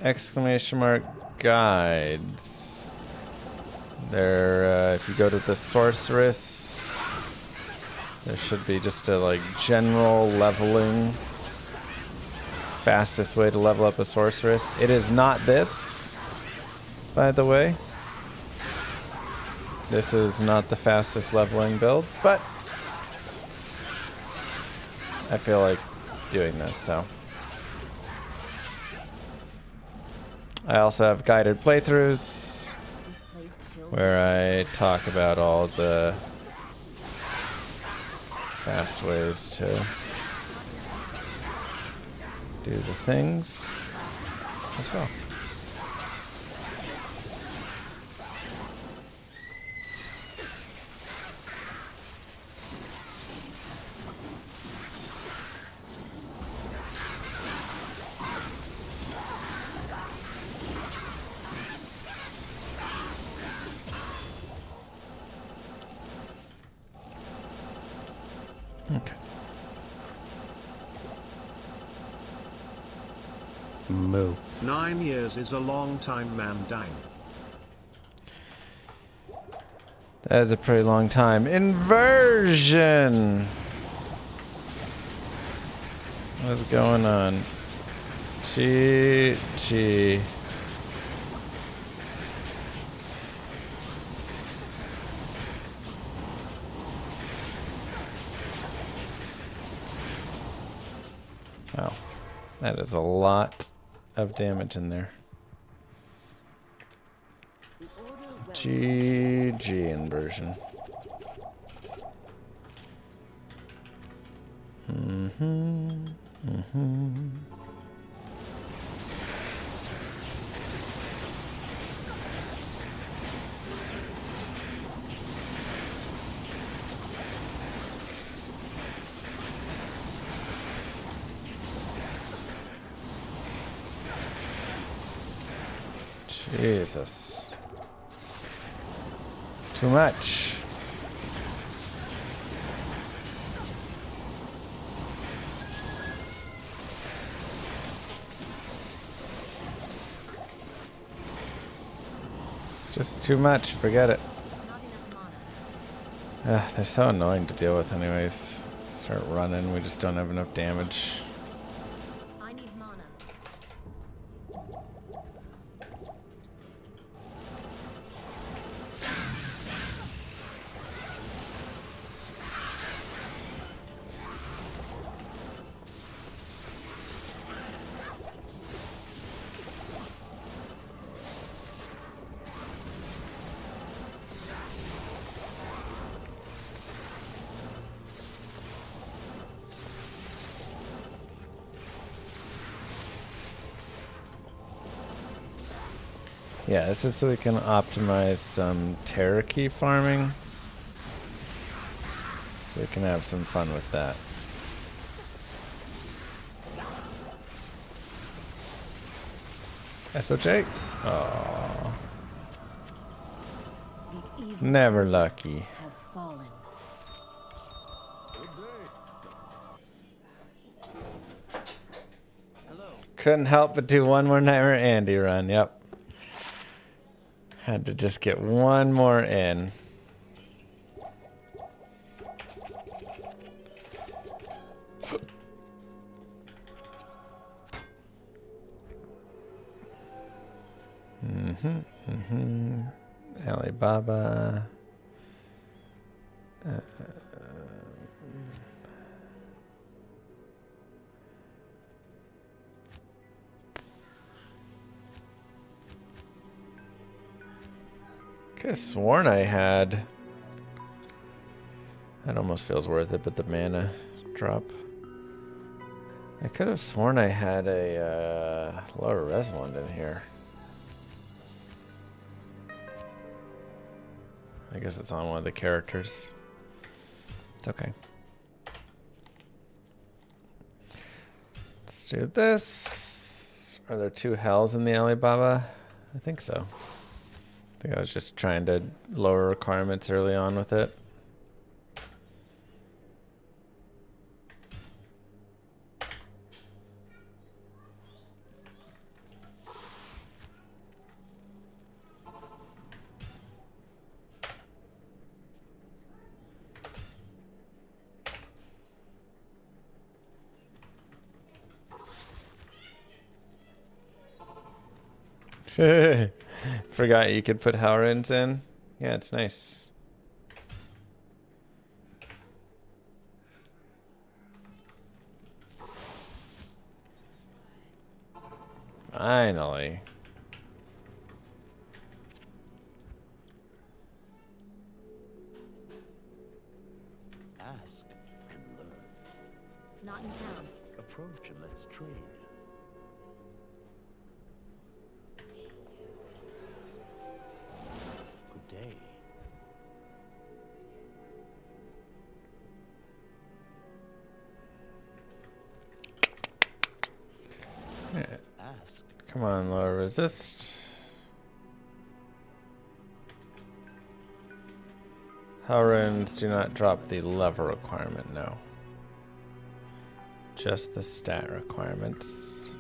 Exclamation mark guides. There, if you go to the sorceress, there should be just a like general leveling. Fastest way to level up a sorceress. It is not this, by the way. This is not the fastest leveling build, but I feel like doing this, so. I also have guided playthroughs where I talk about all the fast ways to do the things as well. Okay. Moo. 9 years is a long time, man. Dang. That is a pretty long time. Inversion! What's going on? Gee. Oh, that is a lot of damage in there. The order will GG inversion. Jesus. It's too much. It's just too much. Forget it. not enough mana. They're so annoying to deal with anyways. Start running. We just don't have enough damage. I need mana. Yeah, this is so we can optimize some terror key farming. So we can have some fun with that. SOJ? Oh, The evil never lucky. has fallen. Couldn't help but do one more Nightmare Andy run. Yep. Had to just get one more in. Alibaba. Could have sworn I had. That almost feels worth it, but the mana drop. I could have sworn I had a lower res wand in here. I guess it's on one of the characters. It's okay. Let's do this. Are there 2 hells in the Alibaba? I think so. I think I was just trying to lower requirements early on with it. Forgot you could put Howrins in. Yeah, it's nice. Finally. Ask and learn. Not in town. Approach and let's trade. Good day. Yeah. Ask. Come on, lower resist. Howrins do not drop the level requirement, no. Just the stat requirements.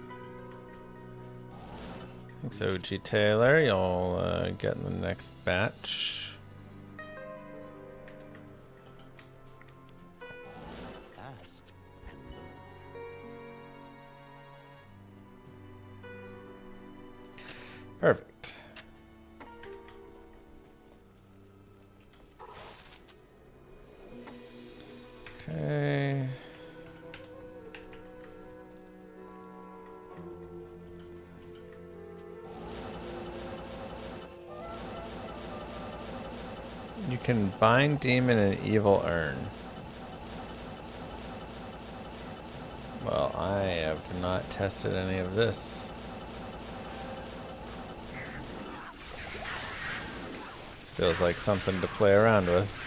Thanks, OG Taylor. You'll get in the next batch. Ask and learn. Perfect. Okay. You can bind demon and evil urn. Well, I have not tested any of this. This feels like something to play around with.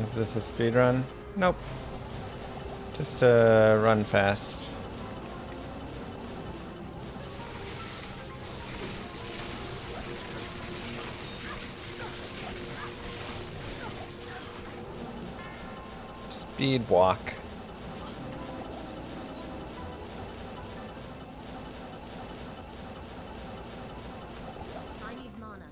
Is this a speed run? Nope. Just run fast. Speed walk. I need mana.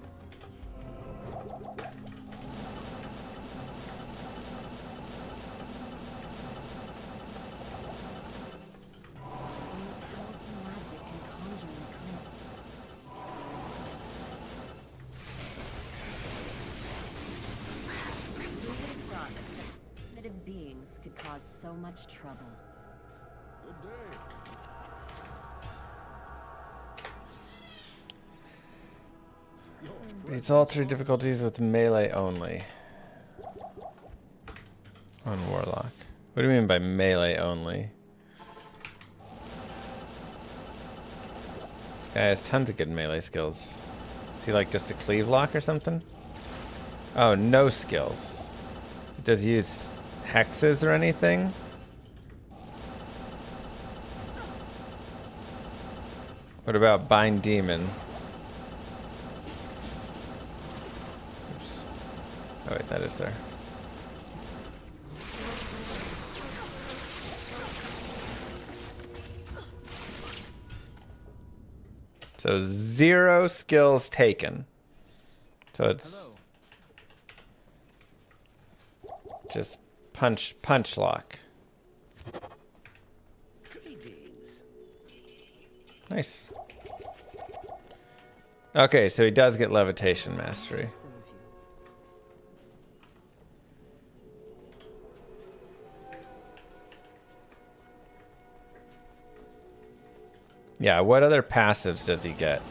Only powerful magic can conjure an eclipse. Who would have thought that such primitive beings could cause so much trouble? Beats all 3 difficulties with melee only. On Warlock. What do you mean by melee only? This guy has tons of good melee skills. Is he like just a cleave lock or something? Oh, no skills. Does he use hexes or anything? What about bind demon? Oops. Oh wait, that is there. So 0 skills taken. So it's just punch lock. Nice. Okay, so he does get levitation mastery. Yeah, what other passives does he get?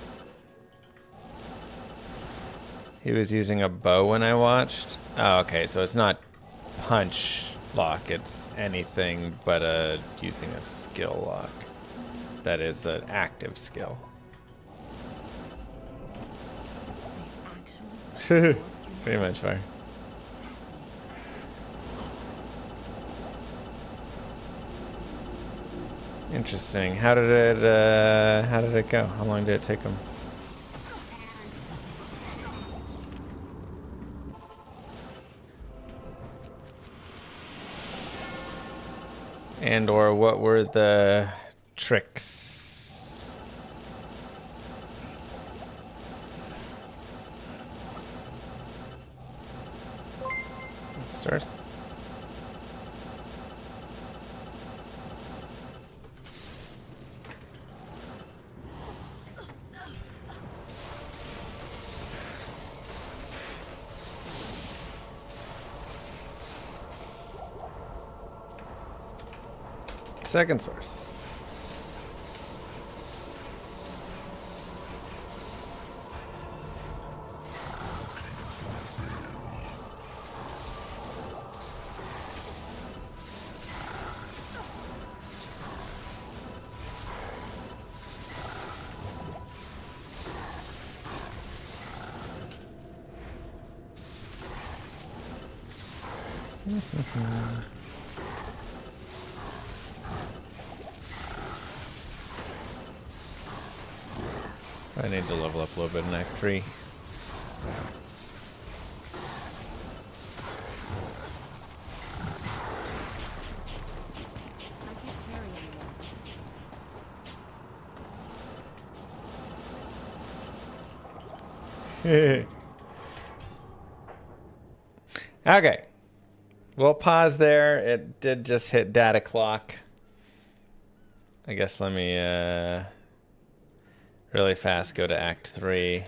He was using a bow when I watched. Oh, okay, so it's not punch lock, it's anything but using a skill lock. That is an active skill. This place actually Pretty much fire. Interesting. How did it go? How long did it take him? And or what were the tricks? Stars. Second source. I need to level up a little bit in Act 3. I can't carry anymore. Okay. We'll pause there. It did just hit data clock. I guess let me really fast go to Act 3.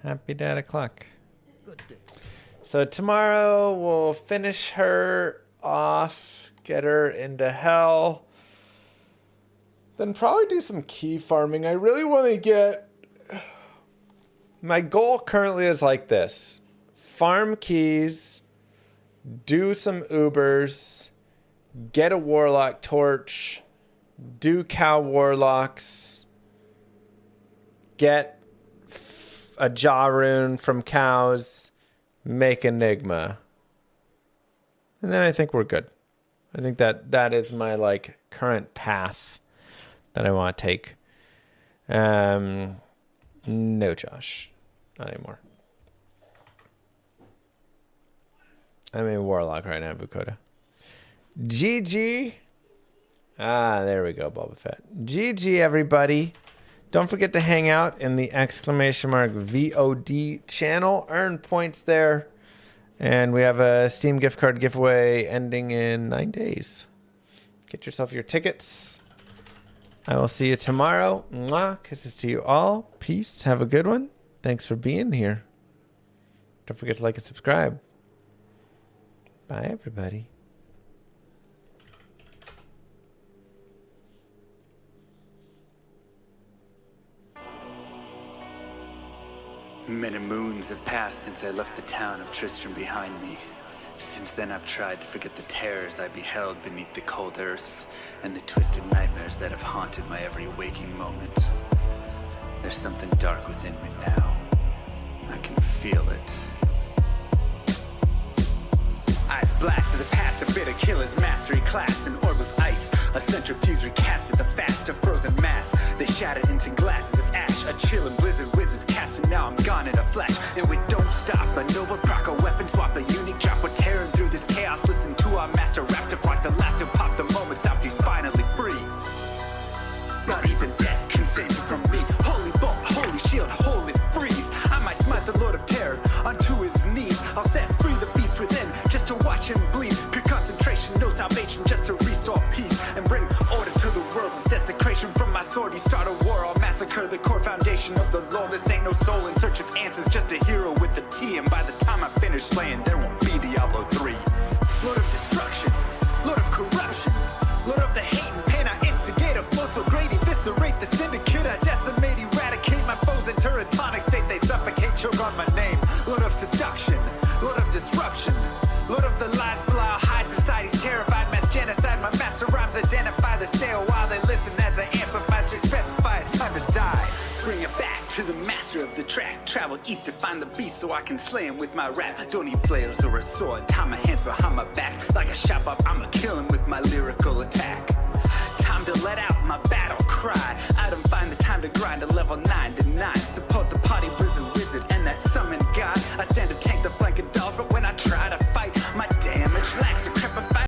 Happy Dad o'clock. So tomorrow we'll finish her off, get her into hell. Then probably do some key farming. I really want to get... My goal currently is like this. Farm keys, do some Ubers, get a Warlock torch, do cow Warlocks, get a jaw rune from cows, make Enigma. And then I think we're good. I think that is my like current path that I want to take. No, Josh. Not anymore. I'm a Warlock right now, Bukoda. GG. There we go, Boba Fett. GG, everybody. Don't forget to hang out in the ! VOD channel. Earn points there. And we have a Steam gift card giveaway ending in 9 days. Get yourself your tickets. I will see you tomorrow. Mwah. Kisses to you all. Peace. Have a good one. Thanks for being here. Don't forget to like and subscribe. Bye, everybody. Many moons have passed since I left the town of Tristram behind me. Since then I've tried to forget the terrors I beheld beneath the cold earth and the twisted nightmares that have haunted my every waking moment. There's something dark within me now. I can feel it. Ice blast to the past, a bitter killer's mastery class, an orb of ice, a centrifuge recasted the fast, a frozen mass. They shattered into glasses of ash, a chill and blizzard wizards cast, and now I'm gone in a flash. And we don't stop, a Nova proc, a weapon swap, a unique drop. We're tearing through this chaos, listen to our master raptor flock. The last who popped the moment stopped, he's finally free. Not even death can save me from me. Holy bolt, holy shield, holy freeze. I might smite the Lord of Terror onto his knees. I'll set free the beast within just to watch him bleed. Pure concentration, no salvation, just to restore peace and bring order to the world. The desecration from my sword, he start a war. I'll massacre the core foundation of the law. This ain't no soul in search of answers, just a hero with a T. And by the time I finish slaying, there won't be Diablo 3. Lord of destruction, Lord of corruption, Lord of the hate and pain. I instigate a flow so great, eviscerate the syndicate. I decimate, eradicate my foes in turretonic state. They suffocate, choke on my name. Lord of seduction, Lord of disruption, Lord of the lies, Belial hides inside. He's terrified, mass genocide. My master rhymes identify the stay a while. They listen as I amplify, strict specify. It's time to die. Bring it back to the master of the track. Travel east to find the beast so I can slay him with my rap. Don't need flails or a sword. Tie my hand behind my back. Like a shot up, I'ma kill him with my lyrical attack. Time to let out my battle cry. I don't find the time to grind a level 9 to 9.